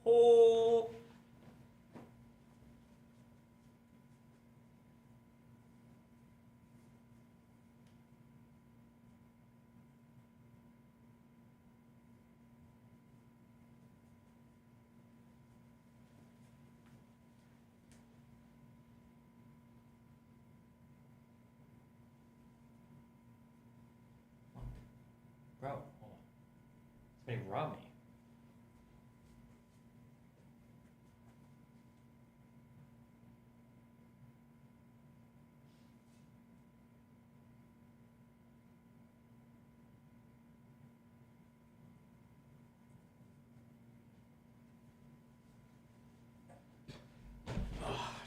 Oh. Bro, hold on. Somebody robbed me.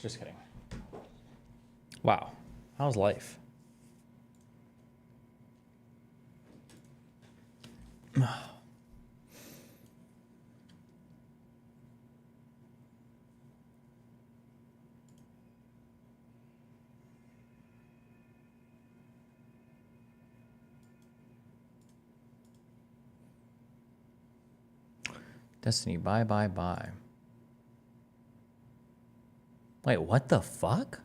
Just kidding. Wow. How's life? Destiny, bye, bye, bye. Wait, what the fuck?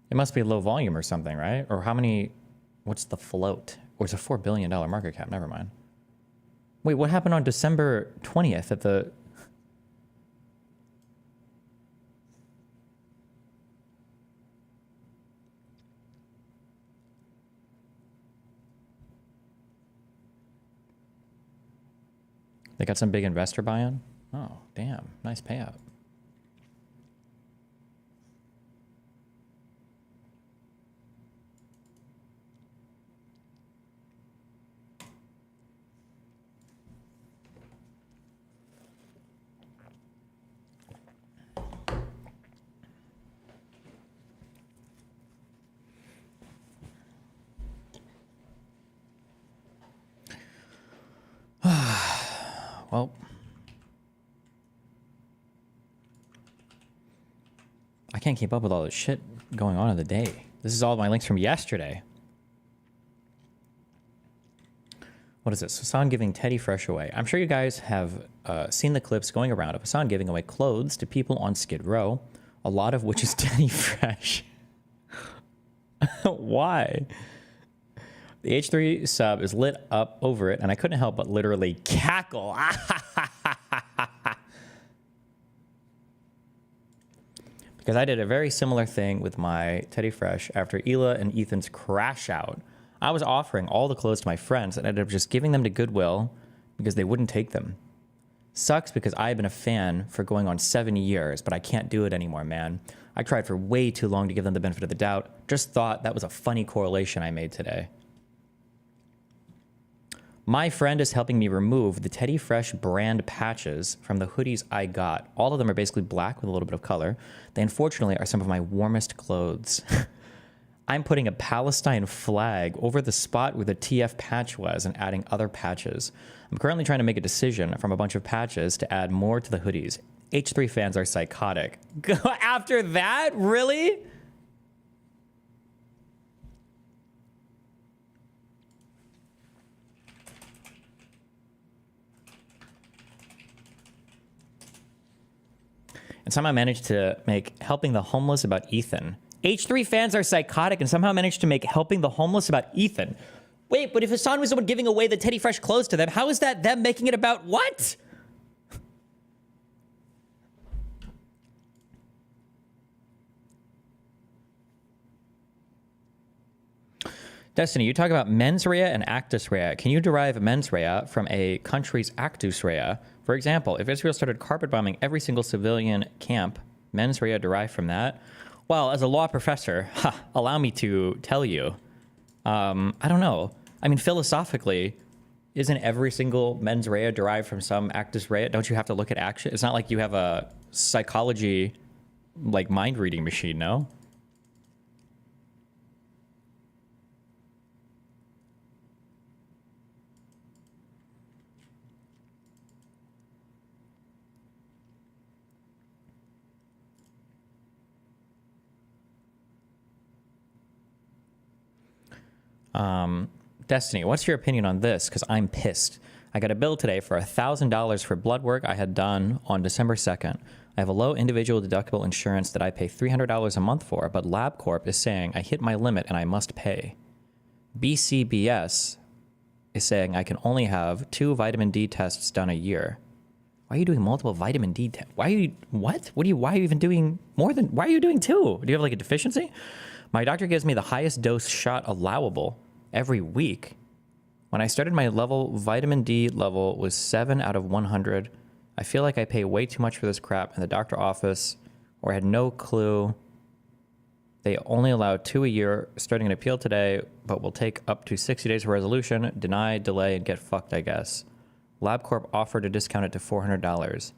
It must be low volume or something, right? Or how many... What's the float? Or it's a $4 billion market cap. Never mind. Wait, what happened on December 20th at the... They got some big investor buy-in? Oh, damn. Nice payout. Well, I can't keep up with all this shit going on in the day. This is all my links from yesterday. What is this? Hassan giving Teddy Fresh away. I'm sure you guys have seen the clips going around of Hassan giving away clothes to people on Skid Row, a lot of which is Teddy Fresh. Why? The H3 sub is lit up over it, and I couldn't help but literally cackle. Because I did a very similar thing with my Teddy Fresh after Hila and Ethan's crash out. I was offering all the clothes to my friends and ended up just giving them to Goodwill because they wouldn't take them. Sucks because I've been a fan for going on 7 years, but I can't do it anymore, man. I tried for way too long to give them the benefit of the doubt. Just thought that was a funny correlation I made today. My friend is helping me remove the Teddy Fresh brand patches from the hoodies I got. All of them are basically black with a little bit of color. They unfortunately are some of my warmest clothes. I'm putting a Palestine flag over the spot where the TF patch was and adding other patches. I'm currently trying to make a decision from a bunch of patches to add more to the hoodies. H3 fans are psychotic. After that? Really? And somehow managed to make helping the homeless about Ethan. H3 fans are psychotic and somehow managed to make helping the homeless about Ethan. Wait, but if Hassan was the one giving away the Teddy Fresh clothes to them, how is that them making it about what? Destiny, you talk about mens rea and actus rea. Can you derive mens rea from a country's actus rea? For example, if Israel started carpet bombing every single civilian camp, mens rea derived from that? Well, as a law professor, allow me to tell you, I don't know. I mean, philosophically, isn't every single mens rea derived from some actus rea? Don't you have to look at action? It's not like you have a psychology, like mind reading machine, no? Destiny, what's your opinion on this? Because I'm pissed. I got a bill today for $1,000 for blood work I had done on December 2nd. I have a low individual deductible insurance that I pay $300 a month for, but LabCorp is saying I hit my limit and I must pay. BCBS is saying I can only have 2 vitamin D tests done a year. Why are you doing multiple vitamin D tests? Why are you, what? Why are you even doing more than, why are you doing 2? Do you have like a deficiency? My doctor gives me the highest dose shot allowable every week. When I started, my vitamin D level was 7 out of 100. I feel like I pay way too much for this crap in the doctor office, or I had no clue. They only allow 2 a year, starting an appeal today, but will take up to 60 days for resolution. Deny, delay, and get fucked, I guess. LabCorp offered to discount it to $400.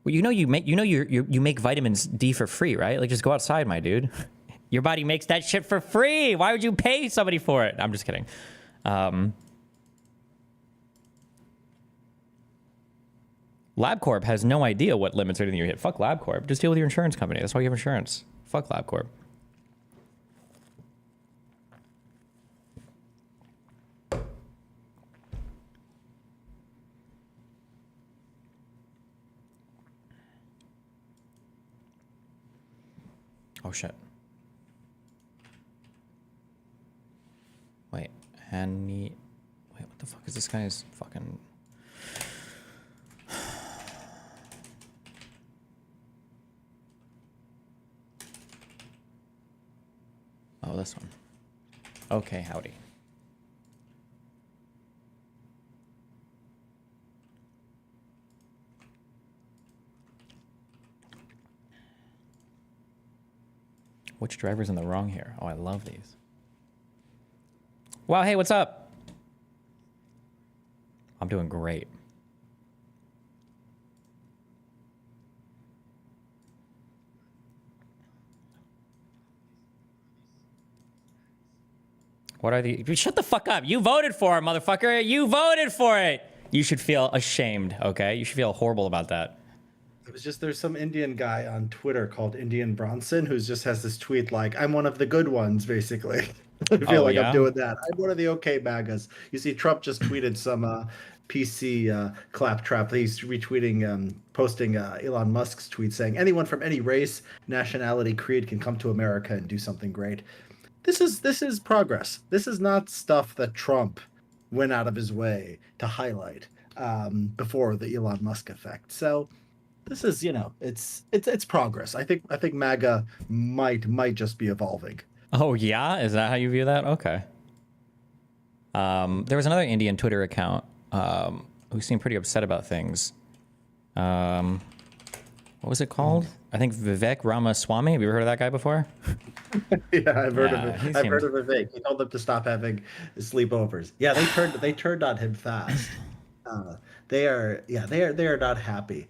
Well, you make vitamins D for free, right? Like, just go outside, my dude. Your body makes that shit for free. Why would you pay somebody for it? I'm just kidding. LabCorp has no idea what limits or anything you hit. Fuck LabCorp. Just deal with your insurance company. That's why you have insurance. Fuck LabCorp. Oh, shit. Wait, Wait, what the fuck is this guy's fucking... Oh, this one. Okay, howdy. Which driver's in the wrong here? Oh, I love these. Wow, hey, what's up? I'm doing great. What are the... Shut the fuck up. You voted for it, motherfucker. You voted for it. You should feel ashamed, okay? You should feel horrible about that. It was just, there's some Indian guy on Twitter called Indian Bronson who just has this tweet like, I'm one of the good ones, basically. I feel I'm doing that. I'm one of the okay MAGAs. You see, Trump just tweeted some PC claptrap. He's retweeting, posting Elon Musk's tweet saying, anyone from any race, nationality, creed can come to America and do something great. This is progress. This is not stuff that Trump went out of his way to highlight before the Elon Musk effect. So this is, it's progress. I think MAGA might just be evolving. Oh yeah, is that how you view that? Okay. There was another Indian Twitter account who seemed pretty upset about things. What was it called? I think Vivek Ramaswamy. Have you ever heard of that guy before? Yeah, I've heard of it. I've heard of Vivek. He told them to stop having sleepovers. Yeah, they turned on him fast. They are not happy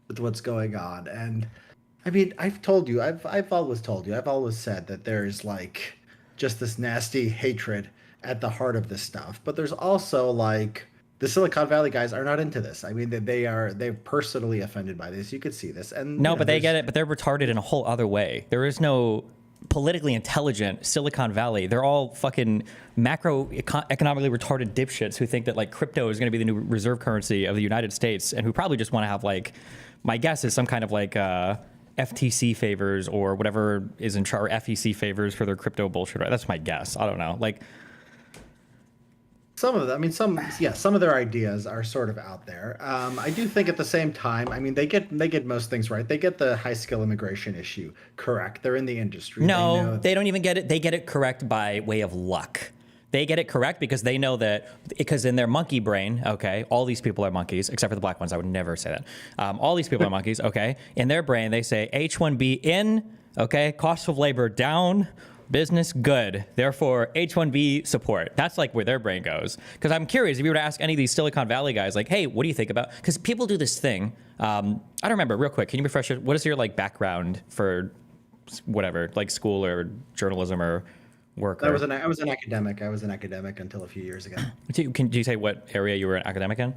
with what's going on. And I mean, I've always told you, I've always said that there's like just this nasty hatred at the heart of this stuff. But there's also like the Silicon Valley guys are not into this. I mean, they're personally offended by this. You could see this. And no, but they get it, but they're retarded in a whole other way. There is no politically intelligent Silicon Valley. They're all fucking economically retarded dipshits who think that like crypto is going to be the new reserve currency of the United States, and who probably just want to have like, my guess is some kind of like FTC favors or whatever is in charge, or FEC favors for their crypto bullshit. Right? That's my guess. I don't know. Like, some of them, I mean, some of their ideas are sort of out there. I do think at the same time, I mean, they get most things right. They get the high skill immigration issue correct. They're in the industry. No, they don't even get it. They get it correct by way of luck. They get it correct because they know that, because in their monkey brain, okay, all these people are monkeys, except for the black ones. I would never say that. All these people are monkeys, okay? In their brain, they say H-1B in, okay, cost of labor down, business good. Therefore, H-1B support. That's like where their brain goes. Because I'm curious, if you were to ask any of these Silicon Valley guys, like, hey, what do you think about? Because people do this thing. I don't remember. Real quick, can you refresh it? What is your like background for whatever, like school or journalism or work? I was an academic. I was an academic until a few years ago. Do you say what area you were an academic in?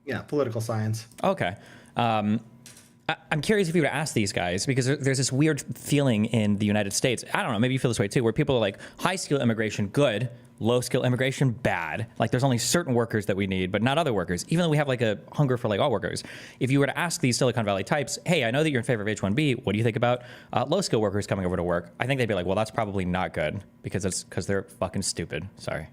Yeah, political science. Okay. I'm curious if you were to ask these guys, because there's this weird feeling in the United States. I don't know, maybe you feel this way too, where people are like, high skill immigration, good. Low skill immigration, bad. Like there's only certain workers that we need, but not other workers, even though we have like a hunger for like all workers. If you were to ask these Silicon Valley types, hey, I know that you're in favor of H-1B. What do you think about low skill workers coming over to work? I think they'd be like, well, that's probably not good because they're fucking stupid. Sorry.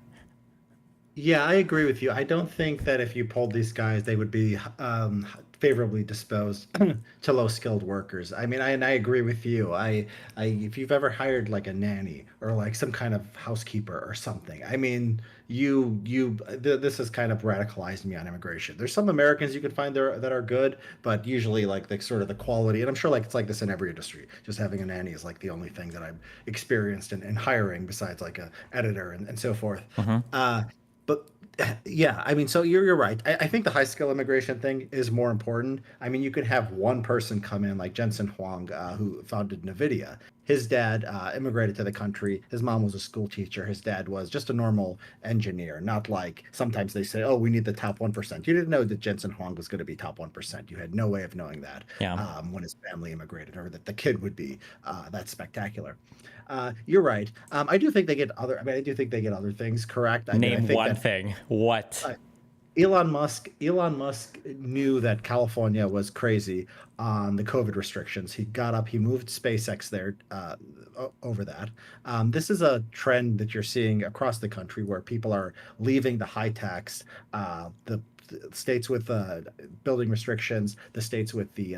Yeah, I agree with you. I don't think that if you polled these guys, they would be favorably disposed to low-skilled workers. I mean, I agree with you. If you've ever hired like a nanny or like some kind of housekeeper or something, I mean, this has kind of radicalized me on immigration. There's some Americans you can find there that are good, but usually like the sort of the quality, and I'm sure like it's like this in every industry. Just having a nanny is like the only thing that I've experienced in hiring besides like a editor and so forth. But yeah, I mean, so you're right. I think the high skill immigration thing is more important. I mean, you could have one person come in, like Jensen Huang, who founded NVIDIA. His dad immigrated to the country. His mom was a school teacher. His dad was just a normal engineer, not like sometimes they say, oh, we need the top 1%. You didn't know that Jensen Huang was going to be top 1%. You had no way of knowing that when his family immigrated, or that the kid would be that spectacular. You're right. I do think they get other things correct. Name one thing. What? Elon Musk knew that California was crazy on the COVID restrictions. He moved SpaceX there over that. This is a trend that you're seeing across the country where people are leaving the high tax, the states with building restrictions, the states with the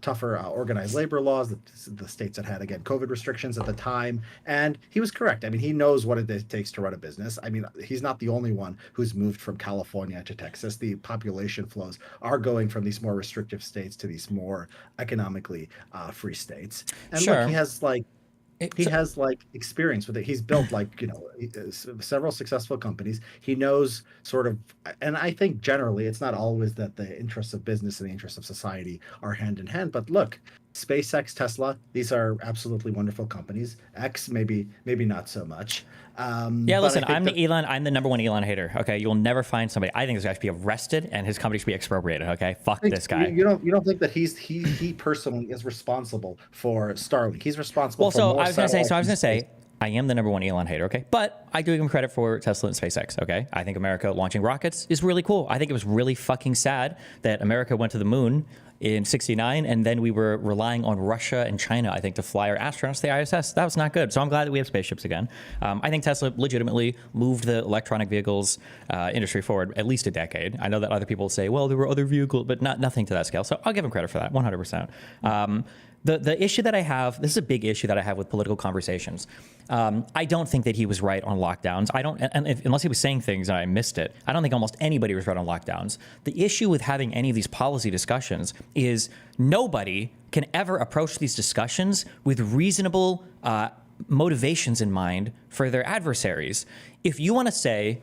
tougher organized labor laws, the states that had, again, COVID restrictions at the time. And he was correct. I mean, he knows what it takes to run a business. I mean, he's not the only one who's moved from California to Texas. The population flows are going from these more restrictive states to these more economically free states. And Sure. look, he has like experience with it. He's built several successful companies. He knows sort of, and I think generally it's not always that the interests of business and the interests of society are hand in hand. But look, SpaceX, Tesla, these are absolutely wonderful companies. X, maybe not so much. Yeah, listen, I'm the number one Elon hater. Okay, you'll never find somebody. I think this guy should be arrested and his company should be expropriated. Okay, fuck this guy. You don't think that he personally is responsible for Starlink? He's responsible. Well, so I was gonna say. I am the number one Elon hater, okay? But I do give him credit for Tesla and SpaceX, okay? I think America launching rockets is really cool. I think it was really fucking sad that America went to the moon in '69 and then we were relying on Russia and China, I think, to fly our astronauts to the ISS. That was not good. So I'm glad that we have spaceships again. I think Tesla legitimately moved the electronic vehicles industry forward at least a decade. I know that other people say, well, there were other vehicles, but nothing to that scale. So I'll give him credit for that, 100%. The issue that I have, this is a big issue that I have with political conversations. I don't think that he was right on lockdowns. Unless he was saying things and I missed it, I don't think almost anybody was right on lockdowns. The issue with having any of these policy discussions is nobody can ever approach these discussions with reasonable motivations in mind for their adversaries. If you want to say,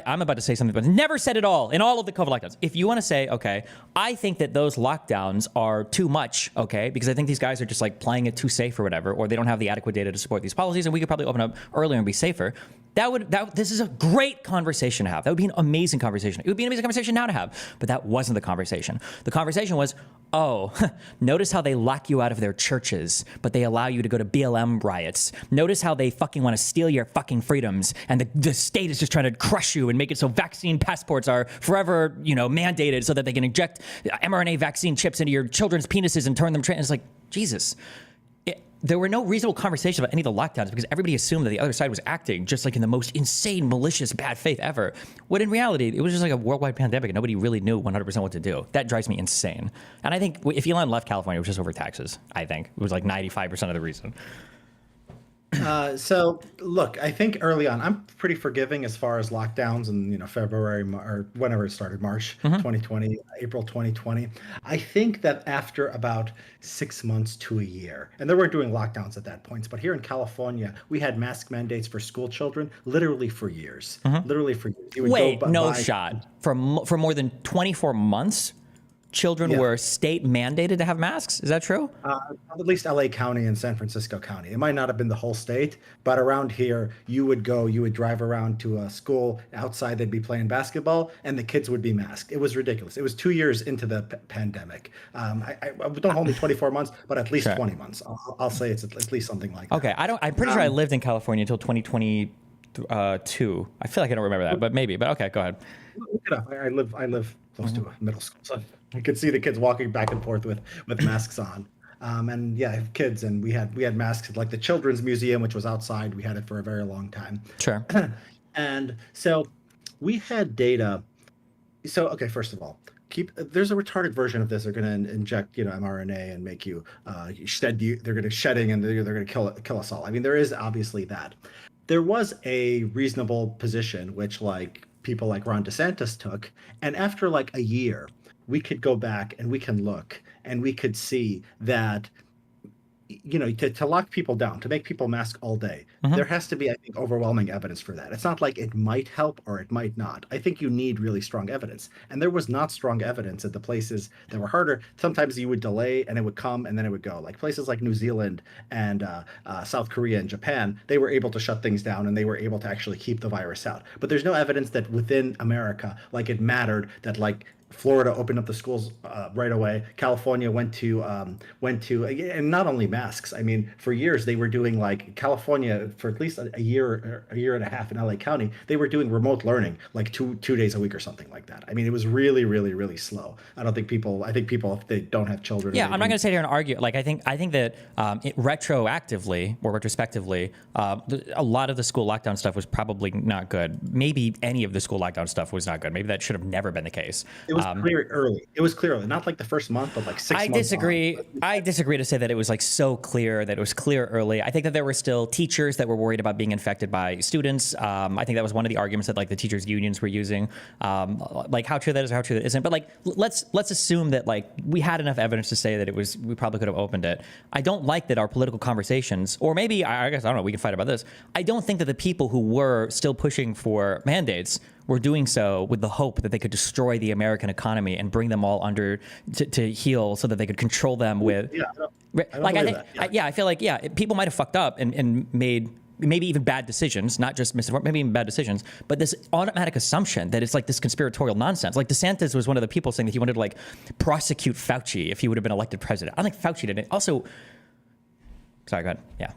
I'm about to say something, but never said it all in all of the COVID lockdowns. If you want to say, okay, I think that those lockdowns are too much, okay, because I think these guys are just like playing it too safe or whatever, or they don't have the adequate data to support these policies, and we could probably open up earlier and be safer. This is a great conversation to have. That would be an amazing conversation. It would be an amazing conversation now to have, but that wasn't the conversation. The conversation was, oh, notice how they lock you out of their churches, but they allow you to go to BLM riots. Notice how they fucking want to steal your fucking freedoms, and the state is just trying to crush you and make it so vaccine passports are forever, mandated so that they can inject mRNA vaccine chips into your children's penises and turn them trans. It's like, Jesus. There were no reasonable conversations about any of the lockdowns because everybody assumed that the other side was acting just like in the most insane, malicious, bad faith ever. When in reality, it was just like a worldwide pandemic and nobody really knew 100% what to do. That drives me insane. And I think if Elon left California, it was just over taxes, I think. It was like 95% of the reason. So look, I think early on, I'm pretty forgiving as far as lockdowns and February or whenever it started, March Hmm. 2020, April 2020. I think that after about 6 months to a year, and they weren't doing lockdowns at that point, but here in California, we had mask mandates for school children literally for years. Hmm. Literally for years. You would go Wait, no buy, shot. For more than 24 months, children yeah. were state mandated to have masks. Is that true? At least LA County and San Francisco County. It might not have been the whole state, but around here, you would drive around to a school outside, they'd be playing basketball, and the kids would be masked. It was ridiculous. It was 2 years into the pandemic. Don't hold me 24 months, but at least Sure. 20 months. I'll say it's at least something like that. Okay. I don't. I'm pretty sure I lived in California until 2022. I feel like I don't remember that, but maybe. But okay, go ahead. Look it up. I live close to a middle school, so I could see the kids walking back and forth with masks on. And yeah, I have kids, and we had masks at like the children's museum, which was outside. We had it for a very long time, Sure. and so we had data. So okay, first of all, keep there's a retarded version of this. They're going to inject mRNA and make you shed you. They're going to shedding and they're going to kill us all. I mean, there is obviously that. There was a reasonable position which like people like Ron DeSantis took, and after like a year, we could go back and we can look and we could see that to lock people down, to make people mask all day, Hmm. there has to be, I think, overwhelming evidence for that. It's not like it might help or it might not. I think you need really strong evidence. And there was not strong evidence at the places that were harder. Sometimes you would delay and it would come and then it would go. Like places like New Zealand and South Korea and Japan, they were able to shut things down and they were able to actually keep the virus out. But there's no evidence that within America, like it mattered that like Florida opened up the schools right away. California went to, and not only masks. I mean, for years they were doing like California for at least a year and a half in LA County. They were doing remote learning like two days a week or something like that. I mean, it was really, really, really slow. I don't think people. I think people if they don't have children. Yeah, They I'm not do. going to sit here and argue. Like, I think that retroactively or retrospectively, a lot of the school lockdown stuff was probably not good. Maybe any of the school lockdown stuff was not good. Maybe that should have never been the case. It was clear early. It was clear early, not like the first month, but like six I months on. disagree. I disagree to say that it was like so clear that it was clear early. I think that there were still teachers that were worried about being infected by students. I think that was one of the arguments that like the teachers unions were using. Like how true that is or how true that isn't. But like let's assume that like we had enough evidence to say that we probably could have opened it. I don't like that our political conversations, or maybe I guess I don't know. We can fight about this. I don't think that the people who were still pushing for mandates were doing so with the hope that they could destroy the American economy and bring them all under to heel so that they could control them with. Yeah, I don't Like I believe think, that. I feel like people might have fucked up and made maybe even bad decisions, not just misinformed, maybe even bad decisions, but this automatic assumption that it's like this conspiratorial nonsense. Like DeSantis was one of the people saying that he wanted to like prosecute Fauci if he would have been elected president. I don't think Fauci did it. Also, sorry, go ahead. Yeah.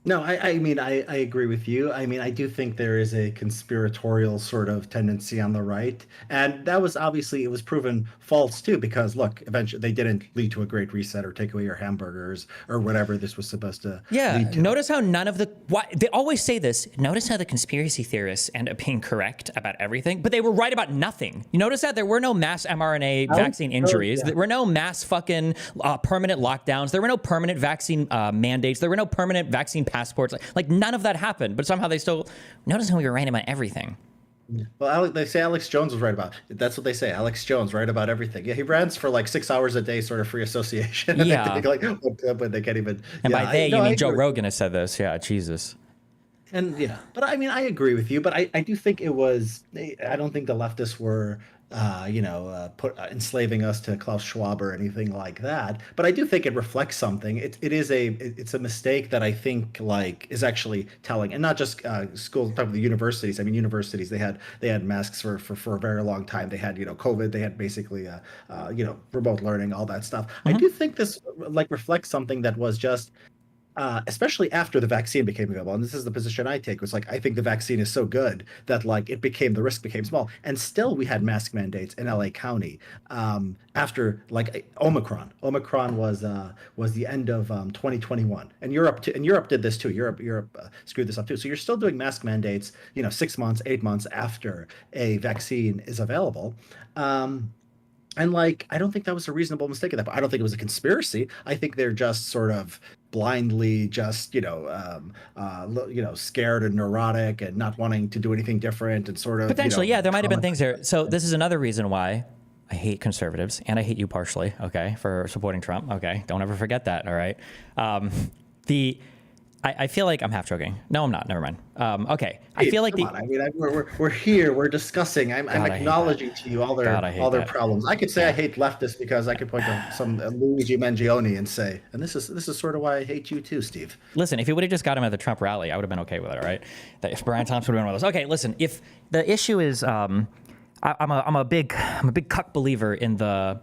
No, I mean, I agree with you. I mean, I do think there is a conspiratorial sort of tendency on the right. And that was obviously, it was proven false too, because look, eventually they didn't lead to a great reset or take away your hamburgers or whatever this was supposed to Yeah. lead to. Notice how none of the they always say this. Notice how the conspiracy theorists end up being correct about everything, but they were right about nothing. You notice that there were no mass mRNA vaccine injuries. Yeah. There were no mass fucking permanent lockdowns. There were no permanent vaccine mandates. There were no permanent vaccine passports. Like none of that happened. But somehow they still notice how we were right about everything. Well, they say Alex Jones was right about. That's what they say. Alex Jones right about everything. Yeah, he rants for like 6 hours a day, sort of free association. And Yeah. they think like, but they can't even. And Yeah, by they, no, you I mean Joe agree. Rogan has said this. Yeah, Jesus. And yeah, but I mean, I agree with you, but I do think it was, I don't think the leftists were, enslaving us to Klaus Schwab or anything like that. But I do think it reflects something. It's a mistake that I think like is actually telling, and not just schools, talking about the universities. I mean, universities, they had masks for a very long time. They had, COVID, they had basically, remote learning, all that stuff. I Mhm. do think this like reflects something that was just especially after the vaccine became available, and this is the position I take, was like I think the vaccine is so good that like the risk became small, and still we had mask mandates in LA County after like Omicron. Omicron was the end of 2021, and Europe did this too. Europe screwed this up too. So you're still doing mask mandates, 6 months, 8 months after a vaccine is available. And like, I don't think that was a reasonable mistake at that point. I don't think it was a conspiracy. I think they're just sort of blindly just scared and neurotic and not wanting to do anything different and sort of potentially, yeah, there might have been things there. So traumatized. this is another reason why I hate conservatives, and I hate you partially, okay, for supporting Trump. Okay, don't ever forget that. All right. I feel like I'm half joking. No, I'm not. Never mind. Okay. I feel like I mean, we're here. We're discussing. I'm acknowledging to you all their problems. I could say I hate leftists because I could point to some Luigi Mangione and say, and this is sort of why I hate you too, Steve. Listen, if you would have just got him at the Trump rally, I would have been okay with it. Right? If Brian Thompson would have been one of those. Okay. Listen, if the issue is, I'm a big cuck believer in the.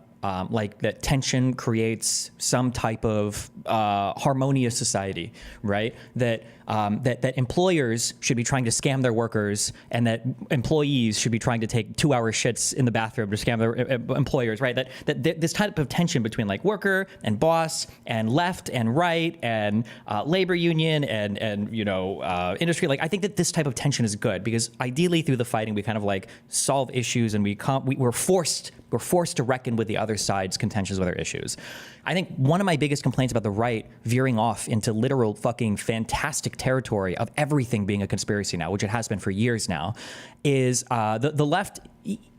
Like that tension creates some type of harmonious society, right? That employers should be trying to scam their workers, and that employees should be trying to take 2-hour shits in the bathroom to scam their employers, right? That this type of tension between like worker and boss and left and right and labor union and industry, like I think that this type of tension is good because ideally through the fighting we kind of like solve issues and we're forced to reckon with the other side's contentions with their issues. I think one of my biggest complaints about the right veering off into literal fucking fantastic territory of everything being a conspiracy now, which it has been for years now, is the left,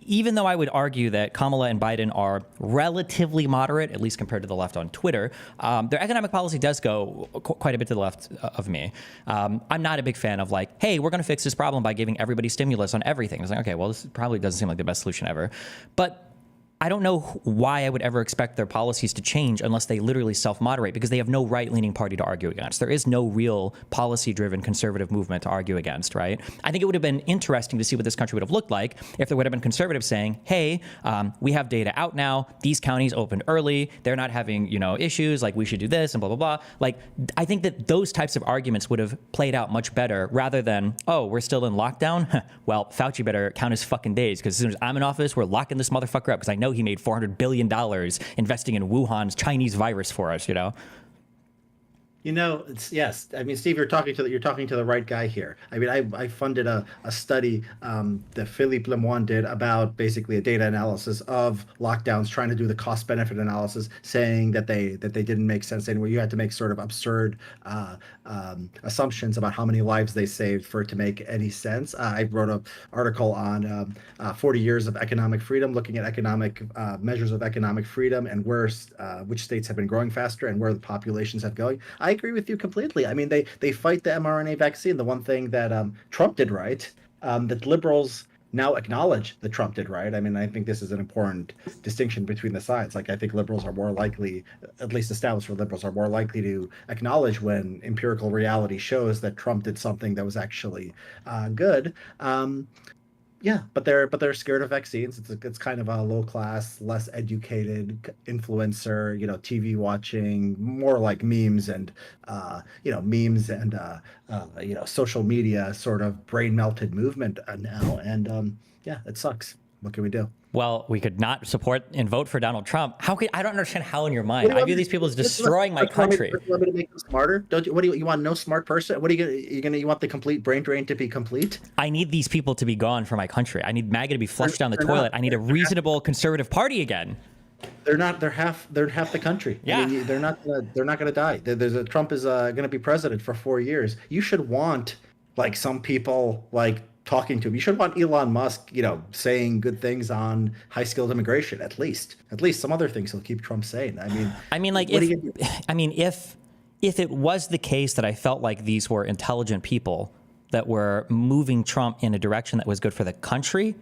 even though I would argue that Kamala and Biden are relatively moderate, at least compared to the left on Twitter, their economic policy does go quite a bit to the left of me. I'm not a big fan of like, hey, we're going to fix this problem by giving everybody stimulus on everything. It's like, okay, well, this probably doesn't seem like the best solution ever. But I don't know why I would ever expect their policies to change unless they literally self-moderate, because they have no right-leaning party to argue against. There is no real policy-driven conservative movement to argue against, right? I think it would have been interesting to see what this country would have looked like if there would have been conservatives saying, hey, we have data out now. These counties opened early. They're not having, issues. Like, we should do this and blah, blah, blah. Like, I think that those types of arguments would have played out much better rather than, oh, we're still in lockdown? Well, Fauci better count his fucking days, because as soon as I'm in office, we're locking this motherfucker up, because I know he made $400 billion investing in Wuhan's Chinese virus for us, Yes. I mean, Steve, you're talking to the right guy here. I mean, I funded a study that Philippe Lemoine did about basically a data analysis of lockdowns, trying to do the cost benefit analysis, saying that they didn't make sense anywhere. You had to make sort of absurd assumptions about how many lives they saved for it to make any sense. I wrote an article on 40 years of economic freedom, looking at economic measures of economic freedom and which states have been growing faster and where the populations have going. I agree with you completely. I mean, they fight the mRNA vaccine. The one thing that Trump did right, that liberals now acknowledge that Trump did right. I mean, I think this is an important distinction between the sides. Like, I think liberals are more likely, at least established liberals, are more likely to acknowledge when empirical reality shows that Trump did something that was actually good. Yeah, but they're scared of vaccines. It's kind of a low class, less educated influencer, TV watching, more like memes and social media sort of brain melted movement now. And yeah, it sucks. What can we do? Well, we could not support and vote for Donald Trump. I don't understand how in your mind. I view these people as destroying my country. You want me to make them smarter? Don't you? You want no smart person? What are you want the complete brain drain to be complete? I need these people to be gone from my country. I need MAGA to be flushed down the toilet. I need a reasonable conservative party again. They're not. They're half the country. Yeah. I mean, they're not going to die. Trump is going to be president for 4 years. You should want like some people like talking to him. You should want Elon Musk, saying good things on high-skilled immigration, at least some other things he'll keep Trump sane. If it was the case that I felt like these were intelligent people that were moving Trump in a direction that was good for the country,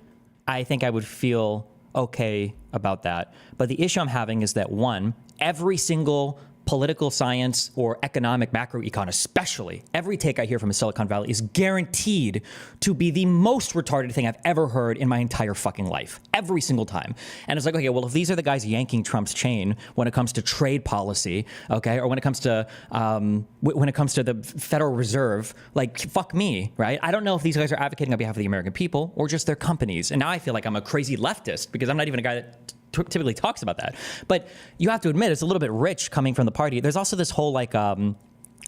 I think I would feel okay about that. But the issue I'm having is that, one, every single political science or economic macroecon, especially, every take I hear from Silicon Valley is guaranteed to be the most retarded thing I've ever heard in my entire fucking life. Every single time. And it's like, okay, well, if these are the guys yanking Trump's chain when it comes to trade policy, okay, or when it comes to the Federal Reserve, like, fuck me, right? I don't know if these guys are advocating on behalf of the American people or just their companies. And now I feel like I'm a crazy leftist because I'm not even a guy that typically talks about that. But you have to admit, it's a little bit rich coming from the party. There's also this whole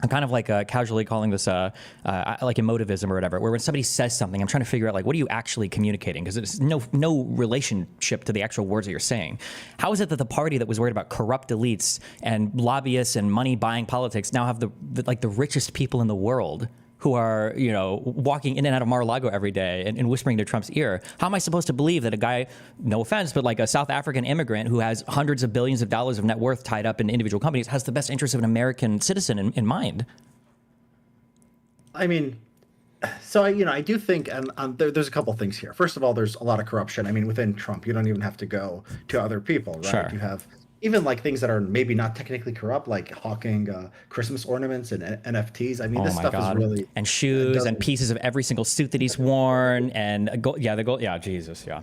I'm kind of like casually calling this like emotivism or whatever, where when somebody says something, I'm trying to figure out like, what are you actually communicating? Because there's no relationship to the actual words that you're saying. How is it that the party that was worried about corrupt elites and lobbyists and money buying politics now have the richest people in the world who are, you know, walking in and out of Mar-a-Lago every day and whispering to Trump's ear? How am I supposed to believe that a guy, no offense, but like a South African immigrant who has hundreds of billions of dollars of net worth tied up in individual companies has the best interest of an American citizen in mind? I mean, so I do think, and there's a couple things here. First of all, there's a lot of corruption. I mean, within Trump, you don't even have to go to other people, right? Sure. You have even like things that are maybe not technically corrupt, like hawking Christmas ornaments and NFTs. I mean, this stuff is really and shoes and pieces of every single suit that he's worn and the gold. Yeah, Jesus, yeah.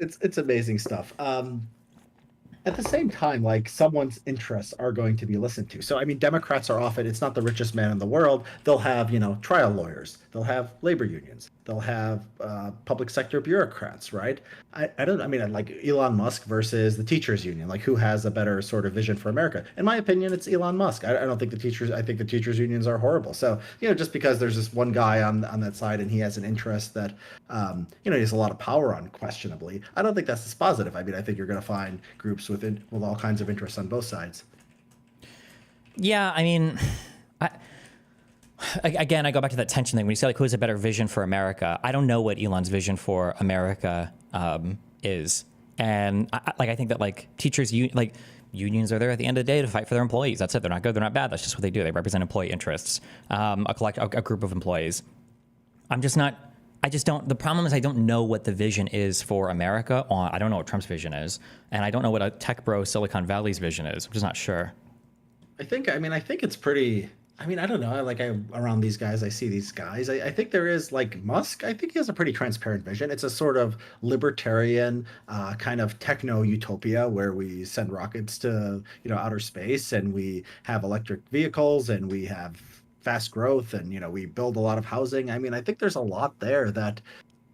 It's amazing stuff. At the same time, like someone's interests are going to be listened to. So, I mean, Democrats are often, it's not the richest man in the world. They'll have, trial lawyers. They'll have labor unions. They'll have public sector bureaucrats, right? I mean, like Elon Musk versus the teachers union, like who has a better sort of vision for America? In my opinion, it's Elon Musk. I don't think I think the teachers unions are horrible. So, just because there's this one guy on that side and he has an interest that, he has a lot of power on, questionably, I don't think that's dispositive. I mean, I think you're going to find groups with all kinds of interests on both sides. Yeah, I mean, again, I go back to that tension thing. When you say like, who has a better vision for America? I don't know what Elon's vision for America is, and I think that like unions are there at the end of the day to fight for their employees. That's it. They're not good. They're not bad. That's just what they do. They represent employee interests. A group of employees. The problem is I don't know what the vision is for America. I don't know what Trump's vision is, and I don't know what a tech bro Silicon Valley's vision is. I'm just not sure. I think it's pretty. I mean, I don't know. Around these guys, I see these guys. I think there is like Musk. I think he has a pretty transparent vision. It's a sort of libertarian kind of techno utopia where we send rockets to outer space and we have electric vehicles and we have fast growth and we build a lot of housing. I mean, I think there's a lot there that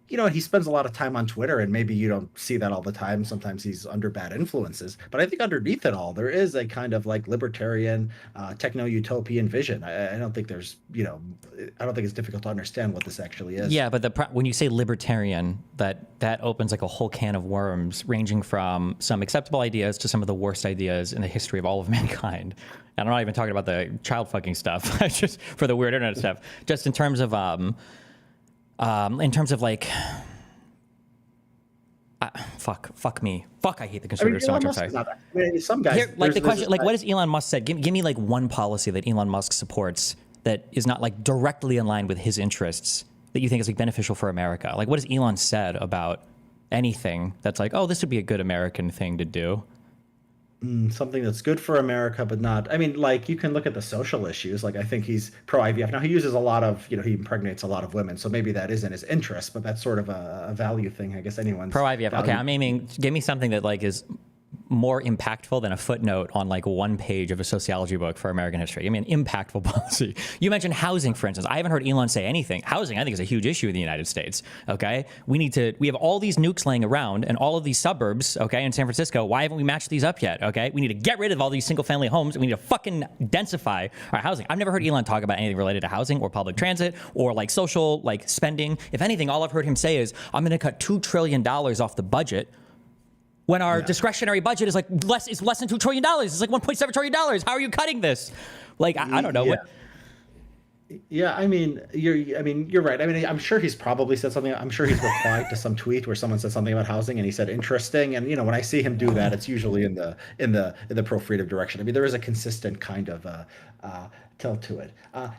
he spends a lot of time on Twitter, and maybe you don't see that all the time. Sometimes he's under bad influences. But I think underneath it all, there is a kind of like libertarian, techno-utopian vision. I don't think there's, I don't think it's difficult to understand what this actually is. Yeah, but when you say libertarian, that opens like a whole can of worms, ranging from some acceptable ideas to some of the worst ideas in the history of all of mankind. And I'm not even talking about the child fucking stuff, just for the weird internet stuff. Just in terms of like, fuck me. Fuck, I hate the conservatives so much. I'm sorry. Some guys. Here, like the question, like what has Elon Musk said? Give me like one policy that Elon Musk supports that is not like directly in line with his interests that you think is like beneficial for America. Like what has Elon said about anything that's like, oh, this would be a good American thing to do? Something that's good for America, but not. I mean, like you can look at the social issues. Like I think he's pro IVF. Now he uses a lot of, he impregnates a lot of women, so maybe that isn't his interest, but that's sort of a value thing. I guess anyone's pro IVF. Okay, I'm aiming. Give me something that like is more impactful than a footnote on like one page of a sociology book for American history. I mean, impactful policy. You mentioned housing, for instance. I haven't heard Elon say anything. Housing, I think, is a huge issue in the United States. Okay, we have all these nukes laying around and all of these suburbs. Okay, in San Francisco. Why haven't we matched these up yet? Okay, we need to get rid of all these single-family homes. And we need to fucking densify our housing. I've never heard Elon talk about anything related to housing or public transit or like social like spending. If anything, all I've heard him say is, "I'm going to cut $2 trillion off the budget." When our discretionary budget is like less than $2 trillion. It's like $1.7 trillion. How are you cutting this? Like, I don't know. Yeah, I mean, you're right. I mean, I'm sure he's probably said something. I'm sure he's replied to some tweet where someone said something about housing and he said interesting. And when I see him do that, it's usually in the pro-freedom direction. I mean, there is a consistent kind of tilt to it.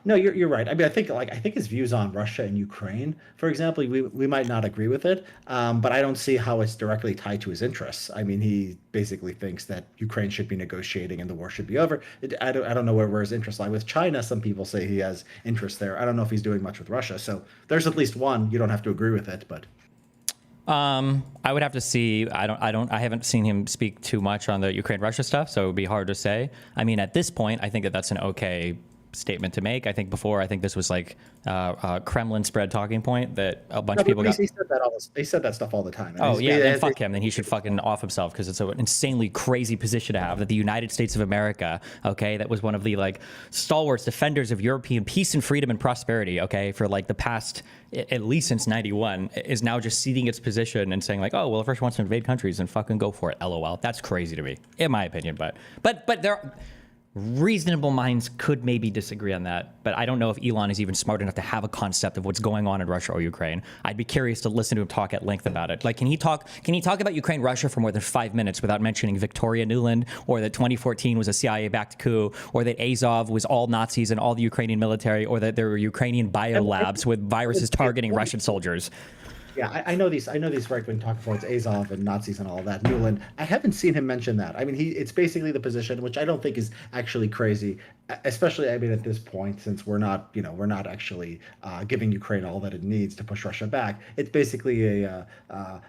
No, you're right. I mean, I think his views on Russia and Ukraine, for example, we might not agree with it, but I don't see how it's directly tied to his interests. I mean, he basically thinks that Ukraine should be negotiating and the war should be over. I don't know where his interests lie. With China, some people say he has interest there. I don't know if he's doing much with Russia. So there's at least one. You don't have to agree with it, but. I would have to see. I haven't seen him speak too much on the Ukraine-Russia stuff, so it would be hard to say. I mean, at this point, I think that that's an okay statement to make. I think before, I think this was like Kremlin spread talking point that a bunch No, of people but got. he said that he said that stuff all the time. And Oh yeah, then fuck him. Then he should fucking off himself because it's an insanely crazy position to have. That the United States of America, okay, that was one of the like stalwarts defenders of European peace and freedom and prosperity, okay, for like the past at least since '91, is now just ceding its position and saying like, oh well, if Russia wants to invade countries, then fucking go for it. LOL. That's crazy to me, in my opinion. But there. Reasonable minds could maybe disagree on that, but I don't know if Elon is even smart enough to have a concept of what's going on in Russia or Ukraine. I'd be curious to listen to him talk at length about it. Like, can he talk about Ukraine, Russia for more than 5 minutes without mentioning Victoria Nuland, or that 2014 was a CIA-backed coup, or that Azov was all Nazis and all the Ukrainian military, or that there were Ukrainian biolabs with viruses targeting Russian soldiers? Yeah, I know these right-wing talking points, Azov and Nazis and all of that. Newland, I haven't seen him mention that. I mean, it's basically the position, which I don't think is actually crazy, especially, I mean, at this point, since we're not actually giving Ukraine all that it needs to push Russia back. It's basically a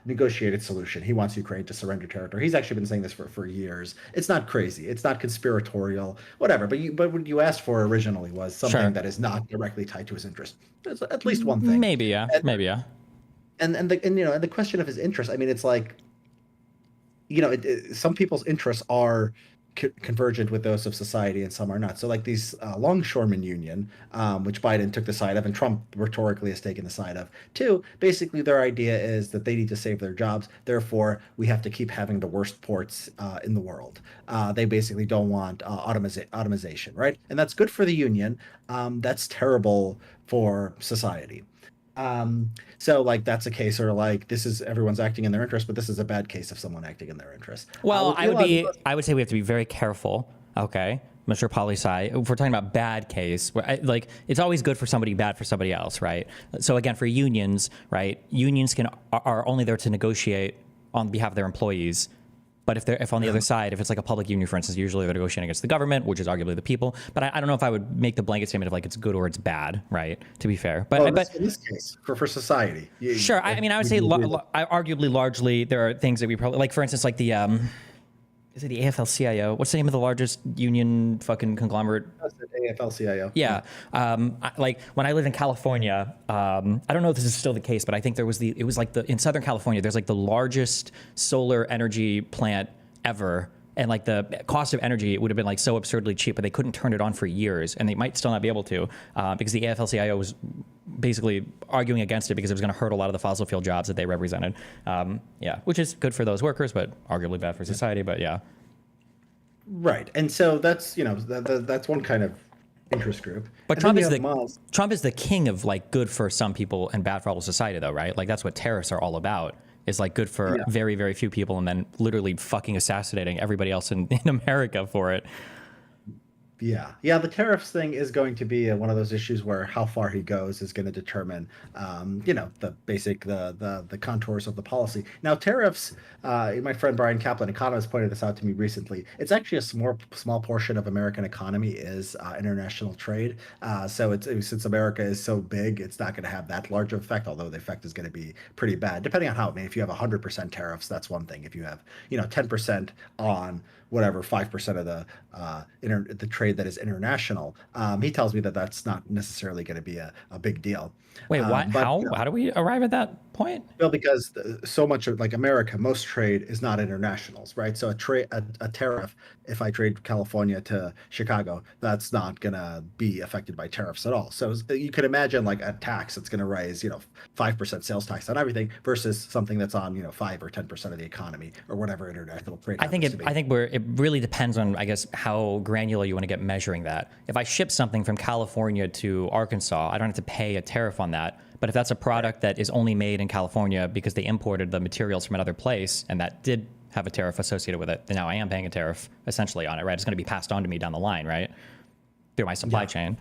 negotiated solution. He wants Ukraine to surrender territory. He's actually been saying this for years. It's not crazy. It's not conspiratorial, whatever. But what you asked for originally was something that is not directly tied to his interest. That's at least one thing. Maybe, yeah. Maybe, yeah. And the question of his interest, I mean, it's like, some people's interests are convergent with those of society and some are not. So like these longshoremen union, which Biden took the side of and Trump rhetorically has taken the side of too. Basically, their idea is that they need to save their jobs. Therefore, we have to keep having the worst ports in the world. They basically don't want automation, right? And that's good for the union. That's terrible for society. So like that's a case, or like this is everyone's acting in their interest, but this is a bad case of someone acting in their interest. Well, I would say we have to be very careful. Okay, Mr. Poli-sci, if we're talking about bad case, like it's always good for somebody, bad for somebody else, right? So again, for unions, right? Unions are only there to negotiate on behalf of their employees. But if on the other side, if it's like a public union, for instance, usually they're negotiating against the government, which is arguably the people. But I don't know if I would make the blanket statement of like it's good or it's bad, right? To be fair, but in this case, for society, sure. I mean, I would say arguably largely there are things that we probably like. For instance, like the is it the AFL-CIO? What's the name of the largest union fucking conglomerate? That's the AFL-CIO. Yeah. Like when I lived in California, I don't know if this is still the case, but I think it was in Southern California, there's like the largest solar energy plant ever. And like the cost of energy, it would have been like so absurdly cheap, but they couldn't turn it on for years, and they might still not be able to because the AFL-CIO was basically arguing against it because it was going to hurt a lot of the fossil fuel jobs that they represented. Yeah, which is good for those workers, but arguably bad for society. But yeah, right. And so that's that's one kind of interest group. But Trump is the king of like good for some people and bad for all of society, though, right? Like that's what tariffs are all about. Is like good for very, very few people and then literally fucking assassinating everybody else in America for it. Yeah. The tariffs thing is going to be one of those issues where how far he goes is going to determine, the contours of the policy. Now, tariffs. My friend Brian Kaplan, economist, pointed this out to me recently. It's actually a small portion of American economy is international trade. So since America is so big, it's not going to have that large of effect. Although the effect is going to be pretty bad, depending on how. I mean, if you have 100% tariffs, that's one thing. If you have 10% on whatever 5% of the trade that is international, he tells me that that's not necessarily going to be a big deal. Wait, what? How do we arrive at that point? Well, because so much of like America, most trade is not internationals, right? So a tariff, if I trade California to Chicago, that's not going to be affected by tariffs at all. So you could imagine like a tax that's going to raise 5% sales tax on everything versus something that's on 5 or 10% of the economy or whatever international trade. I think it really depends on, I guess, how granular you want to get measuring that. If I ship something from California to Arkansas, I don't have to pay a tariff on that. But if that's a product that is only made in California because they imported the materials from another place and that did have a tariff associated with it, then now I am paying a tariff essentially on it, right? It's going to be passed on to me down the line, right? Through my supply chain.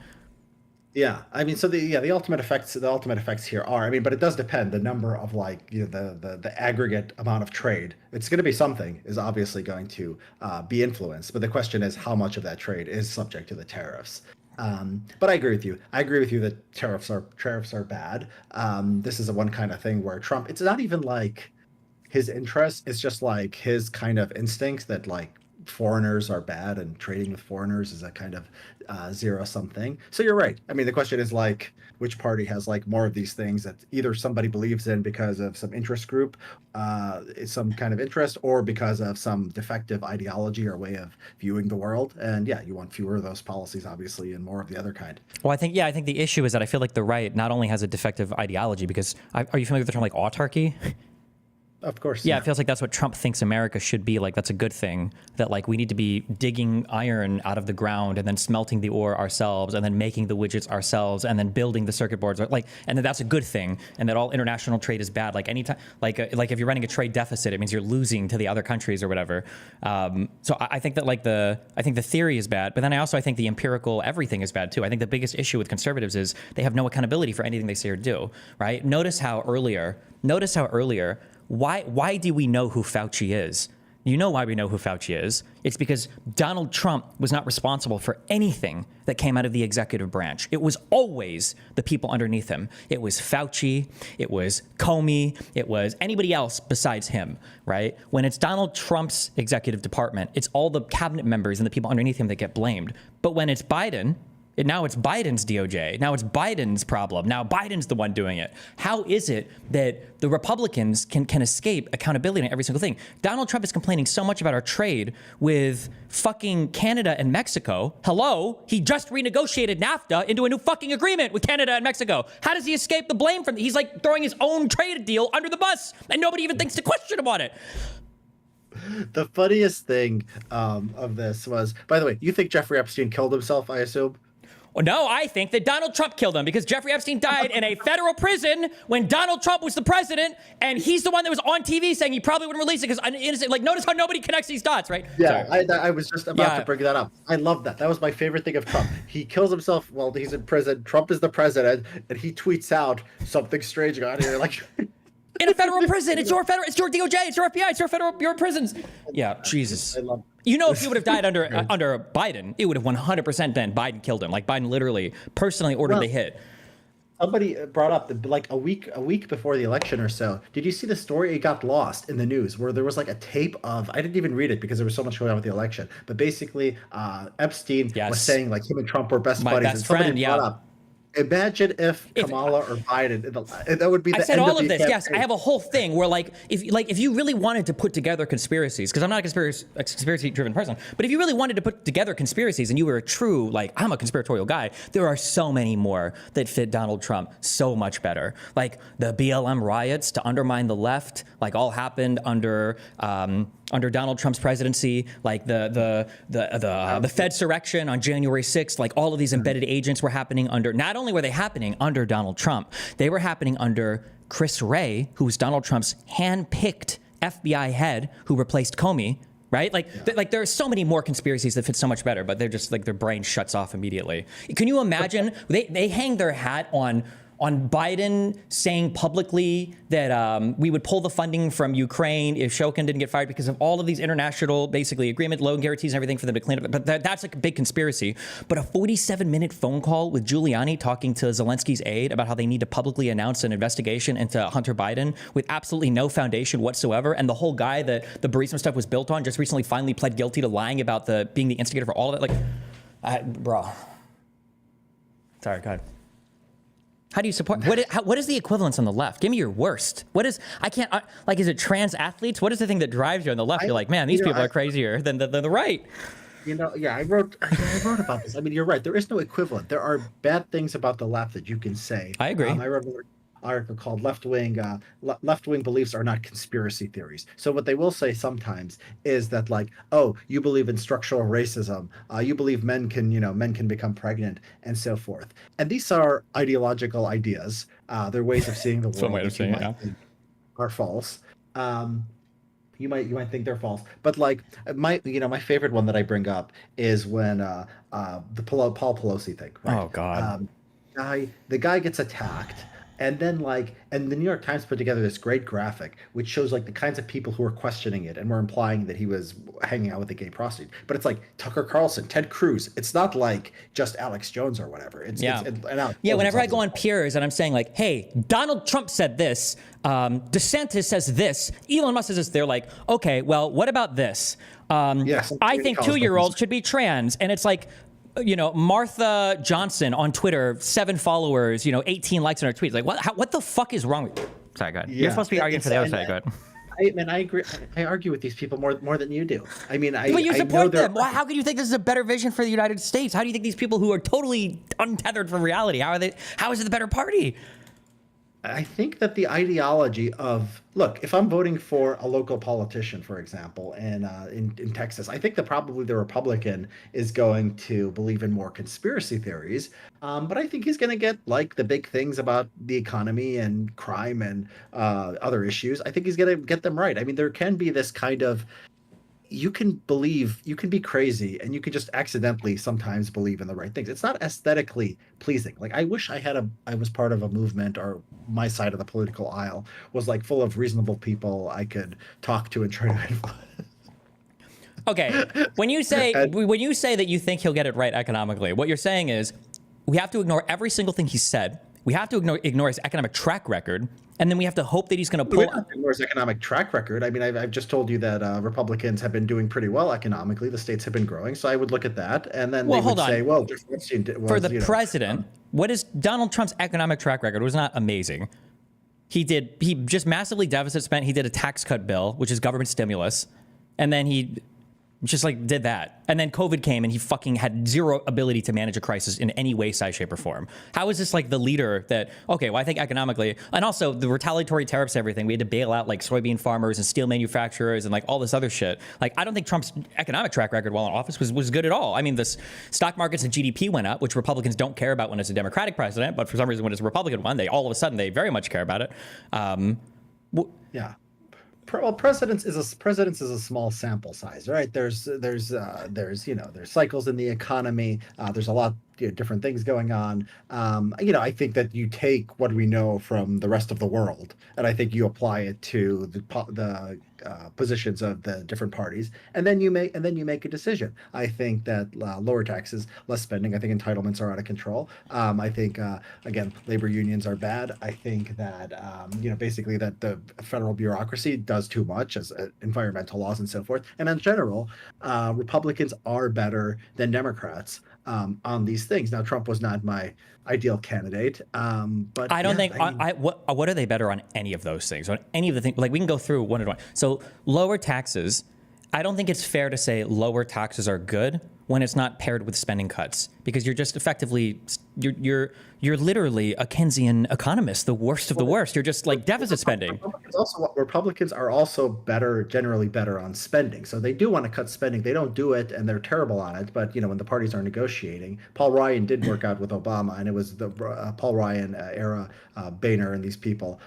Yeah, I mean, so the ultimate effects here are, I mean, but it does depend the number of like the aggregate amount of trade. It's going to be something is obviously going to be influenced, but the question is how much of that trade is subject to the tariffs. But I agree with you. I agree with you that tariffs are bad. This is a one kind of thing where Trump, it's not even like his interest. It's just like his kind of instinct that like foreigners are bad and trading with foreigners is a kind of zero sum thing. So you're right. I mean, the question is like, which party has like more of these things that either somebody believes in because of some interest group, some kind of interest, or because of some defective ideology or way of viewing the world. And yeah, you want fewer of those policies, obviously, and more of the other kind. Well, I think the issue is that I feel like the right not only has a defective ideology, because are you familiar with the term like autarky? Of course. Yeah, it feels like that's what Trump thinks America should be. Like, that's a good thing, that like we need to be digging iron out of the ground and then smelting the ore ourselves and then making the widgets ourselves and then building the circuit boards, like, and that that's a good thing, and that all international trade is bad. Like anytime, like if you're running a trade deficit, it means you're losing to the other countries or whatever. So I think that like I think the theory is bad, but then I think the empirical everything is bad too. I think the biggest issue with conservatives is they have no accountability for anything they say or do, right? Notice how earlier, why do we know who Fauci is? You know why we know who Fauci is. It's because Donald Trump was not responsible for anything that came out of the executive branch. It was always the people underneath him. It was Fauci, it was Comey, it was anybody else besides him, right? When it's Donald Trump's executive department, it's all the cabinet members and the people underneath him that get blamed. But when it's Biden, now it's Biden's DOJ. Now it's Biden's problem. Now Biden's the one doing it. How is it that the Republicans can escape accountability in every single thing? Donald Trump is complaining so much about our trade with fucking Canada and Mexico. Hello? He just renegotiated NAFTA into a new fucking agreement with Canada and Mexico. How does he escape the blame from? He's like throwing his own trade deal under the bus, and nobody even thinks to question him on it. The funniest thing of this was, by the way, you think Jeffrey Epstein killed himself, I assume? Well, no, I think that Donald Trump killed him, because Jeffrey Epstein died in a federal prison when Donald Trump was the president, and he's the one that was on TV saying he probably wouldn't release it because I'm innocent. Like, notice how nobody connects these dots, right? Yeah, I was just about to bring that up. I love that. That was my favorite thing of Trump. He kills himself while he's in prison. Trump is the president, and he tweets out something strange going on here, like... in a federal prison. It's your DOJ, it's your FBI, it's your federal bureau of prisons. Yeah, Jesus. I love it. You know, if he would have died under Biden, it would have 100% been Biden killed him. Like, Biden literally personally ordered the hit. Somebody brought up like a week before the election or so. Did you see the story? It got lost in the news where there was like a tape of. I didn't even read it because there was so much going on with the election. But basically, Epstein was saying like him and Trump were best buddies. Best friend, brought up. Imagine if Kamala or Biden, that would be the I said end all of this. campaign. Yes, I have a whole thing where if you really wanted to put together conspiracies, because I'm not a conspiracy driven person, but if you really wanted to put together conspiracies and you were a true, like, I'm a conspiratorial guy, there are so many more that fit Donald Trump so much better. Like the BLM riots to undermine the left, like all happened under Donald Trump's presidency, like the Fedsurrection on January 6th, like all of these embedded agents were happening under, not only were they happening under Donald Trump, they were happening under Chris Wray, who was Donald Trump's hand-picked FBI head who replaced Comey, right? Like there are so many more conspiracies that fit so much better, but they're just like their brain shuts off immediately. Can you imagine? They hang their hat on Biden saying publicly that we would pull the funding from Ukraine if Shokin didn't get fired because of all of these international, basically, agreement, loan guarantees and everything for them to clean up. But that's like a big conspiracy. But a 47-minute phone call with Giuliani talking to Zelensky's aide about how they need to publicly announce an investigation into Hunter Biden with absolutely no foundation whatsoever. And the whole guy that the Burisma stuff was built on just recently finally pled guilty to lying about being the instigator for all of that. Like, bro. Sorry, go ahead. How do you support? What is the equivalence on the left? Give me your worst. What is? I can't. Like, is it trans athletes? What is the thing that drives you on the left? You're like, man, these people are crazier than the right. You know, yeah, I wrote about this. I mean, you're right. There is no equivalent. There are bad things about the left that you can say. I agree. I wrote article called left-wing beliefs are not conspiracy theories. So what they will say sometimes is that, like, oh, you believe in structural racism, you believe men can become pregnant and so forth. And these are ideological ideas. They're ways of seeing the world. Some way of seeing it, yeah. Are false. You might think they're false, but like my favorite one that I bring up is when the Paul Pelosi thing. Right? Oh God. The guy gets attacked And then and the New York Times put together this great graphic which shows like the kinds of people who were questioning it and were implying that he was hanging out with a gay prostitute. But it's like Tucker Carlson, Ted Cruz. It's not like just Alex Jones or whatever. Yeah. And Alex Yeah. Jones Whenever I himself go is on peers and I'm saying like, hey, Donald Trump said this, DeSantis says this, Elon Musk says this, they're like, okay, well, what about this? yes, I think 2-year-olds should be trans. And it's like, Martha Johnson on Twitter, 7 followers, 18 likes on her tweets. Like, what the fuck is wrong with you? Sorry, go ahead. Yeah. You're supposed to be arguing for the other side. Go ahead. I agree. I argue with these people more than you do. I mean, but you support them. How can you think this is a better vision for the United States? How do you think these people who are totally untethered from reality, how is it the better party? I think that the ideology of look, if I'm voting for a local politician, for example, and in Texas, I think that probably the Republican is going to believe in more conspiracy theories, but I think he's going to get like the big things about the economy and crime and other issues. I think he's going to get them right. I mean, there can be this kind of you can be crazy and you can just accidentally sometimes believe in the right things. It's not aesthetically pleasing. Like I was part of a movement, or my side of the political aisle was like full of reasonable people I could talk to and try to influence. Okay, when you say And- that you think he'll get it right economically, what you're saying is we have to ignore every single thing he said. We have to ignore his economic track record, and then we have to hope that he's going to We pull. don't have to ignore his economic track record. I mean, I've just told you that Republicans have been doing pretty well economically. The states have been growing, so I would look at that, and then Well, they would hold on. say, "Well, Jeff Epstein was, For the president, what is Donald Trump's economic track record? Was not amazing. He just massively deficit spent. He did a tax cut bill, which is government stimulus, and then he just like did that. And then COVID came and he fucking had zero ability to manage a crisis in any way, size, shape, or form. How is this like the leader that, okay, well, I think economically, and also the retaliatory tariffs, everything, we had to bail out like soybean farmers and steel manufacturers and like all this other shit. Like, I don't think Trump's economic track record while in office was good at all. I mean, the stock markets and GDP went up, which Republicans don't care about when it's a Democratic president, but for some reason when it's a Republican one, they all of a sudden, they very much care about it. Yeah. Well, presidents is a small sample size, right? There's there's cycles in the economy. There's a lot different things going on. I think that you take what we know from the rest of the world, and I think you apply it to the positions of the different parties, and then you make a decision. I think that lower taxes, less spending. I think entitlements are out of control. I think again, labor unions are bad. I think that basically that the federal bureaucracy does too much as environmental laws and so forth. And in general, Republicans are better than Democrats on these things. Now, Trump was not my ideal candidate, but I don't yeah, think what are they better on any of those things? On any of the things, like we can go through one at one. So lower taxes. I don't think it's fair to say lower taxes are good when it's not paired with spending cuts, because you're just effectively you're literally a Keynesian economist, the worst of the worst. You're just like deficit spending. Republicans are also generally better on spending. So they do want to cut spending. They don't do it, and they're terrible on it. But when the parties are negotiating, Paul Ryan did work out with Obama, and it was the Paul Ryan era, Boehner and these people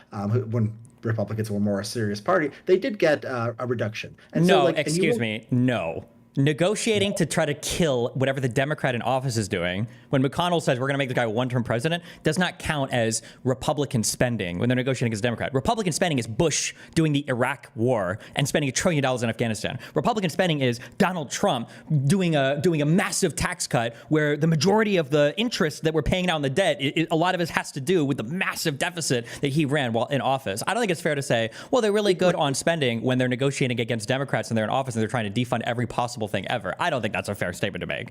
when Republicans were more a serious party, they did get a reduction. And no, so, excuse me, no. Negotiating to try to kill whatever the Democrat in office is doing, when McConnell says we're going to make the guy a one-term president, does not count as Republican spending when they're negotiating as a Democrat. Republican spending is Bush doing the Iraq war and spending $1 trillion in Afghanistan. Republican spending is Donald Trump doing a massive tax cut where the majority of the interest that we're paying out on the debt, a lot of it has to do with the massive deficit that he ran while in office. I don't think it's fair to say, well, they're really good on spending when they're negotiating against Democrats and they're in office and they're trying to defund every possible thing ever. I don't think that's a fair statement to make.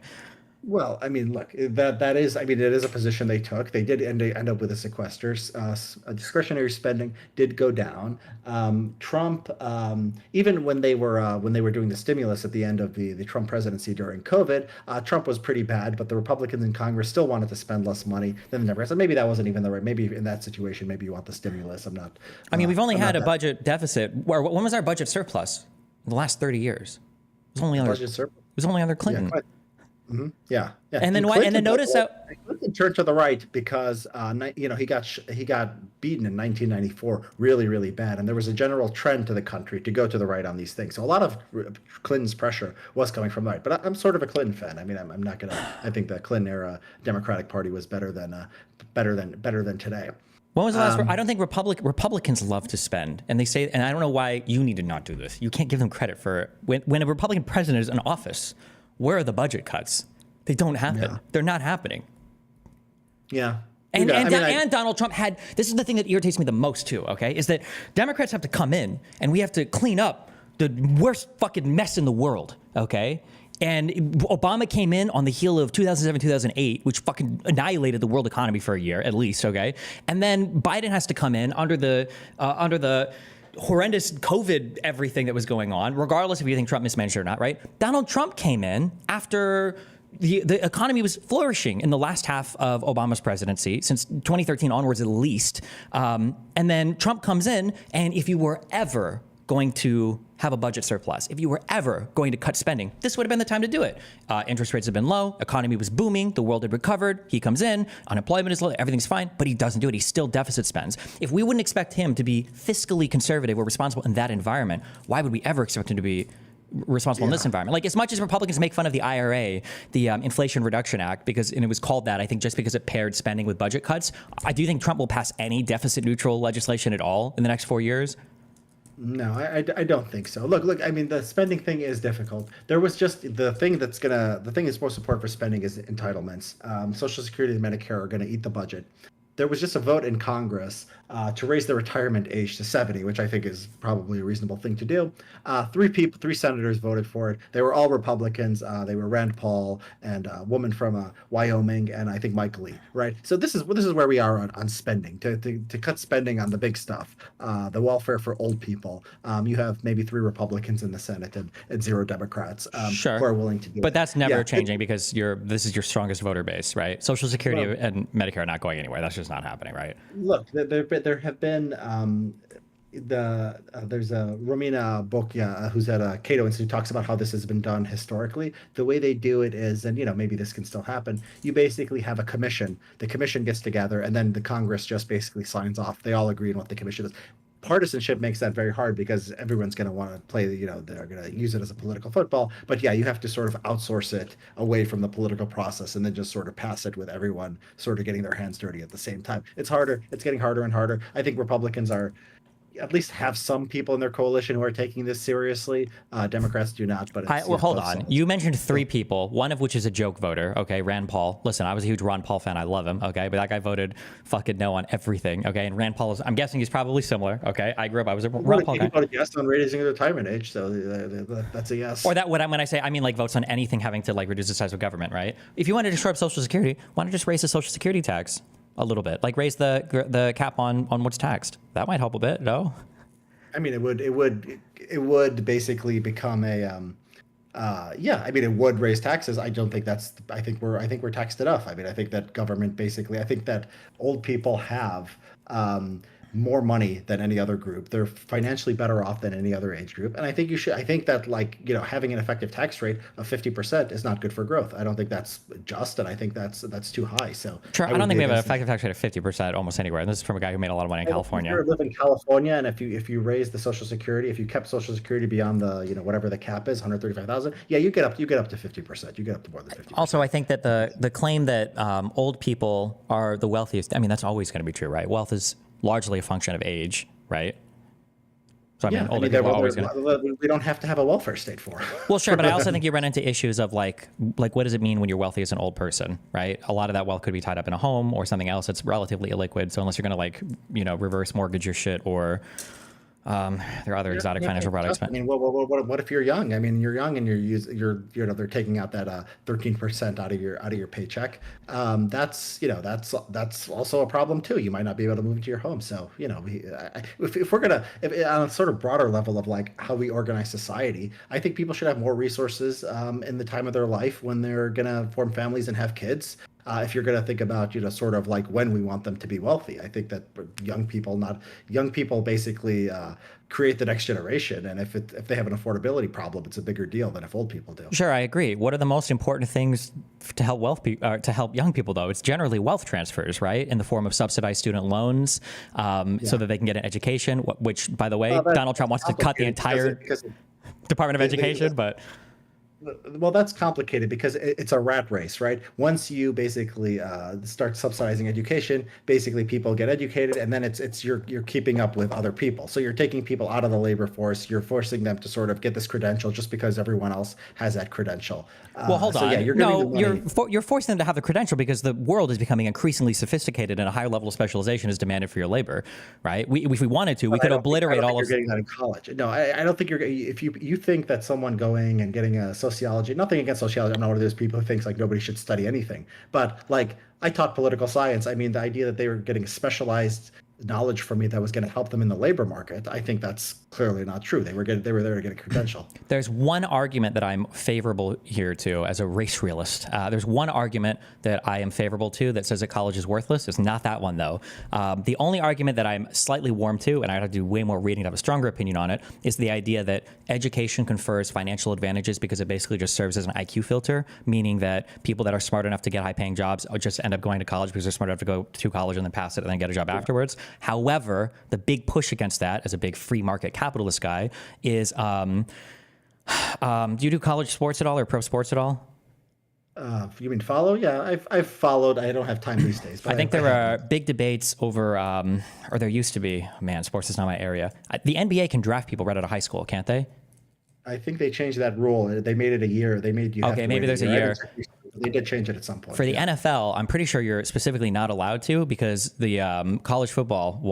Well, I mean, look, that is, I mean, it is a position they took. They did end up with a sequester. Discretionary spending did go down. Trump, even when they were doing the stimulus at the end of the Trump presidency during COVID, Trump was pretty bad. But the Republicans in Congress still wanted to spend less money than the Democrats. So maybe that wasn't even the right. Maybe in that situation, maybe you want the stimulus. I'm not. I mean, we've only I'm had not a that- budget deficit. When was our budget surplus? In the last 30 years. It was only under, budget surplus. it was only under Clinton. Yeah. And then notice how Clinton turned to the right because he got beaten in 1994 really, really bad, and there was a general trend to the country to go to the right on these things. So a lot of Clinton's pressure was coming from the right. But I'm sort of a Clinton fan. I mean, I'm not gonna. I think the Clinton era Democratic Party was better than today. When was the last? I don't think Republicans love to spend, and they say, and I don't know why you need to not do this. You can't give them credit for when a Republican president is in office. Where are the budget cuts? They don't happen. Yeah. They're not happening. Yeah. And Donald Trump had, this is the thing that irritates me the most too, okay, is that Democrats have to come in and we have to clean up the worst fucking mess in the world, okay? And Obama came in on the heel of 2007, 2008, which fucking annihilated the world economy for a year at least, okay? And then Biden has to come in under the horrendous COVID everything that was going on, regardless if you think Trump mismanaged it or not, right? Donald Trump came in after the economy was flourishing in the last half of Obama's presidency, since 2013 onwards at least. And then Trump comes in, and if you were ever going to have a budget surplus, if you were ever going to cut spending, this would have been the time to do it. Interest rates have been low, economy was booming, the world had recovered, he comes in, unemployment is low, everything's fine, but he doesn't do it, he still deficit spends. If we wouldn't expect him to be fiscally conservative or responsible in that environment, why would we ever expect him to be responsible in this environment? Like, as much as Republicans make fun of the IRA, the Inflation Reduction Act, and it was called that, I think, just because it paired spending with budget cuts, I do think Trump will pass any deficit neutral legislation at all in the next 4 years. No, I don't think so. Look, I mean, the spending thing is difficult. There was just the thing that's most important for spending is entitlements. Social Security and Medicare are going to eat the budget. There was just a vote in Congress to raise the retirement age to 70, which I think is probably a reasonable thing to do. Three senators voted for it. They were all Republicans. They were Rand Paul and a woman from Wyoming, and I think Mike Lee. Right. So this is where we are on spending to cut spending on the big stuff, the welfare for old people. You have maybe 3 Republicans in the Senate and 0 Democrats who are willing to do it. But that's never changing because this is your strongest voter base, right? Social Security and Medicare are not going anywhere. That's just not happening, right? Look, there have been there's a Romina Bocchia who's at a Cato Institute, talks about how this has been done historically. The way they do it is, and maybe this can still happen, you basically have a commission. The commission gets together and then the Congress just basically signs off. They all agree on what the commission is. Partisanship makes that very hard because everyone's going to want to play, they're going to use it as a political football. But yeah, you have to sort of outsource it away from the political process and then just sort of pass it with everyone sort of getting their hands dirty at the same time. It's harder. It's getting harder and harder. I think Republicans are at least have some people in their coalition who are taking this seriously. Democrats do not. But hold on. You mentioned 3 people, one of which is a joke voter. Okay, Rand Paul. Listen, I was a huge Ron Paul fan. I love him. Okay, but that guy voted fucking no on everything. Okay, and Rand Paul I'm guessing he's probably similar. Okay, I was a Ron Paul guy. He voted yes on raising the retirement age, so that's a yes. Or that when I say, I mean like votes on anything having to like reduce the size of government, right? If you want to destroy Social Security, why not just raise the Social Security tax a little bit? Like raise the cap on what's taxed. That might help a bit, no? I mean, it would basically become a I mean, it would raise taxes. I don't think I think we're taxed enough. I mean, I think that government basically, I think that old people have more money than any other group. They're financially better off than any other age group. And I think I think that having an effective tax rate of 50% is not good for growth. I don't think that's just, and I think that's too high. So sure, I don't think we have an effective tax rate of 50% almost anywhere. And this is from a guy who made a lot of money in California. If you live in California, and if you raise the Social Security, if you kept Social Security beyond the whatever the cap is, 135,000, yeah, you get up to 50%. You get up to more than 50%. Also, I think that the claim that old people are the wealthiest, I mean, that's always going to be true, right? Wealth is largely a function of age, right? So older people are always going to... We don't have to have a welfare state for it. Well, sure, but I also think you run into issues of like what does it mean when you're wealthy as an old person, right? A lot of that wealth could be tied up in a home or something else that's relatively illiquid. So unless you're going to reverse mortgage your shit or there are other exotic financial products. I mean, what if you're young? I mean, you're young and they're taking out that 13% out of your paycheck. That's also a problem too. You might not be able to move into your home. So if we're on a sort of broader level of like how we organize society, I think people should have more resources in the time of their life when they're gonna form families and have kids. If you're going to think about, sort of like when we want them to be wealthy, I think that young people basically create the next generation. And if they have an affordability problem, it's a bigger deal than if old people do. Sure, I agree. What are the most important things to help to help young people, though? It's generally wealth transfers, right? In the form of subsidized student loans so that they can get an education, which, by the way, Donald Trump wants to cut the entire Department of Education, but... Well, that's complicated because it's a rat race, right? Once you basically start subsidizing education, basically people get educated, and then it's you're keeping up with other people. So you're taking people out of the labor force. You're forcing them to sort of get this credential just because everyone else has that credential. Well, hold So yeah, on. you're giving them No, money. you're forcing them to have the credential because the world is becoming increasingly sophisticated and a higher level of specialization is demanded for your labor, right? If we wanted to, we But could I obliterate don't all think of. you're getting that in college. No, I don't think you're. If you think that someone going and getting a sociology, nothing against sociology. I'm not one of those people who thinks like nobody should study anything. But like I taught political science. I mean, the idea that they were getting specialized knowledge from me that was going to help them in the labor market, I think that's clearly not true. They were there to get a credential. There's one argument that I'm favorable here to as a race realist. There's one argument that I am favorable to that says that college is worthless. It's not that one, though. The only argument that I'm slightly warm to, and I have to do way more reading to have a stronger opinion on it, is the idea that education confers financial advantages because it basically just serves as an IQ filter, meaning that people that are smart enough to get high paying jobs just end up going to college because they're smart enough to go to college and then pass it and then get a job afterwards. However, the big push against that as a big free market capitalist guy is do you do college sports at all or pro sports at all? You mean follow? Yeah, I've followed. I don't have time these days, but I think I there have are been. big debates over, or there used to be. Man, sports is not my area. The NBA can draft people right out of high school, can't they? I think they changed that rule. They made it a year. They made you have Okay, to maybe wait a there's a year. I haven't year. checked recently, but they did change it at some point. For the Yeah. NFL, I'm pretty sure you're specifically not allowed to because the college football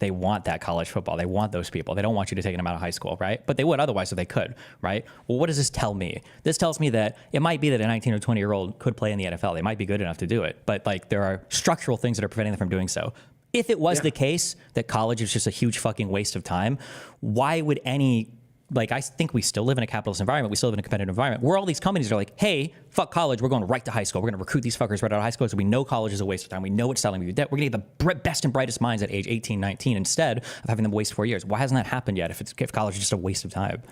they want that college football. They want those people. They don't want you to take them out of high school, right? But they would otherwise if they could, right? Well, what does this tell me? This tells me that it might be that a 19 or 20-year-old could play in the NFL. They might be good enough to do it, but like there are structural things that are preventing them from doing so. If it was Yeah. the case that college is just a huge fucking waste of time, why would any like I think we still live in a capitalist environment. We still live in a competitive environment where all these companies are like, hey, fuck college. We're going right to high school. We're going to recruit these fuckers right out of high school. So we know college is a waste of time. We know it's selling you debt. We're going to get the best and brightest minds at age 18, 19 instead of having them waste 4 years. Why hasn't that happened yet if college is just a waste of time?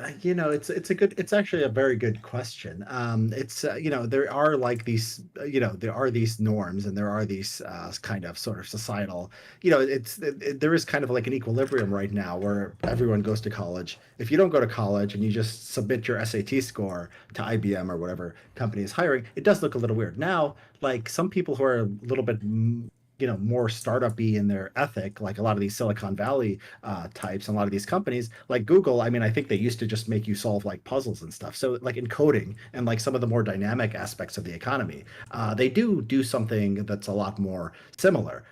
It's actually a very good question. There are like these, there are these norms and there are these kind of sort of societal, there is kind of like an equilibrium right now where everyone goes to college. If you don't go to college and you just submit your SAT score to IBM or whatever company is hiring, it does look a little weird. Now, like some people who are a little bit more startup-y in their ethic, like a lot of these Silicon Valley types and a lot of these companies, like Google. I mean, I think they used to just make you solve like puzzles and stuff. So like in coding and like some of the more dynamic aspects of the economy, they do something that's a lot more similar.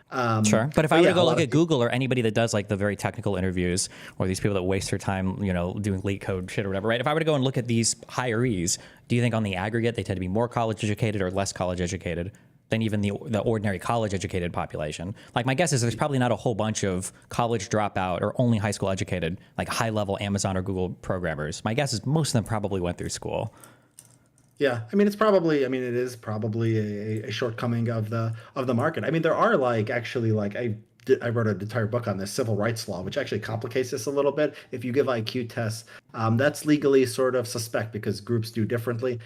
Sure. But if I were Yeah, to a go lot look of at Google or anybody that does like the very technical interviews or these people that waste their time, doing leak code shit or whatever, right? If I were to go and look at these hirees, do you think on the aggregate they tend to be more college educated or less college educated than even the ordinary college educated population? Like my guess is there's probably not a whole bunch of college dropout or only high school educated, like high level Amazon or Google programmers. My guess is most of them probably went through school. Yeah, I mean it is probably a shortcoming of the market. I mean, there are like actually like I wrote an entire book on this civil rights law, which actually complicates this a little bit. If you give IQ tests, that's legally sort of suspect because groups do differently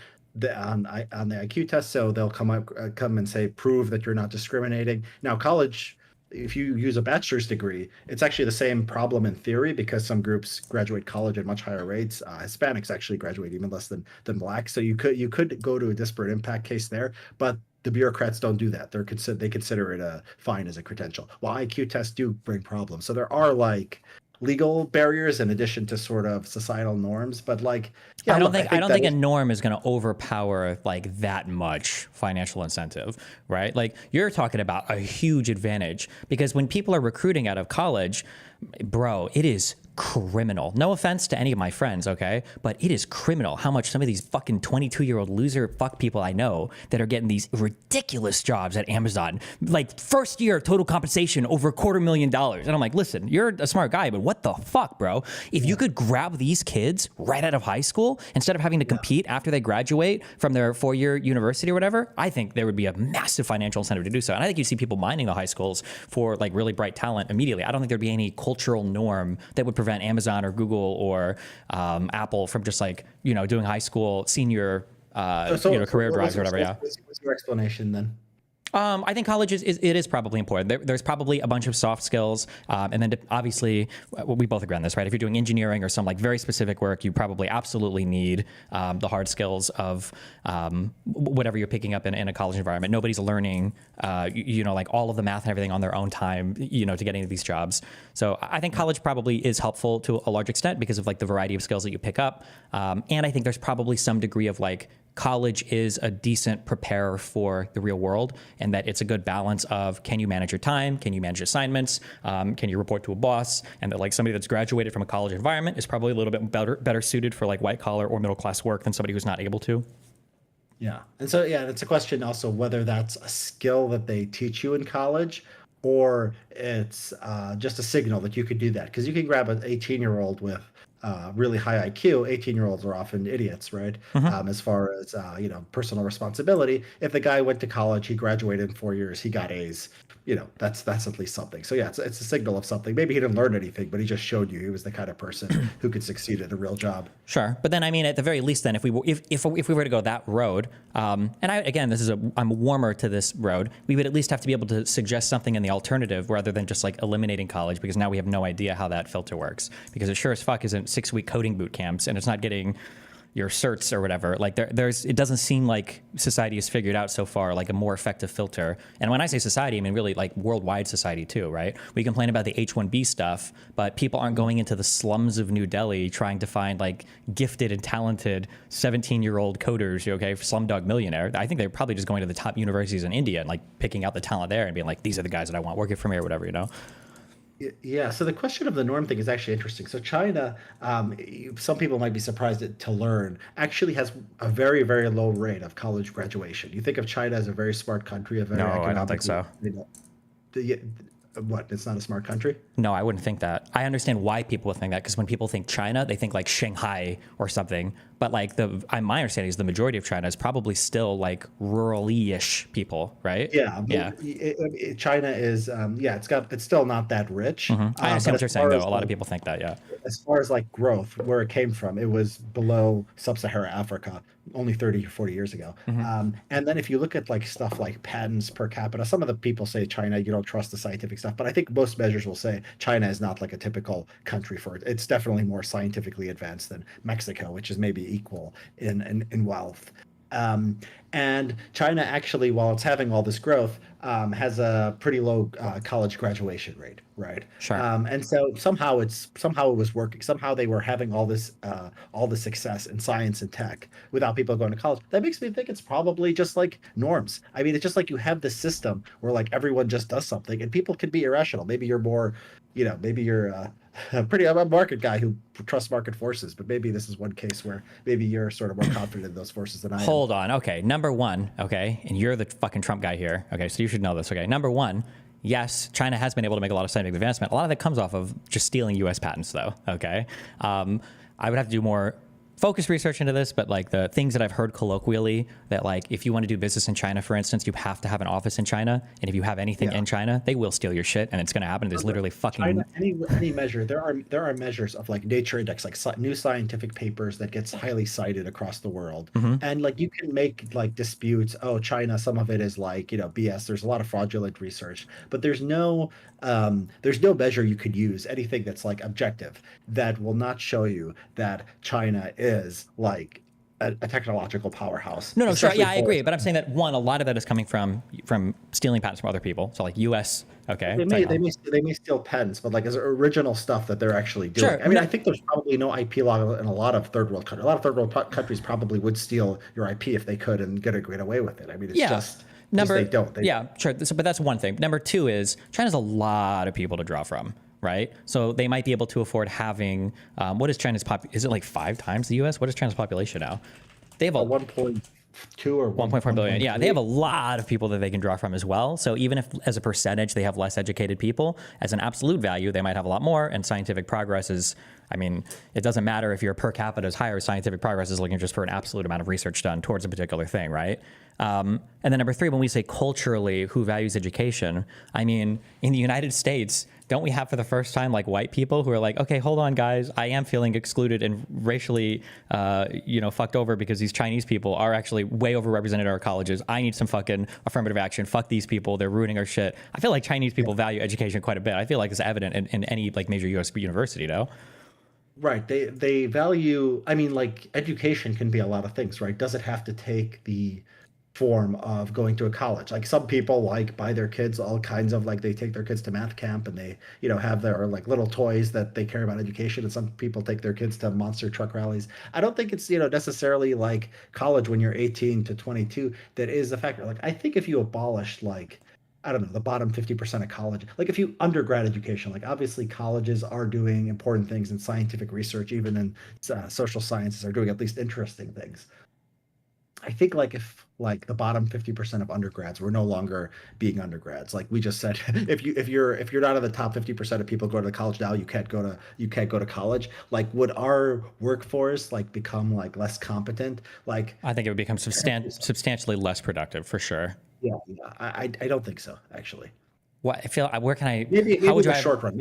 on the IQ test. So they'll come and say prove that you're not discriminating. Now, college, if you use a bachelor's degree, it's actually the same problem in theory because some groups graduate college at much higher rates. Hispanics actually graduate even less than blacks. So you could go to a disparate impact case there, but the bureaucrats don't do that. They consider it a fine as a credential. While IQ tests do bring problems, so there are like legal barriers in addition to sort of societal norms. But like, yeah, look, I I think don't that think a is. norm is going to overpower like that much financial incentive, right? Like you're talking about a huge advantage because when people are recruiting out of college, bro, it is criminal. No offense to any of my friends, okay? But it is criminal how much some of these fucking 22-year-old loser fuck people I know that are getting these ridiculous jobs at Amazon, like first year total compensation over $250,000. And I'm like, listen, you're a smart guy, but what the fuck, bro? If you could grab these kids right out of high school instead of having to compete after they graduate from their 4-year university or whatever, I think there would be a massive financial incentive to do so. And I think you see people mining the high schools for like really bright talent immediately. I don't think there'd be any cultural norm that would prevent Amazon or Google or Apple from just like, doing high school senior, career drives or whatever. Yeah. What's your explanation then? I think college it is probably important. There's probably a bunch of soft skills, and then obviously we both agree on this, right? If you're doing engineering or some like very specific work, you probably absolutely need the hard skills of whatever you're picking up in a college environment. Nobody's learning, like all of the math and everything on their own time, to get into these jobs. So I think college probably is helpful to a large extent because of like the variety of skills that you pick up, and I think there's probably some degree of like college is a decent preparer for the real world, and that it's a good balance of can you manage your time, can you manage assignments, can you report to a boss, and that like somebody that's graduated from a college environment is probably a little bit better suited for like white collar or middle class work than somebody who's not able to. Yeah. And so, yeah, it's a question also whether that's a skill that they teach you in college or it's just a signal that you could do that. Because you can grab an 18-year-old with really high IQ. 18-year-olds are often idiots, right? As far as, personal responsibility. If the guy went to college, he graduated in 4 years, he got A's, that's at least something. So yeah, it's a signal of something. Maybe he didn't learn anything, but he just showed you he was the kind of person who could succeed at a real job. Sure, but then I mean, at the very least, then if we were to go that road, and I'm warmer to this road, we would at least have to be able to suggest something in the alternative rather than just like eliminating college, because now we have no idea how that filter works, because it sure as fuck isn't 6-week coding boot camps, and it's not getting your certs or whatever. Like it doesn't seem like society has figured out so far like a more effective filter. And when I say society, I mean really like worldwide society too, right? We complain about the H-1B stuff, but people aren't going into the slums of New Delhi trying to find like gifted and talented 17-year-old coders, Slumdog Millionaire. I think they're probably just going to the top universities in India and like picking out the talent there and being like, these are the guys that I want working for me or whatever, Yeah, so the question of the norm thing is actually interesting. So China, some people might be surprised to learn, actually has a very, very low rate of college graduation. You think of China as a very smart country, a very No, I don't think so. What? It's not a smart country? No, I wouldn't think that. I understand why people would think that, because when people think China, they think like Shanghai or something. But like my understanding is the majority of China is probably still like rural-ish people, right? Yeah, Yeah. China is, it's still not that rich. I understand what you're saying, though. A lot of people think that, yeah. As far as like growth, where it came from, it was below sub-Saharan Africa only 30 or 40 years ago. And then if you look at like stuff like patents per capita, some of the people say China, you don't trust the scientific stuff, but I think most measures will say China is not like a typical country for it. It's definitely more scientifically advanced than Mexico, which is maybe equal in wealth. And China actually, while it's having all this growth, has a pretty low college graduation rate, right? Sure. And so somehow it was working. Somehow they were having all this success in science and tech without people going to college. That makes me think it's probably just like norms. I mean, it's just like you have this system where like everyone just does something, and people can be irrational. Maybe you're more, maybe you're I'm a market guy who trusts market forces, but maybe this is one case where maybe you're sort of more confident in those forces than I am. Hold on. Okay. Number one. Okay. And you're the fucking Trump guy here. Okay. So you should know this. Okay. Number one. Yes, China has been able to make a lot of scientific advancement. A lot of that comes off of just stealing U.S. patents, though. Okay. I would have to do more focused research into this, but like the things that I've heard colloquially, that like if you want to do business in China, for instance, you have to have an office in China, and if you have anything in China, they will steal your shit, and it's going to happen. There's literally fucking China, any measure. There are measures of like Nature Index, like new scientific papers that gets highly cited across the world, and like you can make like disputes. Oh, China, some of it is like BS. There's a lot of fraudulent research, but there's no measure you could use, anything that's like objective, that will not show you that China is like a technological powerhouse. No, sure. Yeah, I agree. But I'm saying that one, a lot of that is coming from stealing patents from other people. So like U.S. Okay. They may steal patents, but like as original stuff that they're actually doing. Sure. I mean, I think there's probably no IP law in a lot of third world countries. A lot of third world countries probably would steal your IP if they could and get away with it. I mean, it's just they don't. Yeah, sure. So, but that's one thing. Number two is China's a lot of people to draw from. Right, so they might be able to afford having. What is China's Is it like 5 times the U.S.? What is China's population now? They have a 1.2 or 1.4 billion. Yeah, they have a lot of people that they can draw from as well. So even if, as a percentage, they have less educated people, as an absolute value, they might have a lot more. And scientific progress is, I mean, it doesn't matter if your per capita is higher. Scientific progress is looking just for an absolute amount of research done towards a particular thing, right? And then number 3, when we say culturally, who values education? I mean, in the United States, don't we have for the first time like white people who are like, okay, hold on, guys, I am feeling excluded and racially, fucked over because these Chinese people are actually way overrepresented at our colleges. I need some fucking affirmative action. Fuck these people. They're ruining our shit. I feel like Chinese people value education quite a bit. I feel like it's evident in any like major U.S. university, though. Right. They value, I mean, like education can be a lot of things, right? Does it have to take the form of going to a college? Like some people like buy their kids all kinds of like they take their kids to math camp and they, have their like little toys that they care about education. And some people take their kids to monster truck rallies. I don't think it's, necessarily like college when you're 18 to 22 that is a factor. Like I think if you abolished like I don't know, the bottom 50% of college. Like if you undergrad education, like obviously colleges are doing important things in scientific research, even in social sciences are doing at least interesting things. I think like if like the bottom 50% of undergrads were no longer being undergrads, like we just said, if you're not in the top 50% of people go to college now, you can't go to college. Like would our workforce like become like less competent? Like I think it would become substantially less productive for sure. yeah. I don't think so actually. What I feel, where can I? Maybe How in would you? the short run,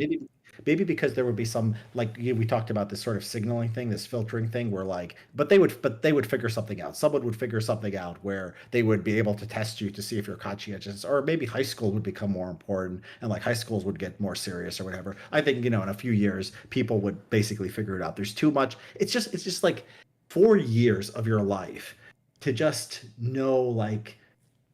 maybe because there would be some like we talked about this sort of signaling thing, this filtering thing, where like, but they would figure something out. Someone would figure something out where they would be able to test you to see if you're conscientious, or maybe high school would become more important, and like high schools would get more serious or whatever. I think in a few years people would basically figure it out. There's too much. It's just like 4 years of your life to just know like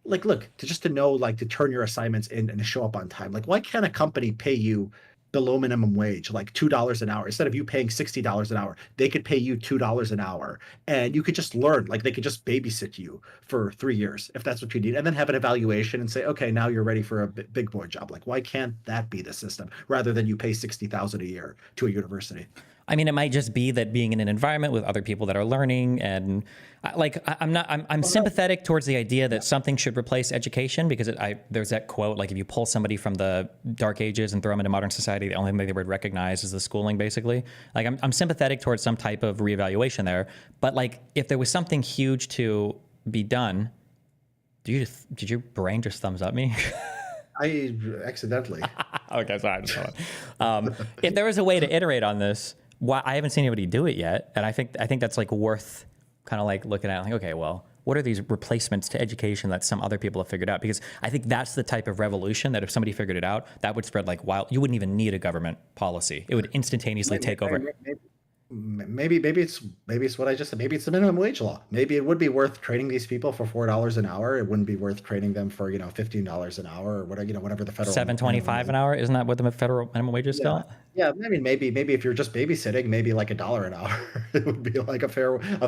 look to know like to turn your assignments in and to show up on time. Like why can't a company pay you below minimum wage like $2 an hour instead of you paying $60 an hour? They could pay you $2 an hour and you could just learn. Like they could just babysit you for 3 years if that's what you need, and then have an evaluation and say, okay, now you're ready for a big boy job. Like why can't that be the system rather than you pay 60,000 a year to a university? I mean, it might just be that being in an environment with other people that are learning, and I'm sympathetic towards the idea that something should replace education, because there's that quote, like if you pull somebody from the dark ages and throw them into modern society, the only thing they would recognize is the schooling, basically. Like I'm sympathetic towards some type of reevaluation there, but like if there was something huge to be done, did your brain just thumbs up me? I accidentally. Okay, sorry. If there was a way to iterate on this, I haven't seen anybody do it yet, and I think that's like worth kind of like looking at, like, okay, well, what are these replacements to education that some other people have figured out? Because I think that's the type of revolution that if somebody figured it out, that would spread like wild. You wouldn't even need a government policy; it would instantaneously take over. Maybe it's what I just said. Maybe it's the minimum wage law. Maybe it would be worth training these people for $4 an hour. It wouldn't be worth training them for $15 an hour or whatever the federal $7.25 an hour. Isn't that what the federal minimum wage is still? Yeah, I mean, maybe if you're just babysitting, maybe like $1 an hour, it would be like a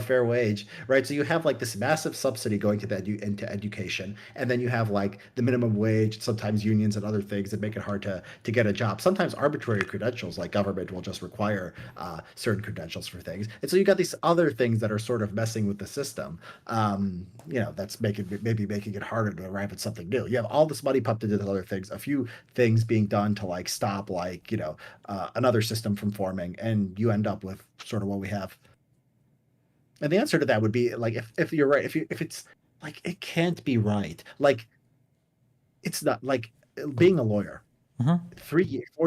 fair wage, right? So you have like this massive subsidy going to into education, and then you have like the minimum wage, sometimes unions and other things that make it hard to get a job. Sometimes arbitrary credentials, like government will just require certain credentials for things, and so you got these other things that are sort of messing with the system. That's making it harder to arrive at something new. You have all this money pumped into other things, a few things being done to like stop another system from forming, and you end up with sort of what we have. And the answer to that would be like, if you're right, if it's like, it can't be right. Like it's not like being a lawyer. 4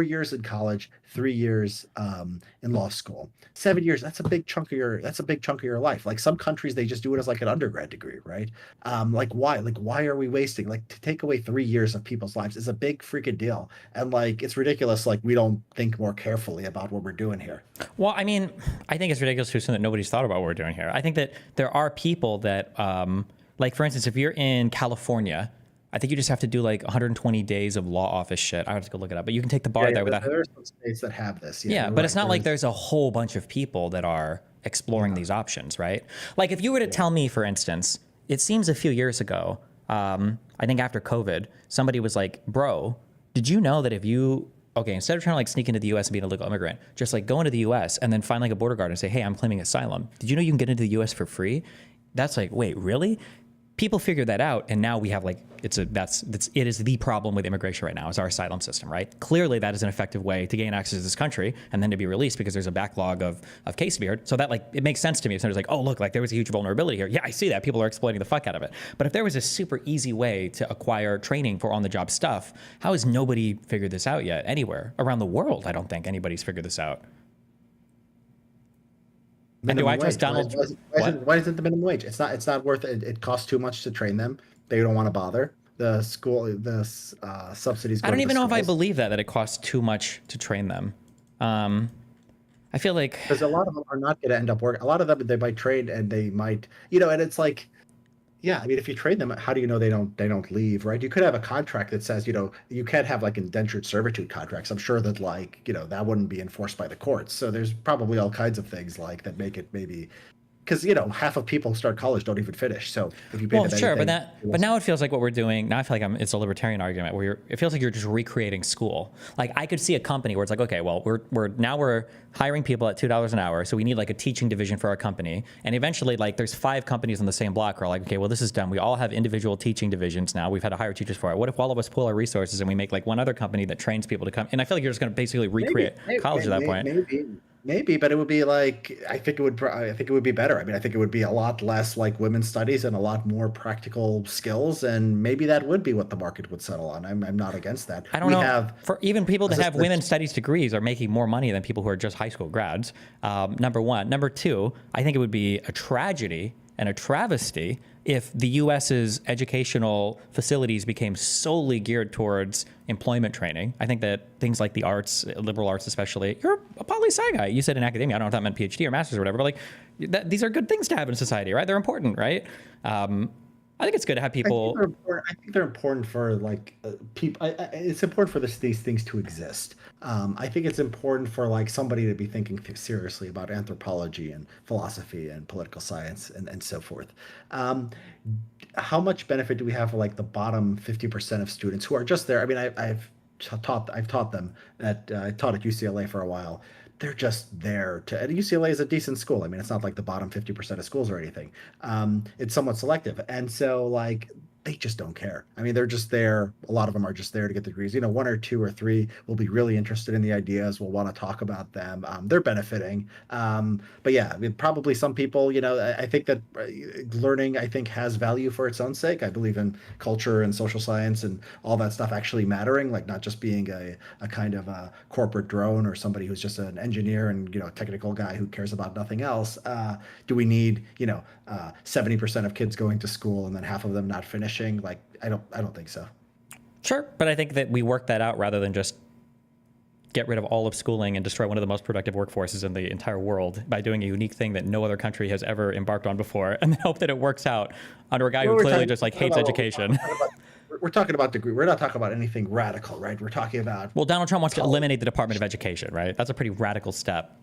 years in college, 3 years in law school, 7 years. That's a big chunk of your life. Like some countries, they just do it as like an undergrad degree, right? Like why? Like why are we wasting? Like to take away 3 years of people's lives is a big freaking deal, and like it's ridiculous. Like we don't think more carefully about what we're doing here. Well, I mean, I think it's ridiculous to assume that nobody's thought about what we're doing here. I think that there are people that, like for instance, if you're in California, I think you just have to do like 120 days of law office shit. I have to go look it up, but you can take the bar there without. There are some states that have this. Yeah, but it's not like there's a whole bunch of people that are exploring these options, right? Like if you were to tell me, for instance, it seems a few years ago, I think after COVID, somebody was like, bro, did you know that instead of trying to like sneak into the U.S. and be an illegal immigrant, just like go into the U.S. and then find like a border guard and say, hey, I'm claiming asylum. Did you know you can get into the U.S. for free? That's like, wait, really? people figured that out, and now we have like it is the problem with immigration right now is our asylum system, right? Clearly, that is an effective way to gain access to this country and then to be released because there's a backlog of case beard. So that like it makes sense to me. If somebody's like, oh look, like there was a huge vulnerability here. Yeah, I see that. People are exploiting the fuck out of it. But if there was a super easy way to acquire training for on-the-job stuff, how has nobody figured this out yet anywhere around the world? I don't think anybody's figured this out. And do I trust Donald? Why isn't the minimum wage? It's not worth it. It costs too much to train them. They don't want to bother. The subsidies. I don't even know if I believe that it costs too much to train them. I feel like because a lot of them are not going to end up working. A lot of them they might trade and they might, and it's like, yeah, I mean, if you train them, how do you know they don't leave, right? You could have a contract that says, you can't have like indentured servitude contracts. I'm sure that like, that wouldn't be enforced by the courts. So there's probably all kinds of things like that make it maybe because half of people start college don't even finish. So if you pay them sure, anything, but now it feels like what we're doing. Now I feel like it's a libertarian argument where it feels like you're just recreating school. Like I could see a company where it's like, okay, well we're hiring people at $2 an hour, so we need like a teaching division for our company. And eventually, like there's 5 companies on the same block who are like, okay, well this is done. We all have individual teaching divisions now. We've had to hire teachers for it. What if all of us pool our resources and we make like one other company that trains people to come? And I feel like you're just going to basically recreate college at that point. Maybe, but it would be like I think it would be better. I mean, I think it would be a lot less like women's studies and a lot more practical skills, and maybe that would be what the market would settle on. I'm not against that. I don't know. For even people that have women's studies degrees are making more money than people who are just high school grads. Number one. Number two, I think it would be a tragedy and a travesty if the U.S.'s educational facilities became solely geared towards employment training. I think that things like the arts, liberal arts especially, you're a poli-sci guy. You said in academia, I don't know if that meant PhD or master's or whatever, but like these are good things to have in society, right? They're important, right? I think it's good to have people. I think they're important for like people. It's important for these things to exist. I think it's important for like somebody to be thinking seriously about anthropology and philosophy and political science and so forth. How much benefit do we have for like the bottom 50% of students who are just there? I mean, I've taught them I taught at UCLA for a while. They're just there and UCLA is a decent school. I mean, it's not like the bottom 50% of schools or anything. It's somewhat selective. And so like, they just don't care. I mean, they're just there. A lot of them are just there to get the degrees. 1 or 2 or 3 will be really interested in the ideas, will want to talk about them. They're benefiting. But yeah, I mean, probably some people, I think that learning, I think, has value for its own sake. I believe in culture and social science and all that stuff actually mattering, like not just being a kind of a corporate drone or somebody who's just an engineer and, technical guy who cares about nothing else. Do we need, 70% of kids going to school and then half of them not finishing? Like, I don't think so. Sure, but I think that we work that out rather than just get rid of all of schooling and destroy one of the most productive workforces in the entire world by doing a unique thing that no other country has ever embarked on before, and then hope that it works out under a guy who clearly just like hates education. We're talking about degree. We're not talking about anything radical, right? We're talking about. Well, Donald Trump wants to eliminate the Department of Education, right? That's a pretty radical step.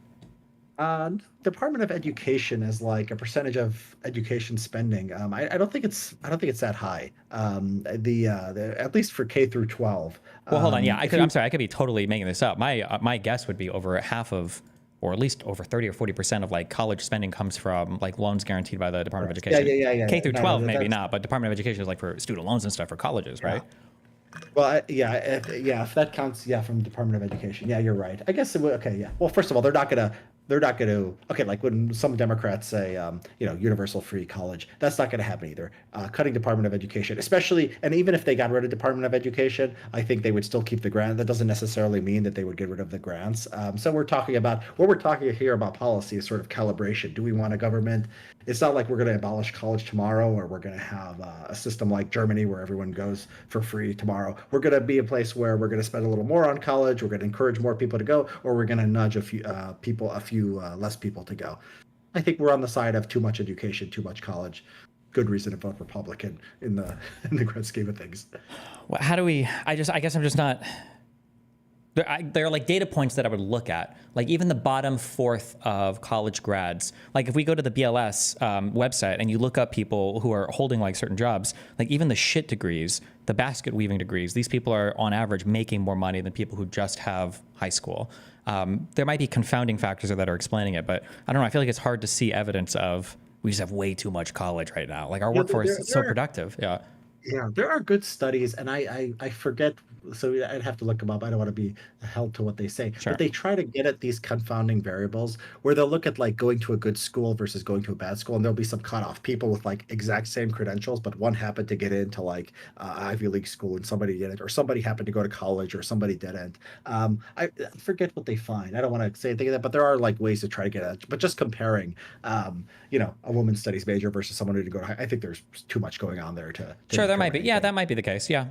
Department of Education is like a percentage of education spending. I don't think it's that high. At least for K through 12. Well, hold on. Yeah, I'm sorry. I could be totally making this up. My guess would be over half of, or at least over 30 or 40% of like college spending comes from like loans guaranteed by the Department of Education. Yeah. K through 12, maybe not, but Department of Education is like for student loans and stuff for colleges, right? Well, if that counts, from Department of Education. Yeah, you're right. I guess it would. Okay, yeah. Well, first of all, they're not gonna. Okay, like when some Democrats say, universal free college, that's not going to happen either. Cutting Department of Education, especially, and even if they got rid of Department of Education, I think they would still keep the grant. That doesn't necessarily mean that they would get rid of the grants. So we're talking here about policy is sort of calibration. Do we want a government? It's not like we're going to abolish college tomorrow, or we're going to have a system like Germany where everyone goes for free tomorrow. We're going to be a place where we're going to spend a little more on college. We're going to encourage more people to go, or we're going to nudge a few less people to go. I think we're on the side of too much education, too much college. Good reason to vote Republican in the grand scheme of things. Well, how do we? I guess I'm just not. There are like data points that I would look at, like even the bottom fourth of college grads. Like if we go to the BLS website and you look up people who are holding like certain jobs, like even the shit degrees, the basket weaving degrees, these people are on average making more money than people who just have high school. There might be confounding factors that are explaining it, but I don't know. I feel like it's hard to see evidence of we just have way too much college right now. Like our Yeah, workforce is so productive. Yeah. yeah, there are good studies, and I forget. So I'd have to look them up. I don't want to be held to what they say, but Sure. they try to get at these confounding variables where they'll look at like going to a good school versus going to a bad school, and there'll be some cutoff people with like exact same credentials, but one happened to get into like Ivy League school and somebody didn't, or somebody happened to go to college or somebody didn't. I forget what they find. I don't want to say anything of that, but there are like ways to try to get at. But just comparing, a women's studies major versus someone who to go to, I think there's too much going on there to Sure, there might determine be. Yeah, anything. that might be the case. Yeah,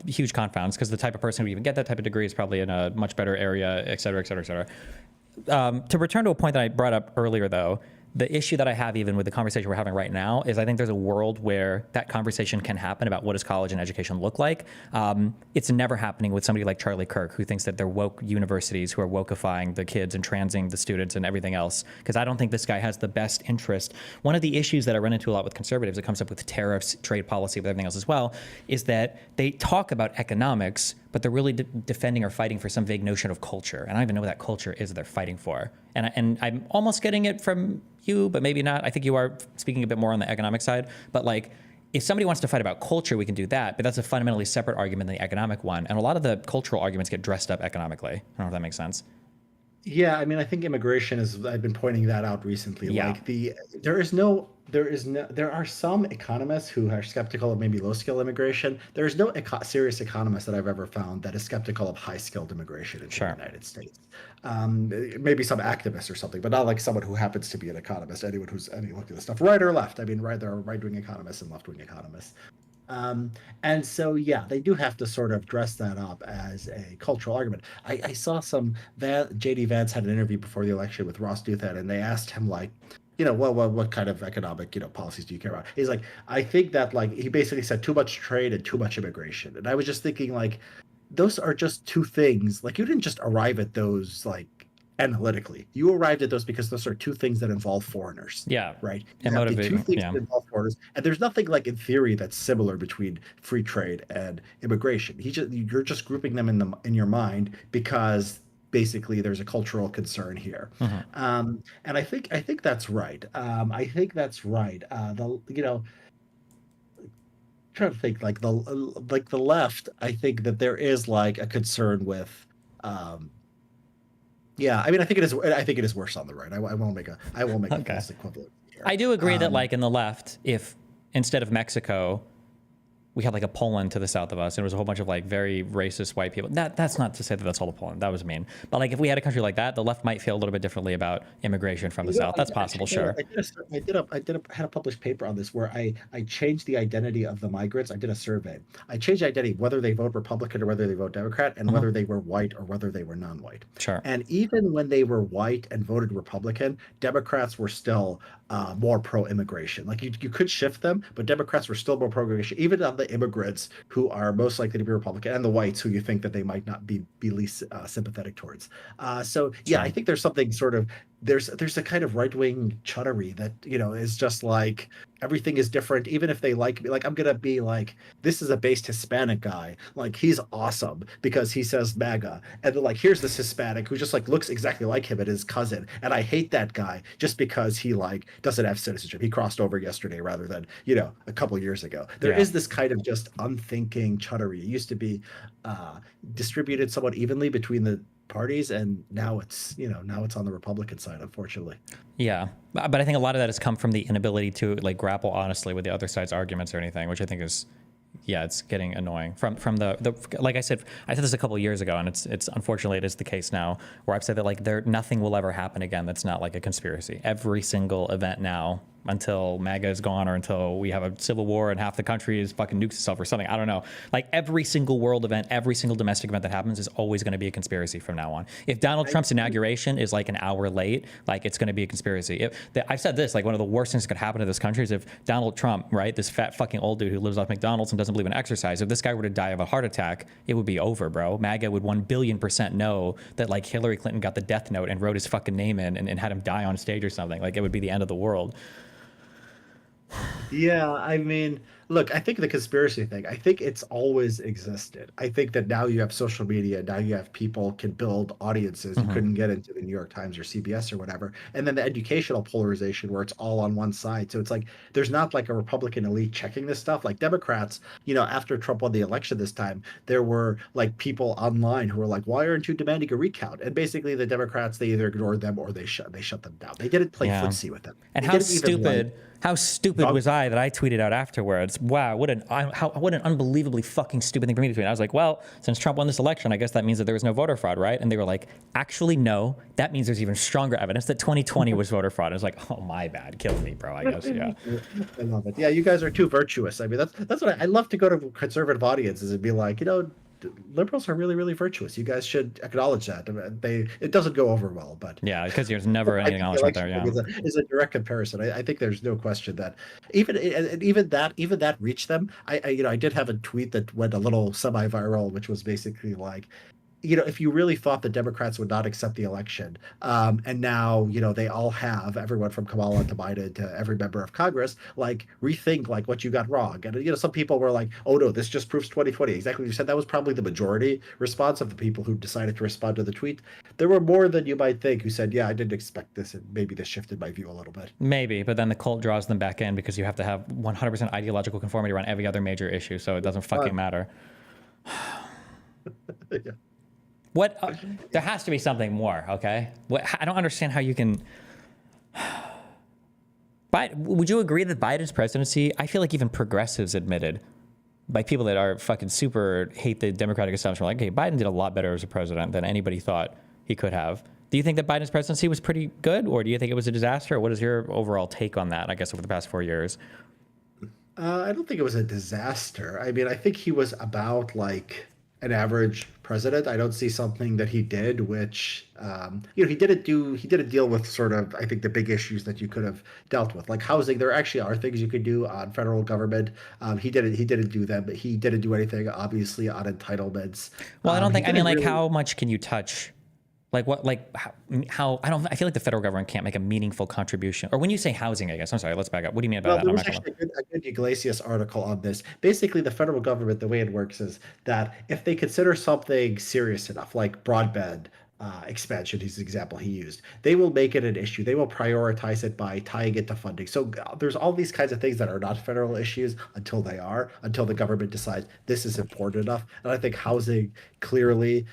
huge confounds because the type of person who even get that type of degree is probably in a much better area, et cetera, et cetera, et cetera. To return to a point that I brought up earlier, though, the issue that I have even with the conversation we're having right now is I think there's a world where that conversation can happen about what does college and education look like. It's never happening with somebody like Charlie Kirk, who thinks that they're woke universities who are wokeifying the kids and transing the students and everything else, because I don't think this guy has the best interest. One of the issues that I run into a lot with conservatives, it comes up with tariffs, trade policy, with everything else as well, is that they talk about economics, but they're really defending or fighting for some vague notion of culture. And I don't even know what that culture is they're fighting for. And I'm almost getting it from you, but maybe not. I think you are speaking a bit more on the economic side. But like, if somebody wants to fight about culture, we can do that. But that's a fundamentally separate argument than the economic one. And a lot of the cultural arguments get dressed up economically. I don't know if that makes sense. Yeah, I mean, I think immigration is, I've been pointing that out recently. Yeah, Like there are some economists who are skeptical of maybe low skill immigration. There is no serious economist that I've ever found that is skeptical of high skilled immigration into the sure. United States. Maybe some activists or something, but not like someone who happens to be an economist. Anyone who's any look at this stuff, right or left. I mean, right, there are right wing economists and left wing economists. Um, and so, yeah, they do have to sort of dress that up as a cultural argument. I saw JD Vance had an interview before the election with Ross Douthat, and they asked him like, well, what kind of economic, policies do you care about? He's like, I think that like he basically said too much trade and too much immigration. And I was just thinking like, those are just two things. Like you didn't just arrive at those like analytically. You arrived at those because those are two things that involve foreigners, Yeah, right? You and have the two motivating. things Yeah, that involve foreigners, and there's nothing like in theory that's similar between free trade and immigration. You're just grouping them in your mind because basically there's a cultural concern here, hmm, and I think that's right. I think that's right. Trying to think like the left. I think that there is like a concern with. Um, yeah, I mean, I think it is. I think it is worse on the right. I won't make a okay. false equivalent here. I do agree that Um, like in the left, if instead of Mexico, we had like a Poland to the south of us, and it was a whole bunch of like very racist white people. That's not to say that that's all of Poland. That was mean. But like if we had a country like that, the left might feel a little bit differently about immigration from the You know, south. I That's possible, actually did a, sure. I did a, sur- had a published paper on this where I changed the identity of the migrants. I did a survey. I changed the identity whether they vote Republican or whether they vote Democrat, and Hmm. whether they were white or whether they were non-white. Sure. And even when they were white and voted Republican, Democrats were still more pro-immigration. Like you could shift them, but Democrats were still more pro-immigration, even on the immigrants who are most likely to be Republican, and the whites who you think that they might not be least sympathetic towards. So yeah, I Sure. think there's something sort of there's a kind of right wing chuttery that is just like everything is different. Even if they like me, like I'm gonna be like, this is a based Hispanic guy, like he's awesome because he says MAGA, and then like here's this Hispanic who just like looks exactly like him and his cousin, and I hate that guy just because he like doesn't have citizenship. He crossed over yesterday rather than a couple years ago. There Yeah. is this kind of just unthinking chuttery. It used to be uh, distributed somewhat evenly between the parties, and now it's on the Republican side, unfortunately. Yeah. But I think a lot of that has come from the inability to like grapple honestly with the other side's arguments or anything, which I think is, yeah, it's getting annoying from the like I said this a couple of years ago, and it's unfortunately it is the case now, where I've said that like nothing will ever happen again that's not like a conspiracy. Every single event now, until MAGA is gone or until we have a civil war and half the country is fucking nukes itself or something. I don't know. Like every single world event, every single domestic event that happens is always going to be a conspiracy from now on. If Donald I, Trump's inauguration is like an hour late, like it's going to be a conspiracy. I've said this, like one of the worst things that could happen to this country is if Donald Trump, right, this fat fucking old dude who lives off McDonald's and doesn't believe in exercise, if this guy were to die of a heart attack, it would be over, bro. MAGA would 1 billion% know that like Hillary Clinton got the death note and wrote his fucking name in and had him die on stage or something. Like it would be the end of the world. yeah, I mean, Look, I think the conspiracy thing, I think it's always existed. I think that now you have social media, now you have people can build audiences you Hmm. couldn't get into the New York Times or CBS or whatever. And then the educational polarization where it's all on one side. So it's like there's not like a Republican elite checking this stuff. Like Democrats, after Trump won the election this time, there were like people online who were like, "Why aren't you demanding a recount?" And basically the Democrats, they either ignored them or they shut them down. They didn't play Yeah. footsie with them. And They didn't even like how stupid dog. was I that I tweeted out afterwards? Wow, what an unbelievably fucking stupid thing for me to tweet. I was like, well, since Trump won this election, I guess that means that there was no voter fraud, right? And they were like, actually, no. That means there's even stronger evidence that 2020 was voter fraud. I was like, oh my bad, kill me, bro. I guess, yeah. I love it. Yeah, you guys are too virtuous. I mean, that's what I love to go to conservative audiences and be like, liberals are really, really virtuous. You guys should acknowledge that. It doesn't go over well, but Yeah, because there's never I any think the acknowledgement there. election Yeah. thing is a direct comparison. I think there's no question that even that reached them. I did have a tweet that went a little semi-viral, which was basically like, if you really thought the Democrats would not accept the election, and now, they all have everyone from Kamala to Biden to every member of Congress, like rethink like what you got wrong. And some people were like, "Oh no, this just proves 2020." Exactly what you said. That was probably the majority response of the people who decided to respond to the tweet. There were more than you might think who said, "Yeah, I didn't expect this," and maybe this shifted my view a little bit. Maybe, but then the cult draws them back in because you have to have 100% ideological conformity around every other major issue, so it doesn't fucking matter. Yeah. What? There has to be something more, okay? I don't understand how you can. But would you agree that Biden's presidency? I feel like even progressives admitted, like people that are fucking super hate the Democratic establishment, like, okay, Biden did a lot better as a president than anybody thought he could have. Do you think that Biden's presidency was pretty good, or do you think it was a disaster? Or what is your overall take on that? I guess over the past 4 years. I don't think it was a disaster. I mean, I think he was about like an average president. I don't see something that he did, which he didn't deal with sort of, I think, the big issues that you could have dealt with, like housing. There actually are things you could do on federal government. He didn't do them, but he didn't do anything obviously on entitlements. Well, I don't He think. I mean, didn't like, really. how much can you touch? Like what? Like how? I don't. I feel like the federal government can't make a meaningful contribution. Or when you say housing, I guess. I'm sorry. Let's back up. What do you mean by Well, that? there I'm was not gonna. actually a good Iglesias article on this. Basically, the federal government, the way it works is that if they consider something serious enough, like broadband expansion, is the example he used, they will make it an issue. They will prioritize it by tying it to funding. So there's all these kinds of things that are not federal issues until the government decides this is important enough. And I think housing clearly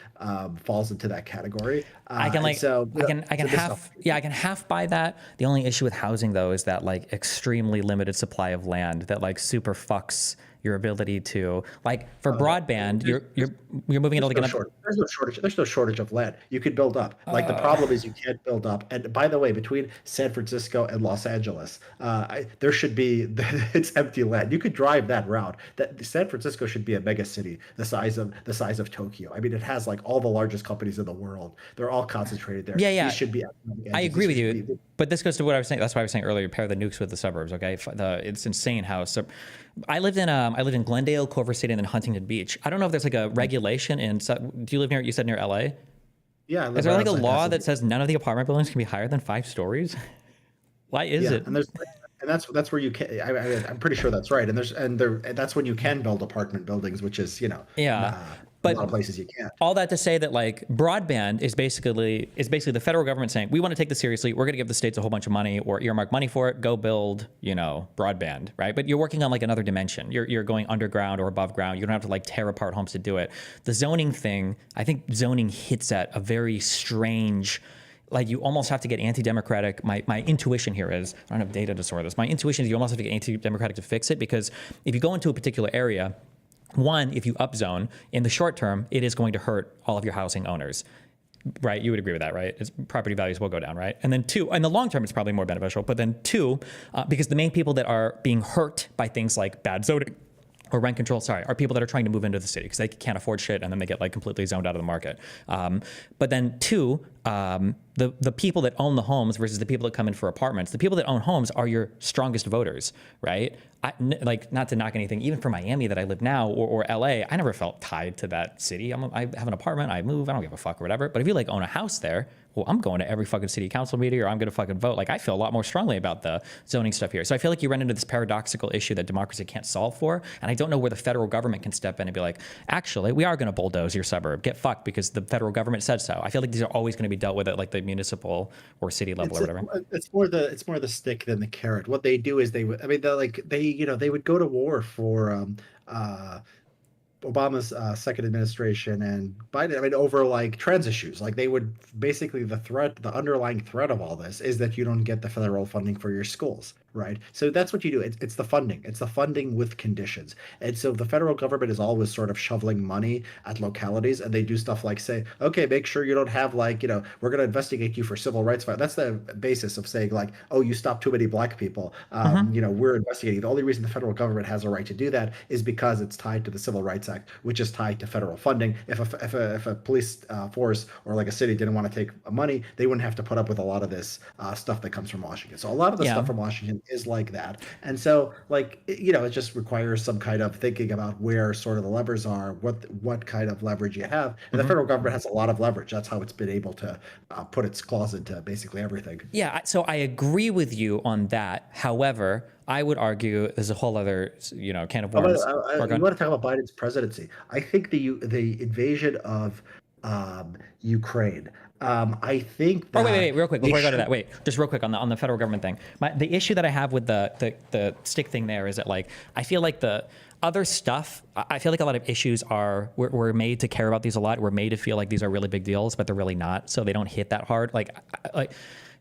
falls into that category. I can And like so, I can so this stuff. half I can half buy that. The only issue with housing though is that like extremely limited supply of land that like super fucks your ability to like for broadband you're moving it all There's no together. shortage. There's no shortage. There's no shortage of land. You could build up. Like the problem is you can't build up. And by the way, between San Francisco and Los Angeles, there should be it's empty land. You could drive that route. That San Francisco should be a mega city, the size of Tokyo. I mean, it has like all the largest companies in the world. They're all concentrated there. Yeah, These yeah. should be economic I engines. agree with These should you, but this goes to what I was saying. That's why I was saying earlier: pair the nukes with the suburbs. Okay, it's insane how. So, I lived in Glendale, Culver City, and then Huntington Beach. I don't know if there's like a regulation in. Do you live near? You said near LA. Yeah, I Is live there right like a outside law that Pasadena. says none of the apartment buildings can be higher than 5 stories? Why is Yeah, it? and that's where you can. I'm pretty sure that's right. And that's when you can build apartment buildings, which is Yeah, a but lot of places you can't. all that to say that like broadband is basically the federal government saying we want to take this seriously. We're going to give the states a whole bunch of money or earmark money for it. Go build, broadband, right? But you're working on like another dimension. You're going underground or above ground. You don't have to like tear apart homes to do it. The zoning thing, I think zoning hits at a very strange. Like you almost have to get anti-democratic. My intuition here is I don't have data to sort this. My intuition is you almost have to get anti-democratic to fix it because if you go into a particular area. One, if you upzone in the short term, it is going to hurt all of your housing owners, right? You would agree with that, right? Property values will go down, right? And then two, in the long term, it's probably more beneficial. But then two, because the main people that are being hurt by things like bad zoning or rent control, are people that are trying to move into the city because they can't afford shit and then they get like completely zoned out of the market. But then two, the people that own the homes versus the people that come in for apartments, the people that own homes are your strongest voters, right? Like not to knock anything, even for Miami that I live now or LA, I never felt tied to that city. I have an apartment, I move, I don't give a fuck or whatever. But if you like own a house there, well, I'm going to every fucking city council meeting, or I'm going to fucking vote. Like, I feel a lot more strongly about the zoning stuff here. So I feel like you run into this paradoxical issue that democracy can't solve for. And I don't know where the federal government can step in and be like, actually, we are going to bulldoze your suburb. Get fucked because the federal government said so. I feel like these are always going to be dealt with at like the municipal or city level or whatever. It's more the stick than the carrot. What they do is I mean, they would go to war for uh Obama's second administration and Biden, I mean, over like trans issues. Like they would basically the underlying threat of all this is that you don't get the federal funding for your schools, right? So that's what you do. It's the funding. It's the funding with conditions. And so the federal government is always sort of shoveling money at localities, and they do stuff like say, okay, make sure you don't have like, we're going to investigate you for civil rights. That's the basis of saying like, oh, you stopped too many black people. Mm-hmm. We're investigating. The only reason the federal government has a right to do that is because it's tied to the Civil Rights Act, which is tied to federal funding. If a police force or like a city didn't want to take money, they wouldn't have to put up with a lot of this stuff that comes from Washington. So a lot of the Yeah. stuff from Washington is like that. And so like it just requires some kind of thinking about where sort of the levers are, what kind of leverage you have. And the Mm-hmm. federal government has a lot of leverage. That's how it's been able to put its claws into basically everything. Yeah, so I agree with you on that. However, I would argue there's a whole other, can of worms. You want to talk about Biden's presidency? I think the invasion of Ukraine. I think Oh, wait, that real quick they before I go to should. that. Wait, just real quick on the federal government thing. The issue that I have with the stick thing there is that like I feel like the other stuff. I feel like a lot of issues we're made to care about these a lot. We're made to feel like these are really big deals, but they're really not. So they don't hit that hard. Like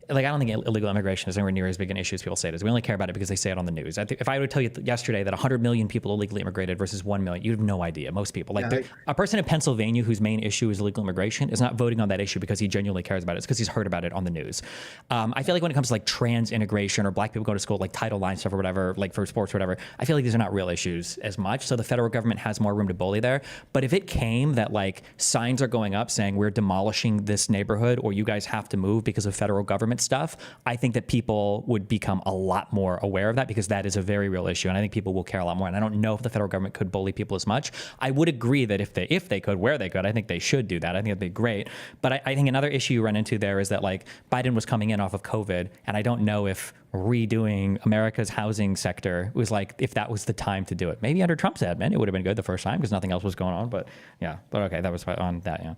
I don't think illegal immigration is anywhere near as big an issue as people say it is. We only care about it because they say it on the news. I think if I would tell you yesterday that 100 million people illegally immigrated versus 1 million, you have no idea. Most people, a person in Pennsylvania whose main issue is illegal immigration, is not voting on that issue because he genuinely cares about it. It's because he's heard about it on the news. I feel like when it comes to like trans integration or black people go to school, like Title IX stuff or whatever, like for sports or whatever, I feel like these are not real issues as much. So the federal government has more room to bully there. But if it came that like signs are going up saying we're demolishing this neighborhood or you guys have to move because of federal government stuff, I think that people would become a lot more aware of that because that is a very real issue. And I think people will care a lot more. And I don't know if the federal government could bully people as much. I would agree that if they could, where they could, I think they should do that. I think it'd be great. But I think another issue you run into there is that like Biden was coming in off of COVID. And I don't know if redoing America's housing sector was like, if that was the time to do it. Maybe under Trump's admin, it would have been good the first time because nothing else was going on. But yeah, but okay, that was on that. Yeah.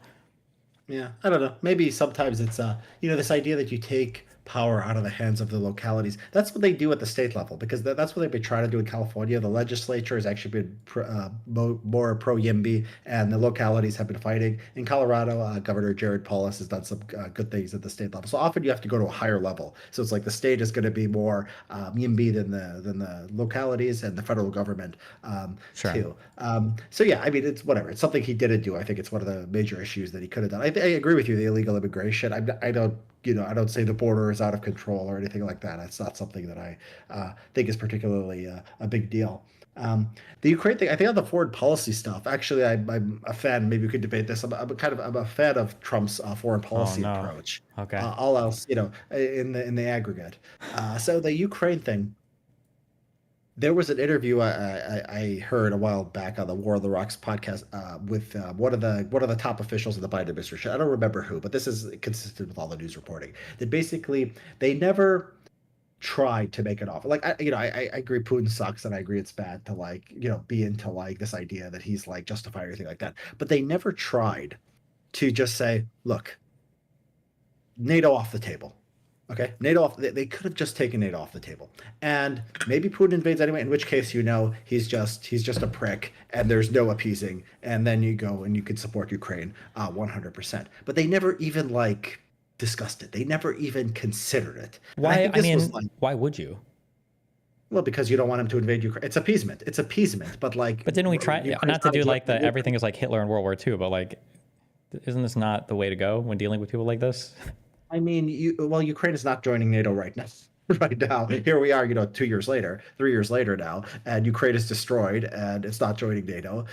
Yeah, I don't know. Maybe sometimes it's this idea that you take power out of the hands of the localities. That's what they do at the state level because that's what they've been trying to do in California. The legislature has actually been more pro YIMBY, and the localities have been fighting. In Colorado, Governor Jared Polis has done some good things at the state level. So often you have to go to a higher level. So it's like the state is going to be more YIMBY than the localities and the federal government Sure. too. So yeah, I mean it's whatever. It's something he didn't do. I think it's one of the major issues that he could have done. I agree with you. The illegal immigration. I don't say the border is out of control or anything like that. It's not something that I think is particularly a big deal. The Ukraine thing, I think on the foreign policy stuff, actually, I'm a fan. Maybe we could debate this. I'm a fan of Trump's foreign policy no. approach. Okay. All else, in the aggregate. So the Ukraine thing. There was an interview I heard a while back on the War of the Rocks podcast with one of the top officials of the Biden administration. I don't remember who, but this is consistent with all the news reporting. That basically they never tried to make it off. Like I agree Putin sucks and I agree it's bad to like be into like this idea that he's like justified or anything like that. But they never tried to just say, look, NATO off the table. Okay, NATO off. They could have just taken NATO off the table, and maybe Putin invades anyway. In which case, he's just a prick, and there's no appeasing. And then you go and you could support Ukraine 100%. But they never even like discussed it. They never even considered it. And Why? think I this mean, was like, why would you? well, because you don't want him to invade Ukraine. It's appeasement. It's appeasement. But like, But didn't we try Ukraine's not to not do like the exactly- everything is like Hitler in World War II? But like, isn't this not the way to go when dealing with people like this? I mean, Ukraine is not joining NATO right now. Right now, here we are, 2 years later, 3 years later now, and Ukraine is destroyed, and it's not joining NATO.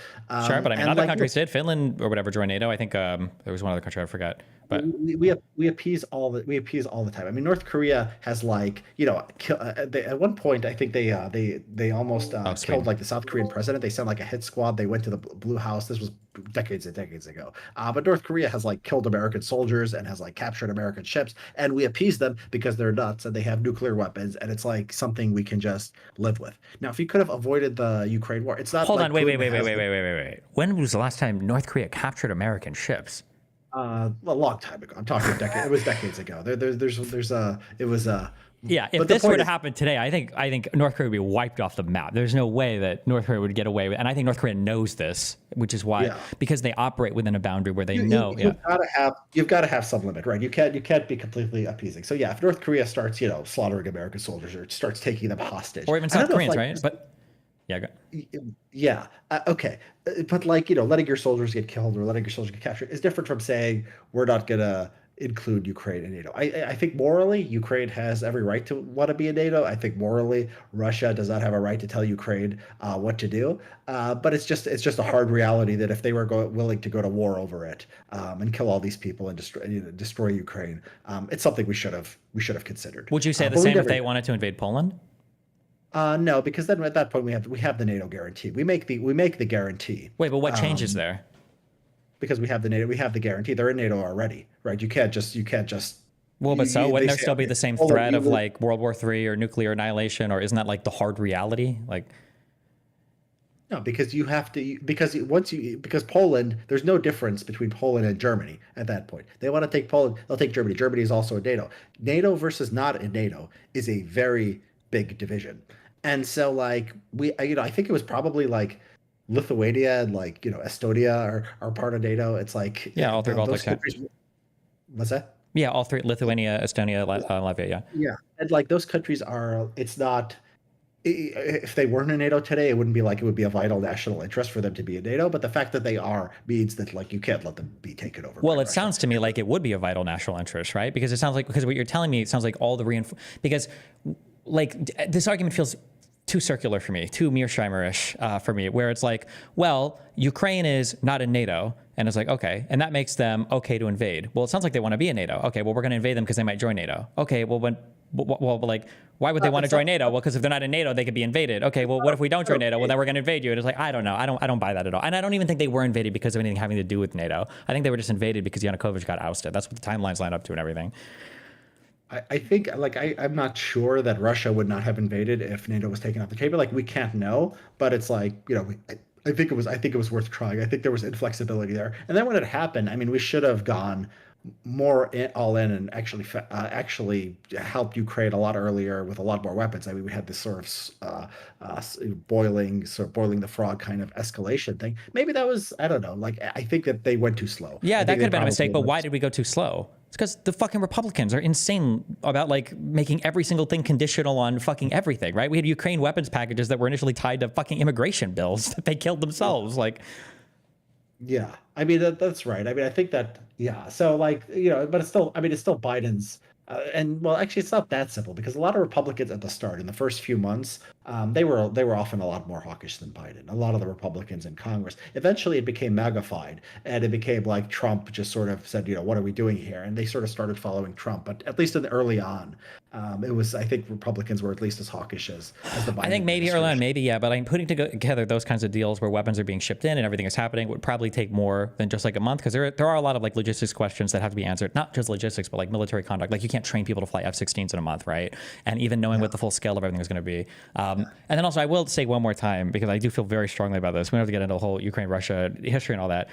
Sure, but I mean, and other like, countries did. Finland or whatever joined NATO. I think there was one other country I forgot. But we appease we appease all the time. I mean, North Korea has like at one point I think they almost Sweden. killed like the South Korean president. They sent like a hit squad. They went to the Blue House. This was decades and decades ago. But North Korea has like killed American soldiers and has like captured American ships, and we appease them because they're nuts and they have nuclear weapons, and it's like something we can just live with. Now, if you could have avoided the Ukraine war, it's not Hold like on, wait, wait, Putin wait, wait, has wait, wait, wait, wait, wait. When was the last time North Korea captured American ships? a long time ago. I'm talking a decade. It was decades ago. There's a it was a. Yeah, if But the this were point to is, happen today, I think North Korea would be wiped off the map. There's no way that North Korea would get away with, and I think North Korea knows this, which is why, yeah. because they operate within a boundary where they know. Yeah. You've got to have some limit, right? You can't be completely appeasing. So yeah, if North Korea starts slaughtering American soldiers or starts taking them hostage, Or even I don't South know if, Koreans, like, right? But yeah, yeah, okay, but like letting your soldiers get killed or letting your soldiers get captured is different from saying we're not gonna include Ukraine in NATO. I think morally Ukraine has every right to want to be in NATO. I think morally Russia does not have a right to tell Ukraine what to do. But it's just a hard reality that if they were willing to go to war over it and kill all these people and destroy Ukraine, it's something we should have considered. would you say the But we same if never. they wanted to invade Poland? No, because then at that point we have the NATO guarantee. We make the guarantee. Wait, but what changes Um, there? because we have the guarantee. They're in NATO already, right? You can't just. Well, but so wouldn't They there say, still be okay, the same hold on, threat you of will. like World War III or nuclear annihilation, or isn't that like the hard reality? Like, No, because you have to because Poland, there's no difference between Poland and Germany at that point. They want to take Poland, they'll take Germany. Germany is also in NATO. NATO versus not in NATO is a very big division. And so like I think it was probably like Lithuania and like Estonia are part of NATO. It's like yeah, all three those Baltics. Yeah, countries. What's that? yeah, all three: Lithuania, Estonia, Latvia. Yeah. Yeah, and like those countries are. It's not. If they weren't in NATO today, it wouldn't be like it would be a vital national interest for them to be in NATO. But the fact that they are means that like you can't let them be taken over by Well, it Russia. sounds to me like it would be a vital national interest, right? Because it sounds like because what you're telling me, it sounds like all the because like this argument feels too circular for me, too Mearsheimer-ish for me, where it's like, well, Ukraine is not in NATO, and it's like, okay, and that makes them okay to invade. Well, it sounds like they want to be in NATO. Okay, well, we're going to invade them because they might join NATO. Okay, well, but like, why would they want to join NATO? Well, because if they're not in NATO, they could be invaded. Okay, well, what if we don't join NATO? Well, then we're going to invade you. And it's like, I don't know. I don't buy that at all. And I don't even think they were invaded because of anything having to do with NATO. I think they were just invaded because Yanukovych got ousted. That's what the timelines line up to and everything. I think like I'm not sure that Russia would not have invaded if NATO was taken off the table. Like we can't know, but it's like I think it was worth trying. I think there was inflexibility there. And then when it happened, I mean, we should have gone all in and actually helped Ukraine a lot earlier with a lot more weapons. I mean, we had this sort of boiling the frog kind of escalation thing. Maybe that was, I don't know. Like I think that they went too slow. Yeah, I that think could they have been a mistake, but probably why did we go too slow? It's because the fucking Republicans are insane about like making every single thing conditional on fucking everything, right? We had Ukraine weapons packages that were initially tied to fucking immigration bills that they killed themselves. Like, Yeah, I mean that's right. I mean, I think that yeah. So like but it's still. I mean, it's still Biden's. And well, actually, it's not that simple because a lot of Republicans at the start, in the first few months, they were often a lot more hawkish than Biden. A lot of the Republicans in Congress. Eventually, it became magnified, and it became like Trump just sort of said, what are we doing here? And they sort of started following Trump. But at least in the early on, it was. I think Republicans were at least as hawkish as the Biden I think maybe early on, administration. maybe, yeah, but I'm putting together those kinds of deals where weapons are being shipped in and everything is happening would probably take more than just like a month because there are a lot of like logistics questions that have to be answered, not just logistics, but like military conduct. Like you can't train people to fly F-16s in a month, right? And even knowing what the full scale of everything is going to be. And then also, I will say one more time because I do feel very strongly about this. We don't have to get into the whole Ukraine-Russia history and all that.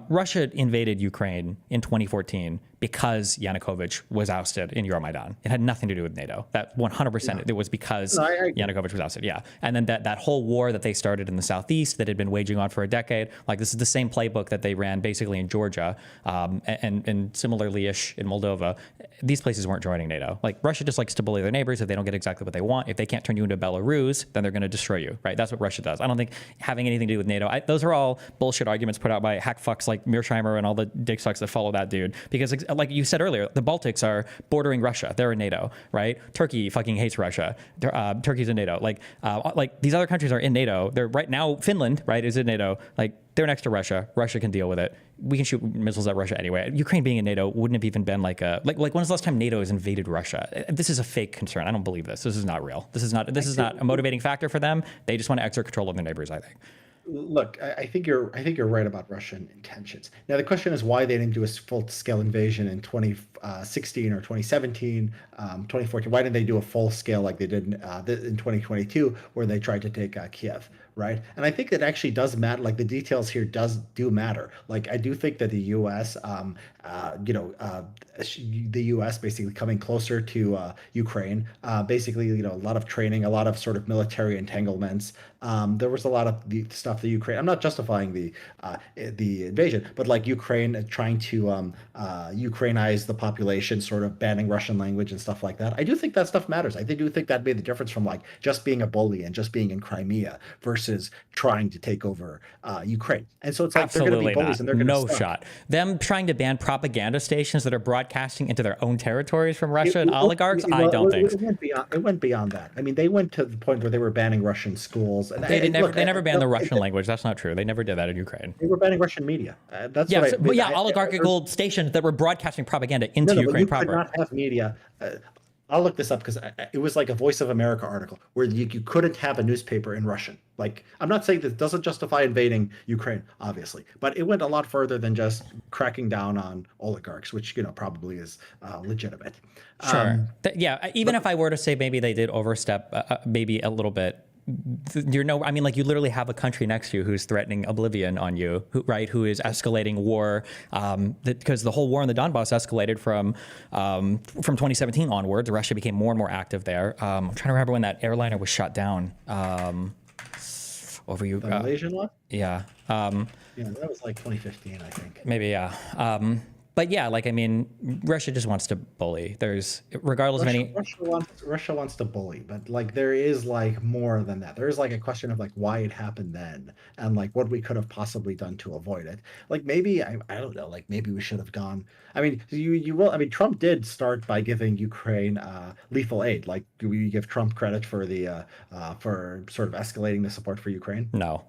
Russia invaded Ukraine in 2014 because Yanukovych was ousted in Euromaidan. It had nothing to do with NATO. That 100%, it was because No, I agree. Yanukovych was ousted. Yeah. And then that whole war that they started in the Southeast that had been waging on for a decade, like this is the same playbook that they ran basically in Georgia and similarly-ish in Moldova. These places weren't joining NATO. Like Russia just likes to bully their neighbors if they don't get exactly what they want. If they can't turn you into Belarus, then they're going to destroy you, right? That's what Russia does. I don't think having anything to do with NATO, those are all bullshit arguments put out by hack fucks like Mearsheimer and all the dick sucks that follow that dude. Because like you said earlier, the Baltics are bordering Russia. They're in NATO, right? Turkey fucking hates Russia. Turkey's in NATO. Like these other countries are in NATO. They're right now, Finland, right, is in NATO. Like they're next to Russia. Russia can deal with it. We can shoot missiles at Russia anyway. Ukraine being in NATO wouldn't have even been like when was the last time NATO has invaded Russia? This is a fake concern. I don't believe this. This is not real. This is not a motivating factor for them. They just want to exert control of their neighbors, I think. Look, I think you're right about Russian intentions. Now the question is why they didn't do a full scale invasion in 2016 or 2017, 2014. Why didn't they do a full scale like they did in 2022, where they tried to take Kiev, right? And I think it actually does matter. Like the details here do matter. Like I do think that the U.S. You know, the U.S. basically coming closer to Ukraine, basically, you know, a lot of training, a lot of sort of military entanglements. There was a lot of the stuff that Ukraine. I'm not justifying the invasion, but like Ukraine trying to Ukrainize the population, sort of banning Russian language and stuff like that. I do think that stuff matters. I do think that made the difference from like just being a bully and just being in Crimea versus trying to take over Ukraine. And so it's like they're going to be Absolutely bullies not. and they're going to No suck. shot. Them trying to ban propaganda stations that are broadcasting into their own territories from Russia and Well, oligarchs, I don't think so. it went beyond that. I mean, they went to the point where they were banning Russian schools, and They did never. look, They never banned the Russian language. That's not true. They never did that in Ukraine. they were banning Russian media. That's Yeah, what so, I but mean. yeah, oligarchical stations that were broadcasting propaganda into No, but Ukraine you could proper. not have media. I'll look this up because it was like a Voice of America article where you couldn't have a newspaper in Russian. Like, I'm not saying that doesn't justify invading Ukraine, obviously, but it went a lot further than just cracking down on oligarchs, which, you know, probably is legitimate. Sure. Um, Yeah. Even but if I were to say maybe they did overstep, maybe a little bit. You're no. I mean, like you literally have a country next to you who's threatening oblivion on you, right? Who is escalating war? Because the whole war in the Donbass escalated from 2017 onwards. Russia became more and more active there. I'm trying to remember when that airliner was shot down. Over you. the Malaysian one, Yeah. yeah, that was like 2015, I think. Maybe. Yeah. But yeah, like I mean, Russia just wants to bully. There's regardless of any. Russia wants to bully, but like there is like more than that. There is like a question of like why it happened then and like what we could have possibly done to avoid it. Like maybe I don't know, like maybe we should have gone. I mean, you will. I mean, Trump did start by giving Ukraine lethal aid. Like, do we give Trump credit for the for sort of escalating the support for Ukraine? No.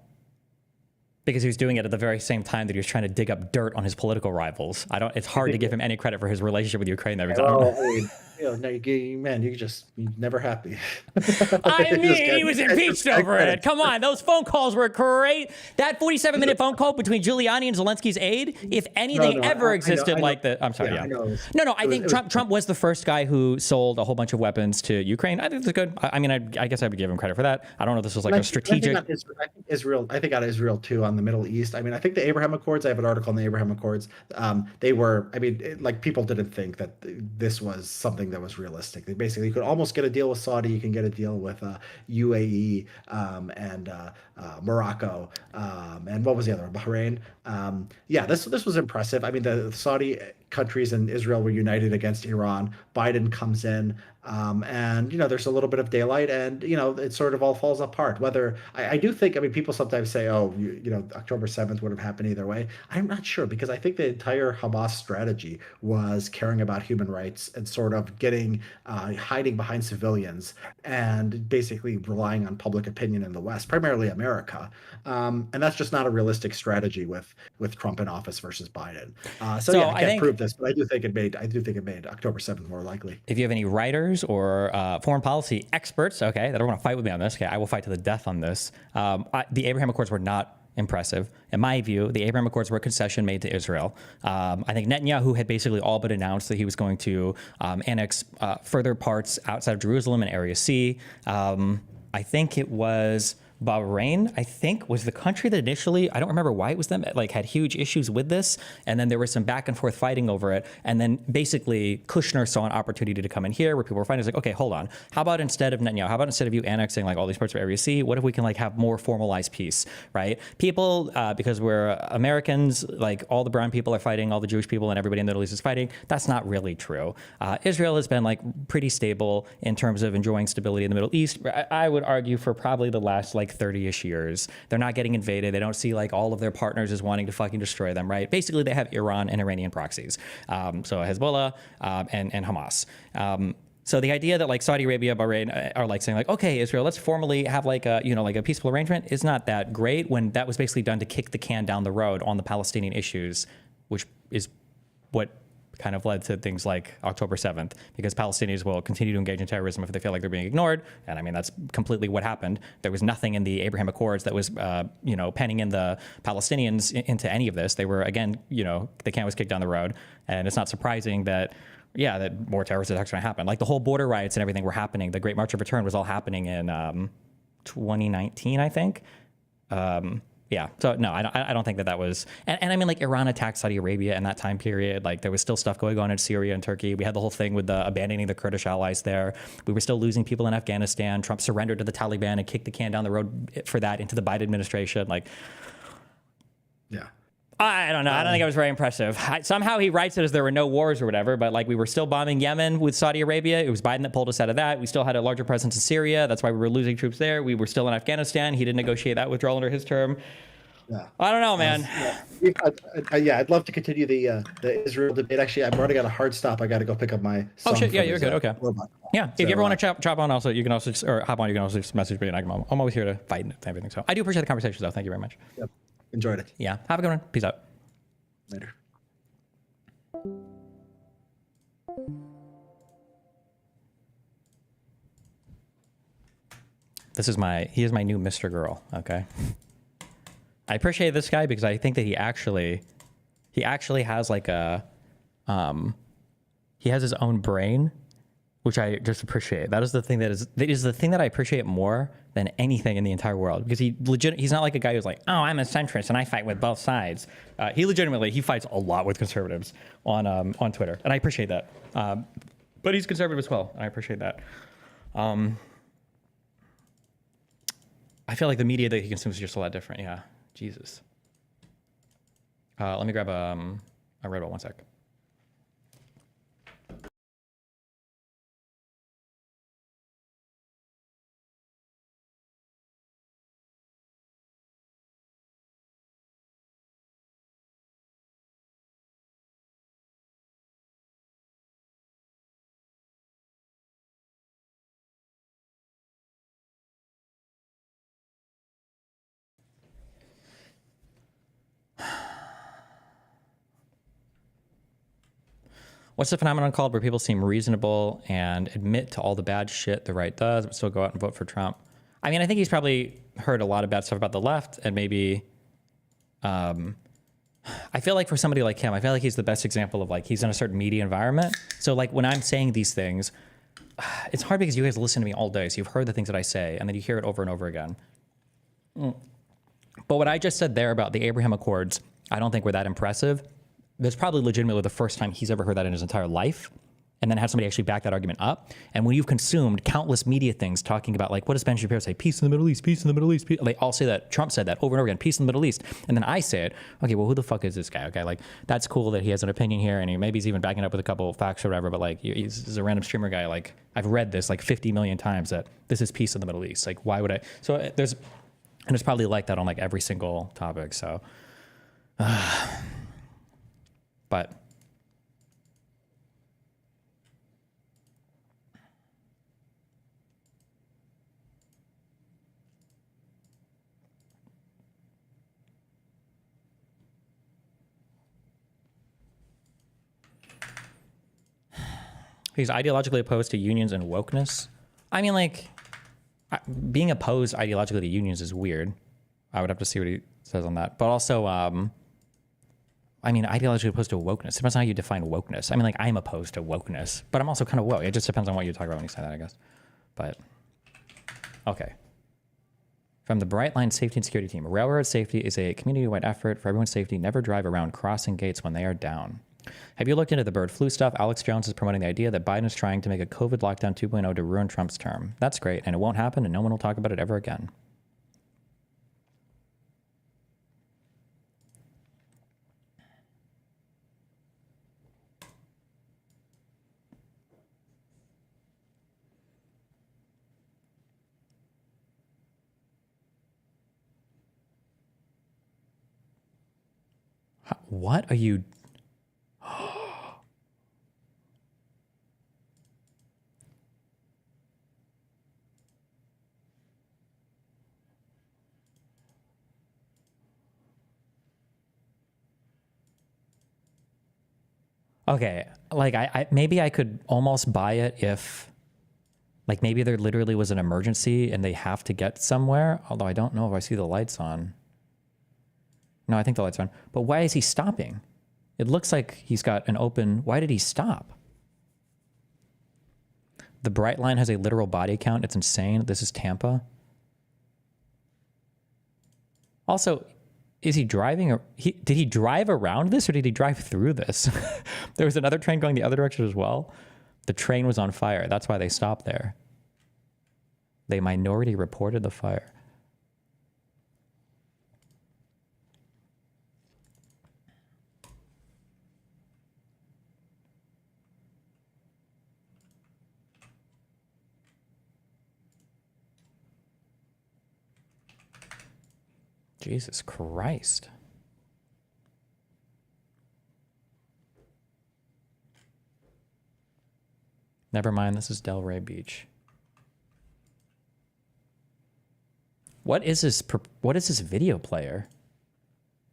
Because he was doing it at the very same time that he was trying to dig up dirt on his political rivals. I don't. It's hard to give him any credit for his relationship with Ukraine there. Because I don't Well, know. I mean, you know, no, man, you're never happy. I You just mean, he was get impeached over credit. it. Come on, those phone calls were great. That 47-minute phone call between Giuliani and Zelensky's aide, if anything No, ever I know, existed I know. like the, I'm sorry, Yeah, yeah. I know. No, I think It was Trump was the first guy who sold a whole bunch of weapons to Ukraine. I think it's good. I mean, I guess I would give him credit for that. I don't know if this was like a strategic. I think Israel. I think on Israel too on the Middle East. I mean, I think the Abraham Accords. I have an article on the Abraham Accords. They were. I mean, like people didn't think that this was something that was realistic. They basically you could almost get a deal with Saudi. You can get a deal with UAE and Morocco and what was the other one? Bahrain. Yeah, this was impressive. I mean, the Saudi countries and Israel were united against Iran. Biden comes in, and you know, there's a little bit of daylight, and you know, it sort of all falls apart. Whether I do think, I mean, people sometimes say, oh, you know, October 7th would have happened either way. I'm not sure because I think the entire Hamas strategy was caring about human rights and sort of getting hiding behind civilians and basically relying on public opinion in the West, primarily America. And that's just not a realistic strategy with Trump in office versus Biden. So So yeah, I I can't think prove this, but I do think it made October 7th more likely. if you have any writers or foreign policy experts, okay, that don't want to fight with me on this, okay, I will fight to the death on this. The Abraham Accords were not impressive. In my view, the Abraham Accords were a concession made to Israel. I think Netanyahu had basically all but announced that he was going to annex further parts outside of Jerusalem and Area C. I think it was Bahrain, I think, was the country that initially, I don't remember why it was them, like had huge issues with this. And then there was some back and forth fighting over it. And then basically Kushner saw an opportunity to come in here where people were fighting. It's like, okay, hold on. How about instead of Netanyahu, how about instead of you annexing like all these parts of Area C, what if we can like have more formalized peace, right? People, because we're Americans, like all the brown people are fighting, all the Jewish people and everybody in the Middle East is fighting. That's not really true. Israel has been like pretty stable in terms of enjoying stability in the Middle East. I would argue for probably the last like 30-ish years. They're not getting invaded. They don't see like all of their partners as wanting to fucking destroy them, right? Basically, they have Iran and Iranian proxies. So Hezbollah and Hamas. So the idea that like Saudi Arabia, Bahrain are like saying like, okay, Israel, let's formally have like a, you know, like a peaceful arrangement is not that great when that was basically done to kick the can down the road on the Palestinian issues, which is what kind of led to things like October 7th, because Palestinians will continue to engage in terrorism if they feel like they're being ignored. And I mean, that's completely what happened. There was nothing in the Abraham Accords that was, penning in the Palestinians into any of this. They were, again, the can was kicked down the road. And it's not surprising that more terrorist attacks are going to happen. Like the whole border riots and everything were happening. The Great March of Return was all happening in 2019, I think. So no, I don't think that was, and I mean, like Iran attacked Saudi Arabia in that time period. Like there was still stuff going on in Syria and Turkey. We had the whole thing with the abandoning the Kurdish allies there. We were still losing people in Afghanistan. Trump surrendered to the Taliban and kicked the can down the road for that into the Biden administration. Like, yeah. I don't know. I don't think it was very impressive. Somehow he writes it as there were no wars or whatever, but like we were still bombing Yemen with Saudi Arabia. It was Biden that pulled us out of that. We still had a larger presence in Syria. That's why we were losing troops there. We were still in Afghanistan. He didn't negotiate that withdrawal under his term. Yeah. I don't know, man. I'd love to continue the Israel debate. Actually, I've already got a hard stop. I got to go pick up my son. Oh shit! Yeah, you're good. Okay. Robot. Yeah. If you ever want to chop on, also you can also or hop on. You can also just message me, and I'm always here to fight and everything. So I do appreciate the conversation, though. Thank you very much. Yep. Enjoyed it. Yeah. Have a good one. Peace out. Later. He is my new Mr. Girl. Okay. I appreciate this guy because I think that he actually has like he has his own brain, which I just appreciate. That is the thing that I appreciate more than anything in the entire world, because he's not like a guy who's like, oh, I'm a centrist and I fight with both sides. He fights a lot with conservatives on Twitter, and I appreciate that. But he's conservative as well, and I appreciate that. I feel like the media that he consumes is just a lot different. Yeah, Jesus. Let me grab a Red Bull, 1 sec. What's the phenomenon called where people seem reasonable and admit to all the bad shit the right does, but still go out and vote for Trump? I mean, I think he's probably heard a lot of bad stuff about the left, and maybe, I feel like for somebody like him, I feel like he's the best example of like, he's in a certain media environment. So like when I'm saying these things, it's hard because you guys listen to me all day. So you've heard the things that I say, and then you hear it over and over again. But what I just said there about the Abraham Accords, I don't think were that impressive. That's probably legitimately the first time he's ever heard that in his entire life, and then have somebody actually back that argument up. And when you've consumed countless media things talking about, like, what does Ben Shapiro say? Peace in the Middle East, peace in the Middle East. They all say that. Trump said that over and over again, peace in the Middle East. And then I say it, okay, well, who the fuck is this guy? Okay, like, that's cool that he has an opinion here, and maybe he's even backing up with a couple of facts or whatever, but like, he's a random streamer guy. Like, I've read this like 50 million times that this is peace in the Middle East. Like, why would I? So there's probably like that on like every single topic. So, but. He's ideologically opposed to unions and wokeness. I mean, like, being opposed ideologically to unions is weird. I would have to see what he says on that. But also, I mean, ideologically opposed to wokeness. It depends on how you define wokeness. I mean, like, I'm opposed to wokeness, but I'm also kind of woke. It just depends on what you talk about when you say that, I guess. But, okay. From the Bright Line Safety and Security Team, railroad safety is a community-wide effort for everyone's safety. Never drive around crossing gates when they are down. Have you looked into the bird flu stuff? Alex Jones is promoting the idea that Biden is trying to make a COVID lockdown 2.0 to ruin Trump's term. That's great, and it won't happen, and no one will talk about it ever again. What are you... Okay, like I maybe I could almost buy it if, like, maybe there literally was an emergency and they have to get somewhere. Although I don't know if I see the lights on. No, I think the lights are on. But why is he stopping? It looks like he's got an open... Why did he stop? The bright line has a literal body count. It's insane. This is Tampa. Also, is he driving... Did he drive around this or did he drive through this? There was another train going the other direction as well. The train was on fire. That's why they stopped there. They minority reported the fire. Jesus Christ. Never mind, this is Delray Beach. What is this video player?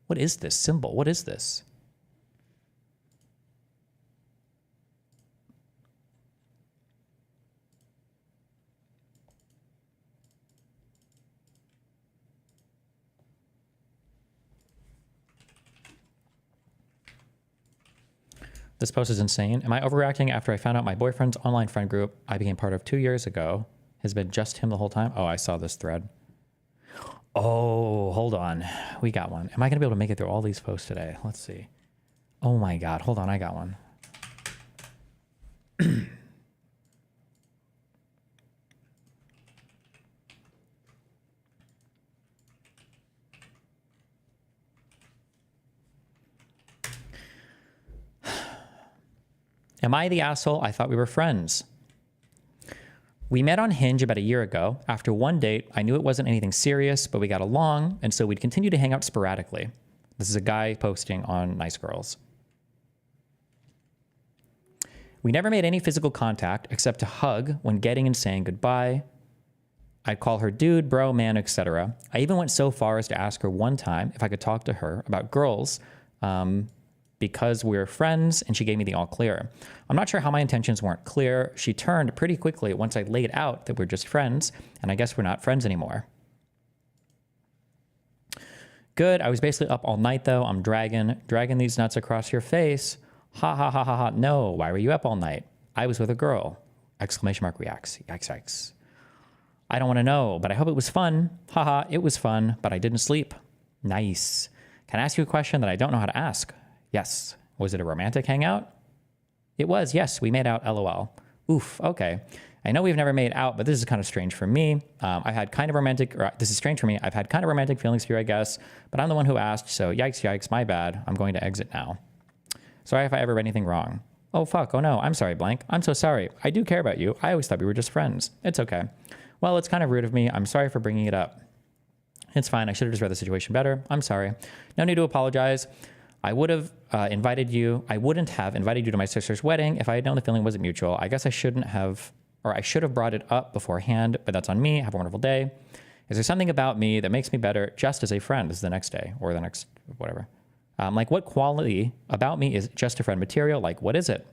What is this symbol? What is this? This post is insane. Am I overreacting after I found out my boyfriend's online friend group I became part of 2 years ago has been just him the whole time? Oh, I saw this thread. Oh, hold on. We got one. Am I going to be able to make it through all these posts today? Let's see. Oh my God. Hold on. I got one. Am I the asshole? I thought we were friends. We met on Hinge about a year ago. After one date, I knew it wasn't anything serious, but we got along, and so we'd continue to hang out sporadically. This is a guy posting on Nice Girls. We never made any physical contact except to hug when getting and saying goodbye. I'd call her dude, bro, man, etc. I even went so far as to ask her one time if I could talk to her about girls, because we're friends, and she gave me the all clear. I'm not sure how my intentions weren't clear. She turned pretty quickly once I laid out that we're just friends, and I guess we're not friends anymore. Good. I was basically up all night, though. I'm dragging these nuts across your face. Ha, ha, ha, ha, ha. No, why were you up all night? I was with a girl. Exclamation mark reacts. Yikes, yikes. I don't want to know, but I hope it was fun. Haha, it was fun, but I didn't sleep. Nice. Can I ask you a question that I don't know how to ask? Yes. Was it a romantic hangout? It was, yes. We made out, LOL. Oof, okay. I know we've never made out, but this is kind of strange for me. This is strange for me. I've had kind of romantic feelings for you, I guess, but I'm the one who asked, so yikes, yikes, my bad. I'm going to exit now. Sorry if I ever read anything wrong. Oh, fuck, oh no, I'm sorry, blank. I'm so sorry. I do care about you. I always thought we were just friends. It's okay. Well, it's kind of rude of me. I'm sorry for bringing it up. It's fine. I should have just read the situation better. I'm sorry. No need to apologize. I wouldn't have invited you to my sister's wedding if I had known the feeling wasn't mutual. I guess I should have brought it up beforehand, but that's on me. Have a wonderful day. Is there something about me that makes me better just as a friend? This is the next day or the next, whatever. Like, what quality about me is just a friend material? Like, what is it?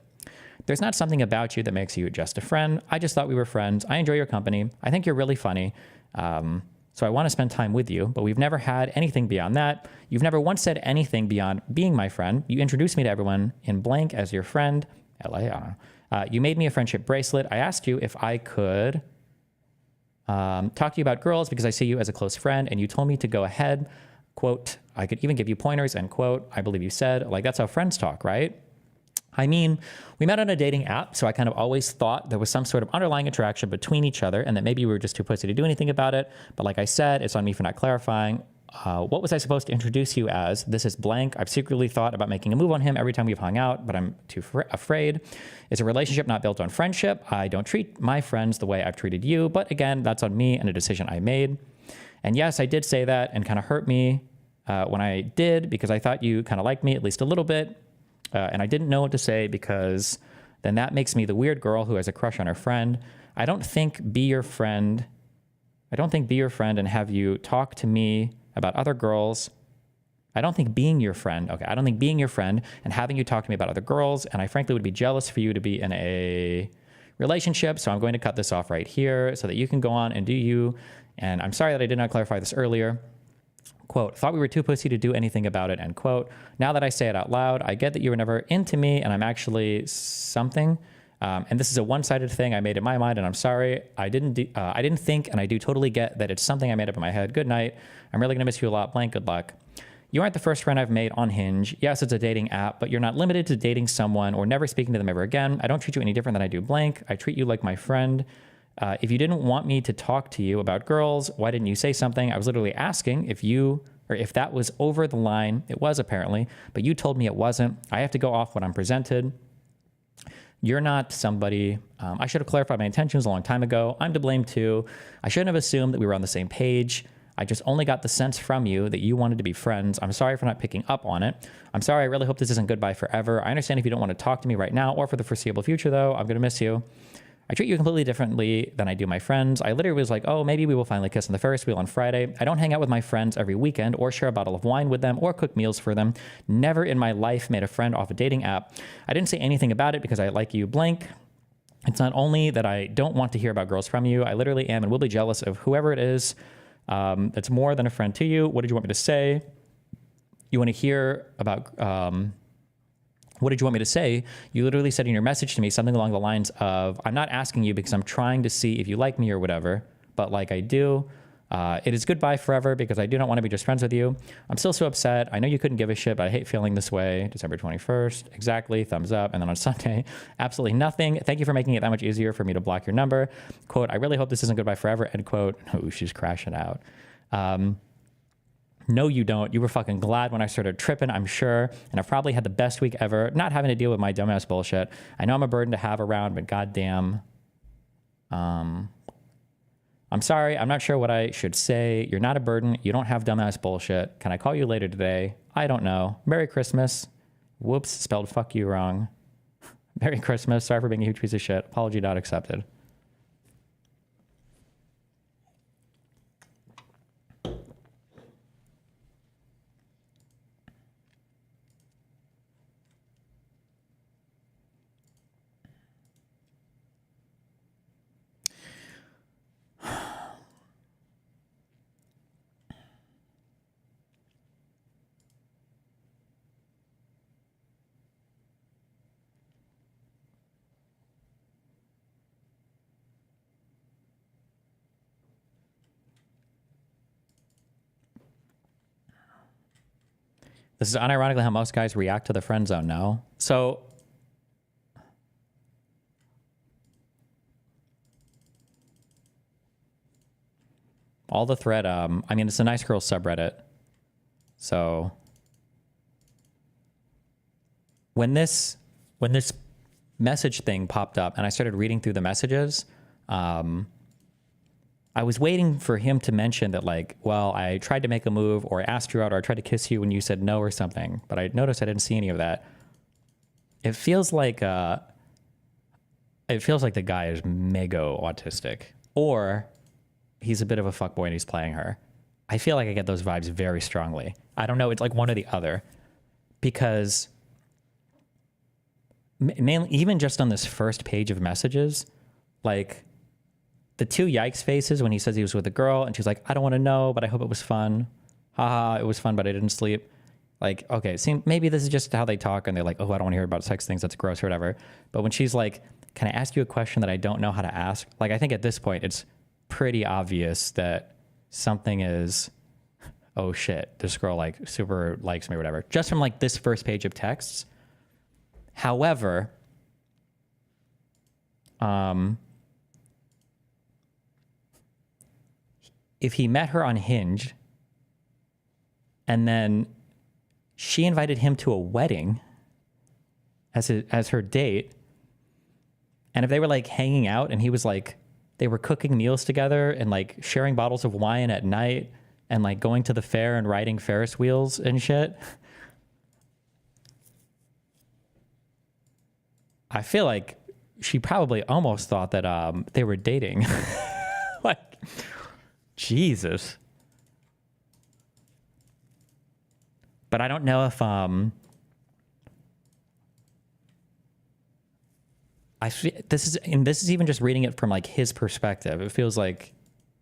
There's not something about you that makes you just a friend. I just thought we were friends. I enjoy your company. I think you're really funny. So I want to spend time with you, but we've never had anything beyond that. You've never once said anything beyond being my friend. You introduced me to everyone in blank as your friend. You made me a friendship bracelet. I asked you if I could talk to you about girls because I see you as a close friend, and you told me to go ahead. Quote, I could even give you pointers, end quote. I believe you said, like, that's how friends talk, right? I mean, we met on a dating app, so I kind of always thought there was some sort of underlying attraction between each other and that maybe we were just too pussy to do anything about it. But like I said, it's on me for not clarifying. What was I supposed to introduce you as? This is blank. I've secretly thought about making a move on him every time we've hung out, but I'm too afraid. It's a relationship not built on friendship. I don't treat my friends the way I've treated you, but again, that's on me and a decision I made. And yes, I did say that and kind of hurt me when I did because I thought you kind of liked me at least a little bit. And I didn't know what to say because then that makes me the weird girl who has a crush on her friend. I don't think be your friend and have you talk to me about other girls I don't think being your friend, okay, I don't think being your friend and having you talk to me about other girls, and I frankly would be jealous for you to be in a relationship, so I'm going to cut this off right here so that you can go on and do you. And I'm sorry that I did not clarify this earlier. Quote, thought we were too pussy to do anything about it, end quote. Now that I say it out loud, I get that you were never into me and I'm actually something. And this is a one-sided thing I made in my mind, and I'm sorry. I didn't think, and I do totally get that it's something I made up in my head. Good night. I'm really gonna miss you a lot. Blank. Good luck. You aren't the first friend I've made on Hinge. Yes, it's a dating app, but you're not limited to dating someone or never speaking to them ever again. I don't treat you any different than I do blank. I treat you like my friend. If you didn't want me to talk to you about girls, why didn't you say something? I was literally asking if that was over the line. It was apparently, but you told me it wasn't. I have to go off what I'm presented. You're not somebody, I should have clarified my intentions a long time ago. I'm to blame too. I shouldn't have assumed that we were on the same page. I just only got the sense from you that you wanted to be friends. I'm sorry for not picking up on it. I'm sorry. I really hope this isn't goodbye forever. I understand if you don't want to talk to me right now or for the foreseeable future though. I'm going to miss you. I treat you completely differently than I do my friends. I literally was like, oh, maybe we will finally kiss on the Ferris wheel on Friday. I don't hang out with my friends every weekend or share a bottle of wine with them or cook meals for them. Never in my life made a friend off a dating app. I didn't say anything about it because I like you blank. It's not only that I don't want to hear about girls from you. I literally am and will be jealous of whoever it is. It's more than a friend to you. What did you want me to say? You want to hear about... what did you want me to say? You literally said in your message to me something along the lines of, I'm not asking you because I'm trying to see if you like me or whatever, but like I do. It is goodbye forever because I do not want to be just friends with you. I'm still so upset. I know you couldn't give a shit, but I hate feeling this way. December 21st. Exactly. Thumbs up. And then on Sunday, absolutely nothing. Thank you for making it that much easier for me to block your number. Quote, I really hope this isn't goodbye forever. End quote. Oh, she's crashing out. No, you don't. You were fucking glad when I started tripping, I'm sure. And I've probably had the best week ever, not having to deal with my dumbass bullshit. I know I'm a burden to have around, but goddamn. I'm sorry. I'm not sure what I should say. You're not a burden. You don't have dumbass bullshit. Can I call you later today? I don't know. Merry Christmas. Whoops. Spelled fuck you wrong. Merry Christmas. Sorry for being a huge piece of shit. Apology not accepted. This is unironically how most guys react to the friend zone now. So all the thread, I mean, it's a nice girl subreddit. So when this message thing popped up and I started reading through the messages, I was waiting for him to mention that, like, well, I tried to make a move or I asked you out or I tried to kiss you when you said no or something, but I noticed I didn't see any of that. It feels like the guy is mega autistic, or he's a bit of a fuckboy and he's playing her. I feel like I get those vibes very strongly. I don't know. It's like one or the other, because mainly, even just on this first page of messages, like, the two yikes faces when he says he was with a girl and she's like, I don't want to know, but I hope it was fun. Haha, it was fun, but I didn't sleep. Like, okay, see, maybe this is just how they talk and they're like, oh, I don't want to hear about sex things. That's gross or whatever. But when she's like, can I ask you a question that I don't know how to ask? Like, I think at this point, it's pretty obvious that something is, oh shit, this girl like super likes me or whatever. Just from like this first page of texts. However, if he met her on Hinge and then she invited him to a wedding as her date, and if they were like hanging out and he was like, they were cooking meals together and like sharing bottles of wine at night and like going to the fair and riding Ferris wheels and shit, I feel like she probably almost thought that they were dating. Like, Jesus. But I don't know if this is even just reading it from like his perspective. It feels like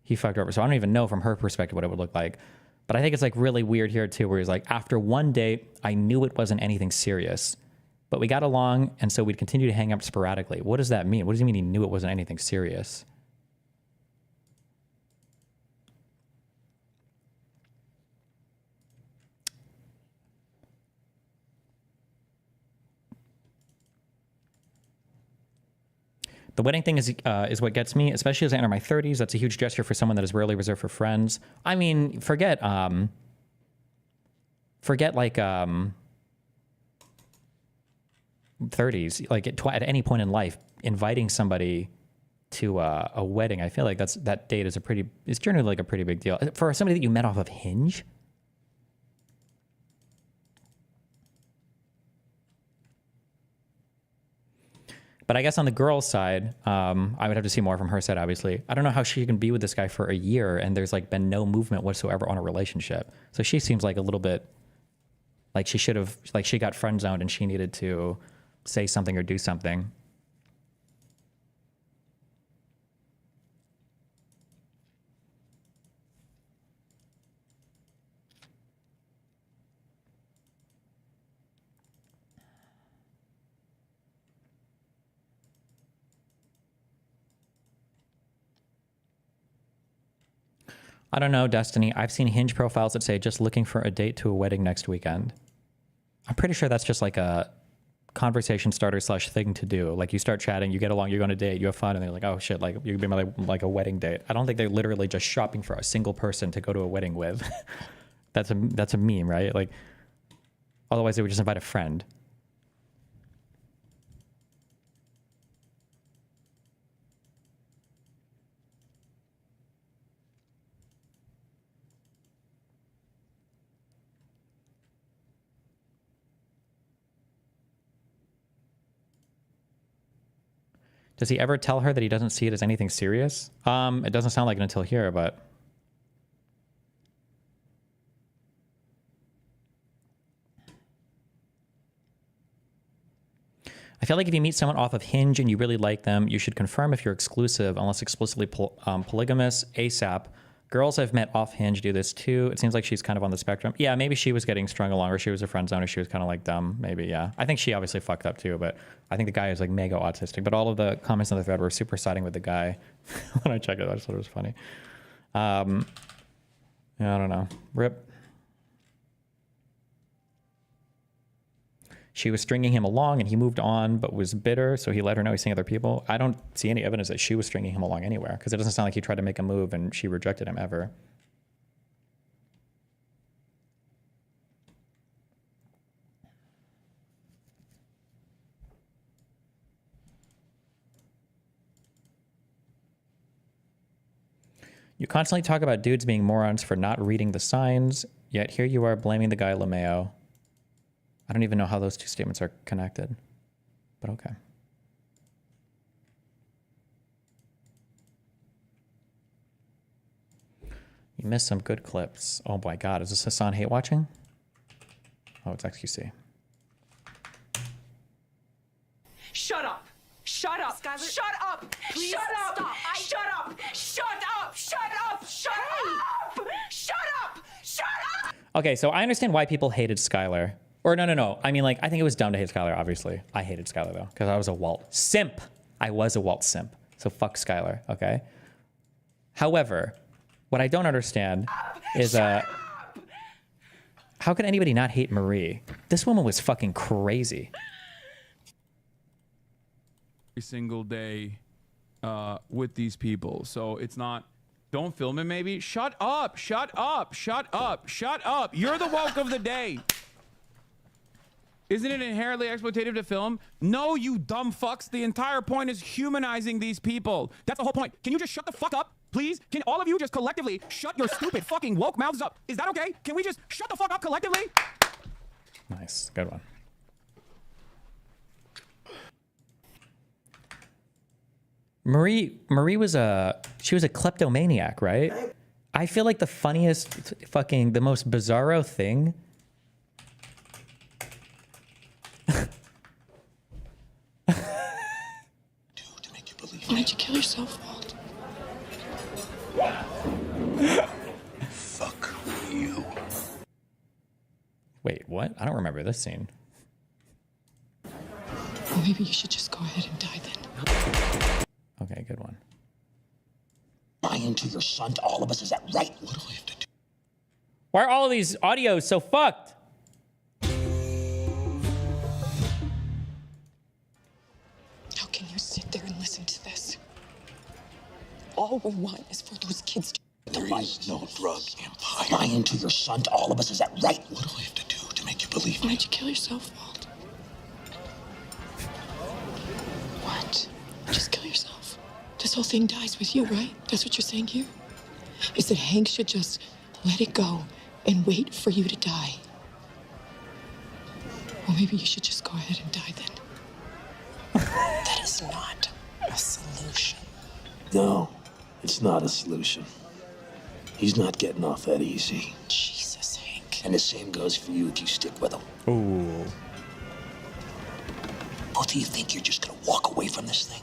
he fucked over. So I don't even know from her perspective what it would look like. But I think it's like really weird here too, where he's like, after one date, I knew it wasn't anything serious, but we got along, and so we'd continue to hang out sporadically. What does that mean? What does he mean he knew it wasn't anything serious? The wedding thing is what gets me, especially as I enter my 30s. That's a huge gesture for someone that is rarely reserved for friends. I mean, forget like 30s. Like at any point in life, inviting somebody to a wedding, I feel like that date is it's generally like a pretty big deal for somebody that you met off of Hinge. But I guess on the girl's side, I would have to see more from her side, obviously. I don't know how she can be with this guy for a year and there's like been no movement whatsoever on a relationship. So she seems like a little bit like she should have, like she got friend zoned and she needed to say something or do something. I don't know, Destiny. I've seen Hinge profiles that say just looking for a date to a wedding next weekend. I'm pretty sure that's just like a conversation starter / thing to do. Like you start chatting, you get along, you go on a date, you have fun, and they're like, oh shit, like you can be like a wedding date. I don't think they're literally just shopping for a single person to go to a wedding with. That's a meme, right? Like otherwise they would just invite a friend. Does he ever tell her that he doesn't see it as anything serious? It doesn't sound like it until here, but... I feel like if you meet someone off of Hinge and you really like them, you should confirm if you're exclusive, unless explicitly polygamous, ASAP. Girls I've met off Hinge do this too. It seems like she's kind of on the spectrum. Yeah, maybe she was getting strung along, or she was a friend zone, or she was kind of like dumb. Maybe, yeah. I think she obviously fucked up too, but I think the guy is like mega autistic. But all of the comments on the thread were super siding with the guy. When I checked it, I just thought it was funny. Yeah, I don't know. Rip. She was stringing him along and he moved on, but was bitter, so he let her know he's seeing other people. I don't see any evidence that she was stringing him along anywhere, because it doesn't sound like he tried to make a move and she rejected him ever. You constantly talk about dudes being morons for not reading the signs, yet here you are blaming the guy LeMayo. I don't even know how those two statements are connected, but okay. You missed some good clips. Oh my God, is this Hassan hate watching? Oh, it's XQC. Shut up! Shut up! Skylar, shut up! Please shut up! Stop. Shut up! Shut up! Shut up! Shut up! Shut up! Shut up! Okay, so I understand why people hated Skylar. Or no. I mean, like, I think it was dumb to hate Skylar, obviously. I hated Skylar, though, because I was a Walt simp. I was a Walt simp. So fuck Skylar, okay? However, what I don't understand is, how can anybody not hate Marie? This woman was fucking crazy. Every single day with these people. So it's not, don't film it maybe. Shut up, shut up, shut up, shut up. You're the woke of the day. Isn't it inherently exploitative to film? No, you dumb fucks. The entire point is humanizing these people. That's the whole point. Can you just shut the fuck up, please? Can all of you just collectively shut your stupid fucking woke mouths up? Is that okay? Can we just shut the fuck up collectively? Nice, good one. Marie was she was a kleptomaniac, right? I feel like the funniest the most bizarro thing Why'd you kill yourself, Walt? Fuck you. Wait, what? I don't remember this scene. Well, maybe you should just go ahead and die then. Okay, good one. Lying to your son, to all of us, is that right? What do I have to do? Why are all of these audios so fucked? How can you sit there and listen to this? All we want is for those kids to... There is no drug empire. Lying to your son, to all of us, is that right? What do I have to do to make you believe me? Why'd you kill yourself, Walt? What? Just kill yourself. This whole thing dies with you, right? That's what you're saying here? Is that Hank should just let it go and wait for you to die? Well, maybe you should just go ahead and die then. That is not a solution. No, it's not a solution. He's not getting off that easy. Jesus, Hank. And the same goes for you if you stick with him. Ooh. Both of you think you're just gonna walk away from this thing?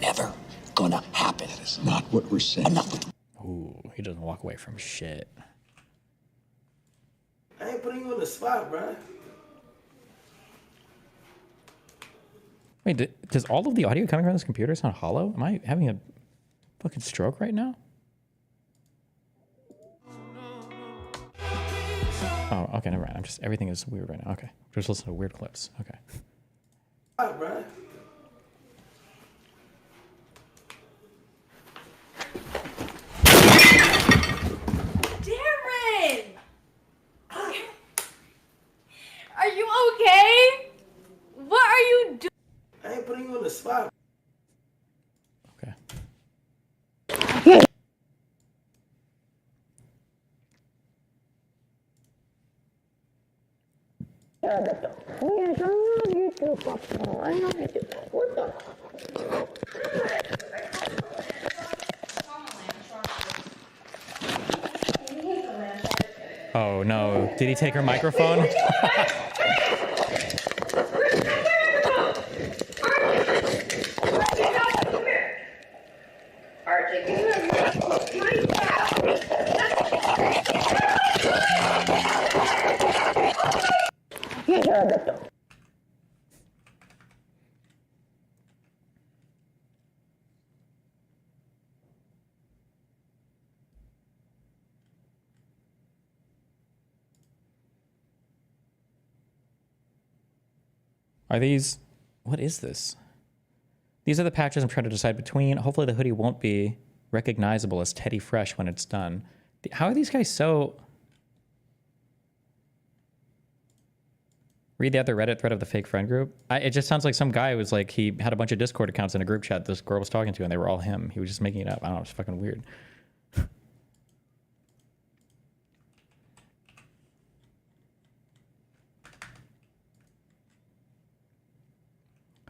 Never gonna happen. That is not what we're saying. Enough with Ooh, he doesn't walk away from shit. I ain't putting you on the spot, bro. Wait, does all of the audio coming from this computer sound hollow? Am I having a fucking stroke right now? Oh, okay, never mind. Everything is weird right now. Okay. Just listen to weird clips. Okay. Bro. Darren! Are you okay? What are you doing? I ain't putting you on the spot. Okay. Oh no, did he take her microphone? Are these... What is this? These are the patches I'm trying to decide between. Hopefully the hoodie won't be recognizable as Teddy Fresh when it's done. How are these guys so... Read the other Reddit thread of the fake friend group. It just sounds like some guy was like, he had a bunch of Discord accounts in a group chat this girl was talking to, and they were all him. He was just making it up. I don't know, it's fucking weird.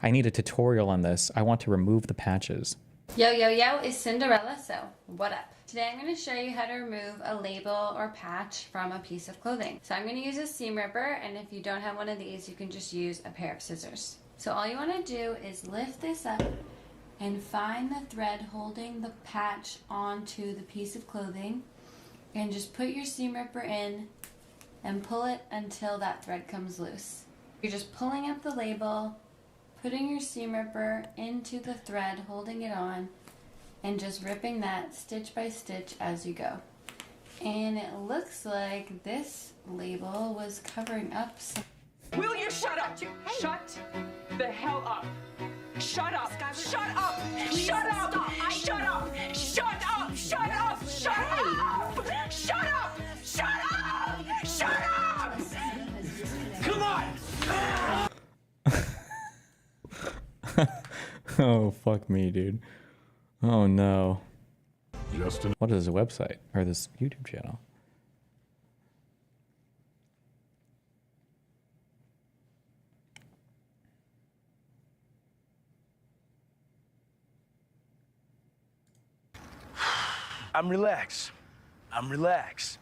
I need a tutorial on this. I want to remove the patches. Yo, yo, yo, it's Cinderella, so what up? Today I'm going to show you how to remove a label or patch from a piece of clothing. So I'm going to use a seam ripper, and if you don't have one of these, you can just use a pair of scissors. So all you want to do is lift this up and find the thread holding the patch onto the piece of clothing, and just put your seam ripper in and pull it until that thread comes loose. You're just pulling up the label, putting your seam ripper into the thread, holding it on, and just ripping that stitch by stitch as you go. And it looks like this label was covering up some... Will you shut up? Shut the hell up. Shut up. Shut up. Shut up. Shut up. Shut up. Shut up. Shut up. Shut up. Shut up. Shut up. Come on. Oh, fuck me, dude. Oh, no. What is this website? Or this YouTube channel? I'm relaxed. I'm relaxed.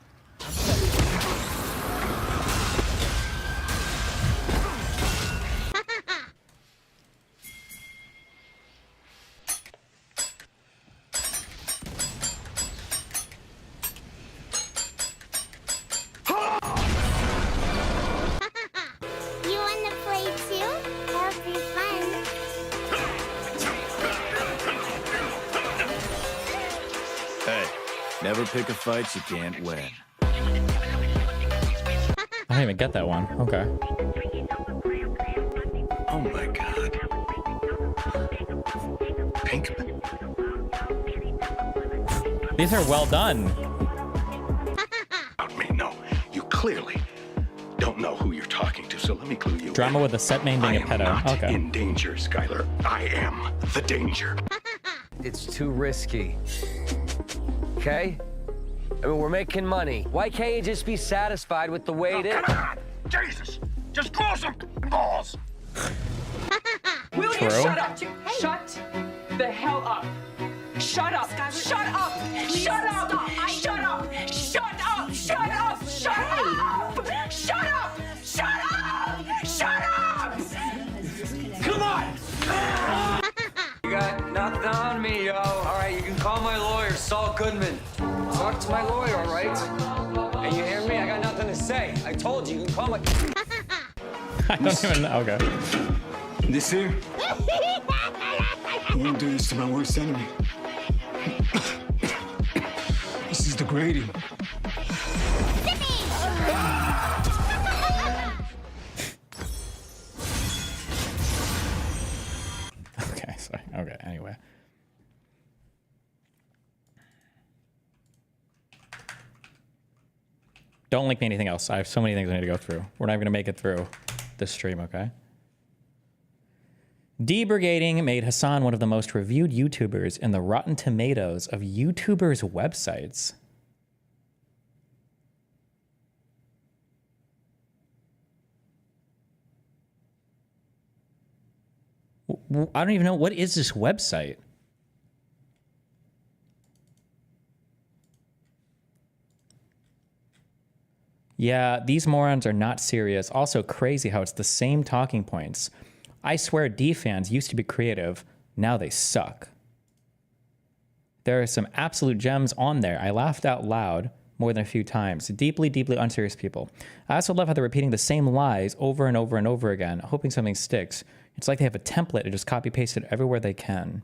Hey, never pick a fight you can't win. I don't even get that one. Okay. Oh my god. Pinkman. These are well done. Me, no. You clearly don't know who you're talking to, so let me clue you Drama in. with the set name being a I am pedo. not Okay. in danger, Skylar. I am the danger. It's too risky. Okay? I mean, we're making money. Why can't you just be satisfied with the way it is? Come on! Jesus! Just grow some balls! Will you True. shut up? Shut the hell up. Shut up. Shut up. Shut up. Shut up. Shut up. Shut up. Shut up. Shut up. Shut up. Shut up. Come on. You got nothing on me, yo. All right, you can call my lawyer, Saul Goodman. Talk to my lawyer, all right? And you hear me? I got nothing to say. I told you, you can call my... I don't even know. Okay. This here? I won't do this to my worst enemy. This is degrading. Okay, sorry. Okay, anyway. Don't link me anything else. I have so many things I need to go through. We're not even going to make it through this stream, okay? Debrigading made Hassan one of the most reviewed YouTubers in the Rotten Tomatoes of YouTubers' websites. I don't even know. What is this website? Yeah, these morons are not serious. Also crazy how it's the same talking points. I swear D fans used to be creative. Now they suck. There are some absolute gems on there. I laughed out loud more than a few times. Deeply, deeply unserious people. I also love how they're repeating the same lies over and over and over again, hoping something sticks. It's like they have a template and just copy paste it everywhere they can.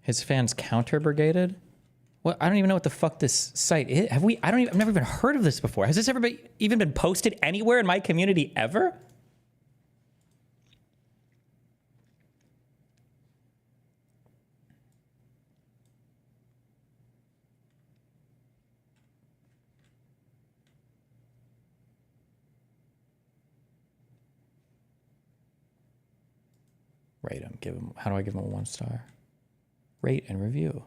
His fans counter-brigaded? Well, I don't even know what the fuck this site is. Have we? I've never even heard of this before. Has this ever even been posted anywhere in my community ever? Rate him. Give him. How do I give him a 1 star? Rate and review.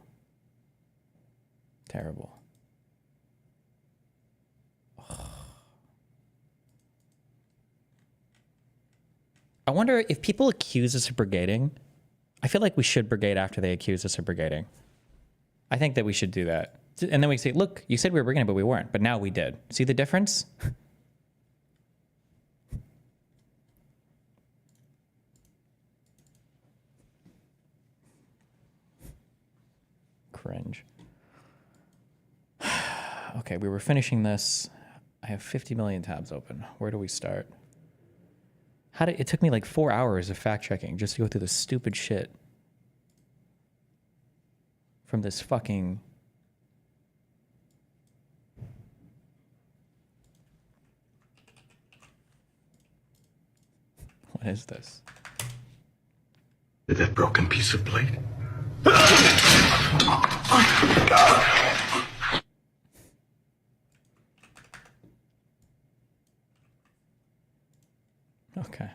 Terrible. I wonder if people accuse us of brigading. I feel like we should brigade after they accuse us of brigading. I think that we should do that. And then we say, look, you said we were brigading, but we weren't. But now we did. See the difference? Cringe. Okay, we were finishing this. I have 50 million tabs open. Where do we start? It took me like 4 hours of fact checking just to go through this stupid shit from this fucking. What is this? That broken piece of plate? Okay.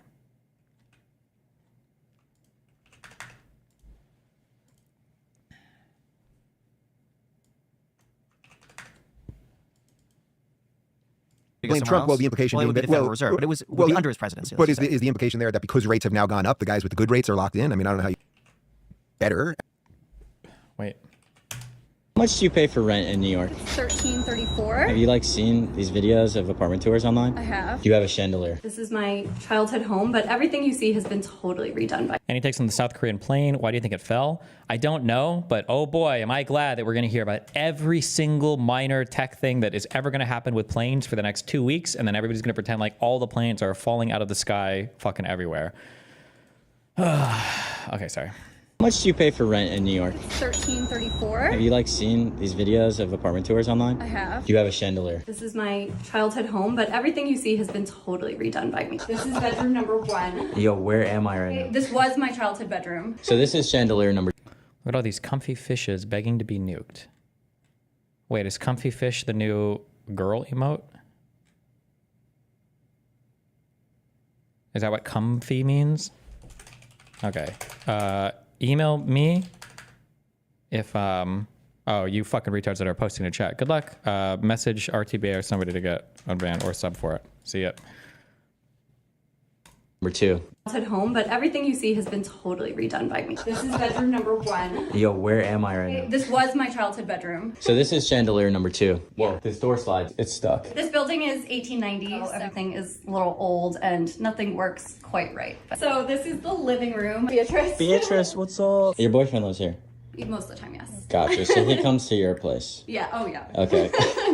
Blame Trump. Well, the implication being that Reserve, but it was under his presidency. But is the implication there that because rates have now gone up, the guys with the good rates are locked in? I mean, I don't know how you better. Wait. How much do you pay for rent in New York? $13.34. Have you like seen these videos of apartment tours online? I have. Do you have a chandelier? This is my childhood home, but everything you see has been totally redone by. Any takes on the South Korean plane? Why do you think it fell? I don't know, but oh boy, am I glad that we're going to hear about every single minor tech thing that is ever going to happen with planes for the next 2 weeks, and then everybody's going to pretend like all the planes are falling out of the sky fucking everywhere. Okay, sorry. How much do you pay for rent in New York? $13.34. Have you like seen these videos of apartment tours online? I have. Do you have a chandelier? This is my childhood home, but everything you see has been totally redone by me. This is bedroom number 1. Yo, where am I right now? This was my childhood bedroom. So this is chandelier number. Look at all these comfy fishes begging to be nuked. Wait, is comfy fish the new girl emote? Is that what comfy means? Okay. Email me if oh, you fucking retards that are posting in chat. Good luck. Message RTBA or somebody to get unbanned or sub for it. See ya. Number 2. Childhood home, but everything you see has been totally redone by me. This is bedroom number 1. Yo, where am I right now? This was my childhood bedroom. So this is chandelier number 2. Whoa, this door slides. It's stuck. This building is 1890, so everything is a little old and nothing works quite right. So this is the living room. Beatrice. Beatrice, what's up? Your boyfriend lives here. Most of the time, yes. Gotcha. So he comes to your place. Yeah, oh yeah. Okay.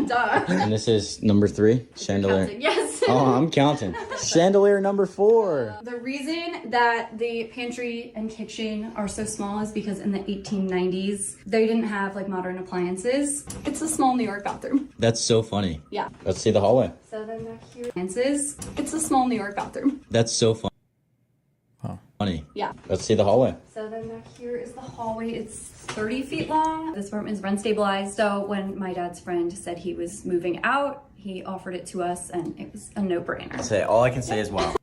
Duh. And this is number 3, chandelier. Yes. Oh, I'm counting. Chandelier number 4. The reason that the pantry and kitchen are so small is because in the 1890s, they didn't have like modern appliances. It's a small New York bathroom. That's so funny. Yeah. Let's see the hallway. So then back here, appliances. It's a small New York bathroom. That's so funny. Funny. Yeah. Let's see the hallway. So then back here is the hallway. It's 30 feet long. This room is rent stabilized. So when my dad's friend said he was moving out, he offered it to us and it was a no-brainer. Say all I can say is wow.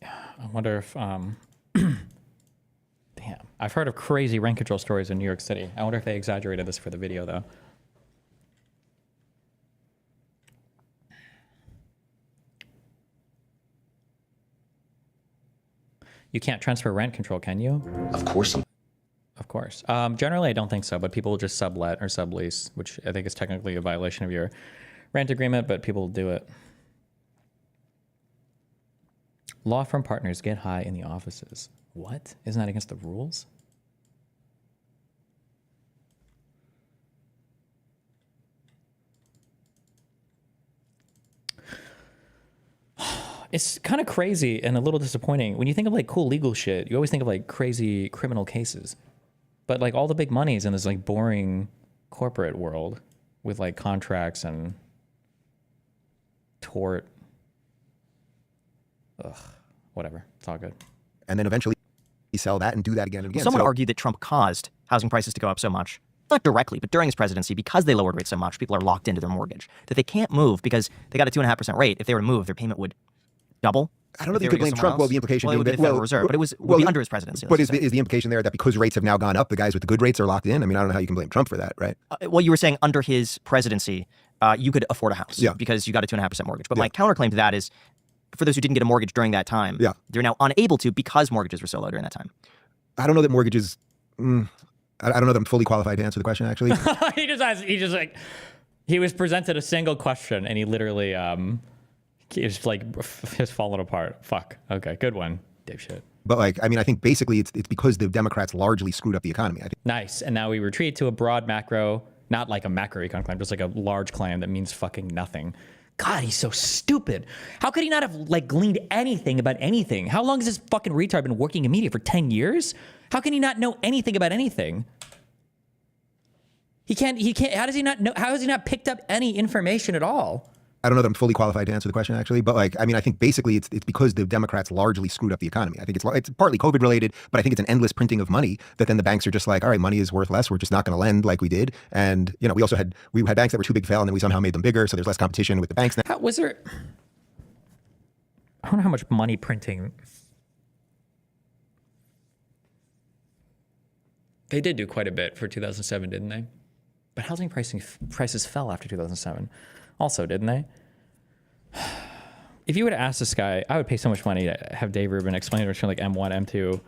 I wonder if damn. I've heard of crazy rent control stories in New York City. I wonder if they exaggerated this for the video though. You can't transfer rent control, can you? Of course. Of course. Generally, I don't think so, but people will just sublet or sublease, which I think is technically a violation of your rent agreement, but people do it. Law firm partners get high in the offices. What? Isn't that against the rules? It's kind of crazy and a little disappointing. When you think of like cool legal shit, you always think of like crazy criminal cases. But like all the big money's in this like boring corporate world with like contracts and tort. Ugh, whatever. It's all good. And then eventually sell that and do that again and again. Someone argued that Trump caused housing prices to go up so much. Not directly, but during his presidency, because they lowered rates so much, people are locked into their mortgage. That they can't move because they got a 2.5% rate. If they were to move, their payment would double. I don't know if you could blame Trump. Well, the implication being that, the Federal Reserve, but it would be under his presidency. But is the implication there that because rates have now gone up, the guys with the good rates are locked in? I mean, I don't know how you can blame Trump for that, right? Well, you were saying under his presidency, you could afford a house because you got a 2.5% mortgage. But my counterclaim to that is, for those who didn't get a mortgage during that time, they're now unable to because mortgages were so low during that time. I don't know that mortgages. I don't know that I'm fully qualified to answer the question. Actually, he was presented a single question and he literally is like has fallen apart. Fuck. Okay, good one, dipshit. But like, I mean, I think basically it's because the Democrats largely screwed up the economy. I think. Nice. And now we retreat to a broad macro, not like a macroecon claim, just like a large claim that means fucking nothing. God, he's so stupid. How could he not have like gleaned anything about anything? How long has this fucking retard been working in media? For 10 years? How can he not know anything about anything? He can't, how does he not know, how has he not picked up any information at all? I don't know that I'm fully qualified to answer the question, actually. But like, I mean, I think basically it's because the Democrats largely screwed up the economy. I think it's partly COVID related, but I think it's an endless printing of money that then the banks are just like, all right, money is worth less. We're just not going to lend like we did. And, you know, we had banks that were too big to fail and then we somehow made them bigger. So there's less competition with the banks. I don't know how much money printing. They did do quite a bit for 2007, didn't they? But housing prices fell after 2007. Also, didn't they? if you were to ask this guy, I would pay so much money to have Dave Rubin explain it between like M1, M2.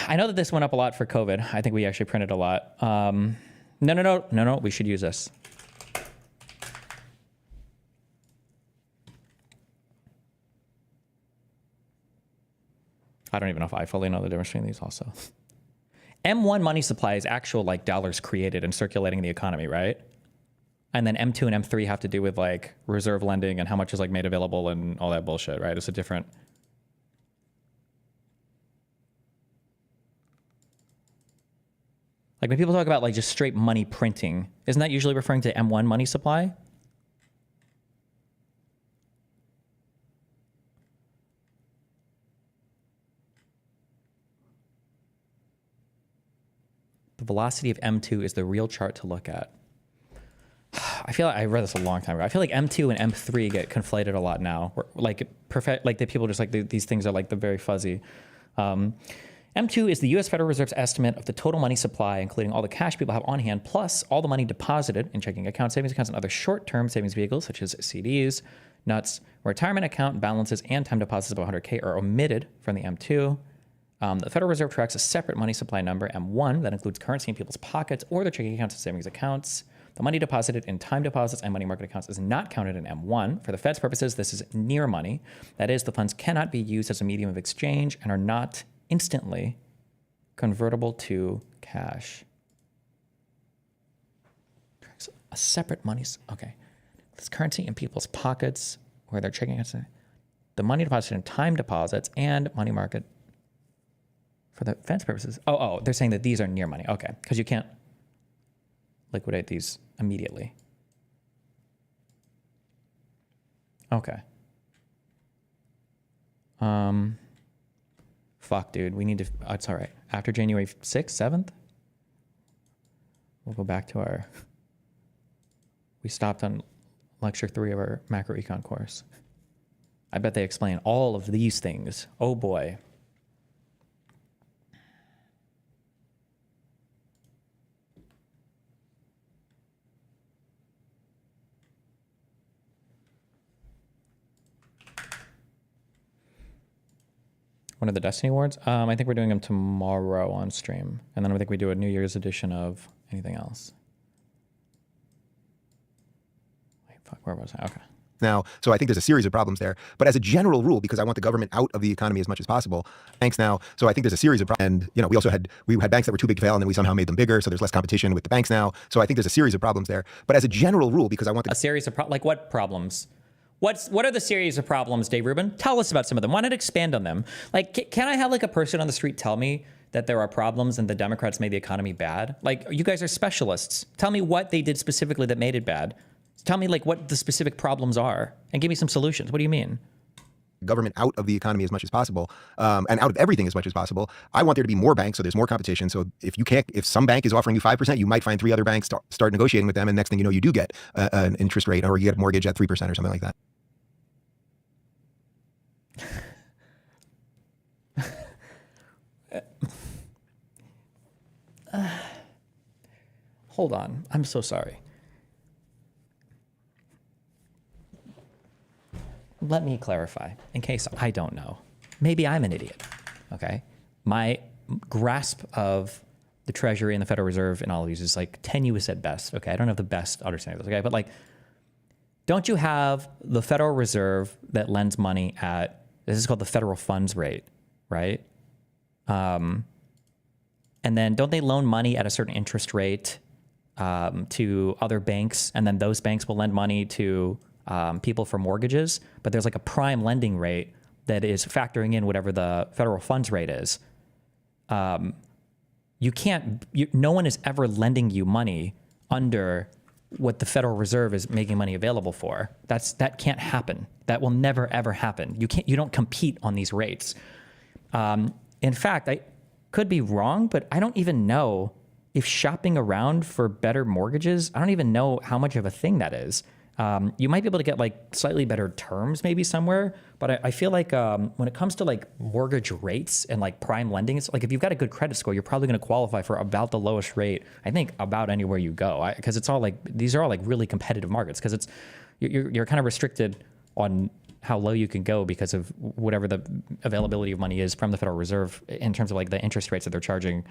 I know that this went up a lot for COVID. I think we actually printed a lot. No. We should use this. I don't even know if I fully know the difference between these also. M1 money supply is actual like dollars created and circulating in the economy, right? And then M2 and M3 have to do with like reserve lending and how much is like made available and all that bullshit, right? It's a different. Like when people talk about like just straight money printing, isn't that usually referring to M1 money supply? The velocity of M2 is the real chart to look at. I feel like I read this a long time ago. I feel like M2 and M3 get conflated a lot now. Like the people just like these things are like the very fuzzy. M2 is the U.S. Federal Reserve's estimate of the total money supply, including all the cash people have on hand, plus all the money deposited in checking accounts, savings accounts, and other short-term savings vehicles such as CDs, nuts, retirement account balances, and time deposits of 100K are omitted from the M2. The Federal Reserve tracks a separate money supply number, M1, that includes currency in people's pockets or their checking accounts and savings accounts. The money deposited in time deposits and money market accounts is not counted in M1. For the Fed's purposes, this is near money. That is, the funds cannot be used as a medium of exchange and are not instantly convertible to cash. Tracks a separate money. Okay. This currency in people's pockets or their checking accounts. The money deposited in time deposits and money market. For the Fed's purposes. Oh, they're saying that these are near money. Okay, because you can't liquidate these immediately. Okay. Fuck, dude. We need to. It's all right. After January 6th, 7th, we'll go back to our. We stopped on lecture 3 of our macroecon course. I bet they explain all of these things. Oh boy. One of the Destiny Awards? I think we're doing them tomorrow on stream. And then I think we do a New Year's edition of anything else. Wait, fuck, where was I? Okay. Now, so I think there's a series of problems there. But as a general rule, because I want the government out of the economy as much as possible, banks now, so I think there's a series of problems. And, we had banks that were too big to fail, and then we somehow made them bigger, so there's less competition with the banks now. So I think there's a series of problems there. But as a general rule, because I want a series of like what problems? What are the series of problems, Dave Rubin? Tell us about some of them. Why not expand on them? Like, can I have like a person on the street tell me that there are problems and the Democrats made the economy bad? Like, you guys are specialists. Tell me what they did specifically that made it bad. Tell me like what the specific problems are and give me some solutions. What do you mean? Government out of the economy as much as possible, and out of everything as much as possible. I want there to be more banks, so there's more competition. So if some bank is offering you 5%, you might find 3 other banks, start negotiating with them, and next thing you know, you do get an interest rate, or you get a mortgage at 3% or something like that. Hold on. I'm so sorry. Let me clarify, in case I don't know. Maybe I'm an idiot, okay? My grasp of the Treasury and the Federal Reserve and all of these is like tenuous at best, okay? I don't have the best understanding of this, okay? But like, don't you have the Federal Reserve that lends money at, this is called the federal funds rate, right? And then don't they loan money at a certain interest rate to other banks, and then those banks will lend money to people for mortgages, but there's like a prime lending rate that is factoring in whatever the federal funds rate is. No one is ever lending you money under what the Federal Reserve is making money available for. That can't happen. That will never ever happen. You don't compete on these rates. In fact, I could be wrong, but I don't even know if shopping around for better mortgages, I don't even know how much of a thing that is. You might be able to get like slightly better terms maybe somewhere, but I feel like when it comes to like mortgage rates and like prime lending, it's like if you've got a good credit score, you're probably going to qualify for about the lowest rate, I think, about anywhere you go. Because it's all like, these are all like really competitive markets because it's you're kind of restricted on how low you can go because of whatever the availability of money is from the Federal Reserve in terms of like the interest rates that they're charging,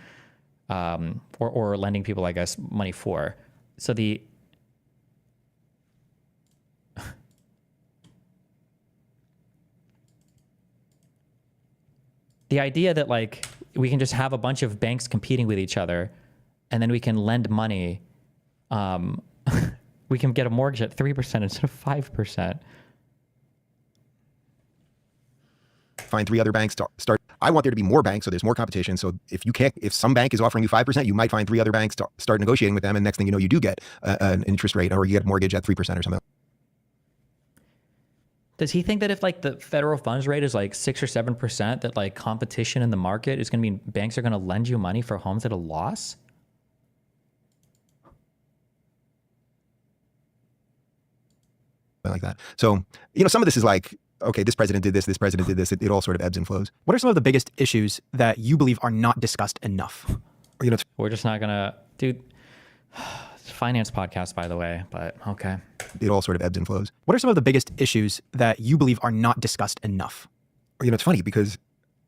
or lending people, I guess, money for. So the idea that like we can just have a bunch of banks competing with each other and then we can lend money, we can get a mortgage at 3% instead of 5%. Find 3 other banks to start. I want there to be more banks so there's more competition. So if some bank is offering you 5%, you might find 3 other banks to start negotiating with them. And next thing you know, you do get an interest rate, or you get a mortgage at 3% or something. Does he think that if like the federal funds rate is like 6 or 7%, that like competition in the market is going to mean banks are going to lend you money for homes at a loss? Like that. So, some of this is like, okay, this president did this, this president did this. It all sort of ebbs and flows. What are some of the biggest issues that you believe are not discussed enough? We're just not going to, dude. It's a finance podcast, by the way, but okay. It all sort of ebbs and flows. What are some of the biggest issues that you believe are not discussed enough? It's funny because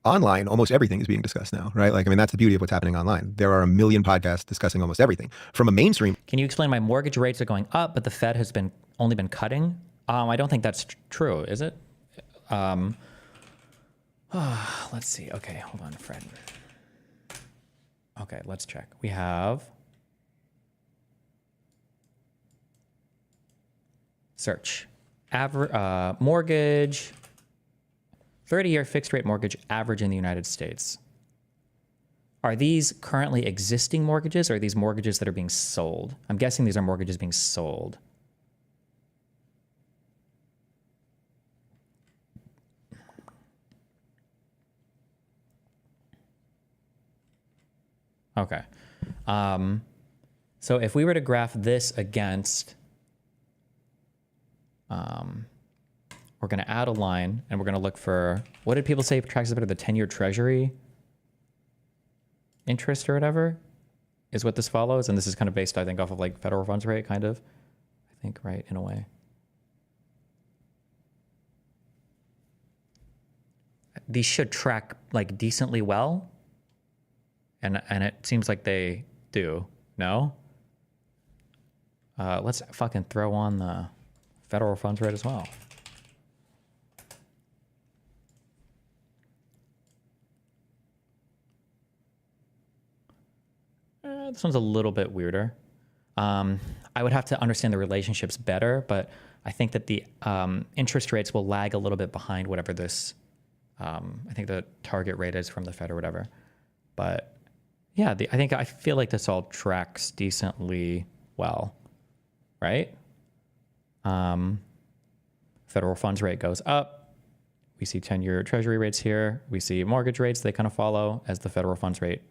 online, almost everything is being discussed now, right? Like, that's the beauty of what's happening online. There are a million podcasts discussing almost everything from a mainstream. Can you explain why mortgage rates are going up, but the Fed has only been cutting? I don't think that's true, is it? Let's see. Okay, hold on, Fred. Okay, let's check. We have search mortgage 30-year fixed rate mortgage average in the United States. Are these currently existing mortgages, or are these mortgages that are being sold? I'm guessing these are mortgages being sold. Okay. So if we were to graph this against, we're going to add a line and we're going to look for, what did people say tracks better, the 10-year treasury interest or whatever is what this follows. And this is kind of based, I think, off of like federal funds rate, kind of, I think, right, in a way. These should track like decently well. And it seems like they do. No? Let's fucking throw on the federal funds rate as well. This one's a little bit weirder. I would have to understand the relationships better, but I think that the interest rates will lag a little bit behind whatever this, I think the target rate is from the Fed or whatever. But yeah, I feel like this all tracks decently well, right? Federal funds rate goes up. We see 10-year treasury rates here. We see mortgage rates. They kind of follow as the federal funds rate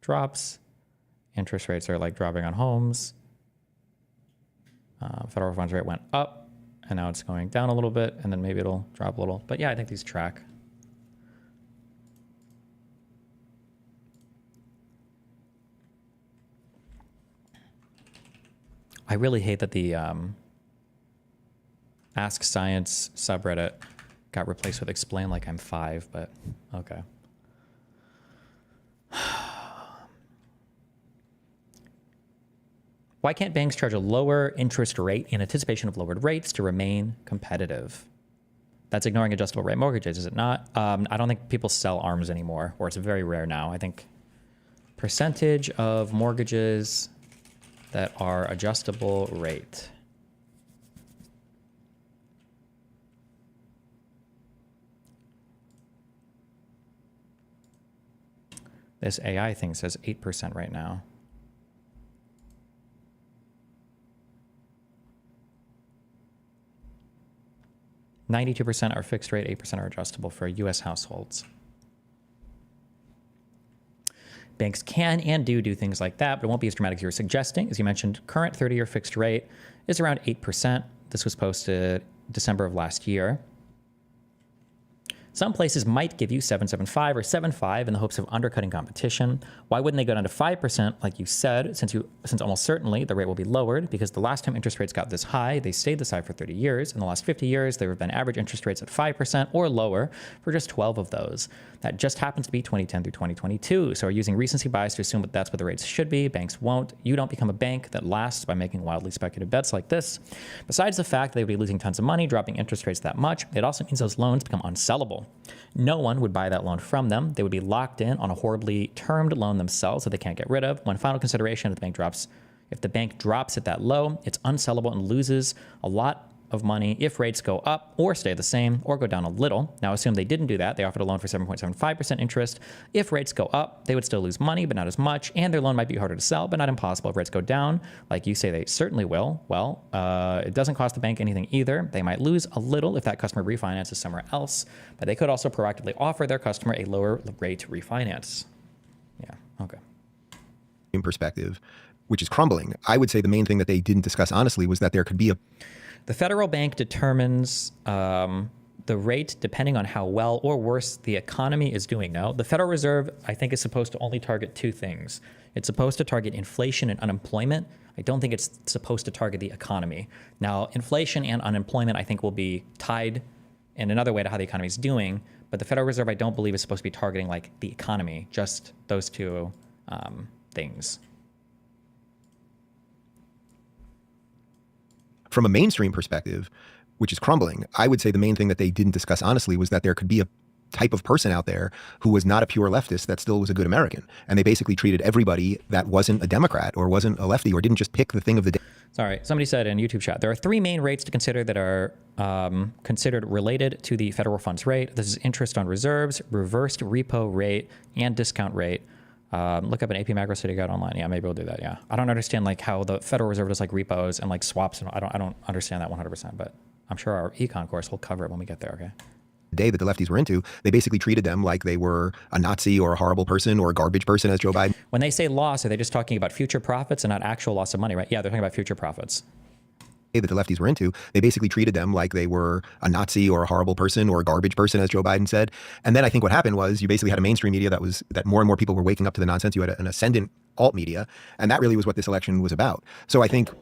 drops. Interest rates are like dropping on homes. Federal funds rate went up, and now it's going down a little bit, and then maybe it'll drop a little. But yeah, I think these track. I really hate that the Ask Science subreddit got replaced with Explain Like I'm 5, but okay. Why can't banks charge a lower interest rate in anticipation of lowered rates to remain competitive? That's ignoring adjustable rate mortgages, is it not? I don't think people sell ARMs anymore, or it's very rare now. I think percentage of mortgages that are adjustable rate. This AI thing says 8% right now. %92% are fixed rate, 8% are adjustable for U.S. households. Banks can and do things like that, but it won't be as dramatic as you're suggesting. As you mentioned, current 30-year fixed rate is around 8%. This was posted December of last year. Some places might give you 7.75 or 7.5 in the hopes of undercutting competition. Why wouldn't they go down to 5%, like you said, since almost certainly the rate will be lowered, because the last time interest rates got this high, they stayed this high for 30 years. In the last 50 years, there have been average interest rates at 5% or lower for just 12 of those. That just happens to be 2010 through 2022. So we're using recency bias to assume that that's what the rates should be. Banks won't. You don't become a bank that lasts by making wildly speculative bets like this. Besides the fact that they would be losing tons of money dropping interest rates that much, it also means those loans become unsellable. No one would buy that loan from them. They would be locked in on a horribly termed loan themselves that they can't get rid of. One final consideration, if the bank drops it that low, it's unsellable and loses a lot of money if rates go up or stay the same or go down a little. Now assume they didn't do that. They offered a loan for 7.75% interest. If rates go up, they would still lose money, but not as much, and their loan might be harder to sell, but not impossible. If rates go down, like you say they certainly will, well, it doesn't cost the bank anything either. They might lose a little if that customer refinances somewhere else, but they could also proactively offer their customer a lower rate refinance. Yeah, okay. In perspective, which is crumbling, I would say the main thing that they didn't discuss honestly was that there could be a... The federal bank determines the rate depending on how well or worse the economy is doing. Now, the Federal Reserve, I think, is supposed to only target two things. It's supposed to target inflation and unemployment. I don't think it's supposed to target the economy. Now, inflation and unemployment, I think, will be tied in another way to how the economy is doing. But the Federal Reserve, I don't believe, is supposed to be targeting like the economy, just those two things. From a mainstream perspective, which is crumbling, I would say the main thing that they didn't discuss honestly was that there could be a type of person out there who was not a pure leftist that still was a good American. And they basically treated everybody that wasn't a Democrat or wasn't a lefty or didn't just pick the thing of the day. Sorry, somebody said in YouTube chat, there are three main rates to consider that are considered related to the federal funds rate. This is interest on reserves, reversed repo rate, and discount rate. Look up an AP macro study guide online. Yeah, maybe we'll do that. Yeah, I don't understand like how the Federal Reserve does like repos and like swaps. And I don't understand that 100%. But I'm sure our econ course will cover it when we get there. Okay. The day that the lefties were into, they basically treated them like they were a Nazi or a horrible person or a garbage person, as Joe Biden. When they say loss, are they just talking about future profits and not actual loss of money? Right? Yeah, they're talking about future profits. That the lefties were into, they basically treated them like they were a Nazi or a horrible person or a garbage person, as Joe Biden said. And then I think what happened was you basically had a mainstream media that more and more people were waking up to the nonsense. You had an ascendant alt media, and that really was what this election was about. So I think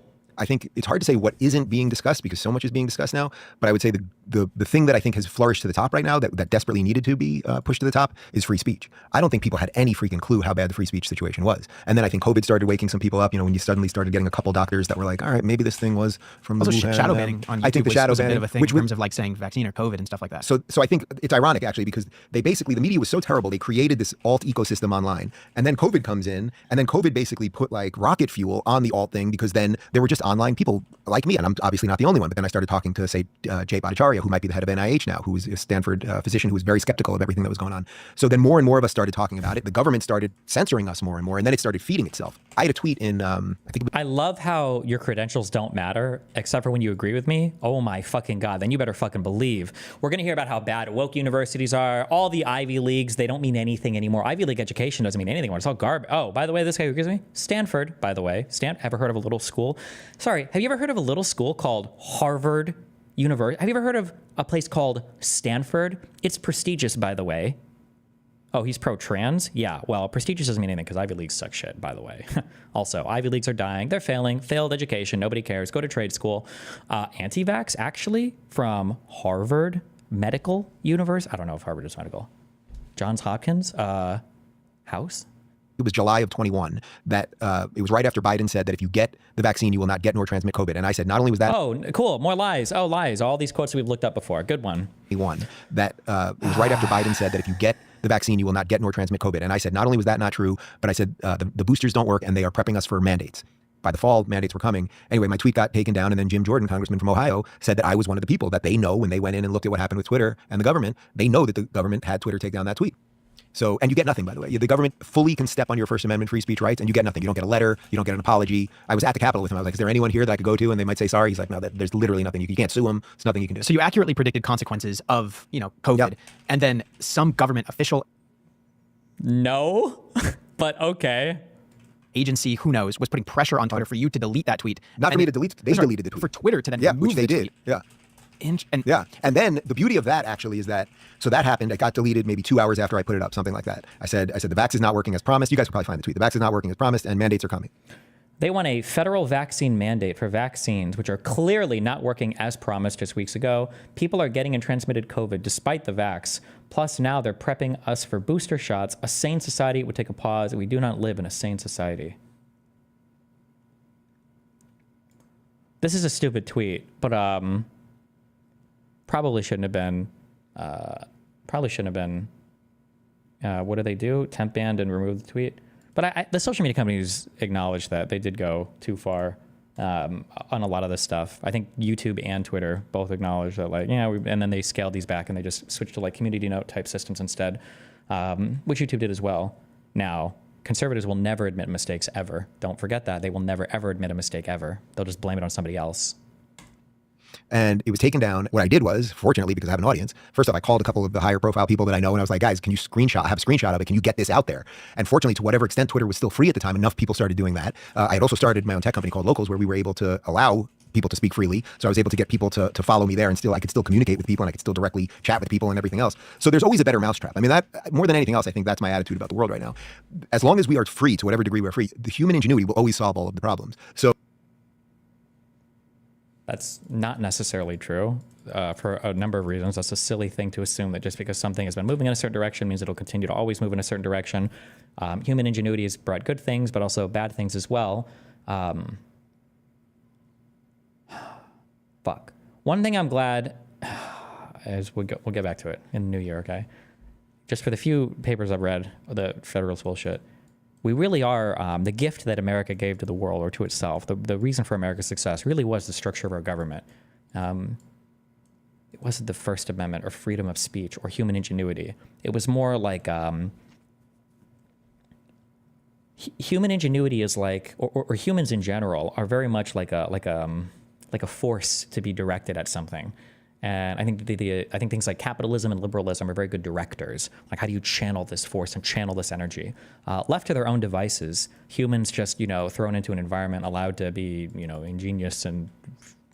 it's hard to say what isn't being discussed because so much is being discussed now. But I would say the thing that I think has flourished to the top right now that desperately needed to be pushed to the top is free speech. I don't think people had any freaking clue how bad the free speech situation was. And then I think COVID started waking some people up. You know, when you suddenly started getting a couple doctors that were like, all right, maybe this thing was from the Wuhan. Shadow banning on YouTube I think the shadow was banning, a bit of a thing in terms of like saying vaccine or COVID and stuff like that. So I think it's ironic actually because they basically, the media was so terrible, they created this alt ecosystem online. And then COVID comes in, and then COVID basically put like rocket fuel on the alt thing because then there were just online people like me, and I'm obviously not the only one, but then I started talking to, say, Jay Bhattacharya, who might be the head of NIH now, who is a Stanford physician who was very skeptical of everything that was going on. So then more and more of us started talking about it. The government started censoring us more and more, and then it started feeding itself. I had a tweet in, I love how your credentials don't matter, except for when you agree with me. Oh my fucking God, then you better fucking believe. We're going to hear about how bad woke universities are. All the Ivy Leagues, they don't mean anything anymore. Ivy League education doesn't mean anything anymore. It's all garbage. Oh, by the way, this guy who agrees with me, Stanford, by the way. Ever heard of a little school? Sorry, have you ever heard of a little school called Harvard University? Have you ever heard of a place called Stanford? It's prestigious, by the way. Oh, he's pro-trans? Yeah, well, prestigious doesn't mean anything because Ivy Leagues suck shit, by the way. Also, Ivy Leagues are dying. They're failing. Failed education. Nobody cares. Go to trade school. Anti-vax, actually, from Harvard Medical University. I don't know if Harvard is medical. Johns Hopkins House. It was July of 21 that it was right after Biden said that if you get the vaccine, you will not get nor transmit COVID. And I said, not only was that... Oh, cool. More lies. Oh, lies. All these quotes we've looked up before. Good one. It was right after Biden said that if you get the vaccine, you will not get nor transmit COVID. And I said, not only was that not true, but I said the boosters don't work and they are prepping us for mandates. By the fall, mandates were coming. Anyway, my tweet got taken down, and then Jim Jordan, congressman from Ohio, said that I was one of the people that they know when they went in and looked at what happened with Twitter and the government, they know that the government had Twitter take down that tweet. So, and you get nothing, by the way. The government fully can step on your First Amendment free speech rights, and you get nothing. You don't get a letter. You don't get an apology. I was at the Capitol with him. I was like, is there anyone here that I could go to? And they might say, sorry. He's like, no, there's literally nothing. You can't sue him. There's nothing you can do. So you accurately predicted consequences of, COVID. Yep. And then some government official. No, but okay. Agency, who knows, was putting pressure on Twitter for you to delete that tweet. Not for me to delete. They deleted the tweet. For Twitter to then remove which they did. Tweet. Yeah. Yeah. And then the beauty of that actually is that, so that happened. It got deleted maybe 2 hours after I put it up, something like that. I said, the vax is not working as promised. You guys can probably find the tweet. The vax is not working as promised and mandates are coming. They want a federal vaccine mandate for vaccines, which are clearly not working as promised just weeks ago. People are getting and transmitted COVID despite the vax. Plus now they're prepping us for booster shots. A sane society would take a pause. We do not live in a sane society. This is a stupid tweet, but probably shouldn't have been. What do they do? Temp banned and remove the tweet. But the social media companies acknowledge that they did go too far on a lot of this stuff. I think YouTube and Twitter both acknowledge that, like, yeah, and then they scaled these back and they just switched to like community note type systems instead, which YouTube did as well. Now, conservatives will never admit mistakes ever. Don't forget that. They will never, ever admit a mistake ever. They'll just blame it on somebody else. And it was taken down. What I did was, fortunately, because I have an audience, first off, I called a couple of the higher profile people that I know, and I was like, guys, can you I have a screenshot of it. Can you get this out there? And fortunately, to whatever extent Twitter was still free at the time, enough people started doing that. I had also started my own tech company called Locals, where we were able to allow people to speak freely. So I was able to get people to follow me there, and I could still communicate with people, and I could still directly chat with people and everything else. So there's always a better mousetrap. I mean, that more than anything else, I think that's my attitude about the world right now. As long as we are free, to whatever degree we're free, the human ingenuity will always solve all of the problems. So that's not necessarily true for a number of reasons. That's a silly thing to assume that just because something has been moving in a certain direction means it'll continue to always move in a certain direction. Human ingenuity has brought good things, but also bad things as well. Fuck. One thing I'm glad is we'll get back to it in the new year, okay? Just for the few papers I've read, the Federalist bullshit, we really are, the gift that America gave to the world or to itself, the reason for America's success really was the structure of our government. It wasn't the First Amendment or freedom of speech or human ingenuity. It was more like human ingenuity is like, or humans in general are very much like a force to be directed at something. And I think I think things like capitalism and liberalism are very good directors. Like, how do you channel this force and channel this energy? Left to their own devices, humans just, thrown into an environment, allowed to be, ingenious and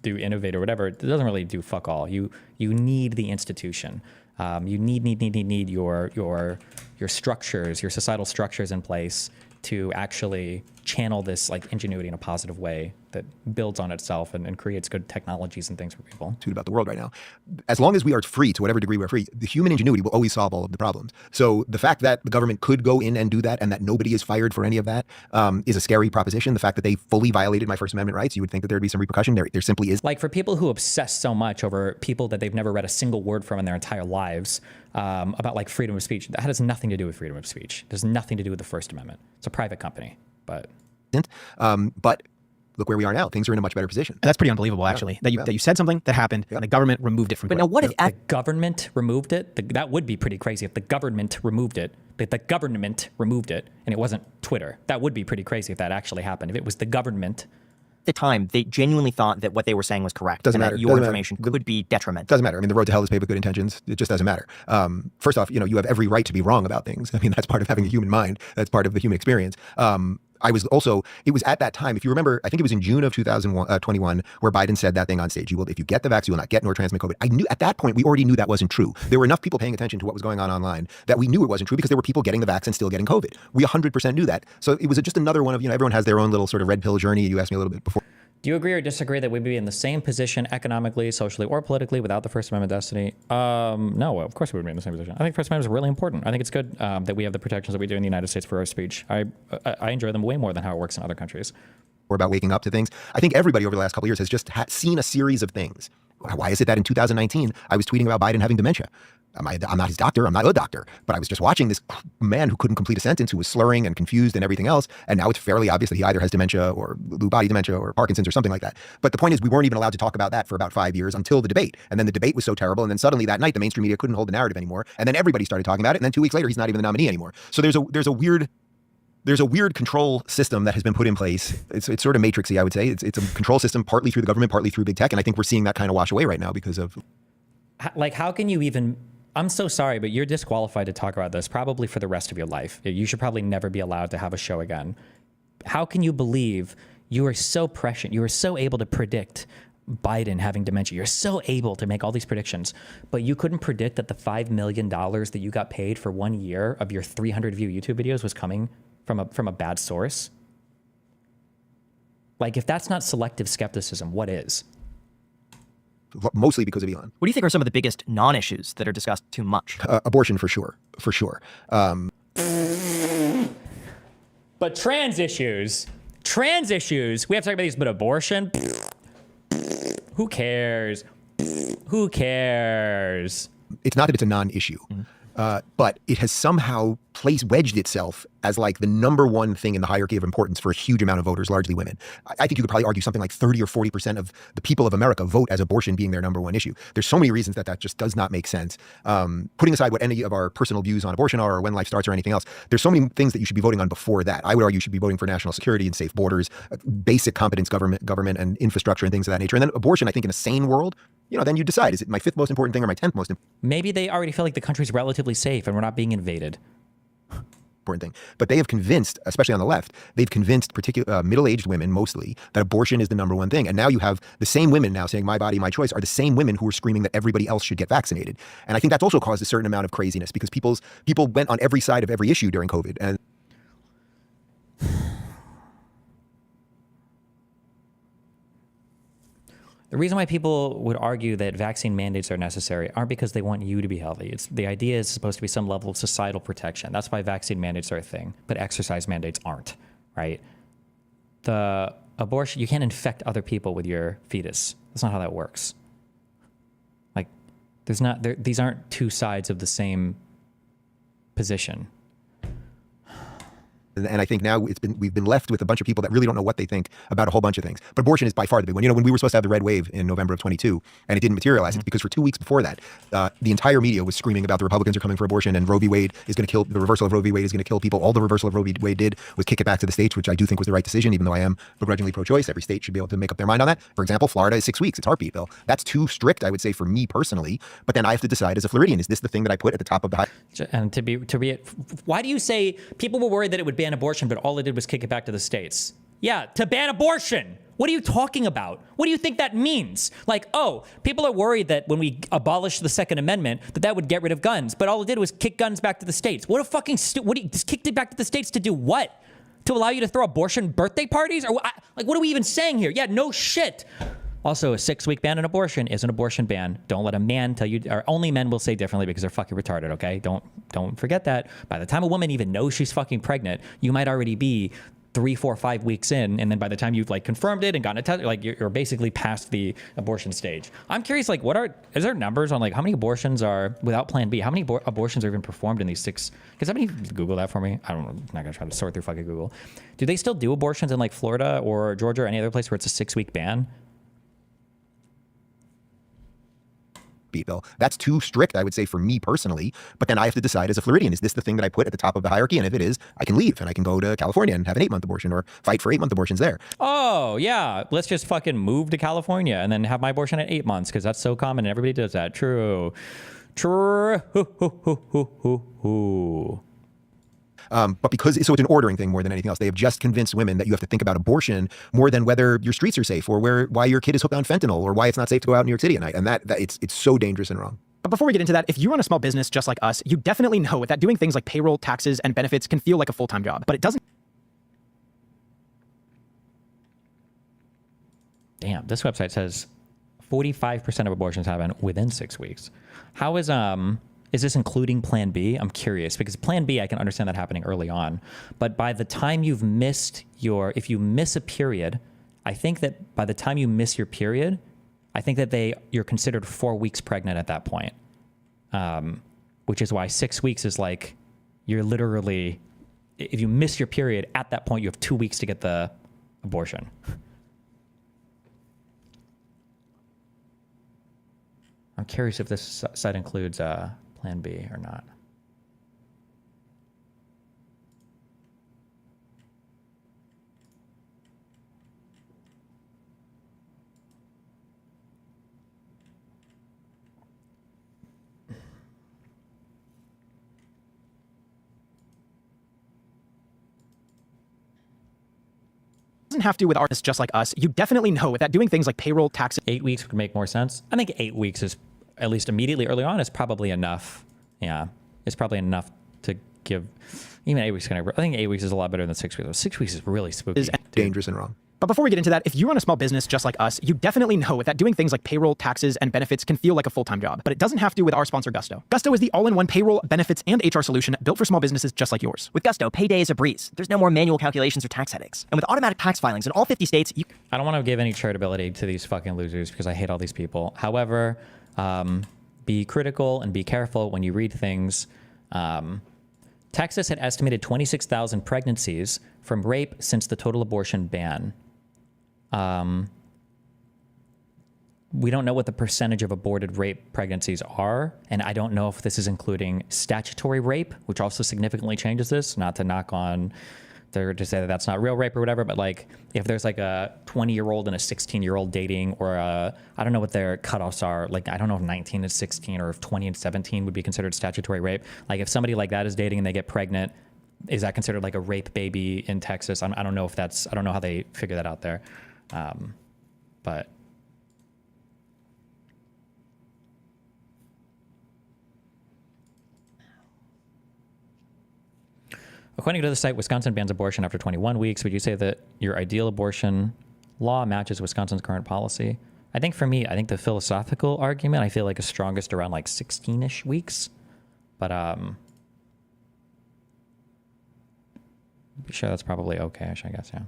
do innovate or whatever. It doesn't really do fuck all. You need the institution. You need your structures, your societal structures in place to actually channel this like ingenuity in a positive way that builds on itself and creates good technologies and things for people. About the world right now. As long as we are free, to whatever degree we're free, the human ingenuity will always solve all of the problems. So the fact that the government could go in and do that and that nobody is fired for any of that is a scary proposition. The fact that they fully violated my First Amendment rights, you would think that there'd be some repercussion. There simply is. Like, for people who obsess so much over people that they've never read a single word from in their entire lives about like freedom of speech, that has nothing to do with freedom of speech. It has nothing to do with the First Amendment. It's a private company, but look where we are now. Things are in a much better position. And that's pretty unbelievable, actually. That you said something that happened and the government removed it from Twitter. But now, what if the government removed it? That would be pretty crazy if the government removed it. That the government removed it and it wasn't Twitter. That would be pretty crazy if that actually happened. If it was the government. At the time, they genuinely thought that what they were saying was correct. Doesn't matter. That your information could be detrimental. Doesn't matter. I mean, the road to hell is paved with good intentions. It just doesn't matter. First off, you have every right to be wrong about things. I mean, that's part of having a human mind. That's part of the human experience. It was at that time, if you remember, I think it was in June of 2021, where Biden said that thing on stage. If you get the vaccine, you will not get nor transmit COVID. I knew at that point, we already knew that wasn't true. There were enough people paying attention to what was going on online that we knew it wasn't true because there were people getting the vaccine and still getting COVID. We 100% knew that. So it was just another one of, everyone has their own little sort of red pill journey. You asked me a little bit before. Do you agree or disagree that we'd be in the same position economically, socially, or politically without the First Amendment destiny? No, of course we would be in the same position. I think First Amendment is really important. I think it's good that we have the protections that we do in the United States for our speech. I enjoy them way more than how it works in other countries. Or about waking up to things. I think everybody over the last couple of years has just seen a series of things. Why is it that in 2019, I was tweeting about Biden having dementia? I'm not his doctor. I'm not a doctor. But I was just watching this man who couldn't complete a sentence, who was slurring and confused and everything else. And now it's fairly obvious that he either has dementia or Lewy body dementia or Parkinson's or something like that. But the point is, we weren't even allowed to talk about that for about 5 years until the debate. And then the debate was so terrible. And then suddenly that night, the mainstream media couldn't hold the narrative anymore. And then everybody started talking about it. And then 2 weeks later, he's not even the nominee anymore. So there's a weird control system that has been put in place. It's sort of matrixy, I would say. It's a control system partly through the government, partly through big tech. And I think we're seeing that kind of wash away right now because of... Like, how can you even... I'm so sorry, but you're disqualified to talk about this probably for the rest of your life. You should probably never be allowed to have a show again. How can you believe you are so prescient, you are so able to predict Biden having dementia. You're so able to make all these predictions, but you couldn't predict that the $5 million that you got paid for 1 year of your 300 view YouTube videos was coming from a bad source. Like, if that's not selective skepticism, what is? Mostly because of Elon. What do you think are some of the biggest non-issues that are discussed too much? Abortion, for sure. But trans issues, we have to talk about these, but abortion, who cares? Who cares? It's not that it's a non-issue, but it has somehow wedged itself as like the number one thing in the hierarchy of importance for a huge amount of voters, largely women. I think you could probably argue something like 30 or 40% of the people of America vote as abortion being their number one issue. There's so many reasons that just does not make sense. Putting aside what any of our personal views on abortion are or when life starts or anything else, there's so many things that you should be voting on before that. I would argue you should be voting for national security and safe borders, basic competence government and infrastructure and things of that nature. And then abortion, I think in a sane world, then you decide, is it my 5th most important thing or my 10th most important? Maybe they already feel like the country's relatively safe and we're not being invaded. Important thing. But they have convinced, especially on the left, they've convinced particular middle-aged women mostly that abortion is the number one thing. And now you have the same women now saying my body, my choice are the same women who are screaming that everybody else should get vaccinated. And I think that's also caused a certain amount of craziness because people went on every side of every issue during COVID. And the reason why people would argue that vaccine mandates are necessary aren't because they want you to be healthy. The idea is supposed to be some level of societal protection. That's why vaccine mandates are a thing, but exercise mandates aren't, right? The abortion, you can't infect other people with your fetus. That's not how that works. Like, these aren't two sides of the same position. And I think now we've been left with a bunch of people that really don't know what they think about a whole bunch of things. But abortion is by far the big one. When we were supposed to have the red wave in November of 22 and it didn't materialize, it's because for 2 weeks before that, the entire media was screaming about the Republicans are coming for abortion and Roe v. Wade is going to kill, the reversal of Roe v. Wade is going to kill people. All the reversal of Roe v. Wade did was kick it back to the states, which I do think was the right decision, even though I am begrudgingly pro-choice. Every state should be able to make up their mind on that. For example, Florida is 6 weeks. It's heartbeat bill. That's too strict, I would say, for me personally. But then I have to decide as a Floridian, is this the thing that I put at the top of the high? And why do you say people were worried that it would ban abortion, but all it did was kick it back to the states? Yeah, to ban abortion. What are you talking about? What do you think that means? Like, oh, people are worried that when we abolish the Second Amendment, that would get rid of guns, but all it did was kick guns back to the states. What a fucking just kicked it back to the states to do what? To allow you to throw abortion birthday parties? Or what are we even saying here? Yeah, no shit. Also, a 6-week ban on abortion is an abortion ban. Don't let a man tell you, or only men will say differently because they're fucking retarded, okay? Don't forget that. By the time a woman even knows she's fucking pregnant, you might already be 3, 4, 5 weeks in, and then by the time you've confirmed it and gotten a test, you're basically past the abortion stage. I'm curious, is there numbers on how many abortions are without Plan B? How many abortions are even performed in these 6? Can somebody Google that for me? I don't know. I'm not gonna try to sort through fucking Google. Do they still do abortions in Florida or Georgia or any other place where it's a 6-week ban? Bill. That's too strict, I would say, for me personally. But then I have to decide as a Floridian, is this the thing that I put at the top of the hierarchy? And if it is, I can leave and I can go to California and have an 8-month abortion or fight for 8-month abortions there. Oh, yeah. Let's just fucking move to California and then have my abortion at 8 months because that's so common and everybody does that. True. But because it's an ordering thing more than anything else, they have just convinced women that you have to think about abortion more than whether your streets are safe or why your kid is hooked on fentanyl or why it's not safe to go out in New York City at night. And that it's so dangerous and wrong. But before we get into that, if you run a small business just like us, you definitely know that doing things like payroll, taxes, and benefits can feel like a full-time job, but it doesn't. Damn, this website says 45% of abortions happen within 6 weeks. How is this including Plan B? I'm curious because Plan B, I can understand that happening early on. But by the time you've missed if you miss a period, I think that by the time you miss your period, I think that you're considered 4 weeks pregnant at that point. Which is why 6 weeks is you're literally, if you miss your period at that point, you have 2 weeks to get the abortion. I'm curious if this site includes Plan B or not. doesn't have to with artists just like us. You definitely know that doing things like payroll, taxes. 8 weeks would make more sense. I think 8 weeks is, at least immediately early on, is probably enough. Yeah, it's probably enough to give. Even 8 weeks I think 8 weeks is a lot better than 6 weeks. 6 weeks is really spooky. Is dangerous and wrong. But before we get into that, if you run a small business just like us, you definitely know that doing things like payroll, taxes, and benefits can feel like a full-time job. But it doesn't have to with our sponsor, Gusto. Gusto is the all-in-one payroll, benefits, and HR solution built for small businesses just like yours. With Gusto, payday is a breeze. There's no more manual calculations or tax headaches. And with automatic tax filings in all 50 states, I don't want to give any charitability to these fucking losers because I hate all these people. However, be critical and be careful when you read things. Texas had estimated 26,000 pregnancies from rape since the total abortion ban. We don't know what the percentage of aborted rape pregnancies are, and I don't know if this is including statutory rape, which also significantly changes this. Not to knock on, to say that that's not real rape or whatever, but like if there's like a 20-year-old and a 16-year-old dating, or I don't know what their cutoffs are. Like I don't know if 19 and 16 or if 20 and 17 would be considered statutory rape. Like if somebody like that is dating and they get pregnant, is that considered like a rape baby in Texas? I don't know if that's, I don't know how they figure that out there. But according to the site, Wisconsin bans abortion after 21 weeks. Would you say that your ideal abortion law matches Wisconsin's current policy? I think for me, I think the philosophical argument I feel like is strongest around like 16-ish weeks. But sure, that's probably okay-ish, I guess, yeah.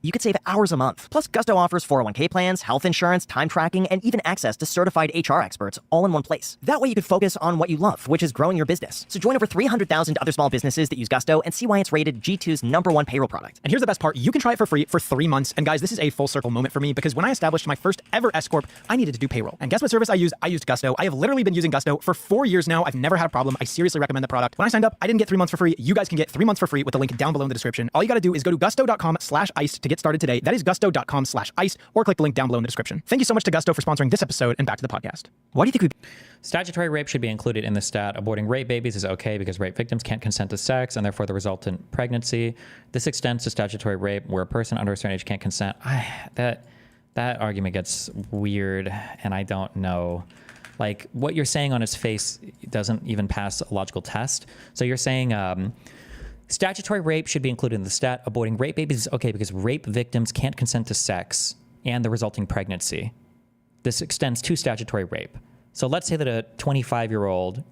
You could save hours a month. Plus, Gusto offers 401k plans, health insurance, time tracking, and even access to certified HR experts all in one place. That way you could focus on what you love, which is growing your business. So join over 300,000 other small businesses that use Gusto and see why it's rated G2's #1 payroll product. And here's the best part. You can try it for free for 3 months. And guys, this is a full circle moment for me because when I established my first ever S Corp, I needed to do payroll. And guess what service I used? I used Gusto. I have literally been using Gusto for 4 years now. I've never had a problem. I seriously recommend the product. When I signed up, I didn't get 3 months for free. You guys can get 3 months for free with the link down below in the description. All you got to do is go to gusto.com/ice to get started today. That is gusto.com/ice, or click the link down below in the description. Thank you so much to Gusto for sponsoring this episode, and back to the podcast. Why do you think Statutory rape should be included in the stat. Aborting rape babies is okay because rape victims can't consent to sex and therefore the resultant pregnancy. This extends to statutory rape where a person under a certain age can't consent. That argument gets weird, and I don't know. Like, what you're saying on its face doesn't even pass a logical test. So you're saying statutory rape should be included in the stat. Aborting rape babies is okay because rape victims can't consent to sex and the resulting pregnancy. This extends to statutory rape. So let's say that a 25-year-old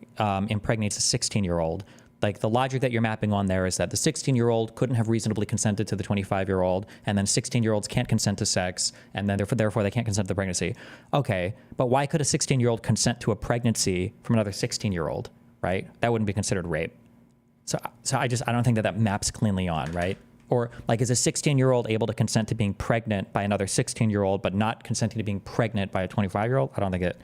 impregnates a 16-year-old. Like, the logic that you're mapping on there is that the 16-year-old couldn't have reasonably consented to the 25-year-old, and then 16-year-olds can't consent to sex, and then therefore they can't consent to the pregnancy. Okay, but why could a 16-year-old consent to a pregnancy from another 16-year-old, right? That wouldn't be considered rape. So I don't think that maps cleanly on, right? Or like, is a 16-year-old able to consent to being pregnant by another 16-year-old, but not consenting to being pregnant by a 25-year-old? I don't think it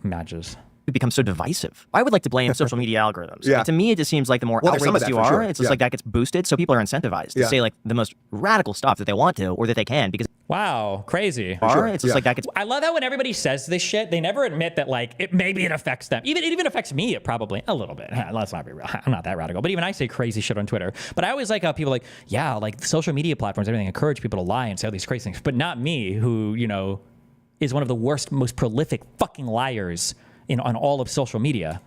matches. It becomes so divisive. I would like to blame social media algorithms. Yeah. To me, it just seems like the more outrageous you are, sure. it's just like that gets boosted, so people are incentivized to say like the most radical stuff that they want to or that they can because wow, crazy. It's just like that gets. I love that when everybody says this shit, they never admit that like maybe it affects them. It even affects me. It probably a little bit. Let's not be real. I'm not that radical, but even I say crazy shit on Twitter. But I always like how people like, yeah, like social media platforms, everything encourage people to lie and say all these crazy things, but not me, who is one of the worst, most prolific fucking liars on all of social media.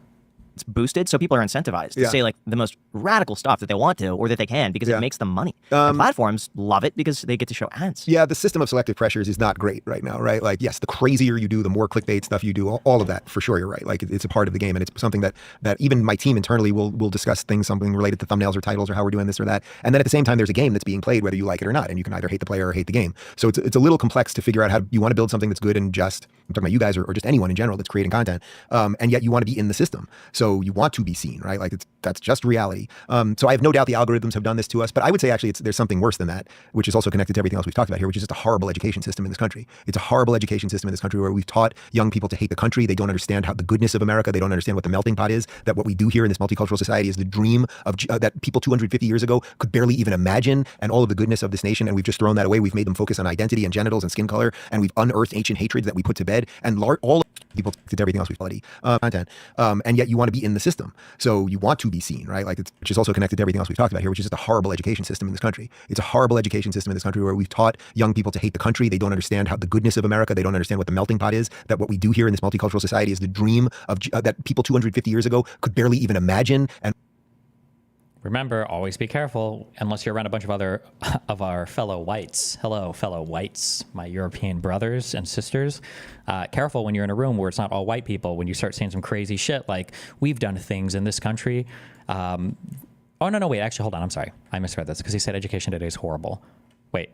It's boosted, so people are incentivized to say like the most radical stuff that they want to or that they can because it makes them money. And platforms love it because they get to show ads. Yeah, the system of selective pressures is not great right now, right? Like, yes, the crazier you do, the more clickbait stuff you do, all of that, for sure, you're right. Like, it's a part of the game, and it's something that even my team internally will discuss something related to thumbnails or titles or how we're doing this or that. And then at the same time, there's a game that's being played, whether you like it or not, and you can either hate the player or hate the game. So it's a little complex to figure out how you want to build something that's good and just. I'm talking about you guys or just anyone in general that's creating content, and yet you want to be in the system. So you want to be seen, right? Like, that's just reality. So I have no doubt the algorithms have done this to us, but I would say actually there's something worse than that, which is also connected to everything else we've talked about here, which is just a horrible education system in this country. It's a horrible education system in this country where we've taught young people to hate the country. They don't understand the goodness of America. They don't understand what the melting pot is, that what we do here in this multicultural society is the dream of that people 250 years ago could barely even imagine, and all of the goodness of this nation. And we've just thrown that away. We've made them focus on identity and genitals and skin color, and we've unearthed ancient hatreds that we put to bed. And all people to everything else we study content, and yet you want to be in the system, so you want to be seen, right? Like, which is also connected to everything else we've talked about here, which is just a horrible education system in this country. It's a horrible education system in this country where we've taught young people to hate the country. They don't understand how the goodness of America. They don't understand what the melting pot is. That what we do here in this multicultural society is the dream of that people 250 years ago could barely even imagine. And remember, always be careful unless you're around a bunch of our fellow whites. Hello, fellow whites, my European brothers and sisters. Careful when you're in a room where it's not all white people, when you start saying some crazy shit like, we've done things in this country. Oh, no, wait, actually, hold on. I'm sorry. I misread this because he said education today is horrible. Wait.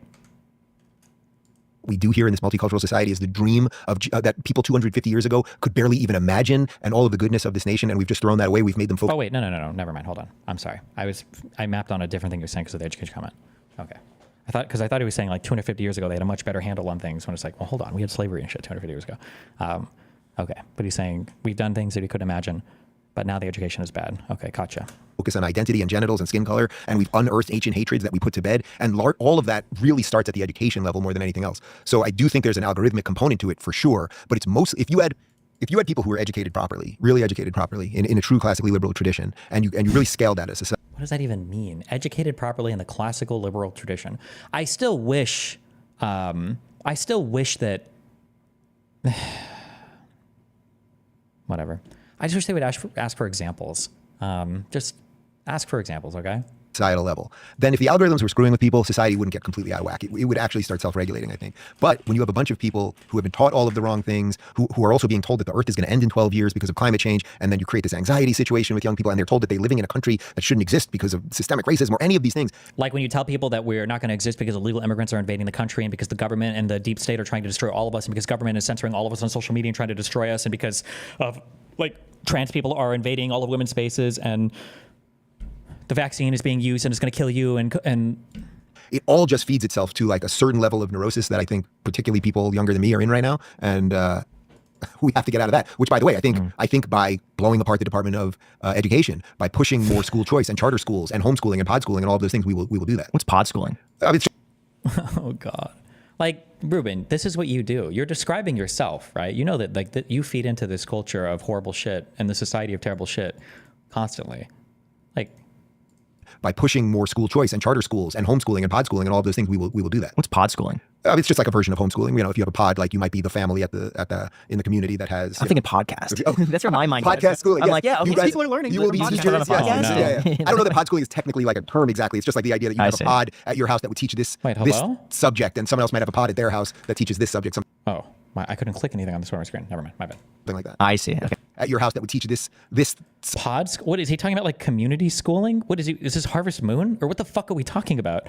We do here in this multicultural society is the dream of that people 250 years ago could barely even imagine, and all of the goodness of this nation, and we've just thrown that away. We've made them focus. Oh, wait, no, never mind. Hold on. I'm sorry. I mapped on a different thing you were saying because of the education comment. Okay. I thought he was saying like 250 years ago they had a much better handle on things, when it's like, well, hold on, we had slavery and shit 250 years ago. Okay, but he's saying we've done things that we couldn't imagine, but now the education is bad. Okay, gotcha. Focus on identity and genitals and skin color, and we've unearthed ancient hatreds that we put to bed, and all of that really starts at the education level more than anything else. So I do think there's an algorithmic component to it for sure, but it's mostly if you had people who were educated properly, really educated properly in a true classically liberal tradition, and you really scaled that as a society. What does that even mean? Educated properly in the classical liberal tradition. I still wish that whatever. I just wish they would ask for examples. Just ask for examples, okay? Societal level. Then if the algorithms were screwing with people, society wouldn't get completely out of whack. It would actually start self-regulating, I think. But when you have a bunch of people who have been taught all of the wrong things, who are also being told that the earth is going to end in 12 years because of climate change, and then you create this anxiety situation with young people, and they're told that they're living in a country that shouldn't exist because of systemic racism or any of these things. Like when you tell people that we're not going to exist because illegal immigrants are invading the country, and because the government and the deep state are trying to destroy all of us, and because government is censoring all of us on social media and trying to destroy us, and because of like trans people are invading all of women's spaces, and the vaccine is being used and it's going to kill you, and it all just feeds itself to like a certain level of neurosis that I think particularly people younger than me are in right now, and we have to get out of that. Which, by the way, I think by blowing apart the Department of Education, by pushing more school choice and charter schools and homeschooling and pod schooling and all of those things, we will do that. What's pod schooling? Oh God. Like, Ruben, this is what you do. You're describing yourself, right? You know that that you feed into this culture of horrible shit and the society of terrible shit constantly. Like, by pushing more school choice and charter schools and homeschooling and pod schooling and all of those things, we will do that. What's pod schooling? It's just like a version of homeschooling. You know, if you have a pod, like you might be the family in the community that has. I'm thinking podcast. That's where my mind goes. Podcast schooling. I'm yes. like, yeah, okay, people are learning. You will be teachers. Yes. Oh, no. Yeah. I don't know that pod schooling is technically like a term exactly. It's just like the idea that you have a pod at your house that would teach this subject, and someone else might have a pod at their house that teaches this subject. Oh, I couldn't click anything on the screen. Never mind. My bad. Something like that. I see. Okay. At your house that would teach this pods. What is he talking about? Like community schooling? What is he? Is this Harvest Moon, or what the fuck are we talking about?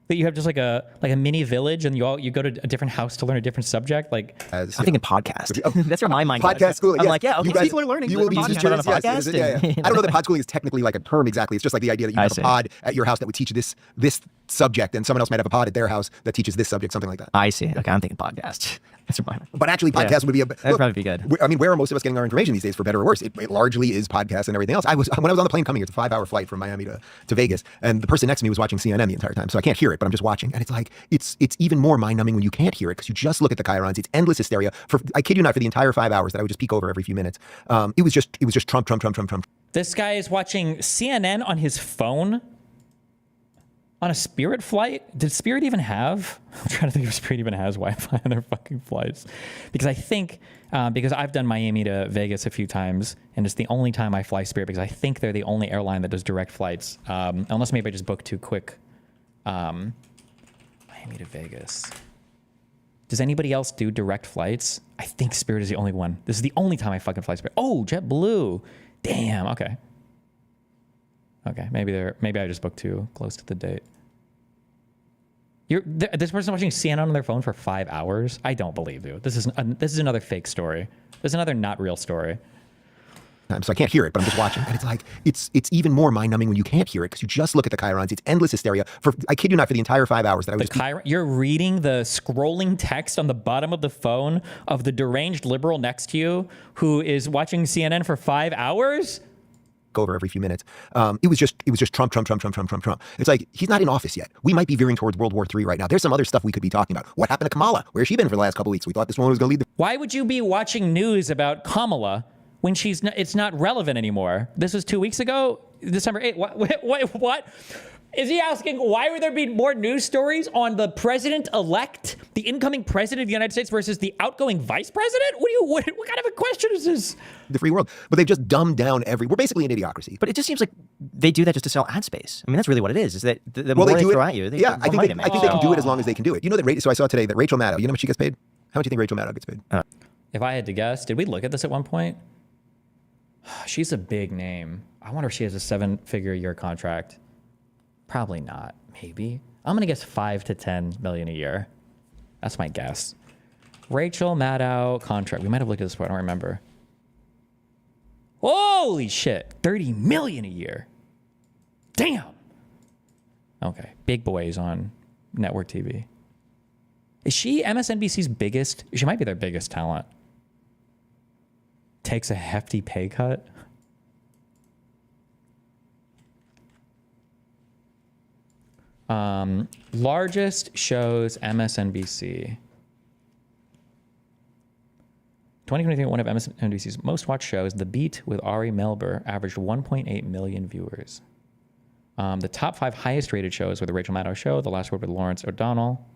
That you have just like a mini village, and you go to a different house to learn a different subject. Like, I'm thinking podcast. That's where my mind podcast goes. schooling. I'm yes. like, yeah, okay, people are learning. You will be teachers. On a podcast. Yeah. I don't know that pod schooling is technically like a term exactly. It's just like the idea that you have a pod at your house that would teach this subject, and someone else might have a pod at their house that teaches this subject, something like that. I see. Okay, I'm thinking podcast. That's where my. But actually, podcast would be that'd probably be good. I mean, where are most of us getting our information these days, for better or worse? It largely is podcasts and everything else. When I was on the plane coming here, it's a 5-hour flight from Miami to Vegas, and the person next to me was watching CNN the entire time, so I can't hear it, but I'm just watching, and it's like it's even more mind-numbing when you can't hear it because you just look at the chyrons. It's endless hysteria. I kid you not, for the entire 5 hours that I would just peek over every few minutes, it was just Trump. This guy is watching CNN on his phone on a Spirit flight. Did Spirit even have? I'm trying to think if Spirit even has Wi-Fi on their fucking flights, because I think because I've done Miami to Vegas a few times, and it's the only time I fly Spirit because I think they're the only airline that does direct flights, unless maybe I just booked too quick. Miami to Vegas. Does anybody else do direct flights? I think Spirit is the only one. This is the only time I fucking fly Spirit. Oh, JetBlue. Damn. Okay. Maybe I just booked too close to the date. This person watching CNN on their phone for 5 hours? I don't believe you. This is another fake story. This is another not real story. So I can't hear it, but I'm just watching, and it's like it's even more mind-numbing when you can't hear it because you just look at the chyrons. It's endless hysteria. I kid you not, for the entire 5 hours that I was. You're reading the scrolling text on the bottom of the phone of the deranged liberal next to you who is watching CNN for 5 hours. over every few minutes. It was just Trump. It's like, he's not in office yet. We might be veering towards World War III right now. There's some other stuff we could be talking about. What happened to Kamala? Where's she been for the last couple of weeks? We thought this woman was going to lead the... Why would you be watching news about Kamala when it's not relevant anymore? This was 2 weeks ago, December 8th. What? Is he asking why would there be more news stories on the president-elect, the incoming president of the United States versus the outgoing vice president? What kind of a question is this? The free world. But they've just dumbed down we're basically an idiocracy. But it just seems like they do that just to sell ad space. I mean, that's really what it is that the more they throw at you, I think they can do it as long as they can do it. You know that, so I saw today that Rachel Maddow, you know how much she gets paid? How much do you think Rachel Maddow gets paid? If I had to guess, did we look at this at one point? She's a big name. I wonder if she has a 7-figure a year contract. Probably not. Maybe. I'm gonna guess 5 to 10 million a year. That's my guess. Rachel Maddow contract. We might have looked at this before. I don't remember. Holy shit! 30 million a year. Damn. Okay. Big boys on network TV. Is she MSNBC's biggest? She might be their biggest talent. Takes a hefty pay cut. Largest shows MSNBC. 2023, one of MSNBC's most watched shows, The Beat with Ari Melber, averaged 1.8 million viewers. The top 5 highest rated shows were The Rachel Maddow Show, The Last Word with Lawrence O'Donnell,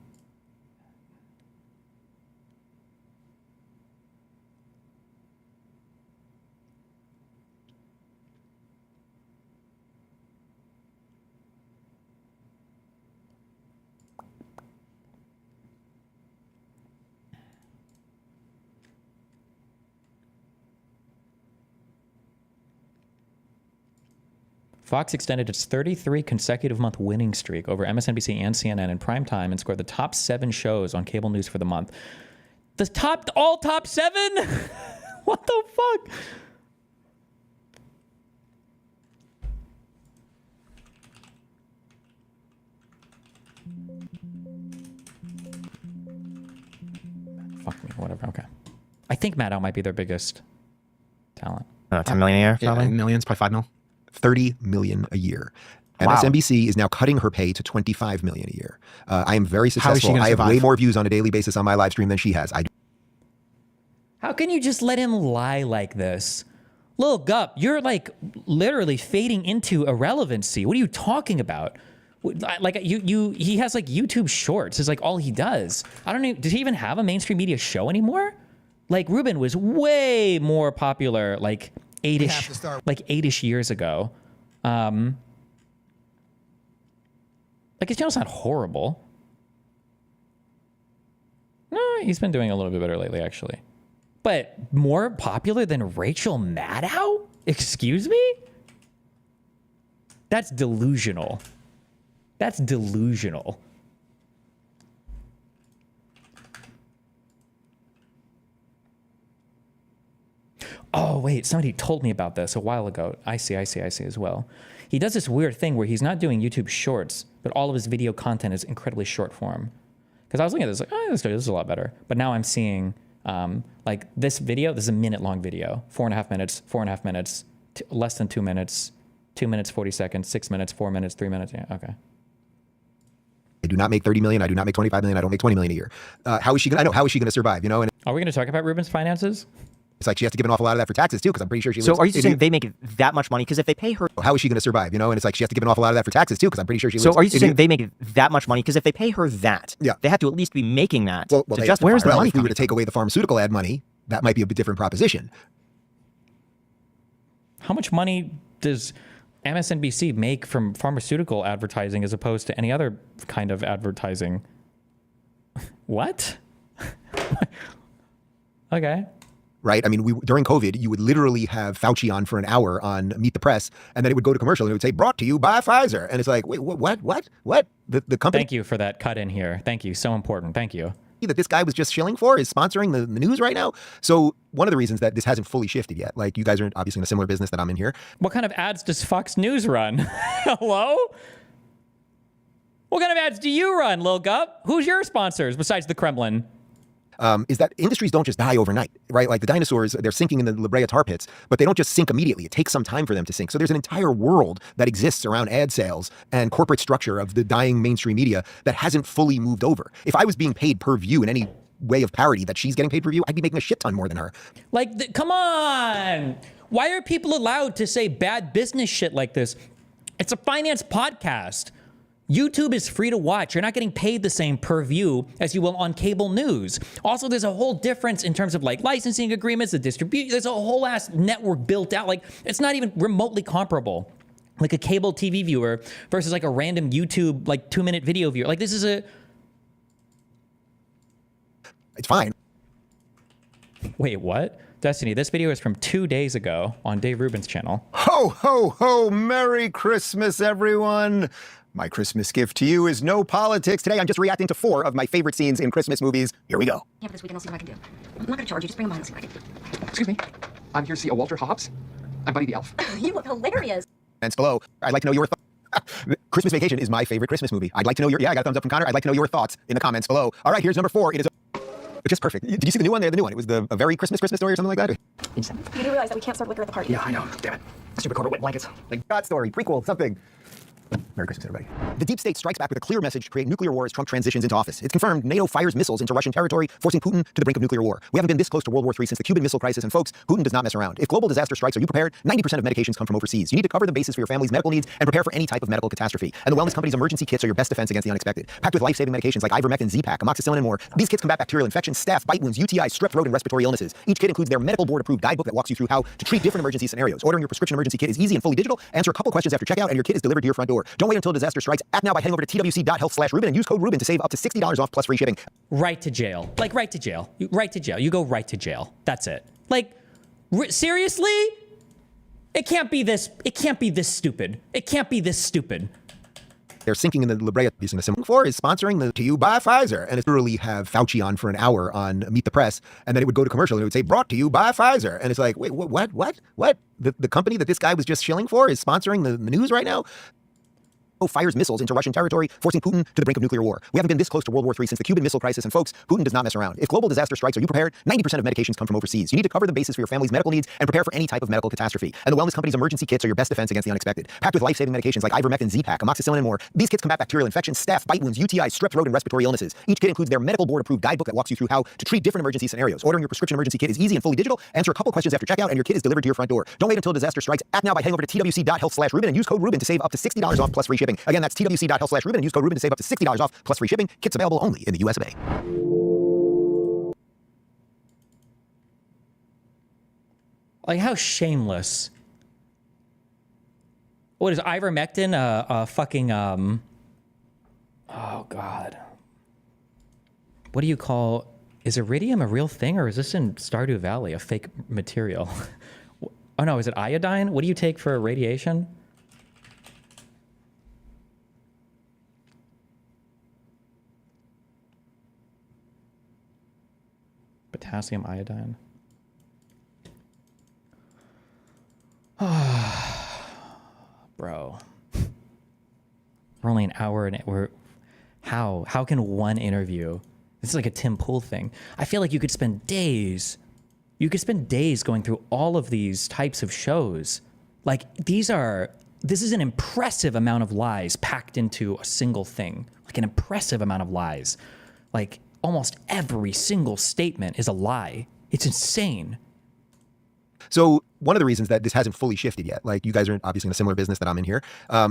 Fox extended its 33 consecutive month winning streak over MSNBC and CNN in prime time and scored the top 7 shows on cable news for the month. All top 7? What the fuck? Fuck me, whatever, okay. I think Maddow might be their biggest talent. 10 million a year, probably? Yeah, millions, probably 5 mil. 30 million a year. Wow. MSNBC is now cutting her pay to 25 million a year. I am very How is she successful. gonna I have survive? way more views on a daily basis on my live stream than she has. How can you just let him lie like this? Lil Gup, you're like literally fading into irrelevancy. What are you talking about? Like he has like YouTube shorts is like all he does. I don't know. Does he even have a mainstream media show anymore? Like Ruben was way more popular like 8-ish years ago. Like his channel's not horrible. No, he's been doing a little bit better lately, actually. But more popular than Rachel Maddow? Excuse me? That's delusional. That's delusional. Oh, wait, somebody told me about this a while ago. I see as well. He does this weird thing where he's not doing YouTube shorts, but all of his video content is incredibly short form. Because I was looking at this like, oh, this is a lot better. But now I'm seeing like this video, this is a minute-long video, 4.5 minutes, 4.5 minutes, less than 2 minutes, 2 minutes, 40 seconds, 6 minutes, 4 minutes, 3 minutes. Yeah, okay. I do not make 30 million. I do not make 25 million. I don't make 20 million a year. How is she going to survive? You know? And are we going to talk about Ruben's finances? It's like she has to give an awful lot of that for taxes too, because I'm pretty sure she lives. So are you saying they make that much money? Because if they pay her, how is she going to survive? You know, and it's like she has to give an awful lot of that for taxes too, because I'm pretty sure she lives. So are you saying they make that much money? Because if they pay her that, they have to at least be making that to justify. Where's the money? If we were to take away the pharmaceutical ad money, that might be a bit different proposition. How much money does MSNBC make from pharmaceutical advertising as opposed to any other kind of advertising? What? Okay. Right? I mean, during COVID, you would literally have Fauci on for an hour on Meet the Press, and then it would go to commercial, and it would say, brought to you by Pfizer. And it's like, wait, what? The company... Thank you for that cut in here. Thank you. So important. Thank you. That this guy was just shilling for is sponsoring the news right now. So one of the reasons that this hasn't fully shifted yet, like you guys are obviously in a similar business that I'm in here. What kind of ads does Fox News run? Hello? What kind of ads do you run, Lil Gup? Who's your sponsors besides the Kremlin? is that industries don't just die overnight, right? Like the dinosaurs, they're sinking in the La Brea tar pits, but they don't just sink immediately. It takes some time for them to sink. So there's an entire world that exists around ad sales and corporate structure of the dying mainstream media that hasn't fully moved over. If I was being paid per view in any way of parity that she's getting paid per view, I'd be making a shit ton more than her. Like, come on. Why are people allowed to say bad business shit like this? It's a finance podcast. YouTube is free to watch. You're not getting paid the same per view as you will on cable news. Also, there's a whole difference in terms of like licensing agreements, the distribution. There's a whole ass network built out. Like, it's not even remotely comparable. Like a cable TV viewer versus like a random YouTube, like 2-minute video viewer. Like, this is a... It's fine. Wait, what? Destiny, this video is from 2 days ago on Dave Rubin's channel. Ho, ho, ho, Merry Christmas, everyone. My Christmas gift to you is no politics. Today, I'm just reacting to 4 of my favorite scenes in Christmas movies. Here we go. Yeah, for this weekend, I'll see what I can do. I'm not gonna charge you, just bring them on and see what I can do. Excuse me, I'm here to see a Walter Hobbs. I'm Buddy the Elf. You look hilarious. And below, I'd like to know your thoughts. Christmas Vacation is my favorite Christmas movie. I'd like to know your, yeah, I got a thumbs up from Connor. I'd like to know your thoughts in the comments below. All right, here's number 4. It is just perfect. Did you see the new one there? The new one. It was a very Christmas story or something like that. You do realize that we can't serve liquor at the party. Yeah, I know. Damn it. Stupid corporate wet blankets. Like God story, prequel, something. Merry Christmas, everybody. The deep state strikes back with a clear message to create nuclear war as Trump transitions into office. It's confirmed NATO fires missiles into Russian territory, forcing Putin to the brink of nuclear war. We haven't been this close to World War III since the Cuban Missile Crisis, and folks, Putin does not mess around. If global disaster strikes, are you prepared? 90% of medications come from overseas. You need to cover the basis for your family's medical needs and prepare for any type of medical catastrophe. And the wellness company's emergency kits are your best defense against the unexpected. Packed with life-saving medications like ivermectin, Z-Pak, amoxicillin, and more. These kits combat bacterial infections, staph, bite wounds, UTIs, strep throat, and respiratory illnesses. Each kit includes their medical board-approved guidebook that walks you through how to treat different emergency scenarios. Ordering your prescription emergency kit is easy and fully digital. Answer a couple questions after checkout, and your kit is delivered to your front door. Don't wait until disaster strikes. Act now by heading over to twc.health/Rubin and use code Rubin to save up to $60 off plus free shipping. Right to jail. Like, right to jail. Right to jail. You go right to jail. That's it. Like, seriously? It can't be this stupid. It can't be this stupid. They're sinking in the La Brea piece in the symbol. 4 is sponsoring the To You by Pfizer. And it's literally have Fauci on for an hour on Meet the Press. And then it would go to commercial and it would say, brought to you by Pfizer. And it's like, wait, what? The company that this guy was just shilling for is sponsoring the news right now? Fires missiles into Russian territory, forcing Putin to the brink of nuclear war. We haven't been this close to World War III since the Cuban Missile Crisis, and folks, Putin does not mess around. If global disaster strikes, are you prepared? 90% of medications come from overseas. You need to cover the basis for your family's medical needs and prepare for any type of medical catastrophe. And the wellness company's emergency kits are your best defense against the unexpected. Packed with life-saving medications like ivermectin, Z-Pak, amoxicillin, and more. These kits combat bacterial infections, staph, bite wounds, UTIs, strep throat, and respiratory illnesses. Each kit includes their medical board-approved guidebook that walks you through how to treat different emergency scenarios. Ordering your prescription emergency kit is easy and fully digital. Answer a couple questions after checkout, and your kit is delivered to your front door. Don't wait until disaster strikes. Act now by heading over to twc.health/Rubin and use code Rubin to save up to $60 off plus free shipping. Again, that's twc.health/Rubin and use code Rubin to save up to $60 off plus free shipping. Kits available only in the US of A. Like, how shameless. What is ivermectin? Fucking, oh God. What do you call, is iridium a real thing, or is this in Stardew Valley, a fake material? Oh no, is it iodine? What do you take for radiation? Potassium iodine. Bro. We're only an hour and we're... How can one interview... This is like a Tim Pool thing. I feel like you could spend days... You could spend days going through all of these types of shows. Like, this is an impressive amount of lies packed into a single thing. Like, an impressive amount of lies. Like... Almost every single statement is a lie. It's insane. So one of the reasons that this hasn't fully shifted yet, like you guys are obviously in a similar business that I'm in here,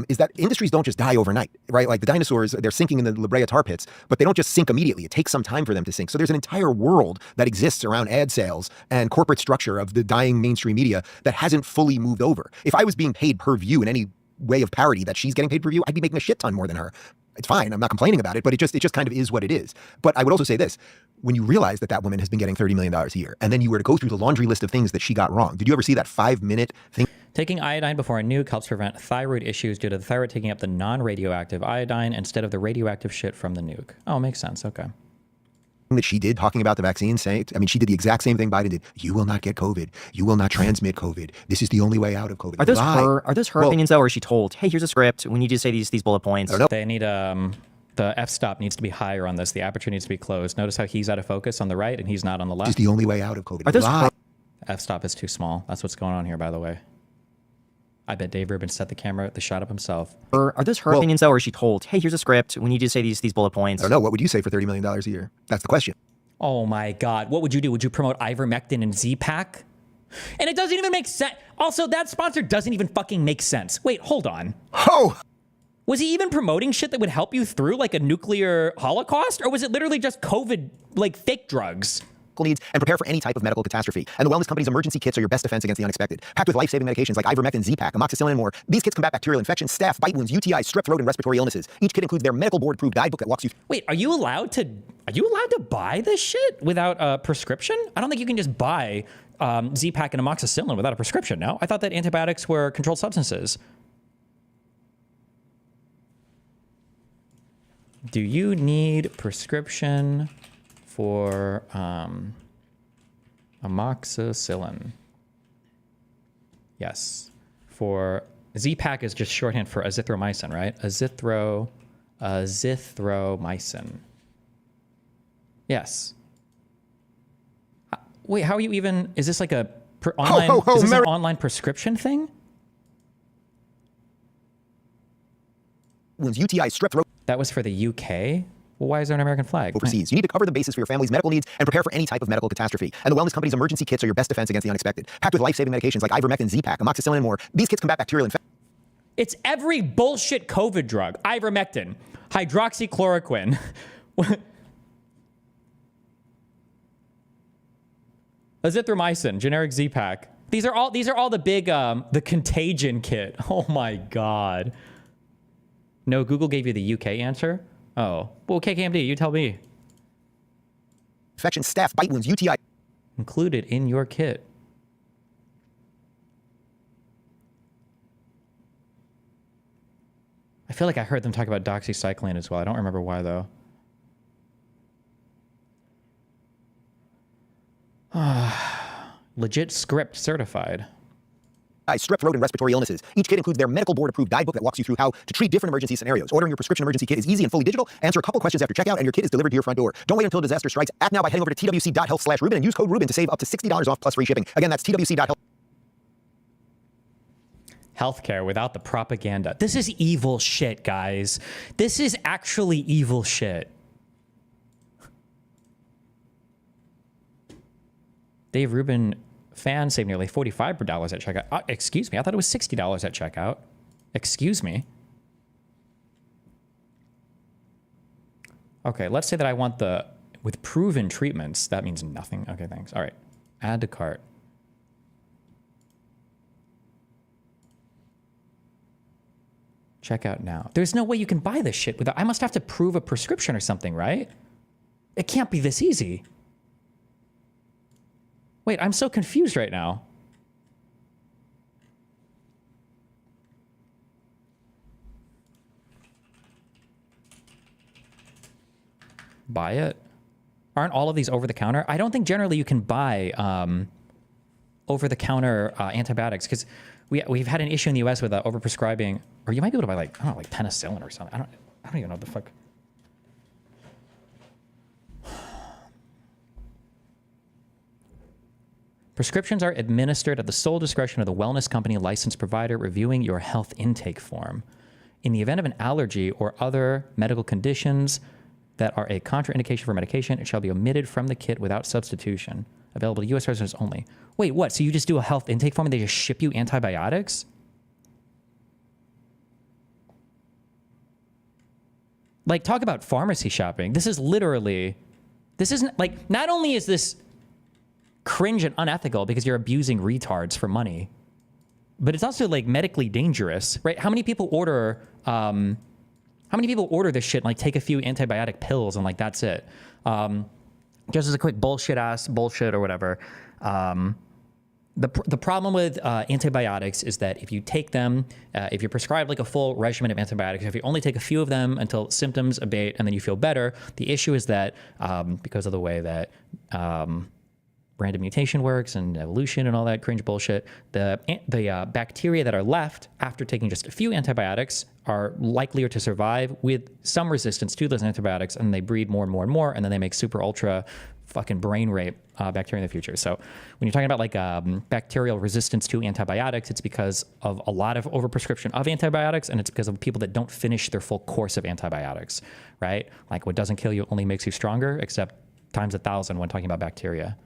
is that industries don't just die overnight, right? Like the dinosaurs, they're sinking in the La Brea tar pits, but they don't just sink immediately. It takes some time for them to sink. So there's an entire world that exists around ad sales and corporate structure of the dying mainstream media that hasn't fully moved over. If I was being paid per view in any way of parity that she's getting paid per view, I'd be making a shit ton more than her. It's fine. I'm not complaining about it, but it just kind of is what it is. But I would also say this. When you realize that woman has been getting $30 million a year, and then you were to go through the laundry list of things that she got wrong, did you ever see that 5-minute thing? Taking iodine before a nuke helps prevent thyroid issues due to the thyroid taking up the non-radioactive iodine instead of the radioactive shit from the nuke. Oh, makes sense. Okay. That she did talking about the vaccine, saying, I mean, she did the exact same thing Biden did. You will not get COVID. You will not transmit COVID. This is the only way out of COVID. Are those her opinions though, or is she told, hey, here's a script. We need you to say these bullet points? They need The f-stop needs to be higher on this. The aperture needs to be closed. Notice how he's out of focus on the right and he's not on the left. It's the only way out of COVID. Are those F-stop is too small. That's what's going on here, by the way. I bet Dave Rubin set the shot up himself. Are those her opinions, though, or is she told, hey, here's a script, we need you to say these bullet points? I don't know. What would you say for $30 million a year? That's the question. Oh my God. What would you do? Would you promote ivermectin and Z-Pack? And it doesn't even make sense. Also, that sponsor doesn't even fucking make sense. Wait, hold on. Oh! Was he even promoting shit that would help you through like a nuclear holocaust? Or was it literally just COVID, like fake drugs? Needs and prepare for any type of medical catastrophe. And the wellness company's emergency kits are your best defense against the unexpected. Packed with life-saving medications like ivermectin, Z-Pack, amoxicillin, and more. These kits combat bacterial infections, staph, bite wounds, UTIs, strep throat, and respiratory illnesses. Each kit includes their medical board-approved guidebook that walks you. Wait, are you allowed to buy this shit without a prescription? I don't think you can just buy Z-Pack and amoxicillin without a prescription. No, I thought that antibiotics were controlled substances. Do you need prescription for amoxicillin? Yes. For Z-Pack is just shorthand for azithromycin, right? Azithromycin. Yes. Wait, how are you even? Is this like a online? Is this an online prescription thing? Wounds, UTI, strep throat. That was for the UK. Well, why is there an American flag? Overseas. You need to cover the bases for your family's medical needs and prepare for any type of medical catastrophe. And the wellness company's emergency kits are your best defense against the unexpected. Packed with life-saving medications like ivermectin, Z-Pack, amoxicillin, and more. These kits combat bacterial infections. It's every bullshit COVID drug. Ivermectin, hydroxychloroquine. Azithromycin, generic Z-Pack. These are all the big the contagion kit. Oh my God. No, Google gave you the UK answer. Oh, well, KKMD, you tell me. Infection, staph, bite wounds, UTI. Included in your kit. I feel like I heard them talk about doxycycline as well. I don't remember why, though. Legit script certified. Strep throat and respiratory illnesses. Each kit includes their medical board-approved guidebook that walks you through how to treat different emergency scenarios. Ordering your prescription emergency kit is easy and fully digital. Answer a couple questions after checkout, and your kit is delivered to your front door. Don't wait until a disaster strikes. Act now by heading over to twc.health/Rubin and use code Rubin to save up to $60 off plus free shipping. Again, that's twc.health. Healthcare without the propaganda. This is evil shit, guys. This is actually evil shit. Dave Rubin fan saved nearly $45 at checkout. Excuse me, I thought it was $60 at checkout. Excuse me. Okay, let's say that I want the with proven treatments. That means nothing. Okay, thanks. All right, add to cart. Check out now. There's no way you can buy this shit without. I must have to prove a prescription or something, right? It can't be this easy. Wait, I'm so confused right now. Buy it? Aren't all of these over the counter? I don't think generally you can buy over the counter antibiotics because we've had an issue in the US with overprescribing, or you might be able to buy like, I don't know, like penicillin or something. I don't even know what the fuck. Prescriptions are administered at the sole discretion of the wellness company licensed provider reviewing your health intake form. In the event of an allergy or other medical conditions that are a contraindication for medication, it shall be omitted from the kit without substitution. Available to U.S. residents only. Wait, what? So you just do a health intake form and they just ship you antibiotics? Like, talk about pharmacy shopping. This is literally... This isn't... Like, not only is this cringe and unethical because you're abusing retards for money, but it's also like medically dangerous, right? How many people order this shit and like take a few antibiotic pills and like that's it? Just as a quick bullshit or whatever. The problem with antibiotics is that if you take them, if you're prescribed like a full regimen of antibiotics, if you only take a few of them until symptoms abate and then you feel better, the issue is that because of the way that random mutation works and evolution and all that cringe bullshit. The bacteria that are left after taking just a few antibiotics are likelier to survive with some resistance to those antibiotics, and they breed more and more and more, and then they make super ultra fucking brain rape bacteria in the future. So when you're talking about like bacterial resistance to antibiotics, it's because of a lot of overprescription of antibiotics, and it's because of people that don't finish their full course of antibiotics, right? Like what doesn't kill you only makes you stronger, except times 1,000 when talking about bacteria.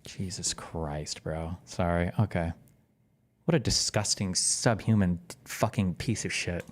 Jesus Christ, bro. Sorry. Okay. What a disgusting, subhuman fucking piece of shit.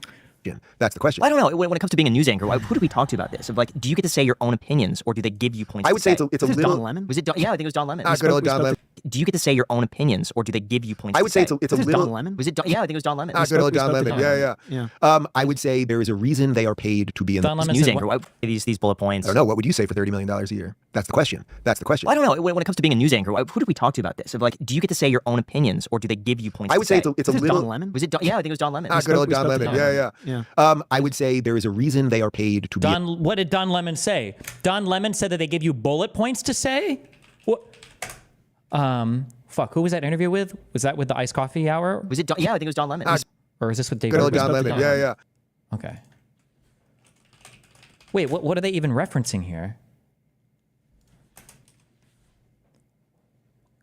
Yeah, that's the question. I don't know. When it comes to being a news anchor, who do we talk to about this? Of like, do you get to say your own opinions, or do they give you points? I would say it's a Was it little. Don Lemon? Was it? Yeah, I think it was Don Lemon. Good old Don Lemon. Do you get to say your own opinions, or do they give you points? I would say it's a little. Don Lemon. Was it? Yeah, I think it was Don Lemon. Good old Don Lemon. Yeah. I would say there is a reason they are paid to be in Don the Lemon news said anchor. These bullet points. I don't know. What would you say for $30 million a year? That's the question. That's the question. Well, I don't know. When it comes to being a news anchor, who do we talk to about this? Of like, do you get to say your own opinions, or do they give you points? I would say it's a little. Don Lemon. Was it? Yeah, I think it was Don Lemon. Good old Don Lemon. Yeah. I would say there is a reason they are paid to be. What did Don Lemon say? Don Lemon said that they give you bullet points to say? What? Fuck. Who was that interview with? Was that with the Iced Coffee Hour? Was it? Yeah, I think it was Don Lemon. Or is this with Dave? Good old Don Lemon. Yeah. Okay. Wait, what are they even referencing here?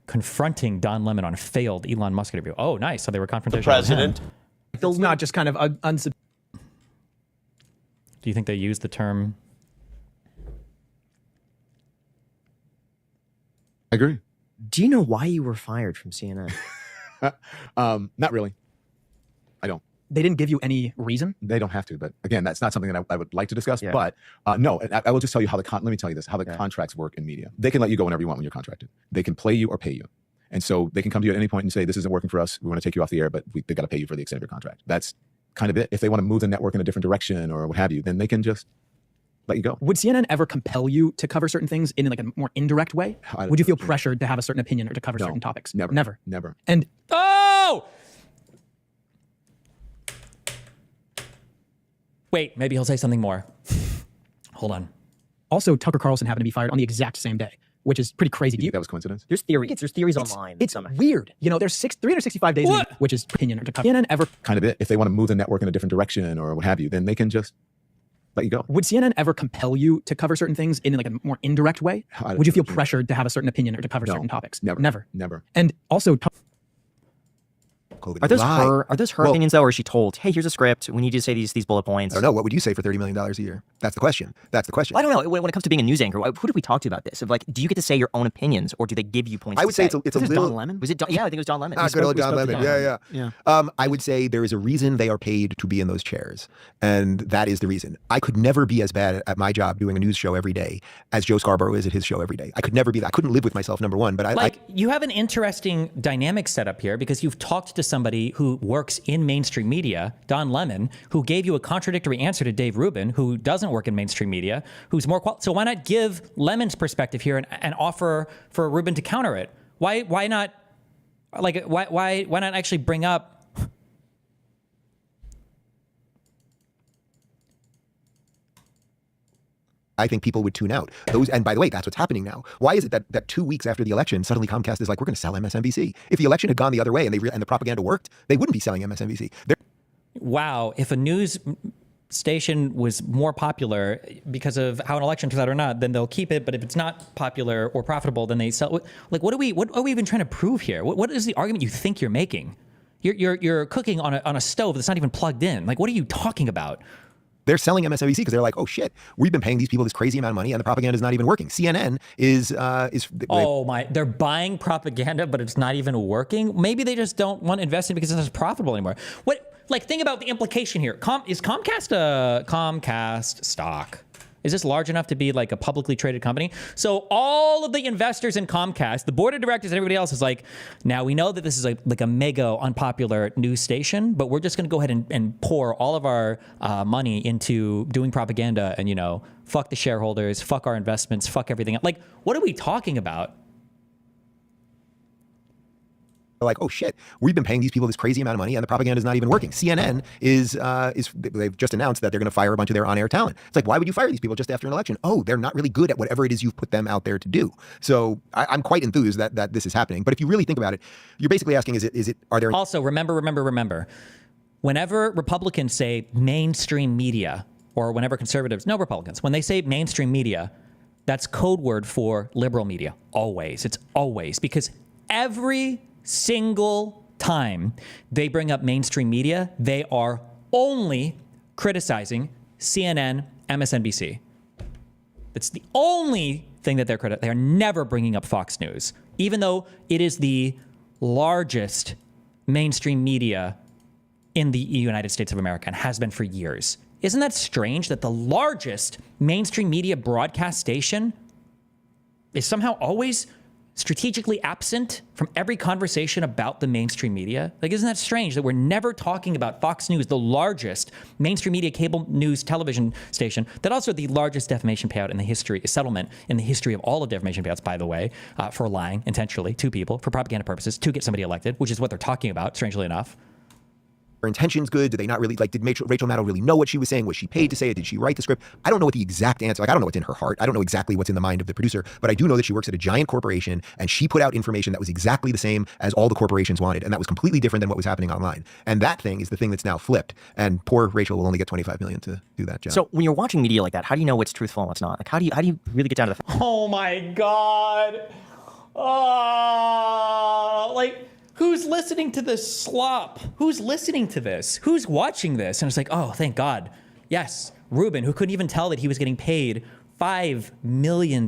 Confronting Don Lemon on a failed Elon Musk interview. Oh, nice. So they were confrontational. President. It's not just kind of Do you think they used the term? I agree. Do you know why you were fired from CNN? Not really. I don't. They didn't give you any reason? They don't have to, but again, that's not something that I would like to discuss. Yeah. But no, I will just tell you how let me tell you this, how the contracts work in media. They can let you go whenever you want when you're contracted. They can play you or pay you. And so they can come to you at any point and say, this isn't working for us. We want to take you off the air, but they got to pay you for the extent of your contract. That's kind of it. If they want to move the network in a different direction or what have you, then they can just let you go. Would CNN ever compel you to cover certain things in like a more indirect way? Would you feel pressured to have a certain opinion or to cover certain topics? Never. And Wait, maybe he'll say something more. Hold on. Also, Tucker Carlson happened to be fired on the exact same day, which is pretty crazy. That was coincidence? There's theories online. It's weird. You know, there's 365 days, which is opinion or to cover. CNN ever kind of it. If they want to move the network in a different direction or what have you, then they can just let you go. Would CNN ever compel you to cover certain things in like a more indirect way? Would you feel pressured to have a certain opinion or to cover certain topics? Never. And also, Are those her opinions though, or is she told, hey, here's a script, we need you to say these bullet points? I don't know. What would you say for $30 million a year? That's the question. That's the question. Well, I don't know. When it comes to being a news anchor, who do we talk to about this? Of like, do you get to say your own opinions, or do they give you points? I would say it's a little. Don Lemon. Was it? Yeah, I think it was Don Lemon. Good old Don Lemon. Yeah. I would say there is a reason they are paid to be in those chairs, and that is the reason. I could never be as bad at my job doing a news show every day as Joe Scarborough is at his show every day. I could never be that. I couldn't live with myself, number one. But you have an interesting dynamic set up here because you've talked to somebody who works in mainstream media, Don Lemon, who gave you a contradictory answer to Dave Rubin, who doesn't work in mainstream media, who's more so why not give Lemon's perspective here and offer for Rubin to counter it? Why not why not actually bring up I think people would tune out. And by the way, that's what's happening now. Why is it that 2 weeks after the election, suddenly Comcast is like, we're going to sell MSNBC? If the election had gone the other way and the propaganda worked, they wouldn't be selling MSNBC. Wow, if a news station was more popular because of how an election turns out or not, then they'll keep it. But if it's not popular or profitable, then they sell. Like, what are we even trying to prove here? What is the argument you think you're making? You're cooking on a stove that's not even plugged in. Like, what are you talking about? They're selling MSNBC because they're like, oh shit, we've been paying these people this crazy amount of money and the propaganda is not even working. CNN is. They're buying propaganda, but it's not even working. Maybe they just don't want to invest in it because it's not profitable anymore. Think about the implication here. Is Comcast a Comcast stock? Is this large enough to be like a publicly traded company? So all of the investors in Comcast, the board of directors and everybody else is like, now we know that this is like a mega unpopular news station, but we're just going to go ahead and pour all of our money into doing propaganda and, you know, fuck the shareholders, fuck our investments, fuck everything. Like, what are we talking about? Like, oh shit, we've been paying these people this crazy amount of money and the propaganda is not even working. CNN is they've just announced that they're going to fire a bunch of their on-air talent. It's like, why would you fire these people just after an election? Oh, they're not really good at whatever it is you've put them out there to do. So I'm quite enthused that this is happening. But if you really think about it, you're basically asking, are there... Also, remember, whenever Republicans say mainstream media, or whenever conservatives, no Republicans, when they say mainstream media, that's code word for liberal media. Always. It's always. Because every single time they bring up mainstream media, they are only criticizing CNN, MSNBC. That's the only thing that they are never bringing up Fox News, even though it is the largest mainstream media in the United States of America and has been for years. Isn't that strange that the largest mainstream media broadcast station is somehow always strategically absent from every conversation about the mainstream media? Like, isn't that strange that we're never talking about Fox News, the largest mainstream media cable news television station, that also the largest defamation payout in the history, settlement in the history of all of defamation payouts, by the way, for lying intentionally to people for propaganda purposes to get somebody elected, which is what they're talking about, strangely enough. Her intentions good? Did they not really, like, did Rachel Maddow really know what she was saying? Was she paid to say it? Did she write the script? I don't know what the exact answer, like, I don't know what's in her heart. I don't know exactly what's in the mind of the producer, but I do know that she works at a giant corporation and she put out information that was exactly the same as all the corporations wanted. And that was completely different than what was happening online. And that thing is the thing that's now flipped. And poor Rachel will only get $25 million to do that job. So when you're watching media like that, how do you know what's truthful and what's not? Like, how do you really get down to the... Oh my God. Oh, like, who's listening to this slop? Who's listening to this? Who's watching this? And it's like, oh, thank God. Yes, Ruben, who couldn't even tell that he was getting paid $5 million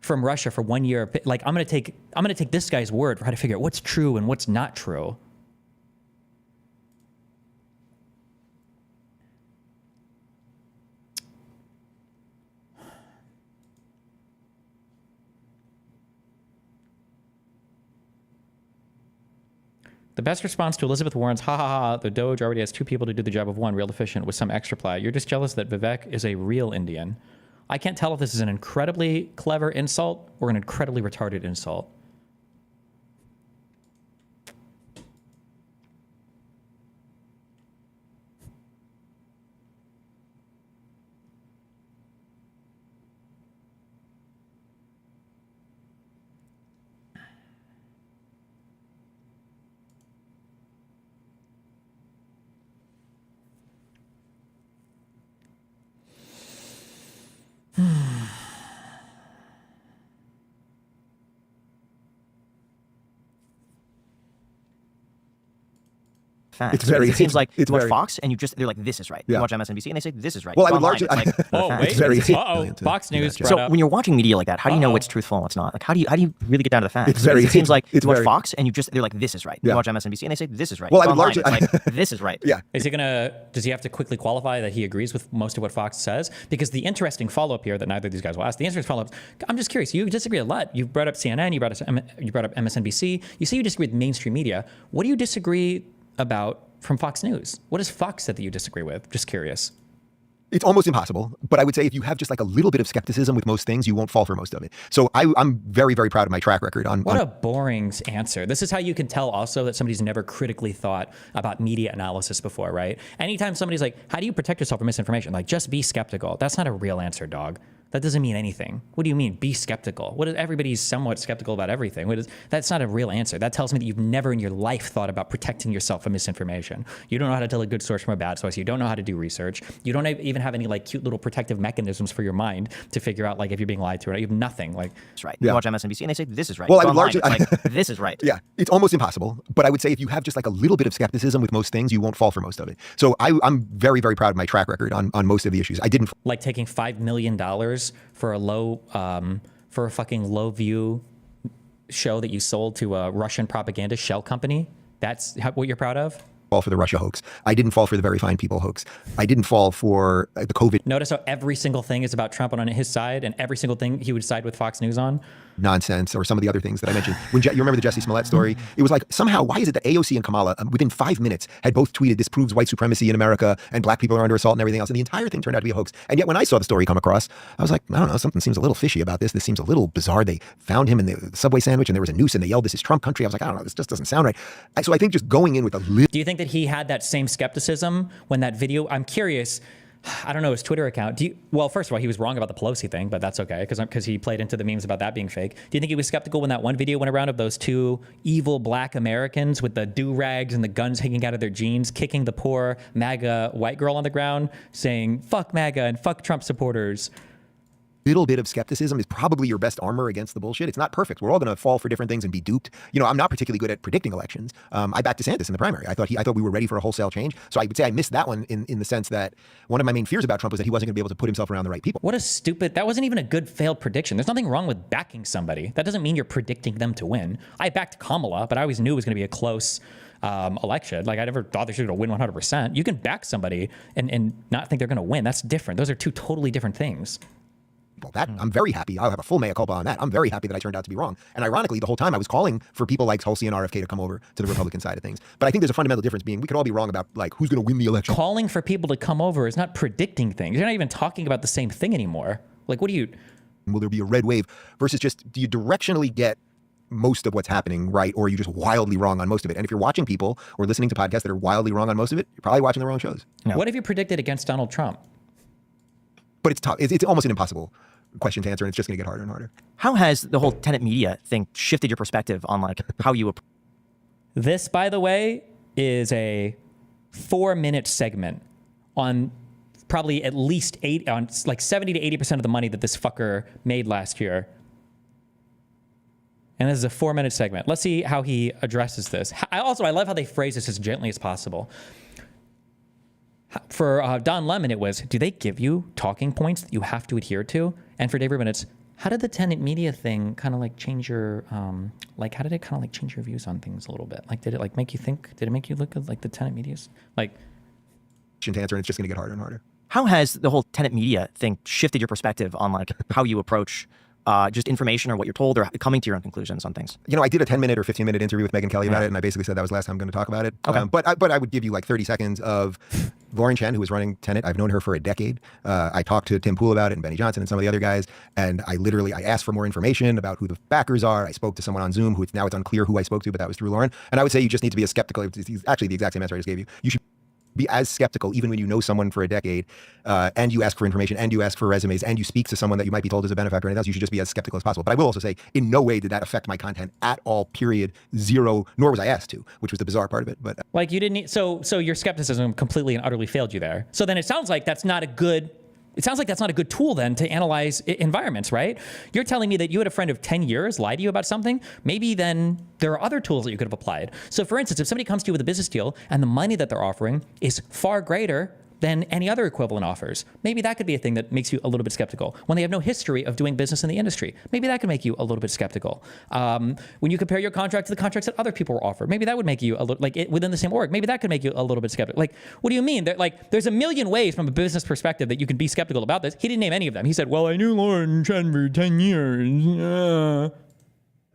from Russia for 1 year. Like, I'm gonna take this guy's word for how to figure out what's true and what's not true. The best response to Elizabeth Warren's ha ha ha, the Doge already has two people to do the job of one, real efficient with some extra ply. You're just jealous that Vivek is a real Indian. I can't tell if this is an incredibly clever insult or an incredibly retarded insult. Facts. It seems like you watch Fox and they're like, this is right. You watch MSNBC and they say, this is right. Well, I would largely... Like, oh, wait. Fox News. So when you're watching media like that, how do you know what's truthful and what's not? Like, how do you really get down to the facts? It seems like you watch Fox and they're like, this is right. You watch MSNBC and they say, this is right. Well, I would largely... like, this is right. Yeah. Does he have to quickly qualify that he agrees with most of what Fox says? Because the interesting follow-up here that neither of these guys will ask, the interesting follow-up, I'm just curious, you disagree a lot. You brought up CNN, you brought up MSNBC, you say you disagree with mainstream media. What do you disagree about from Fox News? What has Fox said that you disagree with? Just curious. It's almost impossible, but I would say if you have just like a little bit of skepticism with most things, you won't fall for most of it. So I'm very, very proud of my track record on... What a boring answer. This is how you can tell also that somebody's never critically thought about media analysis before, right? Anytime somebody's like, how do you protect yourself from misinformation? Like, just be skeptical. That's not a real answer, dog. That doesn't mean anything. What do you mean, be skeptical? Everybody's somewhat skeptical about everything. That's not a real answer. That tells me that you've never in your life thought about protecting yourself from misinformation. You don't know how to tell a good source from a bad source. You don't know how to do research. You don't even have any like cute little protective mechanisms for your mind to figure out like if you're being lied to or not. You have nothing. Like, that's right. You watch MSNBC and they say, this is right. Well, I would largely... like, this is right. Yeah, it's almost impossible, but I would say if you have just like a little bit of skepticism with most things, you won't fall for most of it. So I'm very, very proud of my track record on most of the issues. I didn't... Like taking $5 million for a fucking low view show that you sold to a Russian propaganda shell company. That's what you're proud of? fall for the Russia hoax. I didn't fall for the very fine people hoax. I didn't fall for the COVID Notice how every single thing is about Trump on his side, and every single thing he would side with Fox News on. nonsense, or some of the other things that I mentioned. When you remember the Jesse Smollett story? It was like, somehow, why is it that AOC and Kamala, within 5 minutes, had both tweeted, this proves white supremacy in America and black people are under assault and everything else, and the entire thing turned out to be a hoax. And yet when I saw the story come across, I was like, I don't know, something seems a little fishy about this. This seems a little bizarre. They found him in the Subway sandwich and there was a noose and they yelled, this is Trump country. I was like, I don't know, this just doesn't sound right. So I think just going in with a little... Do you think that he had that same skepticism when that video, I'm curious, I don't know his Twitter account. Well, first of all, he was wrong about the Pelosi thing, but that's okay because he played into the memes about that being fake. Do you think he was skeptical when that one video went around of those two evil black Americans with the do-rags and the guns hanging out of their jeans, kicking the poor MAGA white girl on the ground, saying, fuck MAGA and fuck Trump supporters? Little bit of skepticism is probably your best armor against the bullshit. It's not perfect. We're all going to fall for different things and be duped. You know, I'm not particularly good at predicting elections. I backed DeSantis in the primary. I thought we were ready for a wholesale change. So I would say I missed that one in the sense that one of my main fears about Trump was that he wasn't going to be able to put himself around the right people. What a stupid, that wasn't even a good failed prediction. There's nothing wrong with backing somebody. That doesn't mean you're predicting them to win. I backed Kamala, but I always knew it was going to be a close election. Like I never thought they should win 100%. You can back somebody and not think they're going to win. That's different. Those are two totally different things. Well, that I'm very happy. I'll have a full mea culpa on that. I'm very happy that I turned out to be wrong. And ironically, the whole time I was calling for people like Tulsi and RFK to come over to the Republican side of things. But I think there's a fundamental difference being we could all be wrong about like who's going to win the election. Calling for people to come over is not predicting things. You're not even talking about the same thing anymore. Like, what do you... Will there be a red wave versus just do you directionally get most of what's happening right, or are you just wildly wrong on most of it? And if you're watching people or listening to podcasts that are wildly wrong on most of it, you're probably watching the wrong shows. No. What if you predicted against Donald Trump? But it's tough. It's almost an impossible question to answer, and it's just going to get harder and harder. How has the whole Tenet Media thing shifted your perspective on like how you... This, by the way, is a 4-minute segment on probably at least like 70 to 80% of the money that this fucker made last year. And this is a 4-minute segment. Let's see how he addresses this. I love how they phrase this as gently as possible. For Don Lemon, it was, do they give you talking points that you have to adhere to? And for Dave Rubin, it's, how did the Tenet Media thing kind of like change your, like, how did it kind of like change your views on things a little bit? Like, did it like make you think, did it make you look at like the Tenet Media's? Like, to answer, and it's just going to get harder and harder. How has the whole Tenet Media thing shifted your perspective on like how you approach just information or what you're told or coming to your own conclusions on things? You know, I did a 10-minute or 15-minute interview with Megyn Kelly about it, and I basically said that was the last time I'm going to talk about it. Okay. But I would give you like 30 seconds of Lauren Chen, who was running Tenet. I've known her for a decade. I talked to Tim Pool about it and Benny Johnson and some of the other guys, and I asked for more information about who the backers are. I spoke to someone on Zoom who it's unclear who I spoke to, but that was through Lauren. And I would say you just need to be as skeptical. It's actually the exact same answer I just gave you. You should be as skeptical even when you know someone for a decade, and you ask for information and you ask for resumes and you speak to someone that you might be told is a benefactor or anything else. You should just be as skeptical as possible. But I will also say in no way did that affect my content at all, period, zero, nor was I asked to, which was the bizarre part of it. But like you didn't need, so your skepticism completely and utterly failed you there. So then it sounds like that's not a good tool then to analyze environments, right? You're telling me that you had a friend of 10 years lie to you about something. Maybe then there are other tools that you could have applied. So for instance, if somebody comes to you with a business deal and the money that they're offering is far greater than any other equivalent offers, maybe that could be a thing that makes you a little bit skeptical. When they have no history of doing business in the industry, maybe that could make you a little bit skeptical. When you compare your contract to the contracts that other people were offered, maybe that would make you a little, within the same org, maybe that could make you a little bit skeptical. Like, what do you mean? There's a million ways from a business perspective that you can be skeptical about this. He didn't name any of them. He said, well, I knew Lauren Chen for 10 years.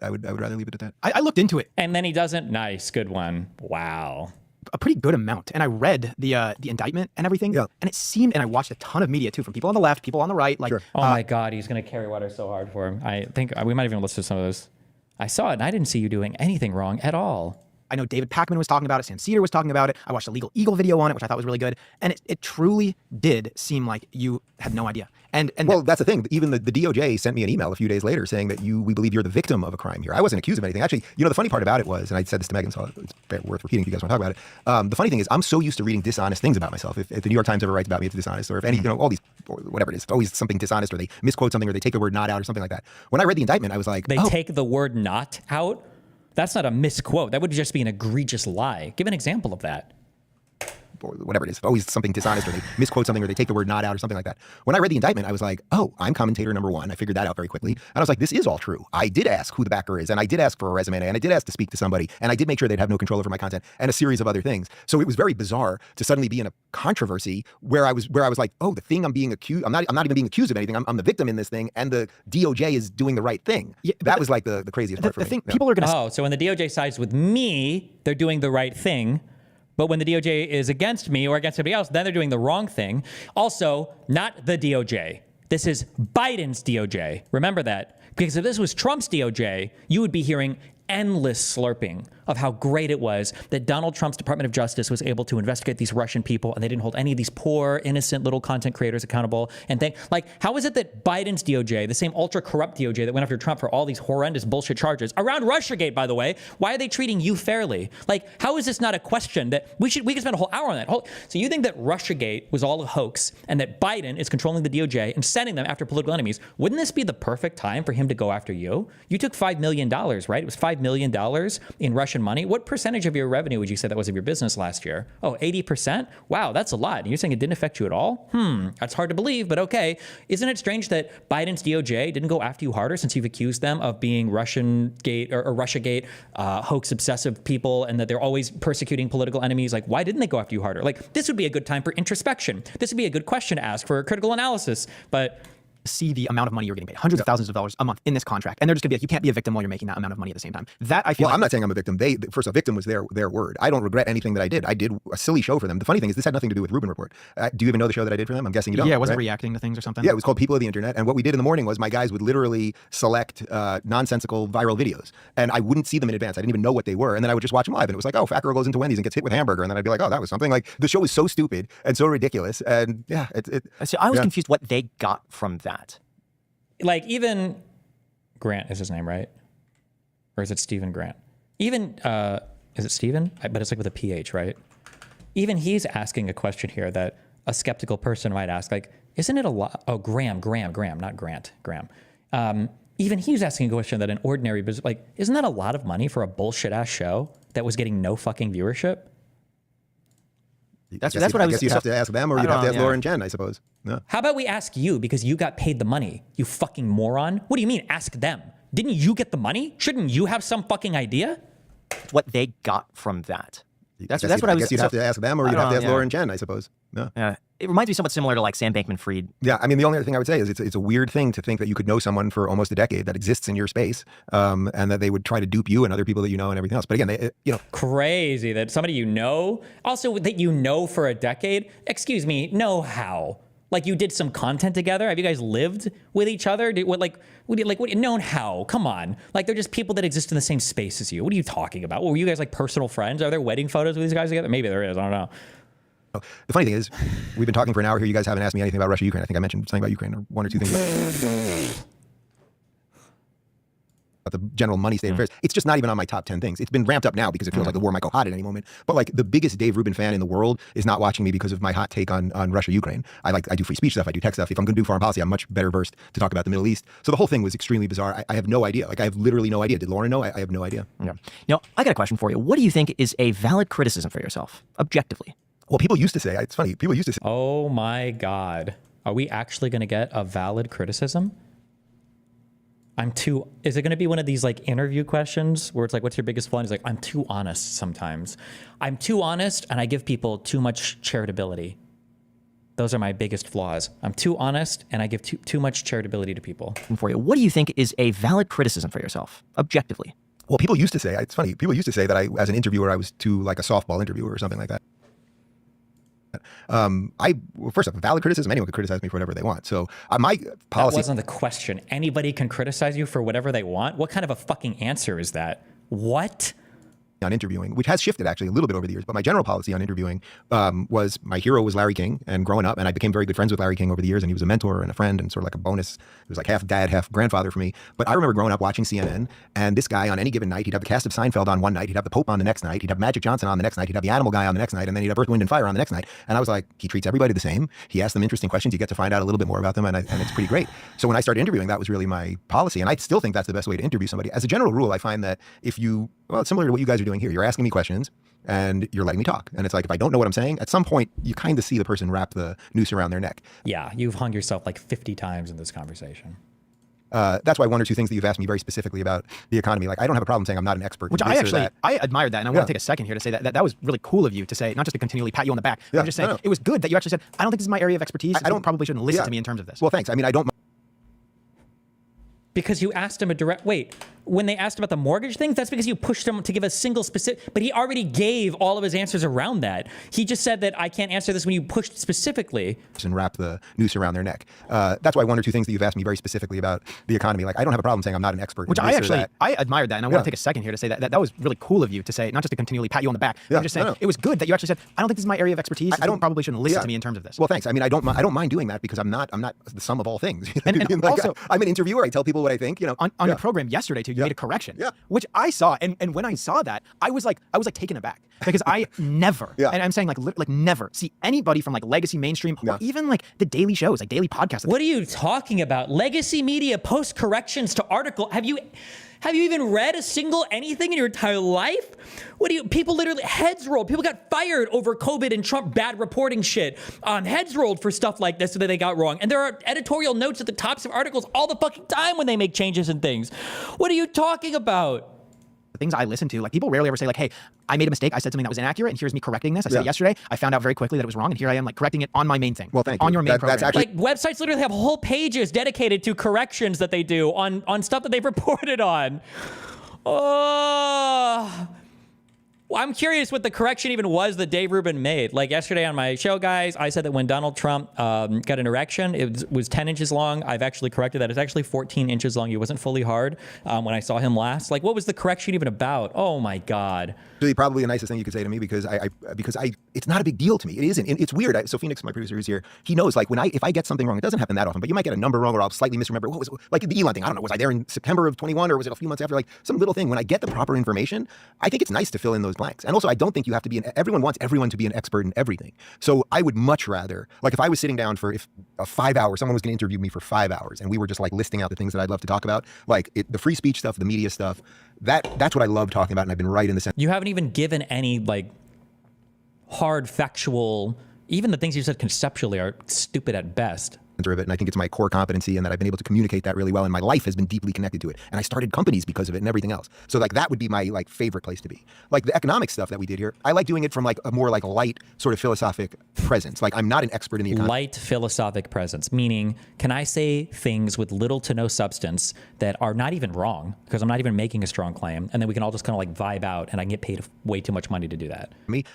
I would rather leave it at that. I looked into it. And then he doesn't. Nice. Good one. Wow. A pretty good amount. And I read the indictment and everything. Yeah. And it seemed, and I watched a ton of media too, from people on the left, people on the right. Like, sure. Oh my God, he's going to carry water so hard for him. I think we might even listen to some of those. I saw it and I didn't see you doing anything wrong at all. I know David Pakman was talking about it. Sam Cedar was talking about it. I watched a Legal Eagle video on it, which I thought was really good. And it truly did seem like you had no idea. And well, that's the thing. Even the DOJ sent me an email a few days later saying that we believe you're the victim of a crime here. I wasn't accused of anything. Actually, you know, the funny part about it was, and I said this to Megan, so it's worth repeating if you guys want to talk about it. The funny thing is, I'm so used to reading dishonest things about myself. If the New York Times ever writes about me, it's dishonest. Or if any, all these, or whatever it is, it's always something dishonest, or they misquote something, or they take the word not out, or something like that. When I read the indictment, I was like, they take the word not out? That's not a misquote. That would just be an egregious lie. Give an example of that. whatever it is, always something dishonest, or they misquote something, or they take the word not out or something like that. When I read the indictment, I was like, oh, I'm commentator number one. I figured that out very quickly. And I was like, this is all true. I did ask who the backer is, and I did ask for a resume, and I did ask to speak to somebody, and I did make sure they'd have no control over my content, and a series of other things. So it was very bizarre to suddenly be in a controversy where I was like, oh, the thing I'm being accused, I'm not even being accused of anything. I'm the victim in this thing, and the DOJ is doing the right thing. Yeah, that was like the craziest part for me. People are going to. Oh, so when the DOJ sides with me, they're doing the right thing. But when the DOJ is against me or against somebody else, then they're doing the wrong thing. Also, not the DOJ. This is Biden's DOJ. Remember that. Because if this was Trump's DOJ, you would be hearing endless slurping of how great it was that Donald Trump's Department of Justice was able to investigate these Russian people, and they didn't hold any of these poor, innocent little content creators accountable. And how is it that Biden's DOJ, the same ultra corrupt DOJ that went after Trump for all these horrendous bullshit charges around Russiagate, by the way, why are they treating you fairly? Like, how is this not a question that we could spend a whole hour on that? So you think that Russiagate was all a hoax and that Biden is controlling the DOJ and sending them after political enemies? Wouldn't this be the perfect time for him to go after you? You took $5 million, right? It was $5 million in Russian money. What percentage of your revenue would you say that was of your business last year? Oh, 80%? Wow, that's a lot. And you're saying it didn't affect you at all? That's hard to believe, but okay. Isn't it strange that Biden's DOJ didn't go after you harder since you've accused them of being Russiagate or Russiagate hoax obsessive people, and that they're always persecuting political enemies? Like, why didn't they go after you harder? Like, this would be a good time for introspection. This would be a good question to ask for critical analysis, but see the amount of money you're getting paid, hundreds of thousands of dollars a month in this contract, and they're just gonna be like, you can't be a victim while you're making that amount of money at the same time. That I feel. Well, I'm not saying I'm a victim. First, a victim was their word. I don't regret anything that I did. I did a silly show for them. The funny thing is, this had nothing to do with Rubin Report. Do you even know the show that I did for them? I'm guessing you don't. Yeah, was it right? reacting to things or something? Yeah, it was called People of the Internet. And what we did in the morning was my guys would literally select nonsensical viral videos, and I wouldn't see them in advance. I didn't even know what they were, and then I would just watch them live. And it was like, oh, fat girl goes into Wendy's and gets hit with hamburger, and then I'd be like, oh, that was something. Like, the show was so stupid and so ridiculous, and yeah, So I was confused what they got from that. Like, even Grant is his name, right? Or is it Stephen Grant? Even, is it Stephen? But it's like with a PH, right? Even he's asking a question here that a skeptical person might ask, like, isn't it a lot? Oh, Graham, not Grant, Graham. Even he's asking a question that an ordinary business, like, isn't that a lot of money for a bullshit ass show that was getting no fucking viewership? That's what I was. I guess you'd have to ask them, or you'd have to ask Laura and Jen, I suppose. Yeah. How about we ask you, because you got paid the money, you fucking moron? What do you mean, ask them? Didn't you get the money? Shouldn't you have some fucking idea? What they got from that. That's what I was. I guess you'd have to ask them, or you'd have to ask Laura and Jen, I suppose. Yeah. It reminds me somewhat similar to like Sam Bankman-Fried. Yeah, I mean, the only other thing I would say is it's a weird thing to think that you could know someone for almost a decade that exists in your space, and that they would try to dupe you and other people that you know and everything else. But again, crazy that somebody you know, also that you know for a decade. Excuse me, know how? Like, you did some content together? Have you guys lived with each other? Known how? Come on. Like, they're just people that exist in the same space as you. What are you talking about? Were you guys like personal friends? Are there wedding photos with these guys together? Maybe there is. I don't know. The funny thing is, we've been talking for an hour here. You guys haven't asked me anything about Russia, Ukraine. I think I mentioned something about Ukraine, or one or two things about the general money state of affairs. It's just not even on my top 10 things. It's been ramped up now because it feels like the war might go hot at any moment. But like, the biggest Dave Rubin fan in the world is not watching me because of my hot take on Russia, Ukraine. I do free speech stuff. I do tech stuff. If I'm going to do foreign policy, I'm much better versed to talk about the Middle East. So the whole thing was extremely bizarre. I have no idea. Like, I have literally no idea. Did Lauren know? I have no idea. Yeah. Now, I got a question for you. What do you think is a valid criticism for yourself, objectively? Well, people used to say, it's funny, people used to say, oh my God, are we actually going to get a valid criticism? Is it going to be one of these like interview questions where it's like, what's your biggest flaw? And he's like, I'm too honest sometimes. I'm too honest, and I give people too much charitability. Those are my biggest flaws. I'm too honest, and I give too much charitability to people. And for you, what do you think is a valid criticism for yourself, objectively? Well, people used to say, it's funny, people used to say that as an interviewer, I was too like a softball interviewer or something like that. First off, valid criticism, anyone can criticize me for whatever they want. So my policy— That wasn't the question. Anybody can criticize you for whatever they want? What kind of a fucking answer is that? What? On interviewing, which has shifted actually a little bit over the years, but my general policy on interviewing was, my hero was Larry King, and growing up, and I became very good friends with Larry King over the years, and he was a mentor and a friend and sort of like a bonus. He was like half dad, half grandfather for me. But I remember growing up watching CNN, and this guy on any given night, he'd have the cast of Seinfeld on one night, he'd have the Pope on the next night, he'd have Magic Johnson on the next night, he'd have the Animal Guy on the next night, and then he'd have Earth, Wind, and Fire on the next night. And I was like, he treats everybody the same. He asks them interesting questions. You get to find out a little bit more about them, and it's pretty great. So when I started interviewing, that was really my policy, and I still think that's the best way to interview somebody. As a general rule, I find that if you, well, it's similar to what you guys are doing here. You're asking me questions. and you're letting me talk. And it's like, if I don't know what I'm saying, at some point, you kind of see the person wrap the noose around their neck. Yeah, you've hung yourself like 50 times in this conversation. That's why one or two things that you've asked me very specifically about the economy, like I don't have a problem saying I'm not an expert. Which I actually, I admired that. And I want to take a second here to say that was really cool of you to say, not just to continually pat you on the back. I'm just saying, it was good that you actually said, I don't think this is my area of expertise. I don't probably shouldn't listen to me in terms of this. Well, thanks. I mean, I don't. Because you asked him a direct, wait, when they asked about the mortgage thing, that's because you pushed him to give a single specific, but he already gave all of his answers around that. He just said that I can't answer this when you pushed specifically. And wrap the noose around their neck. That's why one or two things that you've asked me very specifically about the economy, like I don't have a problem saying I'm not an expert. Which I actually, I admired that. And I want to take a second here to say that was really cool of you to say, not just to continually pat you on the back. I'm just saying, it was good that you actually said, I don't think this is my area of expertise. I don't probably shouldn't listen to me in terms of this. Well, thanks. I mean, I don't mind doing that because I'm not the sum of all things. And like, also, I'm an interviewer. I tell people what I think, on your program yesterday too, you made a correction, which I saw. And when I saw that, I was like taken aback because I never, and I'm saying like never see anybody from like legacy mainstream or even like the daily shows, like daily podcasts. What are you talking about? Legacy media post corrections to article. Have you even read a single anything in your entire life? People literally, heads rolled. People got fired over COVID and Trump bad reporting shit. Heads rolled for stuff like this that they got wrong. And there are editorial notes at the tops of articles all the fucking time when they make changes and things. What are you talking about? The things I listen to, like people rarely ever say like, hey, I made a mistake. I said something that was inaccurate and here's me correcting this. I said it yesterday. I found out very quickly that it was wrong and here I am like correcting it on my main thing. Well, thank you. On your main program. That's actually like websites literally have whole pages dedicated to corrections that they do on stuff that they've reported on. Oh, I'm curious what the correction even was that Dave Rubin made. Like yesterday on my show, guys, I said that when Donald Trump got an erection, it was 10 inches long. I've actually corrected that. It's actually 14 inches long. It wasn't fully hard when I saw him last. Like, what was the correction even about? Oh my God. Really, probably the nicest thing you could say to me because it's not a big deal to me. It isn't. It's weird. So Phoenix, my producer, who's here. He knows like if I get something wrong, it doesn't happen that often, but you might get a number wrong or I'll slightly misremember. What was it? Like the Elon thing? I don't know. Was I there in September of 21 or was it a few months after? Like some little thing. When I get the proper information, I think it's nice to fill in those blanks. And also, I don't think you have to be everyone wants everyone to be an expert in everything. So I would much rather, like if I was sitting down for 5 hours, someone was going to interview me for 5 hours and we were just like listing out the things that I'd love to talk about, like the free speech stuff, the media stuff, that's what I love talking about. And I've been right in the center. You haven't even given any like hard factual, even the things you said conceptually are stupid at best. Of it, and I think it's my core competency and that I've been able to communicate that really well and my life has been deeply connected to it and I started companies because of it and everything else. So like that would be my like favorite place to be. Like the economic stuff that we did here, I like doing it from like a more like light sort of philosophic presence. Like I'm not an expert in the economy. Light philosophic presence, meaning can I say things with little to no substance that are not even wrong because I'm not even making a strong claim and then we can all just kind of like vibe out and I can get paid way too much money to do that.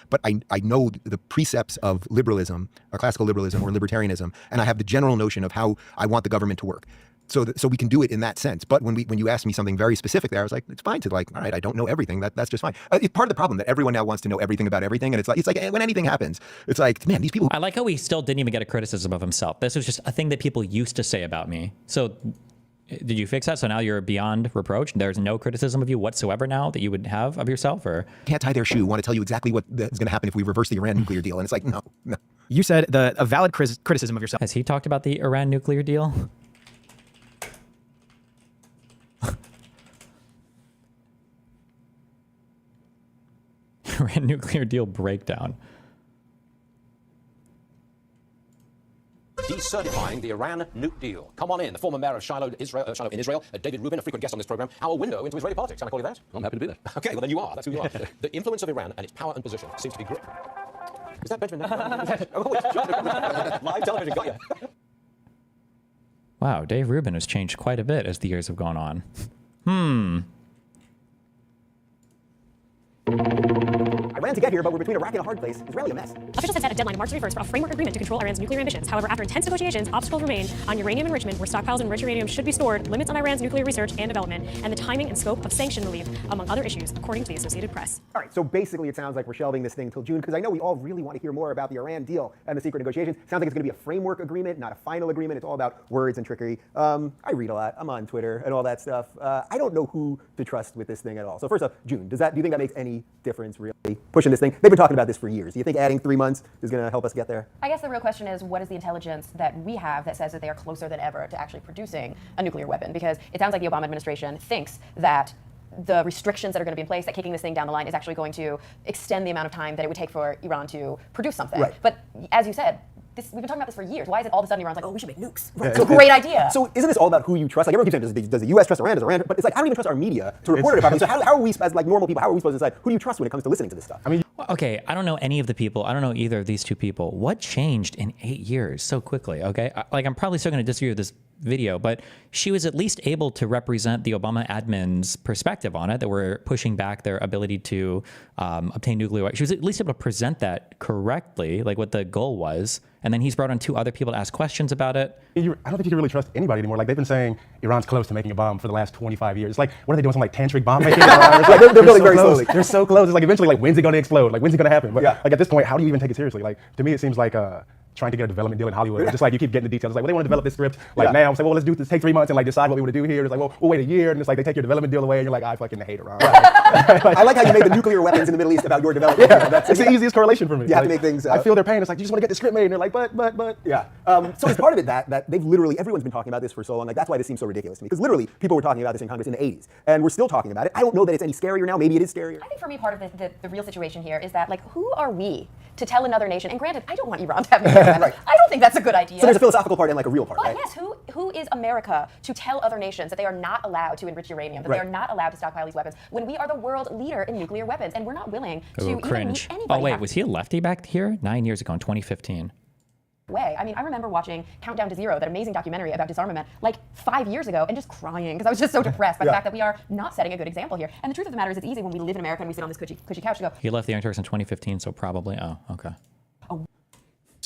But I know the precepts of liberalism or classical liberalism or libertarianism and I have the general notion of how I want the government to work. So we can do it in that sense. But when you asked me something very specific there, I was like, it's fine to like, all right, I don't know everything. That's just fine. It's part of the problem that everyone now wants to know everything about everything. And it's like when anything happens, it's like, man, these people. I like how he still didn't even get a criticism of himself. This was just a thing that people used to say about me. So did you fix that? So now you're beyond reproach. There's no criticism of you whatsoever now that you would have of yourself, or can't tie their shoe. Want to tell you exactly what is going to happen if we reverse the Iran nuclear deal. And it's like, no. You said a valid criticism of yourself. Has he talked about the Iran nuclear deal? Iran nuclear deal breakdown. Decertifying the Iran nuke deal. Come on in. The former mayor of Shiloh in Israel, David Rubin, a frequent guest on this program. Our window into Israeli politics. Can I call you that? I'm happy to be there. Okay, well then you are. That's who you are. The influence of Iran and its power and position seems to be great. Is that Benjamin? Live television, got you. Wow, Dave Rubin has changed quite a bit as the years have gone on. I ran to get here, but we're between a rock and a hard place. It's really a mess. Officials had set a deadline of March 31st for a framework agreement to control Iran's nuclear ambitions. However, after intense negotiations, obstacles remain on uranium enrichment, where stockpiles of enriched uranium should be stored, limits on Iran's nuclear research and development, and the timing and scope of sanction relief, among other issues, according to the Associated Press. All right, so basically it sounds like we're shelving this thing till June, because I know we all really want to hear more about the Iran deal and the secret negotiations. Sounds like it's going to be a framework agreement, not a final agreement. It's all about words and trickery. I read a lot. I'm on Twitter and all that stuff. I don't know who to trust with this thing at all. So first off, June, do you think that makes any difference, really, pushing this thing? They've been talking about this for years. Do you think adding 3 months is going to help us get there? I guess the real question is, what is the intelligence that we have that says that they are closer than ever to actually producing a nuclear weapon? Because it sounds like the Obama administration thinks that the restrictions that are going to be in place, that kicking this thing down the line is actually going to extend the amount of time that it would take for Iran to produce something. Right. But as you said, we've been talking about this for years. Why is it all of a sudden Iran's like, oh, we should make nukes? Yeah, It's a great idea. So isn't this all about who you trust? Like everyone keeps saying, does the U.S. trust Iran? Does Iran? But it's like, I don't even trust our media to report it about them. So how are we, as like normal people, how are we supposed to decide who do you trust when it comes to listening to this stuff? I mean, okay, I don't know any of the people. I don't know either of these two people. What changed in 8 years so quickly? Okay, like I'm probably still going to disagree with this video, but she was at least able to represent the Obama admin's perspective on it, that we're pushing back their ability to obtain nuclear weapons. She was at least able to present that correctly, like what the goal was. And then he's brought on 2 other people to ask questions about it. I don't think you can really trust anybody anymore. Like they've been saying Iran's close to making a bomb for the last 25 years. It's like, what are they doing? Some like tantric bomb making? Like, they're building very slowly. They're so close. It's like eventually, like when's it going to explode? Like when's it going to happen? But like at this point, how do you even take it seriously? Like to me, it seems like trying to get a development deal in Hollywood. Just like you keep getting the details. It's like, well, they want to develop this script. Like now, I'm saying, well, let's do this. Take 3 months and like decide what we want to do here. It's like, well, we'll wait a year, and it's like they take your development deal away, and you're like, I fucking hate Iran. I like how you made the nuclear weapons in the Middle East about your development. Yeah, that's the easiest correlation for me. You have to make things. I feel their pain. It's like you just want to get the script made, and they're like, but. Yeah. So as part of it, that they've literally everyone's been talking about this for so long. Like that's why this seems so ridiculous to me, because literally people were talking about this in Congress in the 80s, and we're still talking about it. I don't know that it's any scarier now. Maybe it is scarier. I think for me, part of the real situation here is that, like, who are we to tell another nation? And granted, I don't want Iran to have nuclear weapons. I don't think that's a good idea. So there's a philosophical part and like a real part, But right? yes, who is America to tell other nations that they are not allowed to enrich uranium, that they are not allowed to stockpile these weapons, when we are the world leader in nuclear weapons, and we're not willing to even cringe. meet anybody. Oh wait, was he a lefty back here 9 years ago in 2015? Way. I mean, I remember watching Countdown to Zero, that amazing documentary about disarmament, like 5 years ago, and just crying because I was just so depressed by the fact that we are not setting a good example here. And the truth of the matter is, it's easy when we live in America and we sit on this cushy couch to go, He left the Young Turks in 2015, so probably. Oh, okay.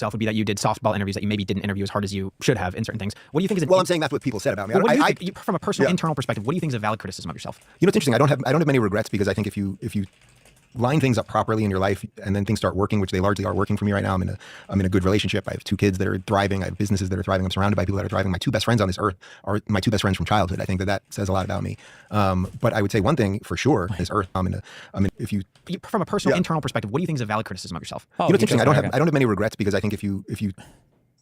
Would be that you did softball interviews that you maybe didn't interview as hard as you should have in certain things. What do you think is? Well, I'm saying that's what people said about me. Well, from a personal internal perspective, what do you think is a valid criticism of yourself? You know, it's interesting. I don't have many regrets, because I think if you line things up properly in your life and then things start working, which they largely are working for me right now. I'm in a good relationship. I have 2 kids that are thriving. I have businesses that are thriving. I'm surrounded by people that are thriving. My 2 best friends on this earth are my 2 best friends from childhood. I think that says a lot about me. But I would say one thing for sure, this earth, if you from a personal internal perspective, what do you think is a valid criticism of yourself? You know, it's interesting. I don't have many regrets, because I think if you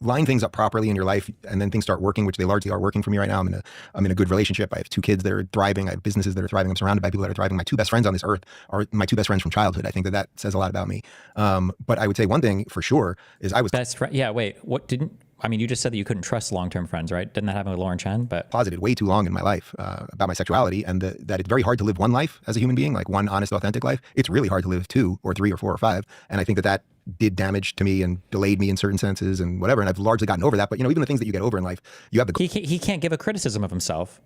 line things up properly in your life and then things start working, which they largely are working for me right now. I'm in a good relationship. I have 2 kids that are thriving. I have businesses that are thriving. I'm surrounded by people that are thriving. My 2 best friends on this earth are my 2 best friends from childhood. I think that says a lot about me. But I would say one thing for sure is I was best friend. Yeah, wait, you just said that you couldn't trust long-term friends, right? Didn't that happen with Lauren Chen? But closeted way too long in my life about my sexuality, and that it's very hard to live one life as a human being, like one honest, authentic life. It's really hard to live 2 or 3 or 4 or 5. And I think that did damage to me and delayed me in certain senses and whatever. And I've largely gotten over that. But, you know, even the things that you get over in life, you have the... He can't give a criticism of himself.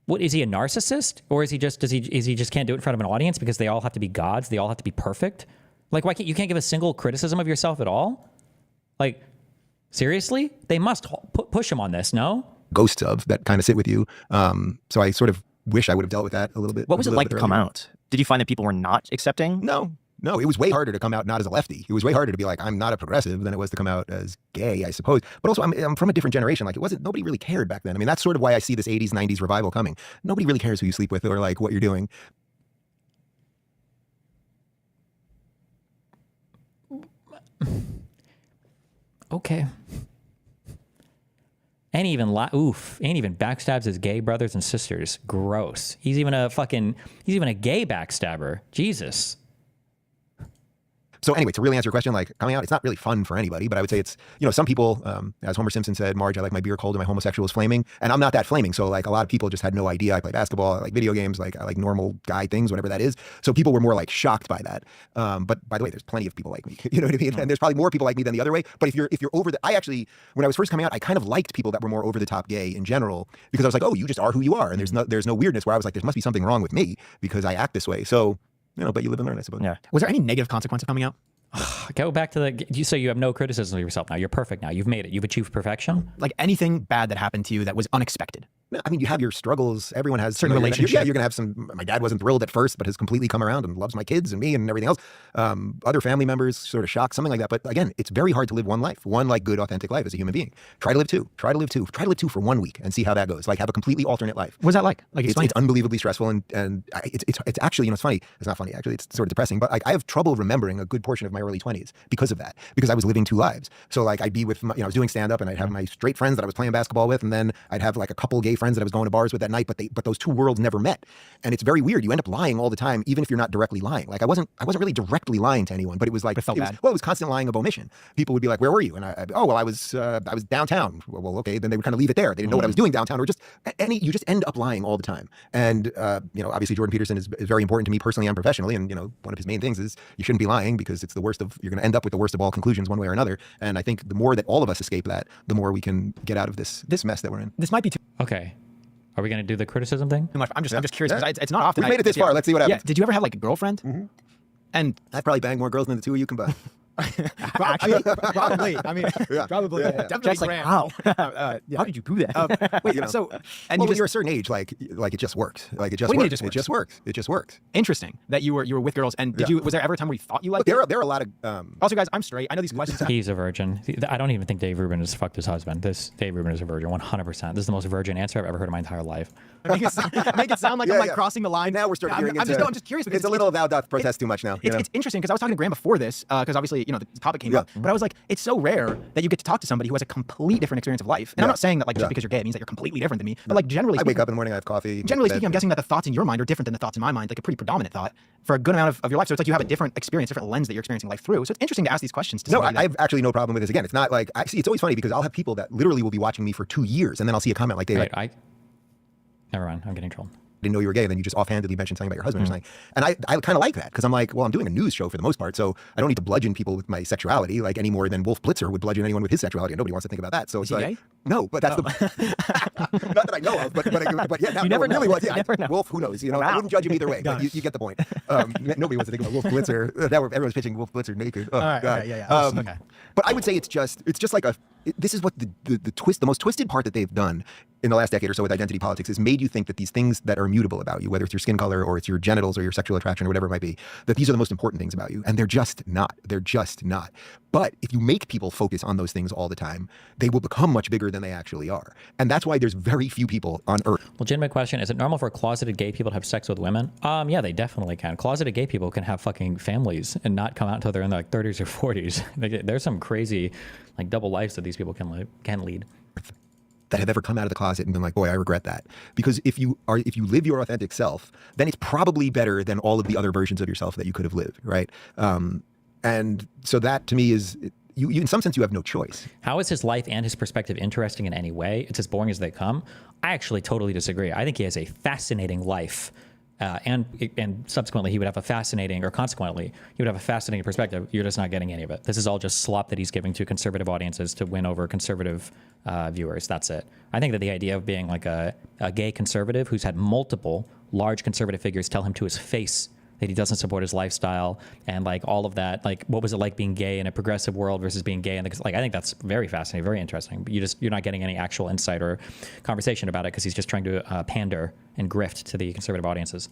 What, is he a narcissist? Or is he just can't do it in front of an audience because they all have to be gods? They all have to be perfect? Like, why can't you give a single criticism of yourself at all? Like, seriously? They must push him on this, no? Ghosts of that kind of sit with you. So I sort of wish I would have dealt with that a little bit. What was it like to come out? Did you find that people were not accepting? No, it was way harder to come out not as a lefty. It was way harder to be like, I'm not a progressive, than it was to come out as gay, I suppose. But also, I'm from a different generation. Like, nobody really cared back then. I mean, that's sort of why I see this 80s, 90s revival coming. Nobody really cares who you sleep with or like what you're doing. Okay. And even backstabs his gay brothers and sisters. Gross. He's even a gay backstabber. Jesus. So anyway, to really answer your question, like coming out, it's not really fun for anybody, but I would say it's, you know, some people, as Homer Simpson said, Marge, I like my beer cold and my homosexual is flaming. And I'm not that flaming. So like a lot of people just had no idea. I play basketball, I like video games, like I like normal guy things, whatever that is. So people were more like shocked by that. But by the way, there's plenty of people like me, you know what I mean? And there's probably more people like me than the other way. But if you're over I actually, when I was first coming out, I kind of liked people that were more over the top gay in general, because I was like, oh, you just are who you are. And there's no weirdness, where I was like, there must be something wrong with me because I act this way. So, you know, but you live and learn, I suppose. Yeah. Was there any negative consequence of coming out? Go back to you say you have no criticism of yourself now. You're perfect now. You've made it. You've achieved perfection. Like anything bad that happened to you that was unexpected? I mean, you have your struggles. Everyone has certain relationships. Yeah, you're going to have some. My dad wasn't thrilled at first, but has completely come around and loves my kids and me and everything else. Other family members sort of shocked, something like that. But again, it's very hard to live one life, one like good, authentic life as a human being. Try to live 2. Try to live 2 for 1 week and see how that goes. Like have a completely alternate life. What's that like? Like it's unbelievably stressful and it's actually, you know, it's funny. It's not funny actually. It's sort of depressing. But I have trouble remembering a good portion of my my early 20s because of that, because I was living two lives. So like I'd be with, I was doing stand up and I'd have my straight friends that I was playing basketball with. And then I'd have like a couple gay friends that I was going to bars with that night, but those two worlds never met. And it's very weird. You end up lying all the time, even if you're not directly lying. Like I wasn't really directly lying to anyone, but it was like, it was constant lying of omission. People would be like, where were you? And I was downtown. Well, okay. Then they would kind of leave it there. They didn't know what I was doing downtown, or just you just end up lying all the time. And, obviously Jordan Peterson is very important to me personally and professionally. And, one of his main things is you shouldn't be lying because it's you're going to end up with the worst of all conclusions one way or another. And I think the more that all of us escape that, the more we can get out of this mess that we're in. This might be too. Okay. Are we going to do the criticism thing? I'm just curious because it's not often. We made it this far. Let's see what happens. Yeah. Did you ever have like a girlfriend? Mm-hmm. And I've probably banged more girls than the two of you combined. Actually, probably. I mean, probably. Yeah. Definitely. Like, how? How did you do that? Wait, and when you're a certain age, like it just works. Like it just works. It just works. It just works. Interesting that you were with girls. And was there ever a time where you thought you liked it? There are a lot of. Also, guys, I'm straight. I know these questions. He's a virgin. I don't even think Dave Rubin has fucked his husband. Dave Rubin is a virgin, 100%. This is the most virgin answer I've ever heard in my entire life. Make it sound like I'm like crossing the line. Now we're starting hearing into. I'm just curious because it's a little thou doth protest too much now. It's interesting because I was talking to Graham before this because obviously the topic came up. But I was like, it's so rare that you get to talk to somebody who has a complete different experience of life. And I'm not saying that like just because you're gay it means that you're completely different than me. But like generally, I wake up in the morning, I have coffee. Generally speaking, I'm guessing that the thoughts in your mind are different than the thoughts in my mind, like a pretty predominant thought for a good amount of your life. So it's like you have a different experience, different lens that you're experiencing life through. So it's interesting to ask these questions. To I have actually no problem with this. Again, it's not like it's always funny because I'll have people that literally will be watching me for 2 years, and then I'll see a comment like, David, never mind, I'm getting trolled. Didn't know you were gay, and then you just offhandedly mentioned something about your husband or something. And I kind of like that because I'm like, well, I'm doing a news show for the most part, so I don't need to bludgeon people with my sexuality like any more than Wolf Blitzer would bludgeon anyone with his sexuality. And nobody wants to think about that. So it's like, gay? No, but that's not that I know of, but yeah, no, you never really know. was. Yeah, Wolf, who knows? I wouldn't judge him either way. But you get the point. Nobody wants to think about Wolf Blitzer. Everyone's pitching Wolf Blitzer naked. Oh, right, God. Okay. But I would say it's just like this is what the most twisted part that they've done in the last decade or so with identity politics is made you think that these things that are immutable about you, whether it's your skin color or it's your genitals or your sexual attraction or whatever it might be, that these are the most important things about you. And they're just not. They're just not. But if you make people focus on those things all the time, they will become much bigger than they actually are. And that's why there's very few people on Earth. Legitimate question, is it normal for closeted gay people to have sex with women? Yeah, they definitely can. Closeted gay people can have fucking families and not come out until they're in their 30s or 40s. There's some crazy like double lives that these people can lead. That have ever come out of the closet and been like, boy, I regret that. Because if you live your authentic self, then it's probably better than all of the other versions of yourself that you could have lived, right? And so that to me is, you in some sense, you have no choice. How is his life and his perspective interesting in any way? It's as boring as they come. I actually totally disagree. I think he has a fascinating life. And subsequently, he would have a fascinating, or consequently, he would have a fascinating perspective. You're just not getting any of it. This is all just slop that he's giving to conservative audiences to win over conservative viewers. That's it. I think that the idea of being like a gay conservative who's had multiple large conservative figures tell him to his face that he doesn't support his lifestyle and like all of that, like what was it like being gay in a progressive world versus being gay in the, like I think that's very fascinating, very interesting. But you're not getting any actual insight or conversation about it because he's just trying to pander and grift to the conservative audiences.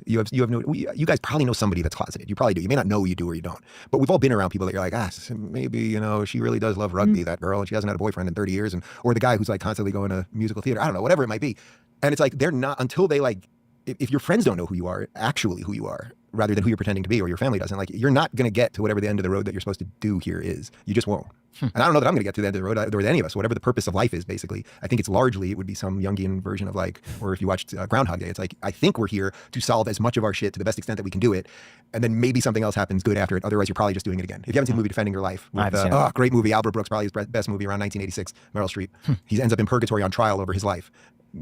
You guys probably know somebody that's closeted. You probably do. You may not know you do or you don't. But we've all been around people that you're like, maybe, she really does love rugby, that girl, and she hasn't had a boyfriend in 30 years. Or the guy who's like constantly going to musical theater. I don't know, whatever it might be. And it's like, they're not, until they like, if your friends don't know who you are, actually who you are, rather than who you're pretending to be, or your family doesn't, like, you're not going to get to whatever the end of the road that you're supposed to do here is. You just won't. And I don't know that I'm going to get to the end of the road with any of us, whatever the purpose of life is, basically. I think it would be some Jungian version of like, or if you watched Groundhog Day, it's like, I think we're here to solve as much of our shit to the best extent that we can do it. And then maybe something else happens good after it. Otherwise, you're probably just doing it again. If you haven't seen the movie Defending Your Life, with, great movie. Albert Brooks, probably his best movie around 1986, Meryl Streep. He ends up in purgatory on trial over his life.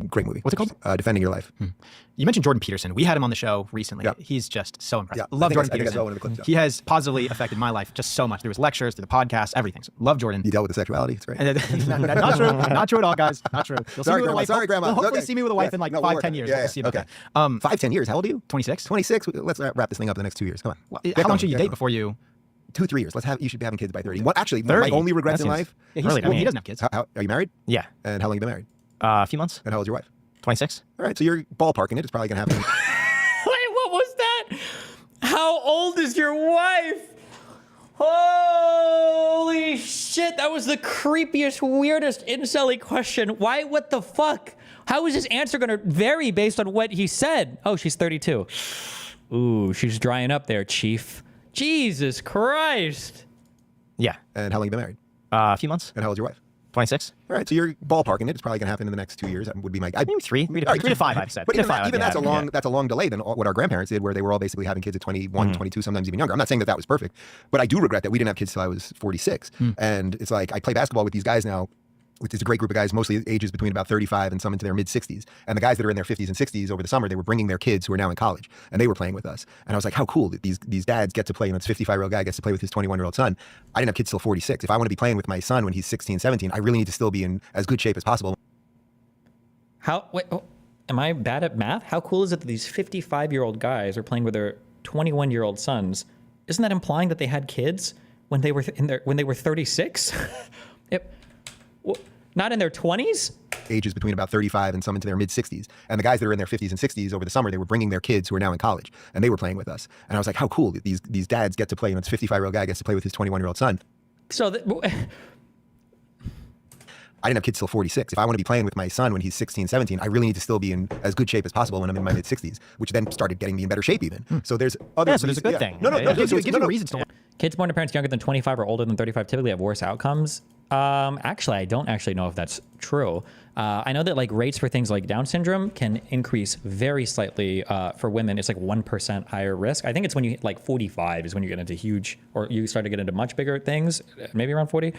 Great movie. What's it called? Defending Your Life. You mentioned Jordan Peterson. We had him on the show recently. Yeah. He's just so impressive. Yeah. Love Jordan Peterson. He has positively affected my life just so much. Through his lectures, through the podcast, everything. So love Jordan. You dealt with the sexuality. It's great. Not true. Not true at all, guys. Not true. You'll sorry, Grandma. Sorry, Grandma. You'll hopefully see me with a wife in like 5-10 years. Yeah, we'll see about that. 5-10 years. How old are you? 26. 26. Let's wrap this thing up in the next 2 years. Come on. Well, how long should you date before you? 2-3 years. You should be having kids by 30. What, actually, 30? My only regrets in life. Yeah, he doesn't have kids. Are you married? Yeah. And how long have you been married? A few months. And how old's your wife? 26. All right, so you're ballparking it. It's probably going to happen. Wait, what was that? How old is your wife? Holy shit, that was the creepiest, weirdest, incel-y question. Why, what the fuck? How is his answer going to vary based on what he said? Oh, she's 32. Ooh, she's drying up there, Chief. Jesus Christ. Yeah. And how long you been married? A few months. And how old's your wife? 26. All right, so you're ballparking it. It's probably going to happen in the next 2 years. That would be my. Maybe three to five. I've said. But even, five, that's a long delay than what our grandparents did, where they were all basically having kids at 21, 22, sometimes even younger. I'm not saying that was perfect, but I do regret that we didn't have kids till I was 46. And it's like I play basketball with these guys now, which is a great group of guys, mostly ages between about 35 and some into their mid 60s. And the guys that are in their 50s and 60s over the summer, they were bringing their kids who are now in college, and they were playing with us. And I was like, how cool that these dads get to play, and this 55-year-old guy gets to play with his 21-year-old son. I didn't have kids till 46. If I want to be playing with my son when he's 16, 17, I really need to still be in as good shape as possible. Am I bad at math? How cool is it that these 55-year-old guys are playing with their 21-year-old sons? Isn't that implying that they had kids when they were when they were 36? Not in their 20s? Ages between about 35 and some into their mid 60s. And the guys that are in their 50s and 60s over the summer, they were bringing their kids who are now in college, and they were playing with us. And I was like, how cool that these dads get to play, and this 55-year-old guy gets to play with his 21-year-old son. So I didn't have kids till 46. If I want to be playing with my son when he's 16, 17, I really need to still be in as good shape as possible when I'm in my mid 60s, which then started getting me in better shape even. So there's other so there's a good thing. It gives you reasons to. Kids born to parents younger than 25 or older than 35 typically have worse outcomes. Actually, I don't actually know if that's true. I know that like rates for things like Down syndrome can increase very slightly for women. It's like 1% higher risk. I think it's when you hit like 45 is when you get into huge, or you start to get into much bigger things, maybe around 40.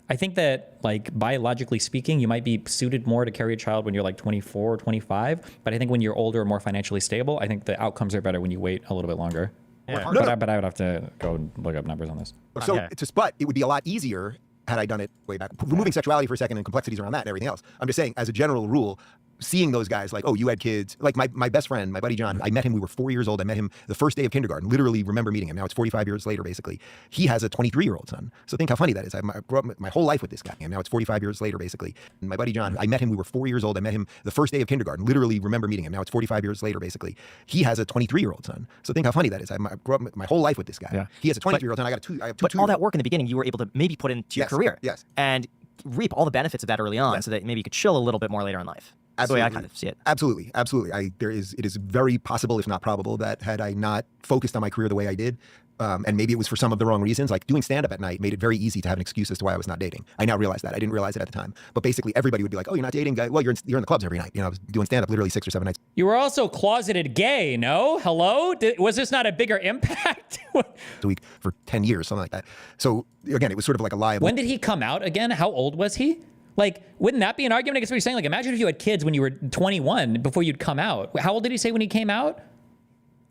I think that like biologically speaking, you might be suited more to carry a child when you're like 24 or 25. But I think when you're older or more financially stable, I think the outcomes are better when you wait a little bit longer. Yeah. But I would have to go and look up numbers on this. So but it would be a lot easier had I done it way back. Removing sexuality for a second and complexities around that and everything else. I'm just saying, as a general rule, seeing those guys like, oh, you had kids. Like my best friend, my buddy John, I met him, we were 4 years old. I met him the first day of kindergarten, literally remember meeting him. Now it's 45 years later, basically. He has a 23-year-old son. So think how funny that is. I grew up my whole life with this guy, and now it's 45 years later, basically. And my buddy John, I met him, we were 4 years old. I met him the first day of kindergarten, literally remember meeting him. Now it's 45 years later, basically. He has a 23-year-old son. So think how funny that is. I grew up my whole life with this guy. Yeah. He has a 23-year-old son. I have two But all that work in the beginning, you were able to maybe put into your career. Yes. And reap all the benefits of that early on, so that maybe you could chill a little bit more later in life. That's the way I kind of see it. Absolutely. It is very possible, if not probable, that had I not focused on my career the way I did, and maybe it was for some of the wrong reasons, like doing stand-up at night made it very easy to have an excuse as to why I was not dating. I now realize that. I didn't realize it at the time. But basically everybody would be like, oh, you're not dating? Well, you're in the clubs every night. You know, I was doing stand-up literally 6 or 7 nights. You were also closeted gay, no? Hello? Was this not a bigger impact? A week for 10 years, something like that. So again, it was sort of like a lie. When did he come out again? How old was he? Like, wouldn't that be an argument against what you're saying? Like, imagine if you had kids when you were 21 before you'd come out. How old did he say when he came out?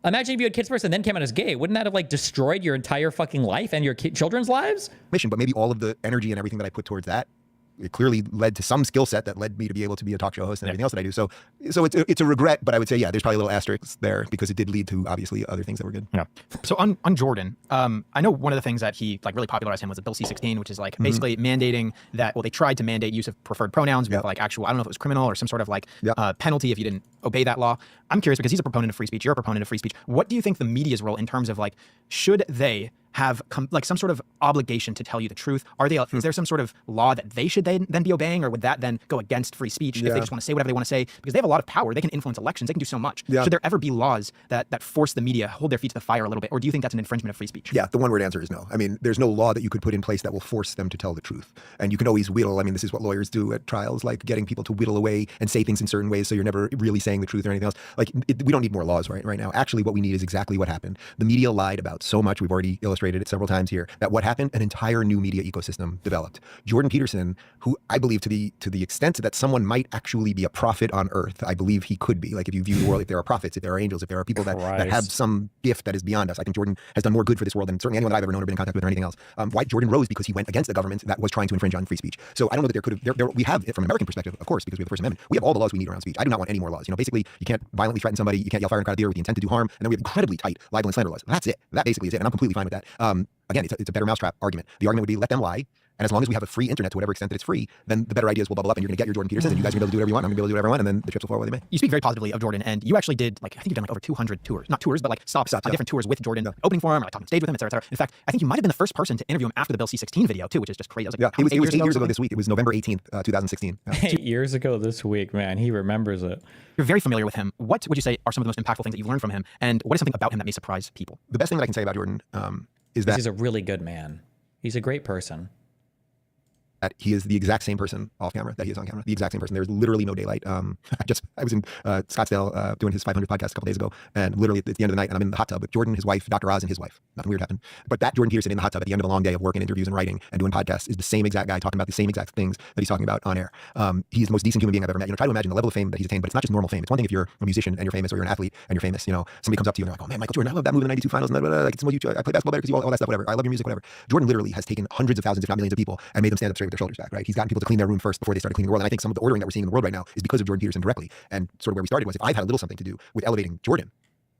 Imagine if you had kids first and then came out as gay. Wouldn't that have like destroyed your entire fucking life and your children's lives? But maybe all of the energy and everything that I put towards that, it clearly led to some skill set that led me to be able to be a talk show host and everything else that I do. So it's a regret, but I would say, yeah, there's probably a little asterisk there because it did lead to obviously other things that were good. Yeah. So on Jordan, I know one of the things that he like really popularized him was the Bill C-16, which is like basically mandating that, well, they tried to mandate use of preferred pronouns with like actual, I don't know if it was criminal or some sort of like penalty if you didn't obey that law. I'm curious because he's a proponent of free speech. You're a proponent of free speech. What do you think the media's role in terms of like, should they have like some sort of obligation to tell you the truth? Is there some sort of law that they should then be obeying, or would that then go against free speech if they just want to say whatever they want to say? Because they have a lot of power. They can influence elections. They can do so much. Should there ever be laws that force the media, hold their feet to the fire a little bit? Or do you think that's an infringement of free speech? Yeah, the one-word answer is no. I mean, there's no law that you could put in place that will force them to tell the truth. And you can always whittle. I mean, this is what lawyers do at trials, like getting people to whittle away and say things in certain ways so you're never really saying the truth or anything else. Like, we don't need more laws right now. Actually, what we need is exactly what happened. The media lied about so much. We've already illustrated it several times here. That what happened? An entire new media ecosystem developed. Jordan Peterson, who I believe to the extent that someone might actually be a prophet on earth, I believe he could be. Like if you view the world, if there are prophets, if there are angels, if there are people that have some gift that is beyond us, I think Jordan has done more good for this world than certainly anyone that I've ever known or been in contact with or anything else. Why Jordan rose? Because he went against the government that was trying to infringe on free speech. So I don't know that there could have, we have, from an American perspective, of course, because we have the First Amendment, we have all the laws we need around speech. I do not want any more laws. You know, basically, you can't violently threaten somebody, you can't yell fire in a crowd of deer with the intent to do harm, and then we have incredibly tight libel and slander laws. That's it. That basically is it, and I'm completely fine with that. Again, it's a better mousetrap argument. The argument would be let them lie. And as long as we have a free internet to whatever extent that it's free, then the better ideas will bubble up and you're going to get your Jordan Petersons and you guys are going to be able to do whatever you want. I'm going to be able to do whatever I want, and then the chips will fall where they may. You speak very positively of Jordan, and you actually did, like, I think you've done like over 200 tours. Not tours, but like stops, different tours with Jordan, opening for him, or like talking on stage with him, et cetera, et cetera. In fact, I think you might have been the first person to interview him after the Bill C-16 video too, which is just crazy. Like, it was 8 years ago this week. It was November 18th, 2016. Yeah. 8 years ago this week, man. He remembers it. You're very familiar with him. What would you say are some of the most impactful things that you've learned from him, and what is something about him that may surprise people? The best thing that I can say about Jordan is that he's a really good man. He's a great person. That he is the exact same person off camera that he is on camera. The exact same person. There's literally no daylight. I was in Scottsdale doing his 500 podcast a couple days ago, and literally at the end of the night, and I'm in the hot tub with Jordan, his wife, Dr. Oz, and his wife. Nothing weird happened. But that Jordan Peterson in the hot tub at the end of a long day of work and interviews and writing and doing podcasts is the same exact guy talking about the same exact things that he's talking about on air. He's the most decent human being I've ever met. Try to imagine the level of fame that he's attained, but it's not just normal fame. It's one thing if you're a musician and you're famous, or you're an athlete and you're famous. Somebody comes up to you and they're like, "Oh man, Michael Jordan, I love that move in the '92 finals." And like, it's what I play basketball better because you all that stuff, whatever. I love your music, whatever. Jordan literally has taken hundreds of thousands, if not millions, of people and made them stand up straight with their shoulders back. Right? He's gotten people to clean their room first before they started cleaning the world. And I think some of the ordering that we're seeing in the world right now is because of Jordan Peterson directly. And sort of where we started was, if I've had a little something to do with elevating Jordan,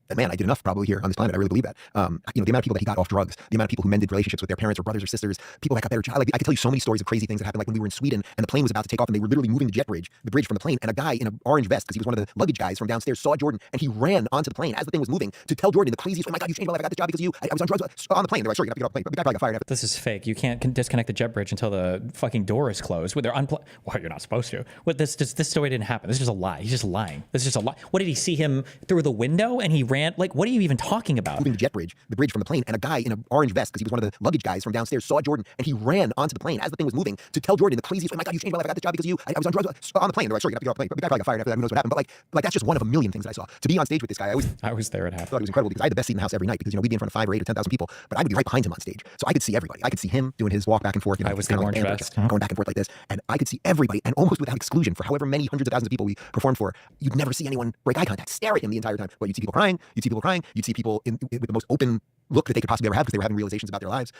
then man, I did enough probably here on this planet. I really believe that. The amount of people that he got off drugs, the amount of people who mended relationships with their parents or brothers or sisters, people that got better jobs. Like, I could tell you so many stories of crazy things that happened. Like when we were in Sweden and the plane was about to take off and they were literally moving the bridge from the plane, and a guy in an orange vest, because he was one of the luggage guys from downstairs, saw Jordan and he ran onto the plane as the thing was moving to tell Jordan the craziest, "Oh my God, you changed my life. I got this job because of you. I was on drugs on the plane." They're like, "Sure, you got to get off the plane." But the guy probably got fired after. This is fake. You can't disconnect the jet bridge until the fucking door is closed. They're well, you're not supposed to. This story didn't happen. This is just a lie. He's just lying. This is just a lie. What, did he see him through the window and he ran? Like, what are you even talking about? Moving the bridge from the plane, and a guy in an orange vest, because he was one of the luggage guys from downstairs, saw Jordan and he ran onto the plane as the thing was moving to tell Jordan the craziest, "Oh my God, you changed my life. I got this job because of you. I was on drugs on the plane." They're like, "Sure, you got to get off the plane." But the guy probably got fired after that. Who knows what happened? But like that's just one of a million things that I saw. To be on stage with this guy, I was there at half. I thought it was incredible because I had the best seat in the house every night, because we'd be in front of 5 or 8 or 10,000 people, but I would be right behind him on stage, so I could see everybody. I could see him doing his walk back and forth. I was the orange vest, going back and forth like this, and I could see everybody, and almost without exclusion, for however many hundreds of thousands of people we performed for, you'd never see anyone break eye contact, stare at him the entire time. But you'd see people crying, you'd see people with the most open look that they could possibly ever have, because they were having realizations about their lives.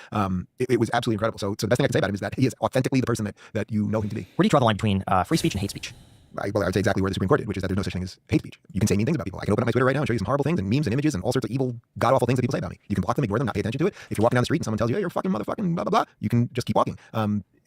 It was absolutely incredible. So the best thing I can say about him is that he is authentically the person that you know him to be. Where do you draw the line between free speech and hate speech? I would say exactly where the Supreme Court did, which is that there's no such thing as hate speech. You can say mean things about people. I can open up my Twitter right now and show you some horrible things and memes and images and all sorts of evil, god-awful things that people say about me. You can block them, ignore them, not pay attention to it. If you're walking down the street and someone tells you, "Hey, you're a fucking motherfucking blah, blah, blah," you can just keep walking.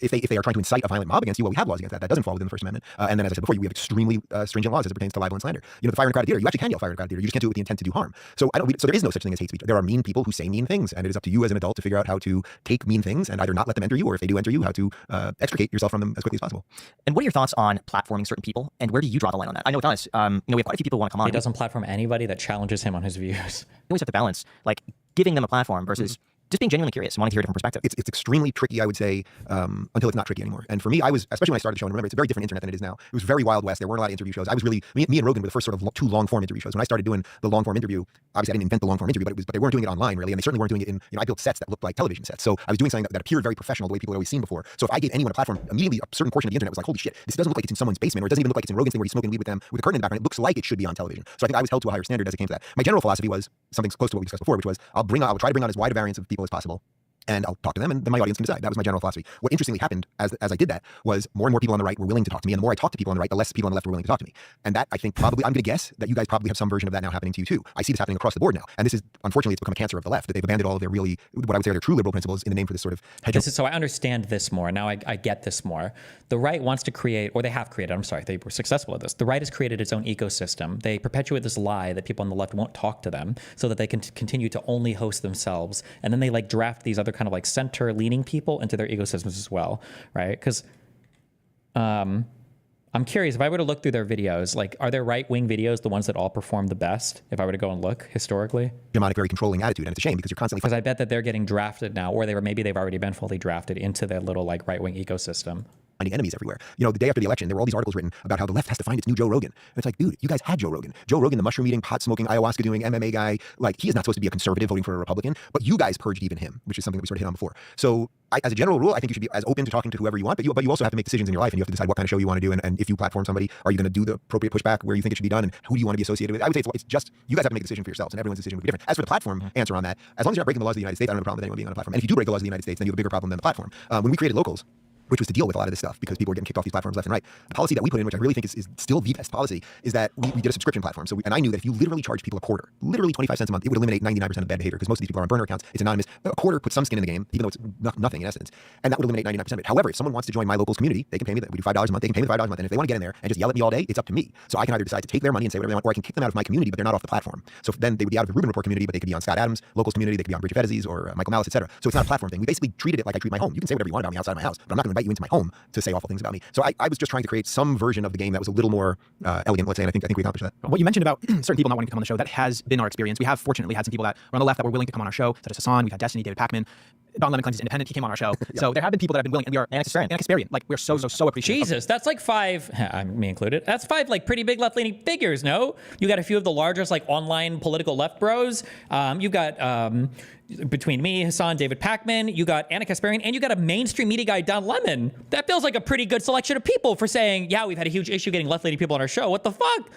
If they are trying to incite a violent mob against you, well, we have laws against that. That doesn't fall within the First Amendment. And then, as I said before, we have extremely stringent laws as it pertains to libel and slander. The fire in a crowded theater, you actually can yell fire in a crowded theater. You just can't do it with the intent to do harm. So there is no such thing as hate speech. There are mean people who say mean things, and it is up to you as an adult to figure out how to take mean things and either not let them enter you, or if they do enter you, how to extricate yourself from them as quickly as possible. And what are your thoughts on platforming certain people, and where do you draw the line on that? I know with us, we have quite a few people who want to come on. He doesn't platform anybody that challenges him on his views. You always have to balance, like, giving them a platform versus just being genuinely curious and wanting to hear a different perspective. It's extremely tricky, I would say, until it's not tricky anymore. And for me, especially when I started the show, and remember, it's a very different internet than it is now. It was very Wild West. There weren't a lot of interview shows. I was really, me and Rogan were the first sort of 2 long-form interview shows. When I started doing the long-form interview, obviously I didn't invent the long-form interview, but they weren't doing it online, really, and they certainly weren't doing it in, I built sets that looked like television sets. So I was doing something that appeared very professional, the way people had always seen before. So if I gave anyone a platform, immediately a certain portion of the internet was like, "Holy shit, this doesn't look like it's in someone's basement, or it doesn't even look like it's in Rogan's thing where he's smoking weed with them with a curtain in the background. It looks like it should be on television." So I think I was held to a higher standard as it came to that. My general philosophy was something close to what we discussed before, which was I'll try to bring on as wide a variance of people as possible, and I'll talk to them, and then my audience can decide. That was my general philosophy. What interestingly happened as I did that was more and more people on the right were willing to talk to me, and the more I talked to people on the right, the less people on the left were willing to talk to me. And that, I think, probably, I'm going to guess that you guys probably have some version of that now happening to you too. I see this happening across the board now, and this is, unfortunately, it's become a cancer of the left, that they've abandoned all of their really, what I would say are their true liberal principles in the name for this sort of hegemony. So I understand this more. Now I get this more. The right wants to create, or they have created, I'm sorry, they were successful at this. The right has created its own ecosystem. They perpetuate this lie that people on the left won't talk to them, so that they can continue to only host themselves. And then they draft these other kind of center-leaning people into their ecosystems as well, right? Because I'm curious, if I were to look through their videos, are their right-wing videos the ones that all perform the best, if I were to go and look historically? Hegemonic, very controlling attitude, and it's a shame because you're constantly... Because I bet that they're getting drafted now, or maybe they've already been fully drafted into their little right-wing ecosystem. Finding enemies everywhere. The day after the election, there were all these articles written about how the left has to find its new Joe Rogan. And it's like, dude, you guys had Joe Rogan. Joe Rogan, the mushroom eating, pot smoking, ayahuasca doing MMA guy, he is not supposed to be a conservative voting for a Republican, but you guys purged even him, which is something that we sort of hit on before. So as a general rule, I think you should be as open to talking to whoever you want, but you also have to make decisions in your life, and you have to decide what kind of show you want to do, and if you platform somebody, are you going to do the appropriate pushback where you think it should be done, and who do you want to be associated with? I would say it's just, you guys have to make a decision for yourselves, and everyone's decision would be different. As for the platform answer on that, as long as you're not breaking the laws of the United States, I don't have a problem with anyone being on a platform. And if you do break the laws of the United States, then you have a bigger problem than the platform. When we created Locals, which was to deal with a lot of this stuff because people were getting kicked off these platforms left and right. The policy that we put in, which I really think is still the best policy, is that we did a subscription platform. So and I knew that if you literally charge people a quarter, literally 25 cents a month, it would eliminate 99% of bad behavior because most of these people are on burner accounts. It's anonymous. A quarter puts some skin in the game, even though it's nothing in essence, and that would eliminate 99% of it. However, if someone wants to join my locals community, they can pay me that. We do $5 a month. They can pay me $5 a month, and if they want to get in there and just yell at me all day, it's up to me. So I can either decide to take their money and say whatever they want, or I can kick them out of my community, but they're not off the platform. So then they would be out of the Rubin Report community, but they could be on Scott Adams' locals community. They could be on Bridget Fetizzi's or Michael Malice, etc. So it's not a platform thing. We basically treated it like I treat my home. You can say whatever you want about me outside of my house, but I'm not going to invite you into my home to say awful things about me. So I was just trying to create some version of the game that was a little more elegant, let's say, and I think we accomplished that. What you mentioned about certain people not wanting to come on the show, that has been our experience. We have fortunately had some people that were on the left that were willing to come on our show, such as Hassan, we've had Destiny, David Pacman. Don Lemon claims he's independent. He came on our show. So there have been people that have been willing, and we are Anna Like, we're so appreciative. Jesus, that's like 5, me included, that's 5 like pretty big left-leaning figures, no? You got a few of the largest like online political left bros. You've got, between me, Hassan, David Pacman, you got Anna Kasparian, and you got a mainstream media guy, Don Lemon. That feels like a pretty good selection of people for saying, yeah, we've had a huge issue getting left-leaning people on our show. What the fuck?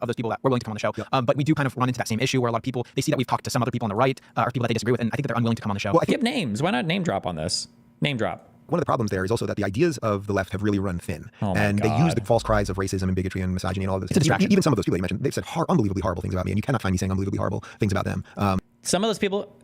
Of those people that were willing to come on the show. But we do kind of run into that same issue where a lot of people, they see that we've talked to some other people on the right, or people that they disagree with, and I think that they're unwilling to come on the show. Well, give names. Why not name drop on this? Name drop. One of the problems there is also that the ideas of the left have really run thin. And they use the false cries of racism and bigotry and misogyny and all of this. It's a distraction. Even some of those people that you mentioned, they've said unbelievably horrible things about me, and you cannot find me saying unbelievably horrible things about them. Some of those people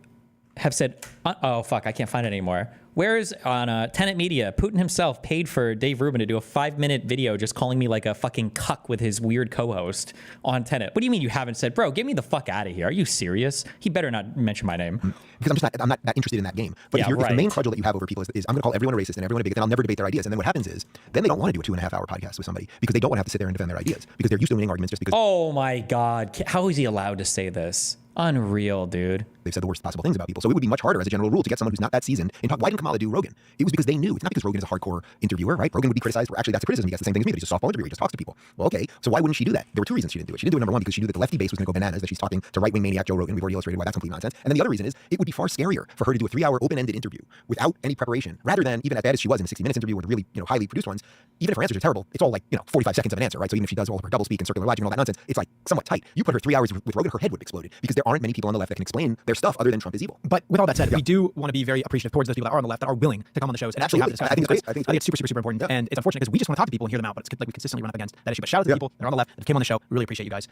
have said, oh, fuck, I can't find it anymore. Where's on Tenet Media, Putin himself paid for Dave Rubin to do a 5-minute video just calling me like a fucking cuck with his weird co-host on Tenet. What do you mean you haven't said, bro, get me the fuck out of here? Are you serious? He better not mention my name. Because I'm not that interested in that game. But yeah, if the main cudgel that you have over people is I'm going to call everyone a racist and everyone a bigot, then I'll never debate their ideas. And then what happens is, then they don't want to do a 2.5-hour podcast with somebody because they don't want to have to sit there and defend their ideas because they're used to winning arguments just because. Oh my God. How is he allowed to say this? Unreal, dude. They've said the worst possible things about people. So it would be much harder as a general rule to get someone who's not that seasoned and talk. Why didn't Kamala do Rogan? It was because they knew. It's not because Rogan is a hardcore interviewer, right? Rogan would be criticized. Actually, that's a criticism. He gets the same thing as me. But he's a softball interviewer. He just talks to people. Well, okay. So why wouldn't she do that? There were 2 reasons she didn't do it. She didn't do it, number 1, because she knew that the lefty base was going to go bananas, that she's talking to right-wing maniac Joe Rogan. We've already illustrated why that's complete nonsense. And then the other reason is it would be far scarier for her to do a 3-hour open-ended interview without any preparation, rather than, even as bad as she was in a 60 Minutes interview or the really highly produced ones, even if her answers are terrible, it's all like 45 seconds of an answer, right? So even if she does all of her double speak and circular logic and all that nonsense, it's like somewhat tight. You put her 3 hours with Rogan, her head would have exploded because there aren't many people on the left that can explain their stuff other than Trump is evil. But with all that said, we do want to be very appreciative towards those people that are on the left that are willing to come on the shows and actually have this discussion. I think it's super important. And it's unfortunate because we just want to talk to people and hear them out, but it's like we consistently run up against that issue. But shout out to the people that are on the left that came on the show. We really appreciate you guys.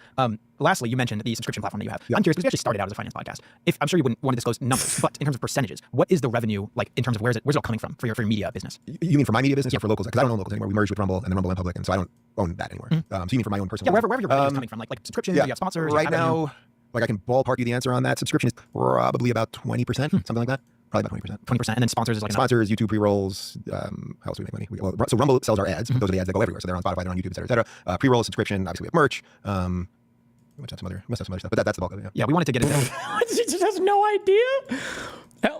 Lastly, you mentioned the subscription platform that you have. I'm curious because we actually started out as a finance podcast. I'm sure you wouldn't want to disclose numbers, but in terms of percentages, what is the revenue like in terms of where's it all coming from for your media business? You mean for my media business or for locals? Because I don't own locals anymore. We merged with Rumble and then Rumble went public, and so I don't own that anymore. So you mean for my own personal? Yeah, wherever your revenue is coming from, like subscriptions, you have sponsors. Right now, like I can ballpark you the answer on that. Subscription is probably about 20%, something like that. Probably about 20%. 20%, and then sponsors is like sponsors, YouTube pre-rolls. How else do we make money? So Rumble sells our ads. Those are the ads that go everywhere. So they're on Spotify, they're on YouTube, et cetera. Pre-roll, subscription. Obviously, we have merch. We must have some other stuff, but that's the bulk of it. Yeah, we wanted to get into. She just has no idea.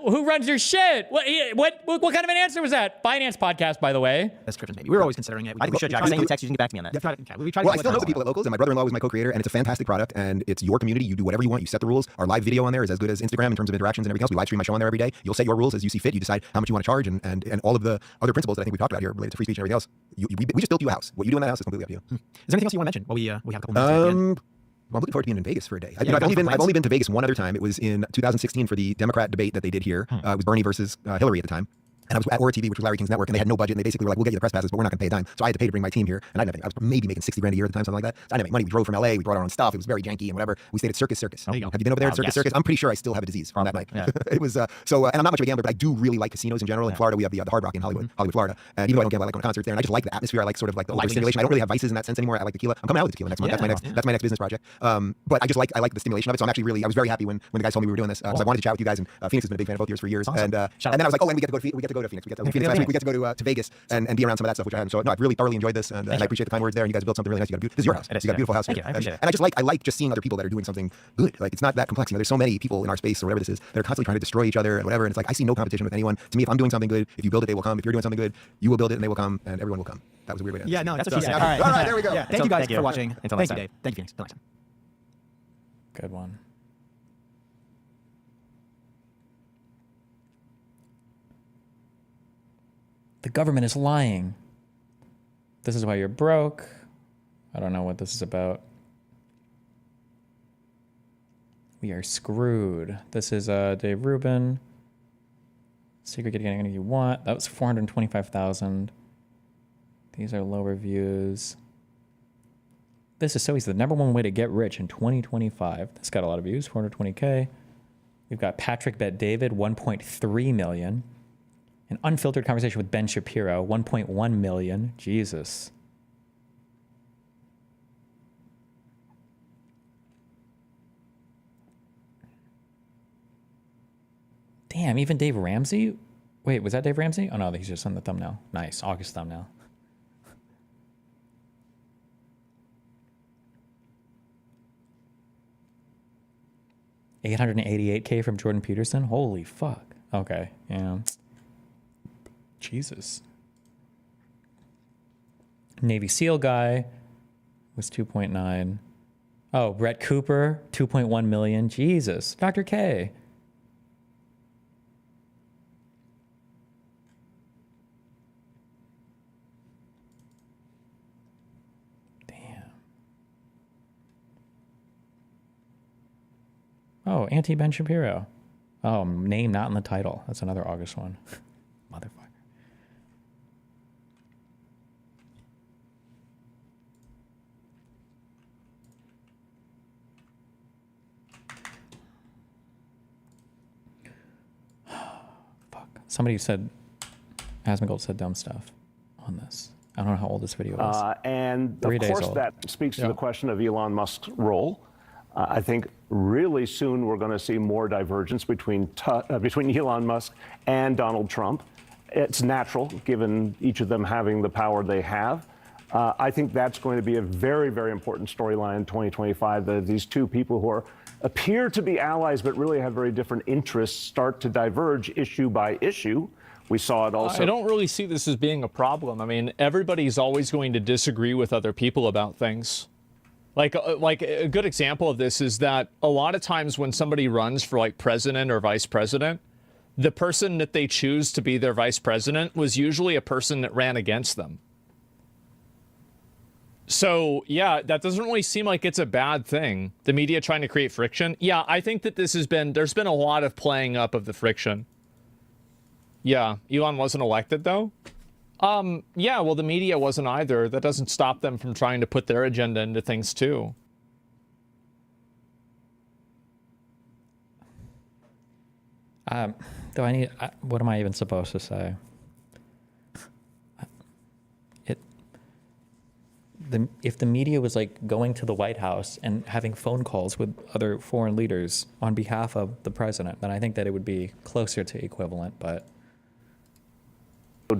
Who runs your shit? What kind of an answer was that? Finance podcast, by the way. Subscriptions, maybe. We were always considering it. I think we should, Jack. I'm saying text you can get back to me on that. Well, I still know the people at Locals, and my brother-in-law was my co-creator, and it's a fantastic product, and it's your community. You do whatever you want. You set the rules. Our live video on there is as good as Instagram in terms of interactions and everything else. We live stream my show on there every day. You'll set your rules as you see fit. You decide how much you want to charge, and all of the other principles that I think we talked about here related to free speech and everything else. We just built you a house. What you do in that house is completely up to you. Is there anything else you want to mention? Well, we have a couple minutes. Well, I'm looking forward to being in Vegas for a day. I've only been to Vegas one other time. It was in 2016 for the Democrat debate that they did here. It was Bernie versus Hillary at the time. And I was at Aura TV, which was Larry King's network, and they had no budget, and they basically were like, we'll get you the press passes, but we're not going to pay a dime. So I had to pay to bring my team here, and I didn't have anything. I was maybe making $60,000 a year at the time, something like that. So I didn't make money. We drove from LA, we brought our own stuff. It was very janky and whatever. We stayed at Circus. There you go. Have you been over there at Circus? I'm pretty sure I still have a disease from that night. Yeah. It was, and I'm not much of a gambler, but I do really like casinos in general. In Florida, we have the Hard Rock in Hollywood, Florida. And even though I don't gamble, I like going to concerts there, and I just like the atmosphere. I like sort of like the overstimulation. I don't really have vices in that sense anymore. I like tequila. I'm coming out with tequila next month. That's my next business project. But I like the stimulation of it. So I'm actually I was very happy when the guys told me we were doing this. Because I wanted to chat with you guys, and Phoenix has been a big fan of both yours for years. And then I was like, oh, and we get to go to Phoenix. We get to go to Phoenix last week. We get to go to Vegas and be around some of that stuff, which I hadn't. So no, I've really thoroughly enjoyed this, and I appreciate the kind words there. And you guys built something really nice. This is your house. You got a beautiful house. Thank you. I appreciate it. And I like just seeing other people that are doing something good. Like it's not that complex. There's so many people in our space or whatever this is that are constantly trying to destroy each other and whatever. And it's like I see no competition with anyone. To me, if I'm doing something good, if you build it, they will come. If you're doing something good, you will build it and they will come, and everyone will come. That was a weird way to end. Yeah, no, that's what she said. All right, there we go. Yeah, thank you guys for watching. Thank you, Dave. Thank you, Phoenix. Until next time. Good one. The government is lying. This is why you're broke. I don't know what this is about. We are screwed. This is Dave Rubin Secret getting anything you want. That was 425,000. These are low reviews. This is so easy. The #1 way to get rich in 2025. That's got a lot of views, 420K. We've got Patrick Bet David, 1.3 million. An unfiltered conversation with Ben Shapiro, 1.1 million. Jesus. Damn, even Dave Ramsey? Wait, was that Dave Ramsey? Oh no, he's just on the thumbnail. Nice, August thumbnail. $888K from Jordan Peterson? Holy fuck. Okay, yeah. Jesus. Navy SEAL guy was 2.9. Oh, Brett Cooper, 2.1 million. Jesus. Dr. K. Oh, Auntie Ben Shapiro. Oh, name not in the title. That's another August one. Motherfucker. Fuck. Somebody said, Asmongold said dumb stuff on this. I don't know how old this video is. And 3 of days course, old. that speaks to the question of Elon Musk's role. I think really soon we're going to see more divergence between Elon Musk and Donald Trump. It's natural, given each of them having the power they have. I think that's going to be a very, very important storyline in 2025, that these two people who appear to be allies but really have very different interests start to diverge issue by issue. We saw it also. I don't really see this as being a problem. I mean, everybody's always going to disagree with other people about things. Like a good example of this is that a lot of times when somebody runs for like president or vice president, the person that they choose to be their vice president was usually a person that ran against them. So, yeah, that doesn't really seem like it's a bad thing. The media trying to create friction. Yeah, I think that there's been a lot of playing up of the friction. Yeah, Elon wasn't elected though. Yeah, well, the media wasn't either. That doesn't stop them from trying to put their agenda into things too. What am I even supposed to say? If the media was like going to the White House and having phone calls with other foreign leaders on behalf of the president, then I think that it would be closer to equivalent, but...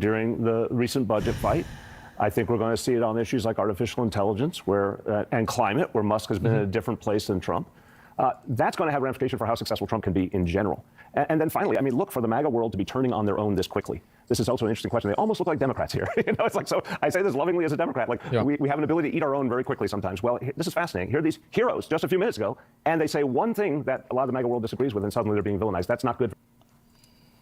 During the recent budget fight, I think we're going to see it on issues like artificial intelligence and climate, where Musk has been in a different place than Trump. That's going to have ramifications for how successful Trump can be in general. And then finally, I mean, look, for the MAGA world to be turning on their own this quickly. This is also an interesting question. They almost look like Democrats here. It's like, so I say this lovingly as a Democrat, like we have an ability to eat our own very quickly sometimes. Well, this is fascinating. Here are these heroes just a few minutes ago, and they say one thing that a lot of the MAGA world disagrees with, and suddenly they're being villainized. That's not good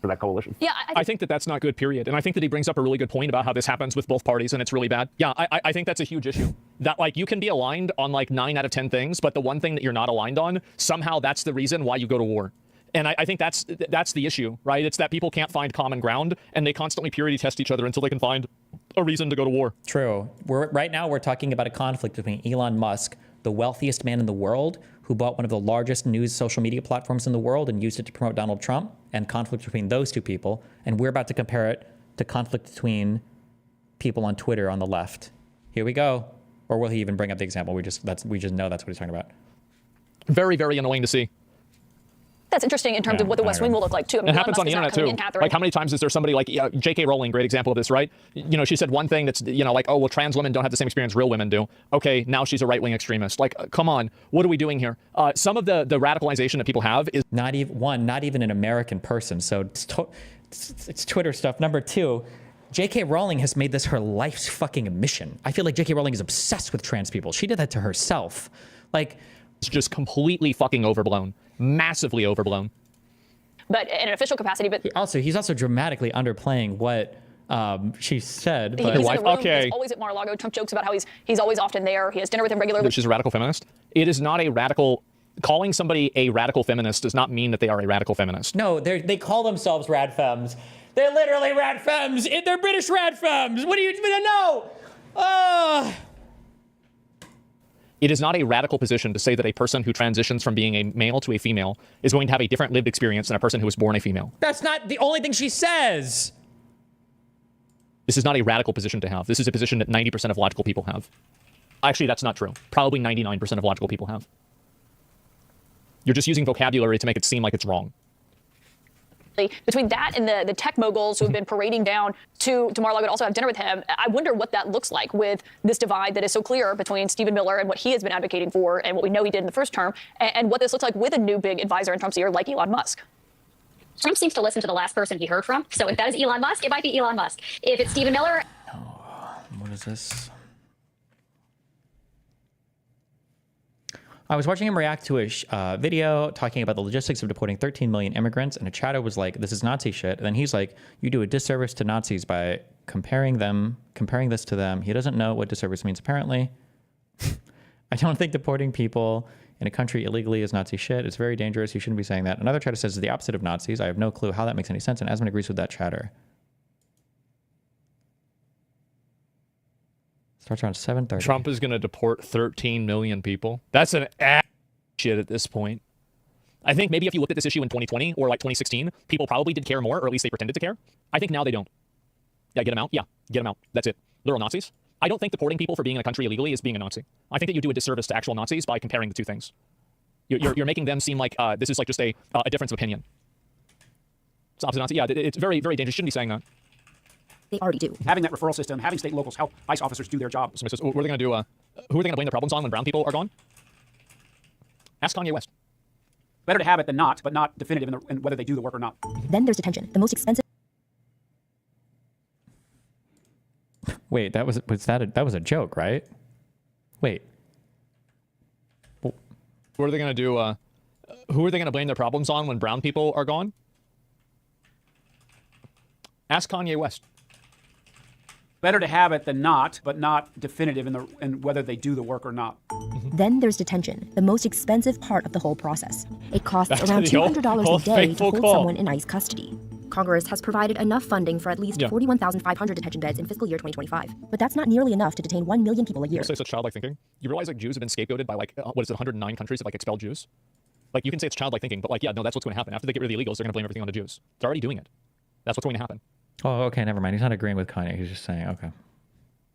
for that coalition. Yeah, I think that that's not good, period. And I think that he brings up a really good point about how this happens with both parties and it's really bad. Yeah, I think that's a huge issue. That like you can be aligned on like 9 out of 10 things, but the one thing that you're not aligned on, somehow that's the reason why you go to war. And I think that's the issue, right? It's that people can't find common ground and they constantly purity test each other until they can find a reason to go to war. True. Right now we're talking about a conflict between Elon Musk, the wealthiest man in the world, who bought one of the largest news social media platforms in the world and used it to promote Donald Trump, and conflict between those two people. And we're about to compare it to conflict between people on Twitter on the left. Here we go. Or will he even bring up the example? We just know that's what he's talking about. Very, very annoying to see. That's interesting in terms of what the West Wing will look like too. I mean, it happens on the internet too. Like how many times is there somebody like J.K. Rowling, great example of this, right? You know, she said one thing that's, you know, like, oh, well, trans women don't have the same experience real women do. Okay, now she's a right-wing extremist. Like, come on, what are we doing here? Some of the radicalization that people have is not even an American person. So it's Twitter stuff. Number two, J.K. Rowling has made this her life's fucking mission. I feel like J.K. Rowling is obsessed with trans people. She did that to herself. Like, it's just completely fucking overblown. Massively overblown. But in an official capacity, but he's also dramatically underplaying what she said. But he's in the room, he's always at Mar-a-Lago. Trump jokes about how he's always often there. He has dinner with him regularly. She's a radical feminist. It is not a radical calling somebody a radical feminist does not mean that they are a radical feminist. No, they call themselves rad femmes. They're literally rad femmes. They're British rad femmes. What do you know? It is not a radical position to say that a person who transitions from being a male to a female is going to have a different lived experience than a person who was born a female. That's not the only thing she says. This is not a radical position to have. This is a position that 90% of logical people have. Actually, that's not true. Probably 99% of logical people have. You're just using vocabulary to make it seem like it's wrong. Between that and the tech moguls who have been parading down to Mar-a-Lago to also have dinner with him, I wonder what that looks like with this divide that is so clear between Stephen Miller and what he has been advocating for and what we know he did in the first term, and what this looks like with a new big advisor in Trump's ear like Elon Musk. Trump seems to listen to the last person he heard from. So if that is Elon Musk, it might be Elon Musk. If it's Stephen Miller... What is this? I was watching him react to a video talking about the logistics of deporting 13 million immigrants, and a chatter was like, this is Nazi shit. And then he's like, you do a disservice to Nazis by comparing this to them. He doesn't know what disservice means, apparently. I don't think deporting people in a country illegally is Nazi shit. It's very dangerous. You shouldn't be saying that. Another chatter says it's the opposite of Nazis. I have no clue how that makes any sense, and Asman agrees with that chatter. Starts around 7:30. Trump is going to deport 13 million people. That's an ass shit at this point. I think maybe if you looked at this issue in 2020 or like 2016, people probably did care more, or at least they pretended to care. I think now they don't. Yeah, get them out. Yeah, get them out. That's it. Literal Nazis. I don't think deporting people for being in a country illegally is being a Nazi. I think that you do a disservice to actual Nazis by comparing the two things. You're making them seem like this is like just a difference of opinion. It's opposite Nazi. Yeah, it's very, very dangerous. You shouldn't be saying that. They already do. Having that referral system, having state and locals help ICE officers do their job. Somebody says, what are they going to do? Who are they going to blame their problems on when brown people are gone? Ask Kanye West. Better to have it than not, but not definitive in whether they do the work or not. Then there's detention, the most expensive. Wait, that was a joke, right? Wait. What are they going to do? Who are they going to blame their problems on when brown people are gone? Ask Kanye West. Better to have it than not, but not definitive in whether they do the work or not. Then there's detention, the most expensive part of the whole process. It costs That's around $200 a day to faithful hold call. someone in ICE custody. Congress has provided enough funding for at least 41,500 detention beds in fiscal year 2025. But that's not nearly enough to detain 1 million people a year. You say such childlike thinking? You realize like Jews have been scapegoated by like, 109 countries have like expelled Jews? Like you can say it's childlike thinking, but like, yeah, no, that's what's going to happen. After they get rid of the illegals, they're going to blame everything on the Jews. They're already doing it. That's what's going to happen. Oh, okay, never mind. He's not agreeing with Kanye. He's just saying, okay.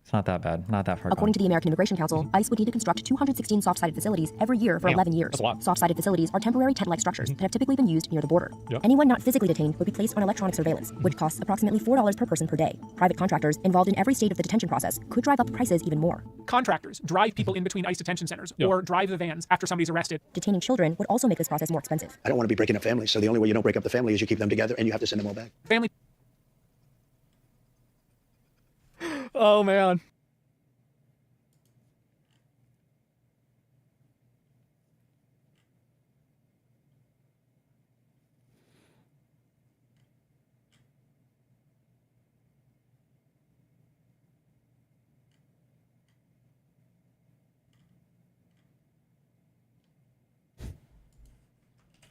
It's not that bad. Not that far According to the American Immigration Council, ICE would need to construct 216 soft-sided facilities every year for 11 years. That's a lot. Soft-sided facilities are temporary tent-like structures that have typically been used near the border. Yep. Anyone not physically detained would be placed on electronic surveillance, which costs approximately $4 per person per day. Private contractors involved in every stage of the detention process could drive up prices even more. Contractors drive people in between ICE detention centers or drive the vans after somebody's arrested. Detaining children would also make this process more expensive. I don't want to be breaking up families, so the only way you don't break up the family is you keep them together and you have to send them all back. Family. Oh, man.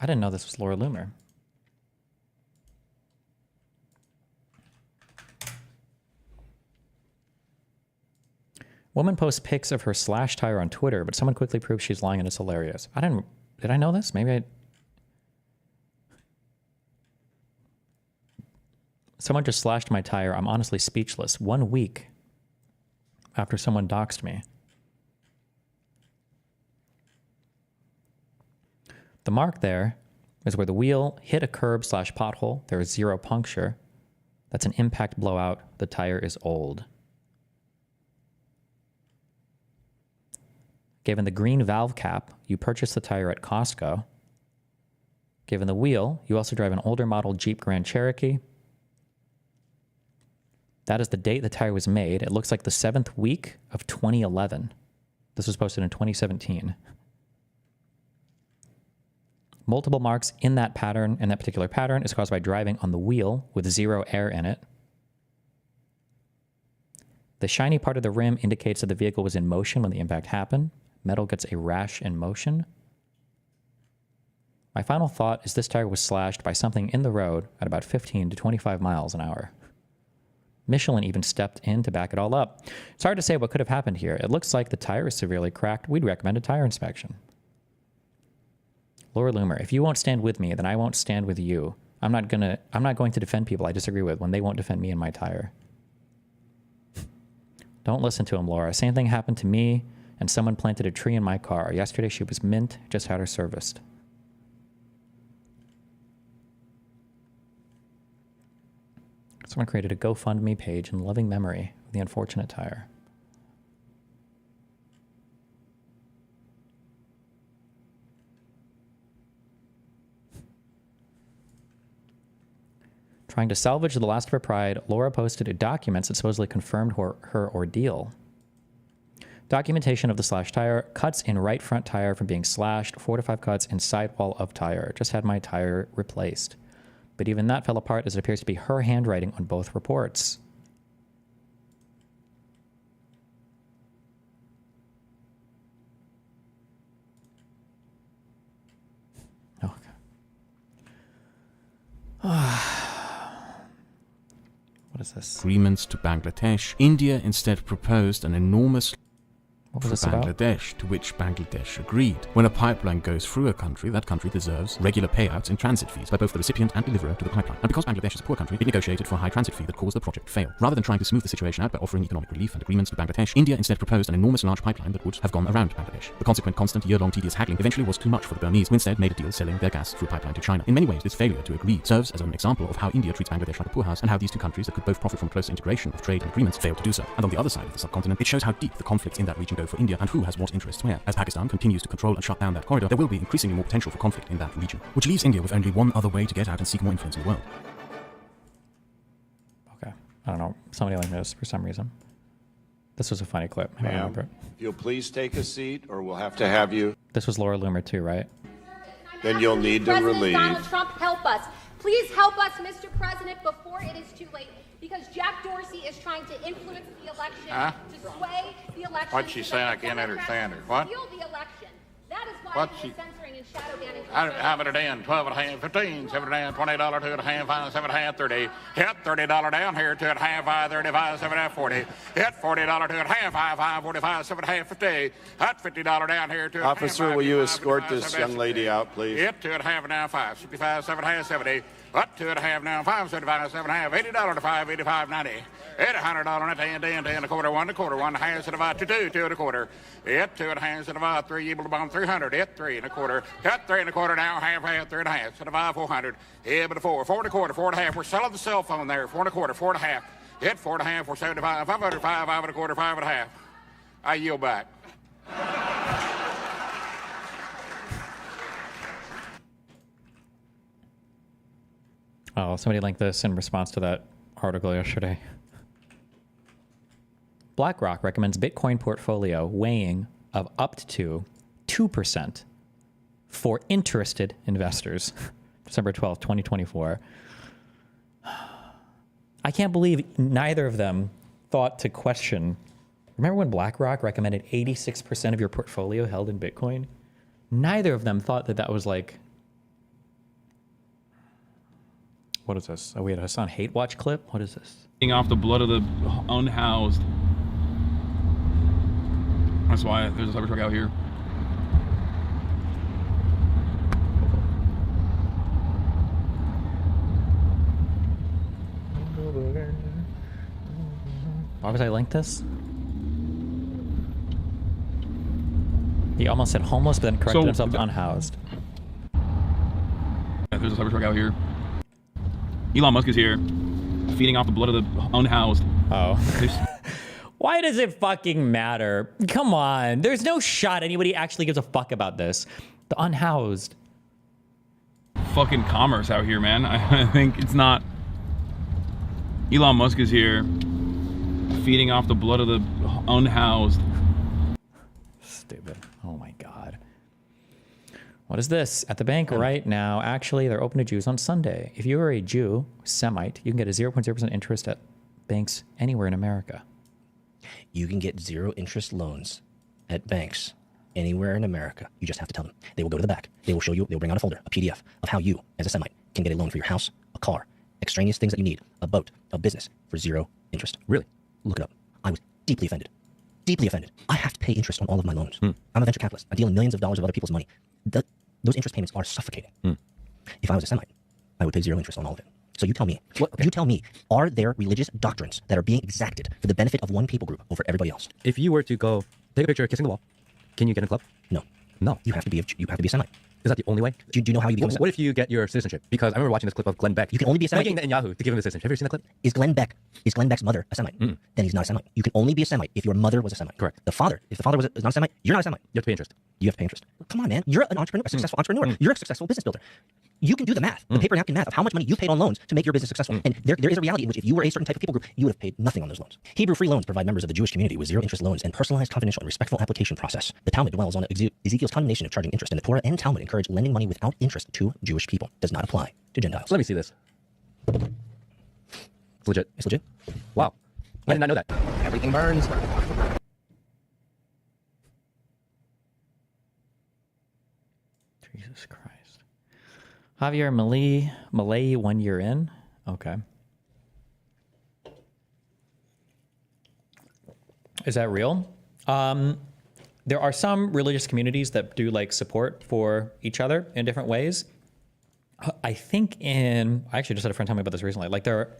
I didn't know this was Laura Loomer. Woman posts pics of her slash tire on Twitter, but someone quickly proves she's lying and it's hilarious. Did I know this? Maybe I... Someone just slashed my tire. I'm honestly speechless. 1 week after someone doxed me. The mark there is where the wheel hit a curb / pothole. There is 0 puncture. That's an impact blowout. The tire is old. Given the green valve cap, you purchase the tire at Costco. Given the wheel, you also drive an older model Jeep Grand Cherokee. That is the date the tire was made. It looks like the 7th week of 2011. This was posted in 2017. Multiple marks in that pattern, and that particular pattern is caused by driving on the wheel with 0 air in it. The shiny part of the rim indicates that the vehicle was in motion when the impact happened. Metal gets a rash in motion. My final thought is this tire was slashed by something in the road at about 15 to 25 miles an hour. Michelin even stepped in to back it all up. It's hard to say what could have happened here. It looks like the tire is severely cracked. We'd recommend a tire inspection. Laura Loomer, if you won't stand with me, then I won't stand with you. I'm not going to defend people I disagree with when they won't defend me and my tire. Don't listen to him, Laura. Same thing happened to me, and someone planted a tree in my car. Yesterday she was mint, just had her serviced. Someone created a GoFundMe page in loving memory of the unfortunate tire. Trying to salvage the last of her pride, Laura posted documents that supposedly confirmed her ordeal. Documentation of the slashed tire, cuts in right front tire from being slashed, 4 to 5 cuts in sidewall of tire. Just had my tire replaced. But even that fell apart as it appears to be her handwriting on both reports. Okay. What is this? Agreements to Bangladesh. India instead proposed an enormous What was this about? Bangladesh, to which Bangladesh agreed. When a pipeline goes through a country, that country deserves regular payouts in transit fees by both the recipient and deliverer to the pipeline. And because Bangladesh is a poor country, it negotiated for a high transit fee that caused the project to fail. Rather than trying to smooth the situation out by offering economic relief and agreements to Bangladesh, India instead proposed an enormous large pipeline that would have gone around Bangladesh. The consequent constant year-long tedious haggling eventually was too much for the Burmese, who instead made a deal selling their gas through a pipeline to China. In many ways, this failure to agree serves as an example of how India treats Bangladesh like a poorhouse, and how these two countries that could both profit from closer integration of trade and agreements fail to do so. And on the other side of the subcontinent, it shows how deep the conflicts in that region go for India and who has what interests where. As Pakistan continues to control and shut down that corridor, there will be increasingly more potential for conflict in that region, which leaves India with only one other way to get out and seek more influence in the world. Okay. I don't know. Somebody like this for some reason. This was a funny clip. I don't remember it. If you'll please take a seat, or we'll have to have you. This was Laura Loomer too, right? Then you'll need to President relieve. Donald Trump, help us. Please help us, Mr. President, before it is too late. Because Jack Dorsey is trying to influence the election, to sway the election. What's she saying? I can't understand her. What? Steal the election. That is why What's he she? is censoring and shadow banning. How about it in? 12 and a half, 15, 7 and a half, $20, 2 and a half, 5, 7 and a half, 30. Hit $30 down here, 2 and a half, 5, 35, 7 and a half, 40. Hit $40, 2 and a half, 5, 5, 45, 7 and a half, 50. Hit $50 down here, 2 and a half. Officer, will you escort this young lady out, please? Hit 2 and a half now, 5, 65, 7 and a half, 70. Up 2 and a half now, 5, 75, 7 and a half, $80 to 5, 85, 90. Hit $100 and 10, 10 and a quarter, 1 and a quarter, 1 and a half, to divide to 2, 2 and a quarter. Hit 2 and a half, to divide 3, able to bomb 300. Hit 3 and a quarter. Cut 3 and a quarter now, half, 3 and a half, to divide 400. Hit but a 4, 4 and a quarter, 4 and a half. We're selling the cell phone there, 4 and a quarter, 4 and a half. Hit 4 and a half, we're 75, 500, 5, 5 and a quarter, 5 and a half. I yield back. Oh, somebody linked this in response to that article yesterday. BlackRock recommends Bitcoin portfolio weighing of up to 2% for interested investors. December 12th, 2024. I can't believe neither of them thought to question. Remember when BlackRock recommended 86% of your portfolio held in Bitcoin? Neither of them thought that that was like, what is this? Oh, we had a Hassan Hate Watch clip? What is this? Off the blood of the unhoused. That's why there's a Cybertruck out here. Why was I linked this? He almost said homeless, but then corrected himself to unhoused. There's a Cybertruck out here. Elon Musk is here, feeding off the blood of the unhoused. Oh. Why does it fucking matter? Come on. There's no shot anybody actually gives a fuck about this. The unhoused. Fucking commerce out here, man. I think it's not. Elon Musk is here, feeding off the blood of the unhoused. Stupid. Oh my God. What is this? At the bank right now, actually, they're open to Jews on Sunday. If you are a Jew, Semite, you can get a 0.0% interest at banks anywhere in America. You can get 0 interest loans at banks anywhere in America. You just have to tell them. They will go to the back. They will show you, they will bring out a folder, a PDF of how you, as a Semite, can get a loan for your house, a car, extraneous things that you need, a boat, a business, for 0 interest. Really? Look it up. I was deeply offended. Deeply offended. I have to pay interest on all of my loans. I'm a venture capitalist. I deal in millions of dollars of other people's money. Those interest payments are suffocating. If I was a Semite, I would pay 0 interest on all of it. So you tell me, you tell me, are there religious doctrines that are being exacted for the benefit of one people group over everybody else? If you were to go take a picture kissing the wall, can you get in a club? No. No. You have to be a Semite. Is that the only way? Do you know how you become a Semite? What if you get your citizenship? Because I remember watching this clip of Glenn Beck. You can only be a Semite. Begging Netanyahu to give him his citizenship. Have you seen that clip? Is Glenn Beck's mother a Semite? Then he's not a Semite. You can only be a Semite if your mother was a Semite. Correct. If the father was not a Semite, you're not a Semite. You have to pay interest. You have to pay interest. Come on, man. You're an entrepreneur, a successful entrepreneur. You're a successful business builder. You can do the math, the paper napkin math of how much money you paid on loans to make your business successful. And there is a reality in which if you were a certain type of people group, you would have paid nothing on those loans. Hebrew free loans provide members of the Jewish community with 0 interest loans and personalized, confidential, and respectful application process. The Talmud dwells on Ezekiel's condemnation of charging interest, and the Torah and Talmud encourage lending money without interest to Jewish people. Does not apply to Gentiles. Let me see this. It's legit. It's legit? Wow. I did not know that. Everything burns. Jesus Christ. Javier Malay 1 year in? Okay. Is that real? There are some religious communities that do like support for each other in different ways. I think I actually just had a friend tell me about this recently. Like I don't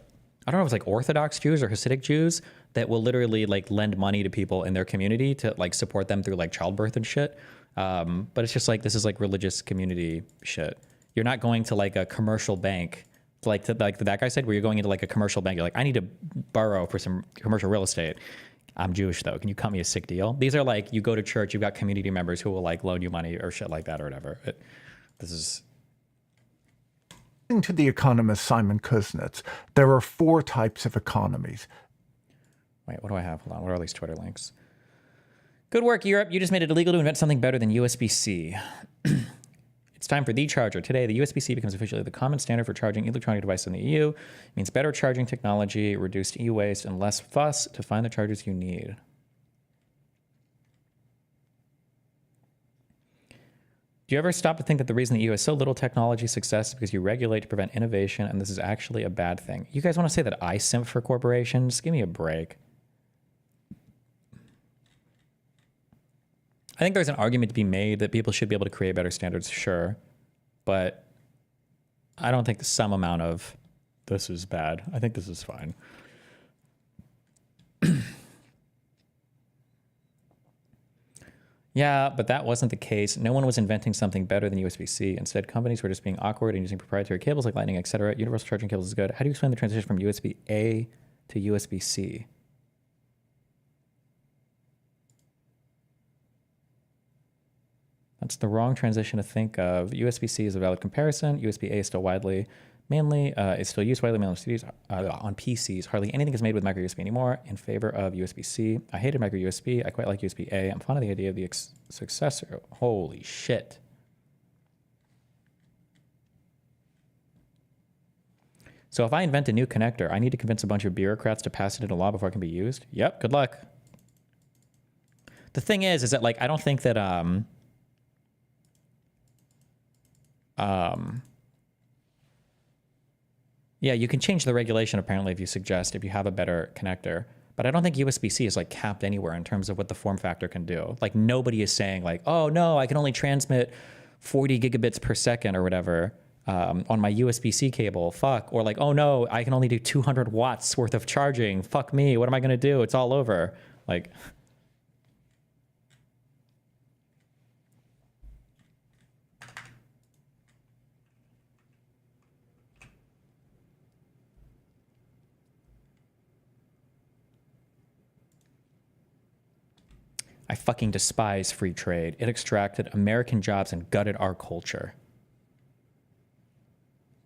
know if it's like Orthodox Jews or Hasidic Jews that will literally like lend money to people in their community to like support them through like childbirth and shit. But it's just like, this is like religious community shit. You're not going to like a commercial bank, like that guy said, where you're going into like a commercial bank. You're like, I need to borrow for some commercial real estate. I'm Jewish though. Can you cut me a sick deal? These are like, you go to church, you've got community members who will like loan you money or shit like that or whatever. This is. To the economist Simon Kuznets, there are 4 types of economies. Wait, what do I have? Hold on. What are all these Twitter links? Good work, Europe. You just made it illegal to invent something better than USB-C. It's time for the charger. Today, the USB-C becomes officially the common standard for charging electronic devices in the EU. It means better charging technology, reduced e-waste, and less fuss to find the chargers you need. Do you ever stop to think that the reason the EU has so little technology success is because you regulate to prevent innovation, and this is actually a bad thing? You guys want to say that I simp for corporations? Give me a break. I think there's an argument to be made that people should be able to create better standards, sure. But I don't think some amount of this is bad. I think this is fine. Yeah, but that wasn't the case. No one was inventing something better than USB-C. Instead, companies were just being awkward and using proprietary cables like Lightning, etc. Universal charging cables is good. How do you explain the transition from USB-A to USB-C? That's the wrong transition to think of. USB-C is a valid comparison. USB-A is still is still used widely on PCs. Hardly anything is made with micro USB anymore in favor of USB-C. I hated micro USB. I quite like USB-A. I'm fond of the idea of the successor. Holy shit. So if I invent a new connector, I need to convince a bunch of bureaucrats to pass it into law before it can be used? Yep, good luck. The thing is that like, I don't think that, yeah, you can change the regulation apparently if you have a better connector, but I don't think USB-C is like capped anywhere in terms of what the form factor can do. Like nobody is saying like, oh no, I can only transmit 40 gigabits per second or whatever on my USB-C cable, fuck. Or like, oh no, I can only do 200 watts worth of charging, fuck me, what am I gonna do? It's all over. Like, I fucking despise free trade. It extracted American jobs and gutted our culture.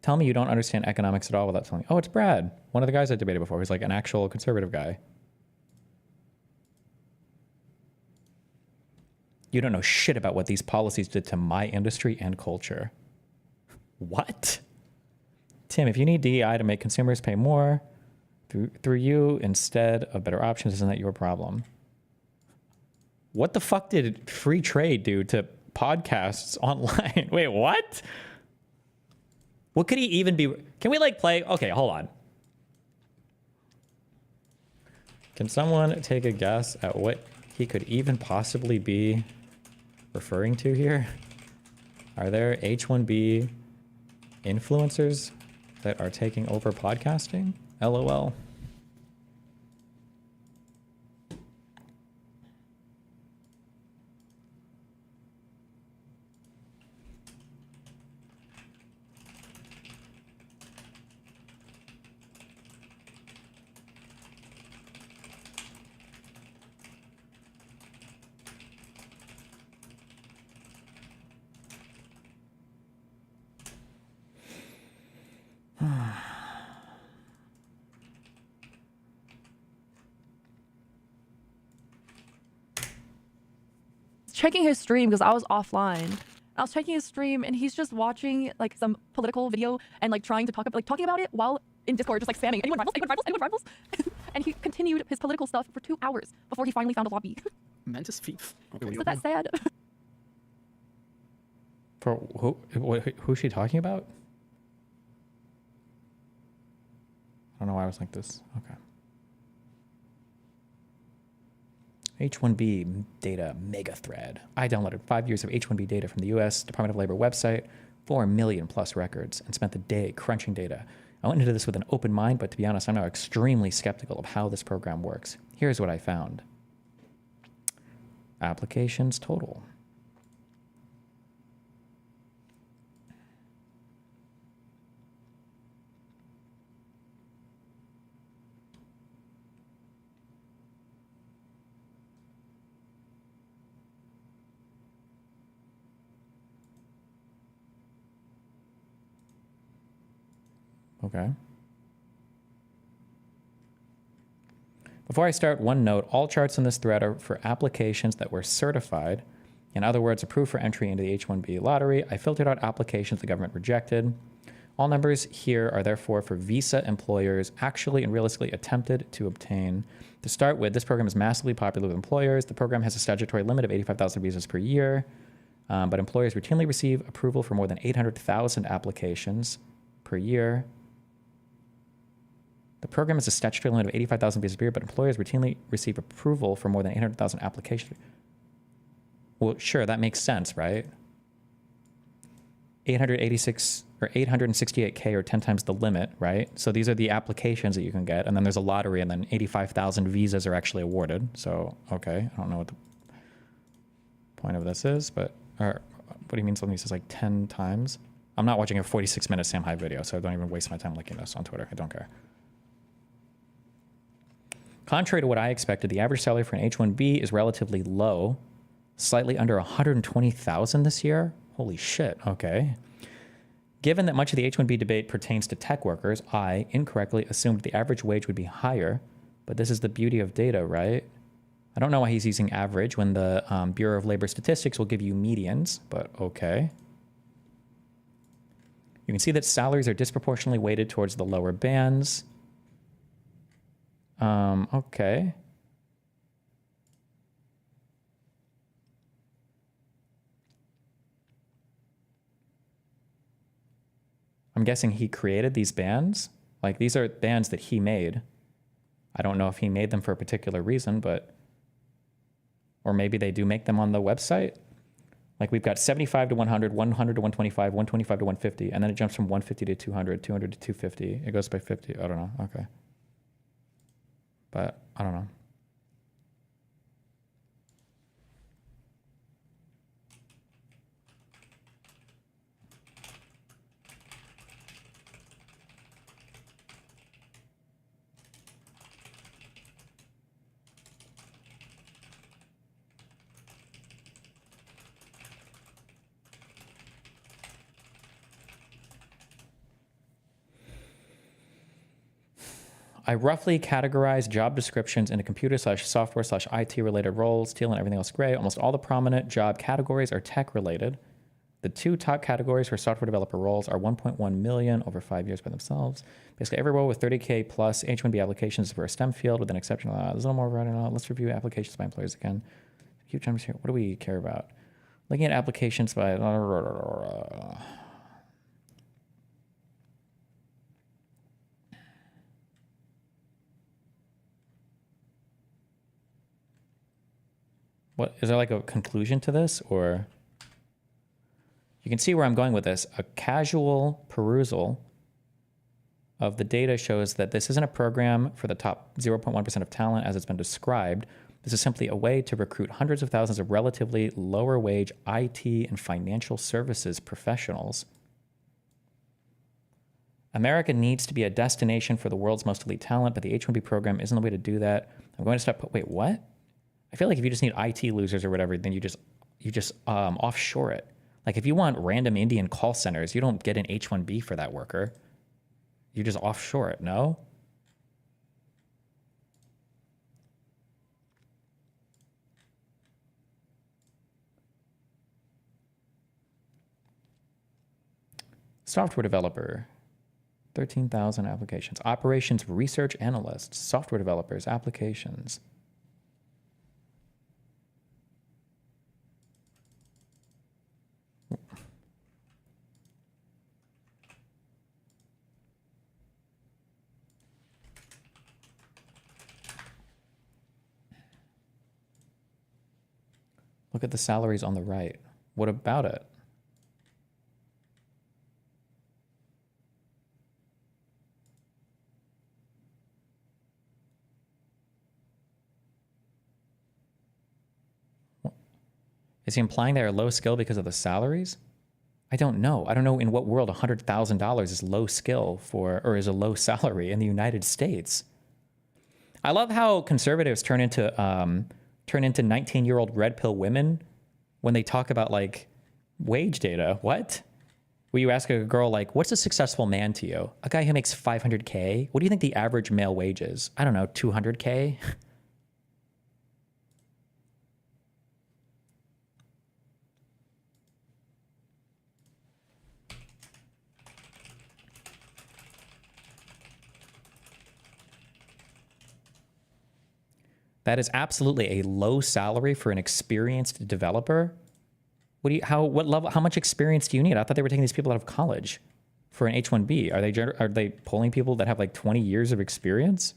Tell me you don't understand economics at all without telling me, oh, it's Brad, one of the guys I debated before, who's like an actual conservative guy. You don't know shit about what these policies did to my industry and culture. What? Tim, if you need DEI to make consumers pay more through you instead of better options, isn't that your problem? What the fuck did free trade do to podcasts online? Wait, what? What could he even be? Can we like play? Okay, hold on. Can someone take a guess at what he could even possibly be referring to here? Are there H1B influencers that are taking over podcasting? LOL. Checking his stream because I was offline. I was checking his stream and he's just watching like some political video and like trying to talk about talking about it while in Discord, just like spamming anyone rivals, anyone rivals, anyone rivals. And he continued his political stuff for 2 hours before he finally found a lobby. Mantis feet. Isn't that sad? For who's she talking about? I don't know why I was like this. Okay. H1B data mega thread. I downloaded 5 years of H1B data from the US Department of Labor website, 4 million plus records, and spent the day crunching data. I went into this with an open mind, but to be honest, I'm now extremely skeptical of how this program works. Here's what I found. Applications total. Okay. Before I start, one note, all charts in this thread are for applications that were certified. In other words, approved for entry into the H-1B lottery. I filtered out applications the government rejected. All numbers here are therefore for visa employers actually and realistically attempted to obtain. To start with, this program is massively popular with employers. The program has a statutory limit of 85,000 visas per year, but employers routinely receive approval for more than 800,000 applications per year. The program has a statutory limit of 85,000 visas per year, but employers routinely receive approval for more than 800,000 applications. Well, sure, that makes sense, right? 886 or 868K or 10 times the limit, right? So these are the applications that you can get, and then there's a lottery, and then 85,000 visas are actually awarded. So, okay, I don't know what the point of this is, but or what do you mean something says like 10 times? I'm not watching a 46-minute Sam Hyde video, so don't even waste my time looking at this on Twitter. I don't care. Contrary to what I expected, the average salary for an H-1B is relatively low, slightly under 120,000 this year. Holy shit, okay. Given that much of the H-1B debate pertains to tech workers, I incorrectly assumed the average wage would be higher, but this is the beauty of data, right? I don't know why he's using average when the Bureau of Labor Statistics will give you medians, but okay. You can see that salaries are disproportionately weighted towards the lower bands. Okay. I'm guessing he created these bands. Like, these are bands that he made. I don't know if he made them for a particular reason, but... Or maybe they do make them on the website. Like, we've got 75 to 100, 100 to 125, 125 to 150, and then it jumps from 150 to 200, 200 to 250. It goes by 50. I don't know. Okay. But I don't know. I roughly categorize job descriptions into computer/software/IT related roles, teal and everything else gray. Almost all the prominent job categories are tech related. The 2 top categories for software developer roles are 1.1 million over 5 years by themselves. Basically every role with 30K plus H-1B applications for a STEM field with an exception. There's a little more right now. Let's review applications by employers again. huge numbers here. What do we care about? Looking at applications by... What is there like a conclusion to this, or you can see where I'm going with this. A casual perusal of the data shows that this isn't a program for the top 0.1% of talent as it's been described. This is simply a way to recruit hundreds of thousands of relatively lower wage IT and financial services professionals. America needs to be a destination for the world's most elite talent, but the H-1B program isn't the way to do that. I'm going to stop. Wait, what? I feel like if you just need IT losers or whatever, then you just offshore it. Like if you want random Indian call centers, you don't get an H-1B for that worker. You just offshore it, no? Software developer, 13,000 applications. Operations research analysts, software developers, applications. Look at the salaries on the right. What about it? Is he implying they're low skill because of the salaries? I don't know. I don't know in what world $100,000 is low skill for, or is a low salary in the United States. I love how conservatives turn into 19-year-old red pill women when they talk about like wage data. What? Where you ask a girl like, what's a successful man to you? A guy who makes 500K? What do you think the average male wage is? I don't know, 200K? That is absolutely a low salary for an experienced developer. What level? How much experience do you need? I thought they were taking these people out of college for an H-1B. Are they pulling people that have like 20 years of experience?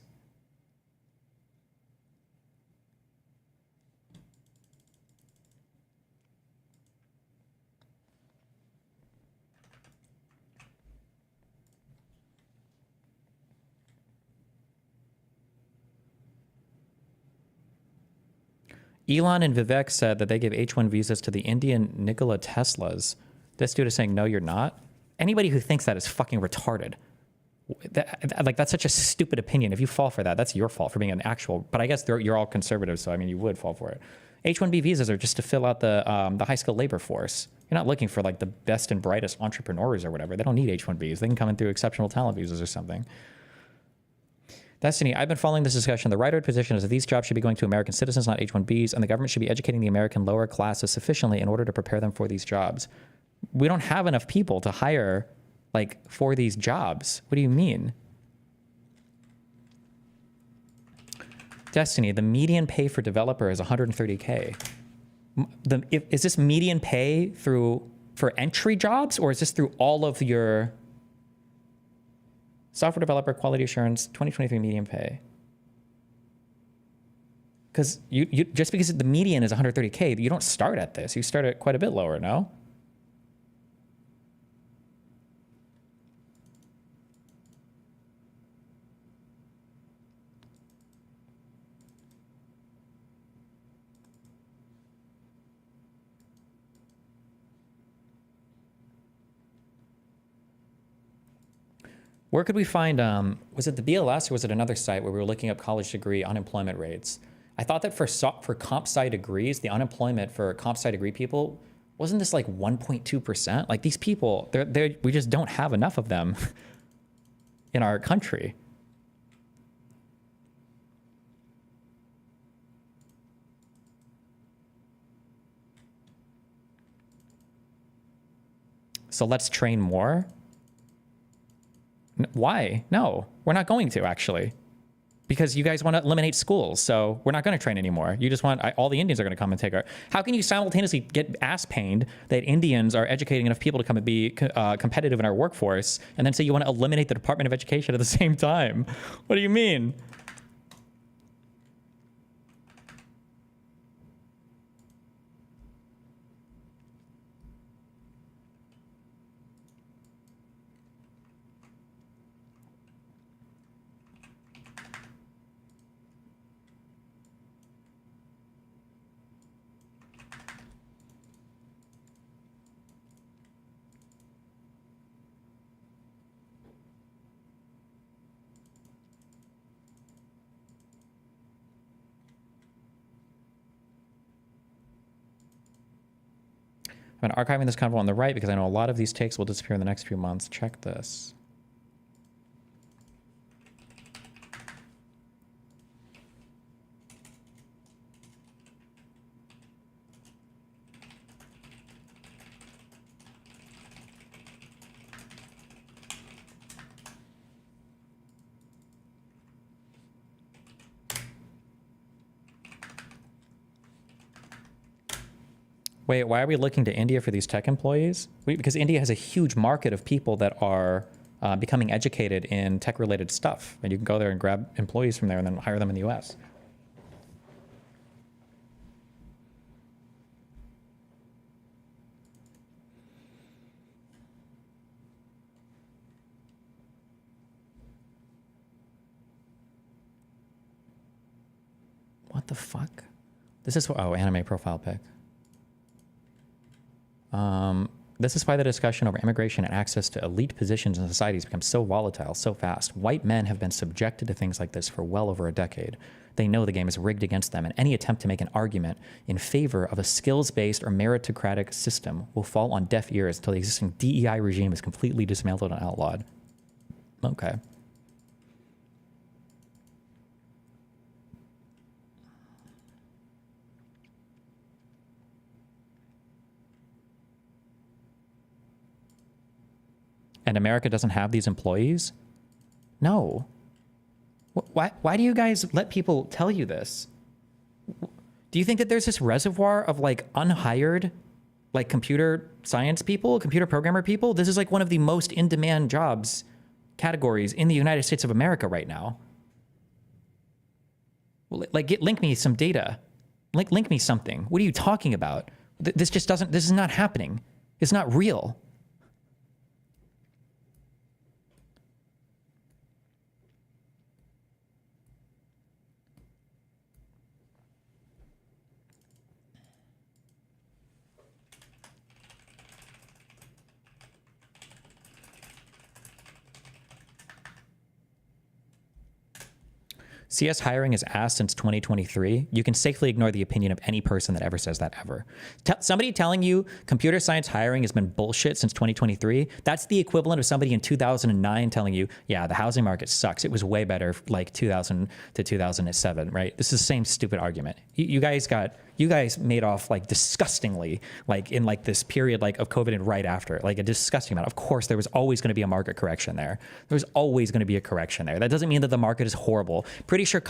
Elon and Vivek said that they gave H-1 visas to the Indian Nikola Teslas. This dude is saying, no, you're not. Anybody who thinks that is fucking retarded. That's such a stupid opinion. If you fall for that, that's your fault for being an actual, but I guess you're all conservative, so I mean, you would fall for it. H-1B visas are just to fill out the high-skilled labor force. You're not looking for like the best and brightest entrepreneurs or whatever. They don't need H-1Bs. They can come in through exceptional talent visas or something. Destiny, I've been following this discussion. The right position is that these jobs should be going to American citizens, not H-1Bs, and the government should be educating the American lower classes sufficiently in order to prepare them for these jobs. We don't have enough people to hire, like, for these jobs. What do you mean? Destiny, the median pay for developer is 130K. Is this median pay for entry jobs, or is this through all of your... Software developer, quality assurance, 2023 median pay. Because you just because the median is 130K, you don't start at this. You start at quite a bit lower, no? Where could we find, was it the BLS or was it another site where we were looking up college degree unemployment rates? I thought that for comp sci degrees, the unemployment for comp sci degree people, wasn't this like 1.2%? Like these people, we just don't have enough of them in our country. So let's train more. Why? No, we're not going to, actually. because you guys want to eliminate schools. So we're not going to train anymore. You just want, all the Indians are going to come and take our, how can you simultaneously get ass pained that Indians are educating enough people to come and be competitive in our workforce, and then say you want to eliminate the Department of Education at the same time? What do you mean? I'm archiving this convo on the right because I know a lot of these takes will disappear in the next few months. Check this. Wait, why are we looking to India for these tech employees? Because India has a huge market of people that are becoming educated in tech-related stuff. And you can go there and grab employees from there and then hire them in the US. What the fuck? This is, oh, anime profile pic. This is why the discussion over immigration and access to elite positions in society has become so volatile so fast. White men have been subjected to things like this for well over a decade. They know the game is rigged against them, and any attempt to make an argument in favor of a skills-based or meritocratic system will fall on deaf ears until the existing DEI regime is completely dismantled and outlawed. Okay. And America doesn't have these employees? No. Why do you guys let people tell you this? Do you think that there's this reservoir of like unhired, like computer science people, computer programmer people? This is like one of the most in-demand jobs categories in the United States of America right now. Like, link me some data. Link me something. What are you talking about? This just doesn't, this is not happening. It's not real. CS hiring is ass since 2023. You can safely ignore the opinion of any person that ever says that ever. Somebody telling you computer science hiring has been bullshit since 2023, that's the equivalent of somebody in 2009 telling you, yeah, the housing market sucks. It was way better like 2000 to 2007, right? This is the same stupid argument. You guys made off like disgustingly, like in like this period like of COVID and right after, like a disgusting amount. Of course, there was always going to be a market correction there. There's always going to be a correction there. That doesn't mean that the market is horrible. Pretty sure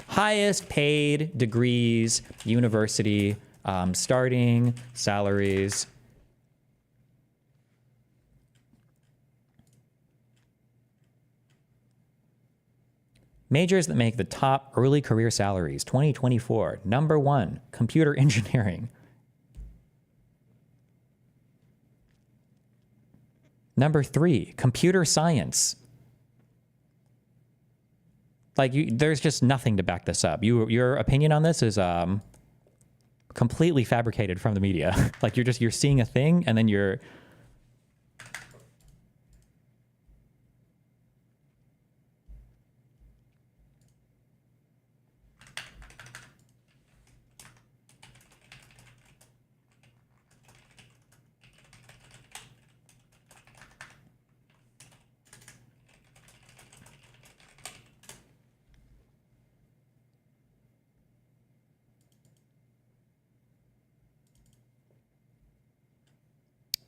highest paid degrees, university, starting salaries. Majors that make the top early career salaries, 2024. Number 1, computer engineering. Number 3, computer science. Like, there's just nothing to back this up. Your opinion on this is completely fabricated from the media. Like, you're seeing a thing and then you're...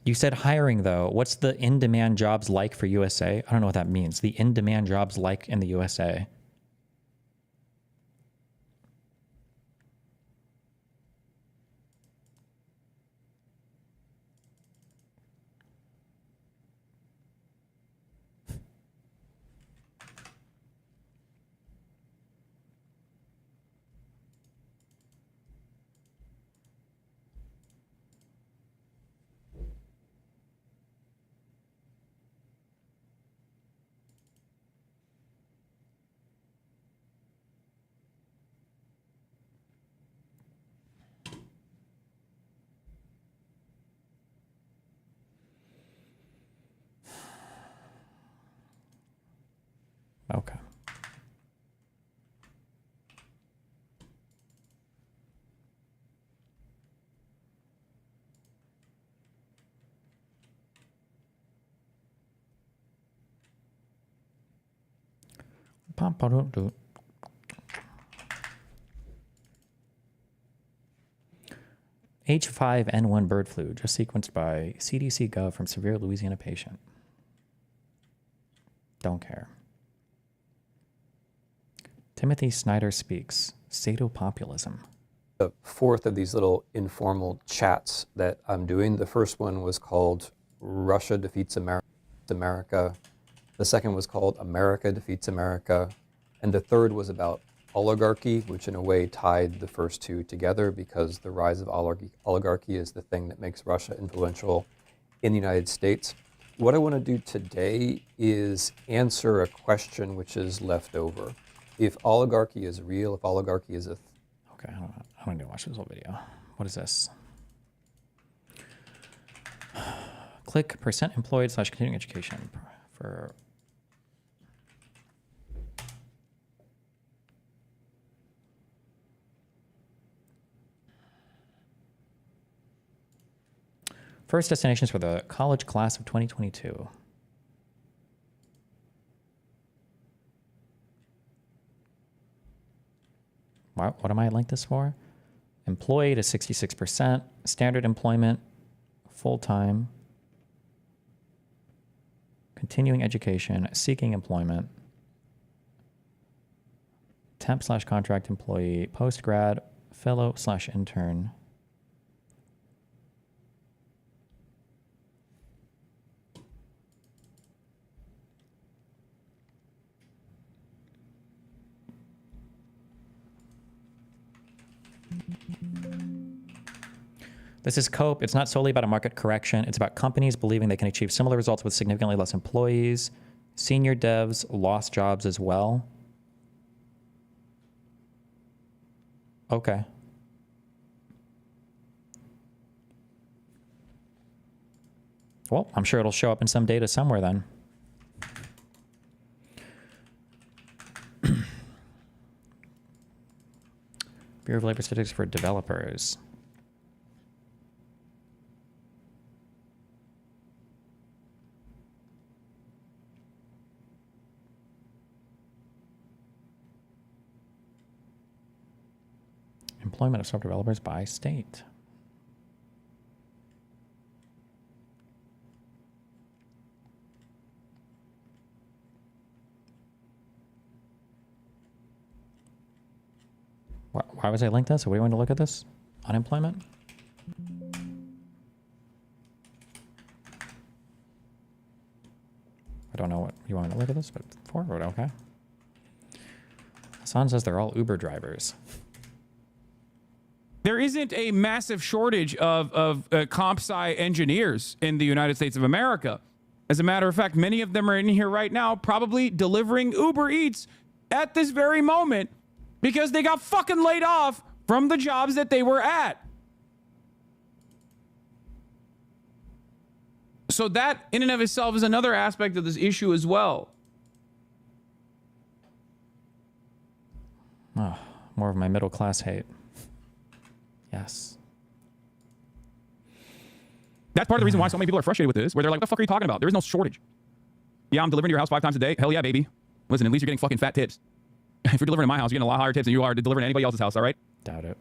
You said hiring, though. What's the in-demand jobs like for USA? I don't know what that means. The in-demand jobs like in the USA. H5N1 bird flu just sequenced by CDC Gov from severe Louisiana patient. Don't care. Timothy Snyder speaks. Sado-populism. The fourth of these little informal chats that I'm doing. The first one was called Russia Defeats America. The second was called America Defeats America. And the third was about oligarchy, which in a way tied the first two together because the rise of oligarchy is the thing that makes Russia influential in the United States. What I want to do today is answer a question which is left over. If oligarchy is real, if oligarchy is a... Okay, I don't need to watch this whole video. What is this? Click percent employed / continuing education for... First destinations for the college class of 2022. What am I linked this for? Employed is 66%. Standard employment, full-time. Continuing education, seeking employment. Temp / contract employee, post-grad, fellow / intern. This is COPE. It's not solely about a market correction. It's about companies believing they can achieve similar results with significantly less employees. Senior devs lost jobs as well. Okay. Well, I'm sure it'll show up in some data somewhere then. Bureau of Labor Statistics for developers. Employment of software developers by state. Why was I linked this? Are we going to look at this? Unemployment? I don't know what you want me to look at this, but forward, okay. Hassan says they're all Uber drivers. There isn't a massive shortage of comp sci engineers in the United States of America. As a matter of fact, many of them are in here right now, probably delivering Uber Eats at this very moment because they got fucking laid off from the jobs that they were at. So that in and of itself is another aspect of this issue as well. Oh, more of my middle class hate. Yes. That's part of the reason why so many people are frustrated with this, where they're like, what the fuck are you talking about? There is no shortage. Yeah, I'm delivering to your house 5 times a day. Hell yeah, baby. Listen, at least you're getting fucking fat tips. If you're delivering to my house, you're getting a lot higher tips than you are delivering to anybody else's house, all right? Doubt it.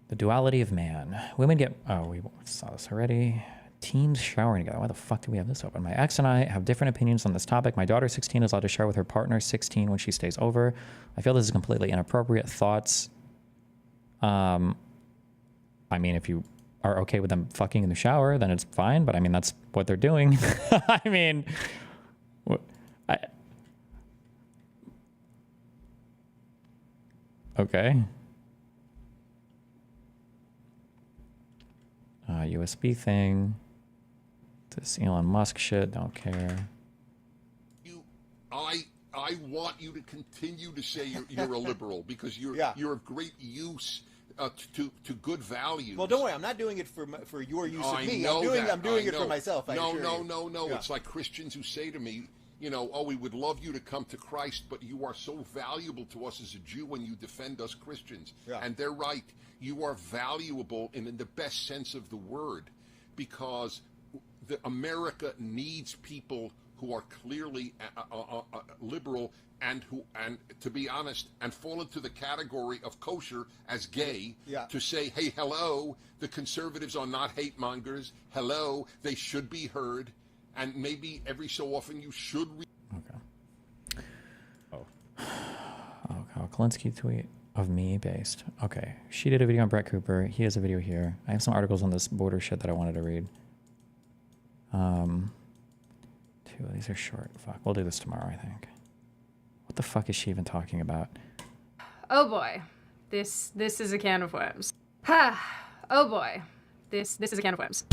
The duality of man. Women get... Oh, we saw this already. Teens showering together. Why the fuck do we have this open? My ex and I have different opinions on this topic. My daughter, 16, is allowed to shower with her partner, 16, when she stays over. I feel this is completely inappropriate. Thoughts? I mean, if you are okay with them fucking in the shower, then it's fine. But I mean, that's what they're doing. I mean, okay. USB thing. This Elon Musk shit, don't care. I want you to continue to say you're a liberal because you're of great use to good values. Well, don't worry, I'm not doing it for your use of me. I'm doing it for myself. No. It's like Christians who say to me, you know, oh, we would love you to come to Christ, but you are so valuable to us as a Jew when you defend us Christians. Yeah. And they're right. You are valuable in the best sense of the word because that America needs people who are clearly liberal and to be honest, and fall into the category of kosher as gay, to say, hey, hello, the conservatives are not hate mongers. Hello, they should be heard. And maybe every so often you should Klinsky tweet of me based. Okay. She did a video on Brett Cooper. He has a video here. I have some articles on this border shit that I wanted to read. Two of these are short. Fuck. We'll do this tomorrow, I think. What the fuck is she even talking about? Oh boy. This is a can of worms. Oh boy. This is a can of worms.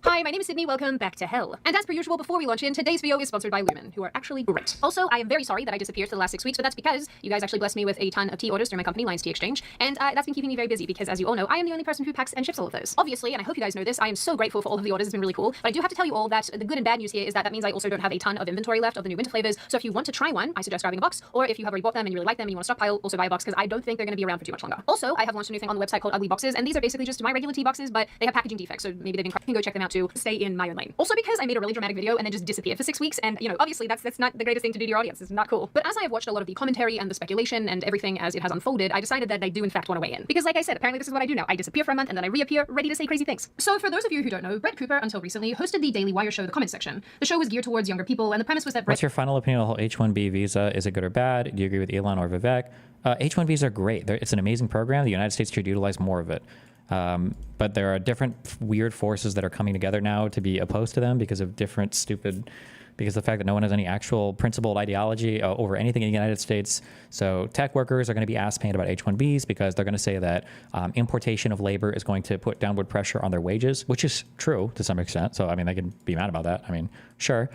Hi, my name is Sydney. Welcome back to hell. And as per usual, before we launch in, today's video is sponsored by Lumen, who are actually great. Also, I am very sorry that I disappeared for the last 6 weeks, but that's because you guys actually blessed me with a ton of tea orders through my company, Lions Tea Exchange, and that's been keeping me very busy because, as you all know, I am the only person who packs and ships all of those. Obviously, and I hope you guys know this, I am so grateful for all of the orders. It's been really cool. But I do have to tell you all that the good and bad news here is that means I also don't have a ton of inventory left of the new winter flavors. So if you want to try one, I suggest grabbing a box, or if you have already bought them and you really like them and you want to stockpile, also buy a box because I don't think they're going to be around for too much longer. Also, I have launched a new thing on the website called Ugly Boxes, and these are basically just my regular tea boxes, but they have packaging defects, so maybe they've been cracked. You can go check them out too. Stay in my own lane. Also, because I made a really dramatic video and then just disappeared for 6 weeks, and you know, obviously that's not the greatest thing to do to your audience. It's not cool. But as I have watched a lot of the commentary and the speculation and everything as it has unfolded, I decided that I do in fact want to weigh in. Because like I said, apparently this is what I do now. I disappear for a month and then I reappear, ready to say crazy things. So for those of you who don't know, Brett Cooper until recently hosted the Daily Wire show, The Comment Section. The show was geared towards younger people, and the premise was that What's your final opinion on the whole H-1B visa? Is it good or bad? Do you agree with Elon or Vivek? H-1Bs are great. It's an amazing program. The United States should utilize more of it. But there are different weird forces that are coming together now to be opposed to them because of because of the fact that no one has any actual principled ideology over anything in the United States. So tech workers are going to be ass pained about H-1Bs because they're going to say that importation of labor is going to put downward pressure on their wages, which is true to some extent. So, I mean, they can be mad about that. I mean, sure.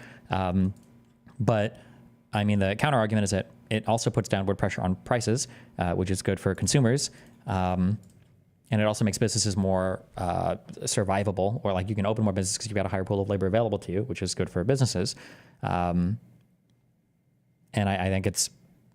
But, I mean, the counter argument is that it also puts downward pressure on prices, which is good for consumers. And it also makes businesses more survivable, or like you can open more businesses because you've got a higher pool of labor available to you, which is good for businesses. And I think it's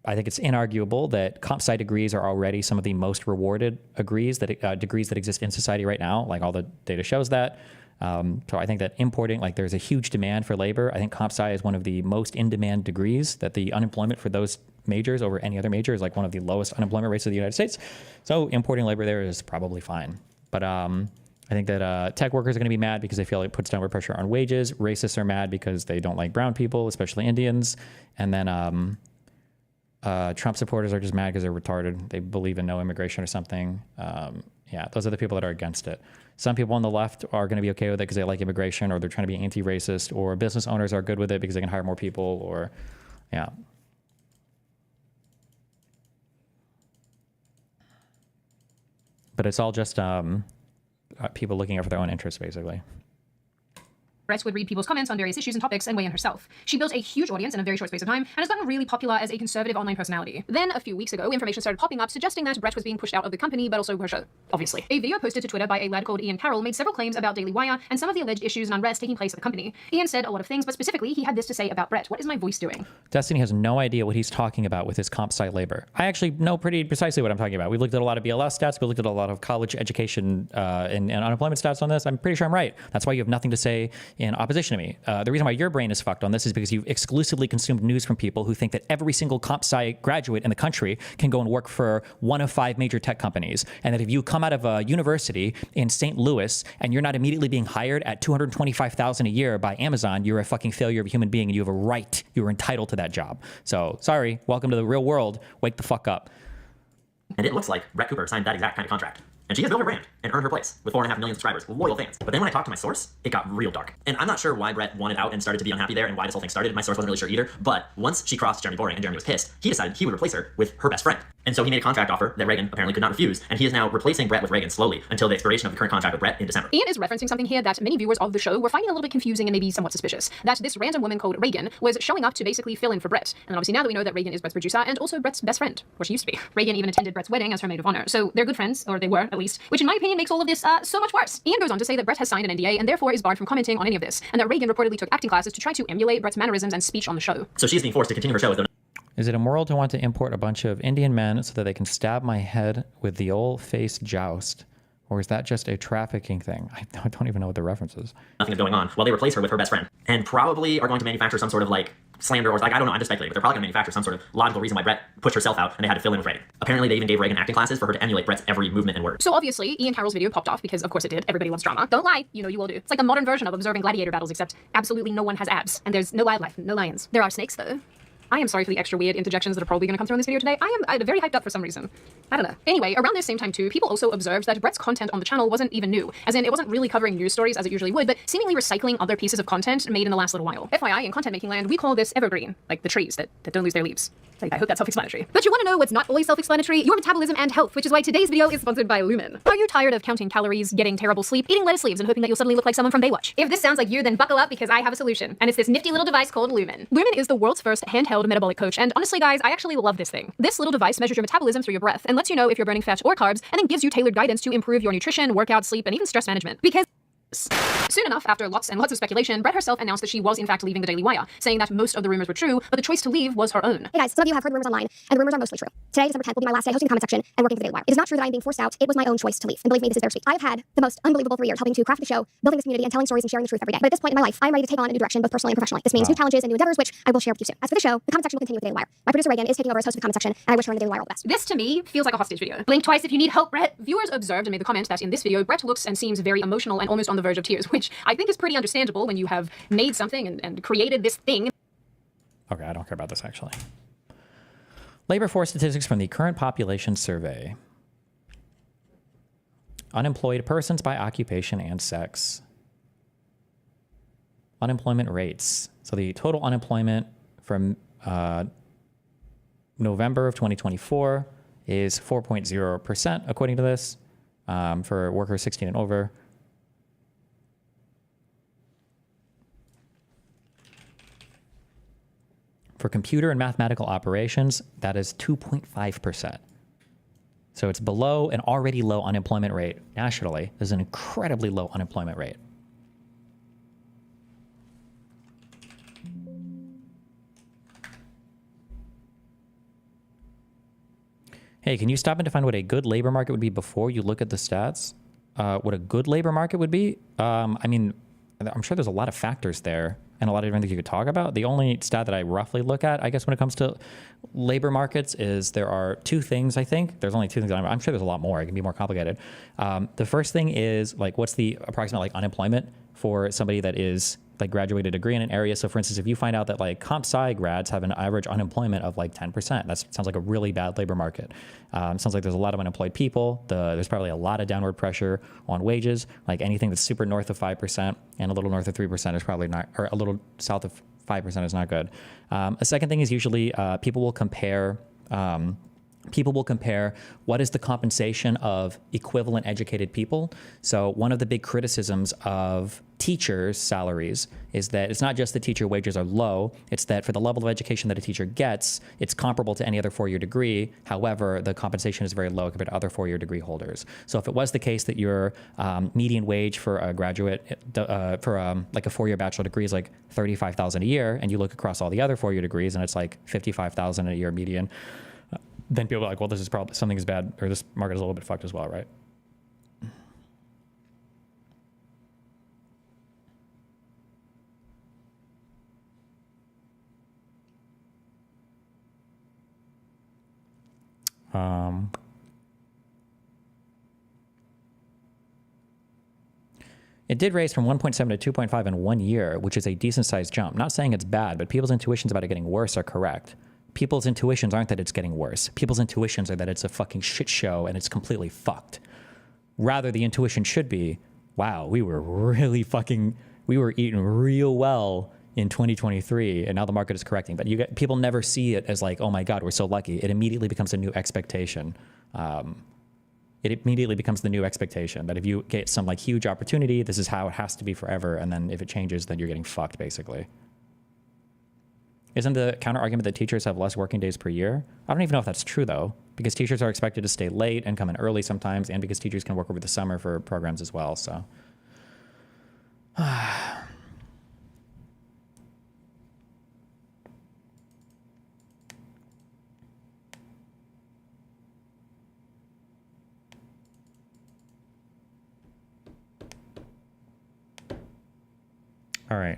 inarguable that comp sci degrees are already some of the most rewarded degrees that exist in society right now. Like all the data shows that. So I think that importing, like there's a huge demand for labor. I think comp sci is one of the most in-demand degrees, that the unemployment for those majors over any other major is like one of the lowest unemployment rates of the United States. So importing labor there is probably fine. But I think that tech workers are going to be mad because they feel it puts downward pressure on wages. Racists are mad because they don't like brown people, especially Indians. And then Trump supporters are just mad because they're retarded. They believe in no immigration or something. Yeah, those are the people that are against it. Some people on the left are going to be okay with it because they like immigration, or they're trying to be anti-racist, or business owners are good with it because they can hire more people, or yeah. But it's all just people looking out for their own interests, basically. Brett would read people's comments on various issues and topics and weigh in herself. She built a huge audience in a very short space of time and has gotten really popular as a conservative online personality. Then, a few weeks ago, information started popping up suggesting that Brett was being pushed out of the company, but also her show, obviously. A video posted to Twitter by a lad called Ian Carroll made several claims about Daily Wire and some of the alleged issues and unrest taking place at the company. Ian said a lot of things, but specifically, he had this to say about Brett. What is my voice doing? Destiny has no idea what he's talking about with his comp sci labor. I actually know pretty precisely what I'm talking about. We've looked at a lot of BLS stats. We looked at a lot of college education and unemployment stats on this. I'm pretty sure I'm right. That's why you have nothing to say in opposition to me. The reason why your brain is fucked on this is because you've exclusively consumed news from people who think that every single comp sci graduate in the country can go and work for one of 5 major tech companies. And that if you come out of a university in St. Louis and you're not immediately being hired at $225,000 a year by Amazon, you're a fucking failure of a human being and you have a right, you're entitled to that job. So sorry, welcome to the real world. Wake the fuck up. And it looks like Brett Cooper signed that exact kind of contract. And she has built her brand and earned her place with 4.5 million subscribers, loyal fans. But then when I talked to my source, it got real dark. And I'm not sure why Brett wanted out and started to be unhappy there and why this whole thing started. My source wasn't really sure either. But once she crossed Jeremy Boring and Jeremy was pissed, he decided he would replace her with her best friend. And so he made a contract offer that Reagan apparently could not refuse. And he is now replacing Brett with Reagan slowly until the expiration of the current contract with Brett in December. Ian is referencing something here that many viewers of the show were finding a little bit confusing and maybe somewhat suspicious. That this random woman called Reagan was showing up to basically fill in for Brett. And obviously now that we know that Reagan is Brett's producer and also Brett's best friend, or she used to be. Reagan even attended Brett's wedding as her maid of honor. So they're good friends, or they were at least, which in my opinion makes all of this so much worse. Ian goes on to say that Brett has signed an NDA and therefore is barred from commenting on any of this, and that Reagan reportedly took acting classes to try to emulate Brett's mannerisms and speech on the show. So she's being forced to continue her show as though... Is it immoral to want to import a bunch of Indian men so that they can stab my head with the old face joust? Or is that just a trafficking thing? I don't even know what the reference is. Nothing is going on. Well, they replace her with her best friend, and probably are going to manufacture some sort of like slander or like, I don't know, I'm just speculating, but they're probably going to manufacture some sort of logical reason why Brett pushed herself out and they had to fill in with Reagan. Apparently they even gave Reagan acting classes for her to emulate Brett's every movement and word. So obviously, Ian Carroll's video popped off because of course it did. Everybody loves drama. Don't lie, you know you all do. It's like the modern version of observing gladiator battles, except absolutely no one has abs. And there's no wildlife, no lions. There are snakes though. I am sorry for the extra weird interjections that are probably going to come through in this video today. I am very hyped up for some reason. I don't know. Anyway, around this same time too, people also observed that Brett's content on the channel wasn't even new. As in, it wasn't really covering news stories as it usually would, but seemingly recycling other pieces of content made in the last little while. FYI, in content making land, we call this evergreen, like the trees that don't lose their leaves. I hope that's self-explanatory. But you want to know what's not always self-explanatory? Your metabolism and health, which is why today's video is sponsored by Lumen. Are you tired of counting calories, getting terrible sleep, eating lettuce leaves, and hoping that you'll suddenly look like someone from Baywatch? If this sounds like you, then buckle up because I have a solution. And it's this nifty little device called Lumen. Lumen is the world's first handheld metabolic coach, and honestly guys, I actually love this thing. This little device measures your metabolism through your breath and lets you know if you're burning fat or carbs, and then gives you tailored guidance to improve your nutrition, workout, sleep, and even stress management. Because soon enough, after lots and lots of speculation, Brett herself announced that she was in fact leaving the Daily Wire, saying that most of the rumors were true, but the choice to leave was her own. Hey guys, some of you have heard rumors online, and the rumors are mostly true. Today, December 10th, will be my last day hosting the comment section and working for the Daily Wire. It is not true that I am being forced out. It was my own choice to leave. And believe me, this is bittersweet. I've had the most unbelievable 3 years helping to craft the show, building this community, and telling stories and sharing the truth every day. But at this point in my life, I am ready to take on a new direction, both personally and professionally. This means new challenges and new endeavors, which I will share with you soon. As for the show, the comment section will continue with the Daily Wire. My producer Reagan is taking over as host of the comment section, and I wish her and the Daily Wire all the best. This to me feels like a hostage video. Blink twice if you need help, Brett. Viewers observed and made the comment that in this video, Brett looks and seems very emotional and almost on the verge of tears, which I think is pretty understandable when you have made something and created this thing. Okay, I don't care about this actually. Labor force statistics from the current population survey. Unemployed persons by occupation and sex. Unemployment rates. So the total unemployment from November of 2024 is 4.0% according to this for workers 16 and over. For computer and mathematical operations, that is 2.5%. So it's below an already low unemployment rate nationally. There's an incredibly low unemployment rate. Hey, can you stop and define what a good labor market would be before you look at the stats? What a good labor market would be? I mean, I'm sure there's a lot of factors there and a lot of different things you could talk about. The only stat that I roughly look at, I guess, when it comes to labor markets is there are 2 things, I think. There's only 2 things. I'm sure there's a lot more. It can be more complicated. The first thing is, like, what's the approximate, like, unemployment for somebody that is, like, graduated degree in an area. So, for instance, if you find out that, like, comp sci grads have an average unemployment of, like, 10%, that sounds like a really bad labor market. Sounds like there's a lot of unemployed people. There's probably a lot of downward pressure on wages. Like, anything that's super north of 5% and a little north of 3% is probably not, or a little south of 5% is not good. A second thing is usually people will compare what is the compensation of equivalent educated people. So one of the big criticisms of teachers' salaries is that it's not just that teacher wages are low, it's that for the level of education that a teacher gets, it's comparable to any other 4-year degree. However, the compensation is very low compared to other 4-year degree holders. So if it was the case that your median wage for a graduate, like a 4-year bachelor degree is like $35,000 a year, and you look across all the other 4-year degrees and it's like $55,000 a year median, then people are like, well, this is probably, something is bad, or this market is a little bit fucked as well, right? It did raise from 1.7 to 2.5 in 1 year, which is a decent sized jump. Not saying it's bad, but people's intuitions about it getting worse are correct. People's intuitions aren't that it's getting worse. People's intuitions are that it's a fucking shit show and it's completely fucked. Rather, the intuition should be, wow, we were eating real well in 2023, and now the market is correcting. But people never see it as like, oh my God, we're so lucky. It immediately becomes a new expectation. It immediately becomes the new expectation that if you get some like huge opportunity, this is how it has to be forever. And then if it changes, then you're getting fucked, basically. Isn't the counter argument that teachers have less working days per year? I don't even know if that's true, though, because teachers are expected to stay late and come in early sometimes, and because teachers can work over the summer for programs as well, so. All right.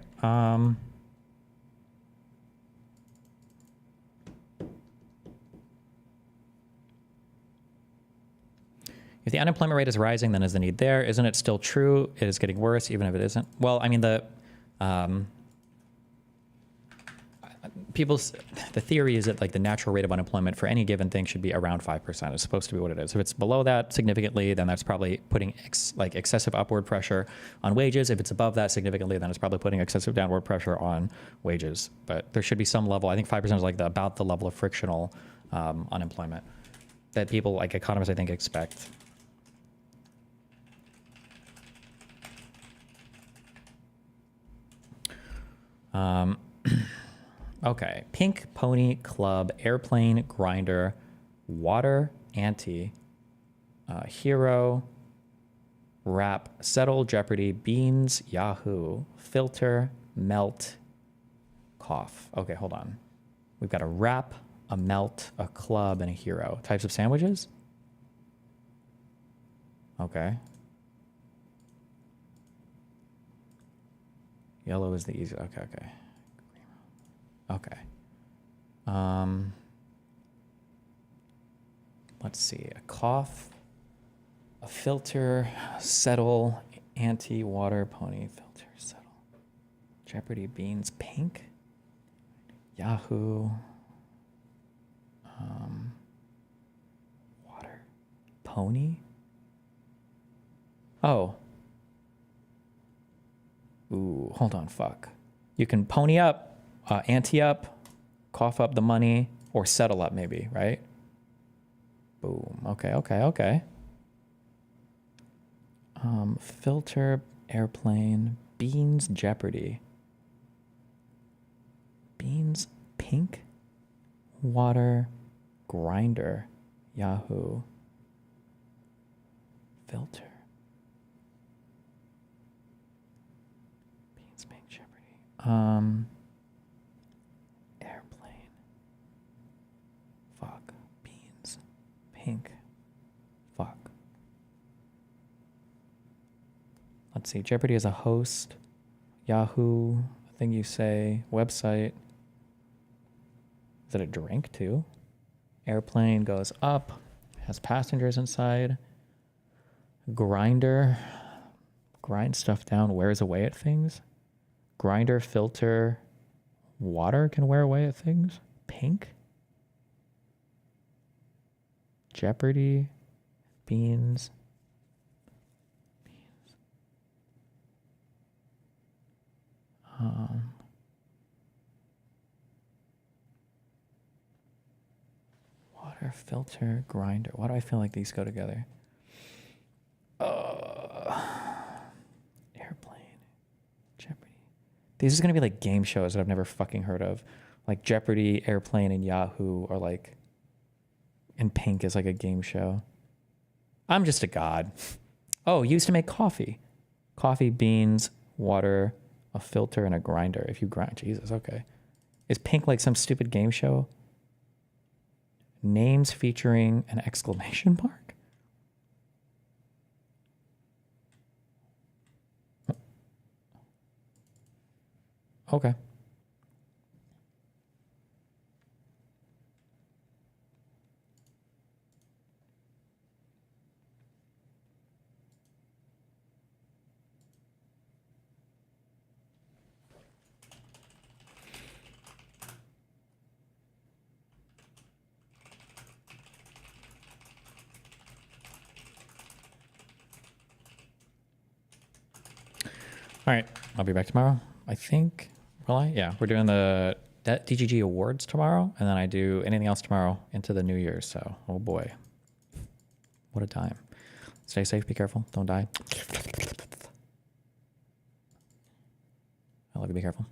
If the unemployment rate is rising, then is the need there? Isn't it still true? It is getting worse, even if it isn't. Well, I mean, the theory is that like the natural rate of unemployment for any given thing should be around 5%. It's supposed to be what it is. If it's below that significantly, then that's probably putting excessive upward pressure on wages. If it's above that significantly, then it's probably putting excessive downward pressure on wages. But there should be some level. I think 5% is like about the level of frictional unemployment that people, like economists, I think, expect. Okay, Pink Pony Club, Airplane, Grinder, Water, Anti, Hero, Rap, Settle, Jeopardy, Beans, Yahoo, Filter, Melt, Cough. Okay, hold on. We've got a Rap, a Melt, a Club, and a Hero. Types of sandwiches? Okay. Yellow is the easy. Okay, okay. Okay. Let's see. A cough, a filter, settle, anti, water, pony, filter, settle. Jeopardy, beans, pink. Yahoo. Water. Pony. Oh. Ooh, hold on, fuck. You can pony up, ante up, cough up the money, or settle up maybe, right? Boom. Okay, okay, okay. Filter, airplane, beans, Jeopardy. Beans, pink, water, grinder, Yahoo, filter. Beans, pink, Jeopardy. Airplane. Fuck. Beans, pink. Fuck. Let's see. Jeopardy is a host. Yahoo, a thing you say. Website. Is it a drink too? Airplane goes up. Has passengers inside. Grinder. Grind stuff down. Wears away at things. Grinder, filter. Water can wear away at things. Pink. Jeopardy. Beans. Water, filter, grinder. Why do I feel like these go together? Airplane. Jeopardy. These are going to be like game shows that I've never fucking heard of. Like Jeopardy, Airplane, and Yahoo are like... And Pink is like a game show. I'm just a god. Oh, used to make coffee. Coffee, beans, water, a filter, and a grinder. If you grind... Jesus, okay. Is Pink like some stupid game show? Names featuring an exclamation mark? Okay. All right, I'll be back tomorrow, I think. Will I? Yeah, we're doing the DGG Awards tomorrow, and then I do anything else tomorrow into the New Year, so, oh boy. What a time. Stay safe, be careful, don't die. I love you, be careful.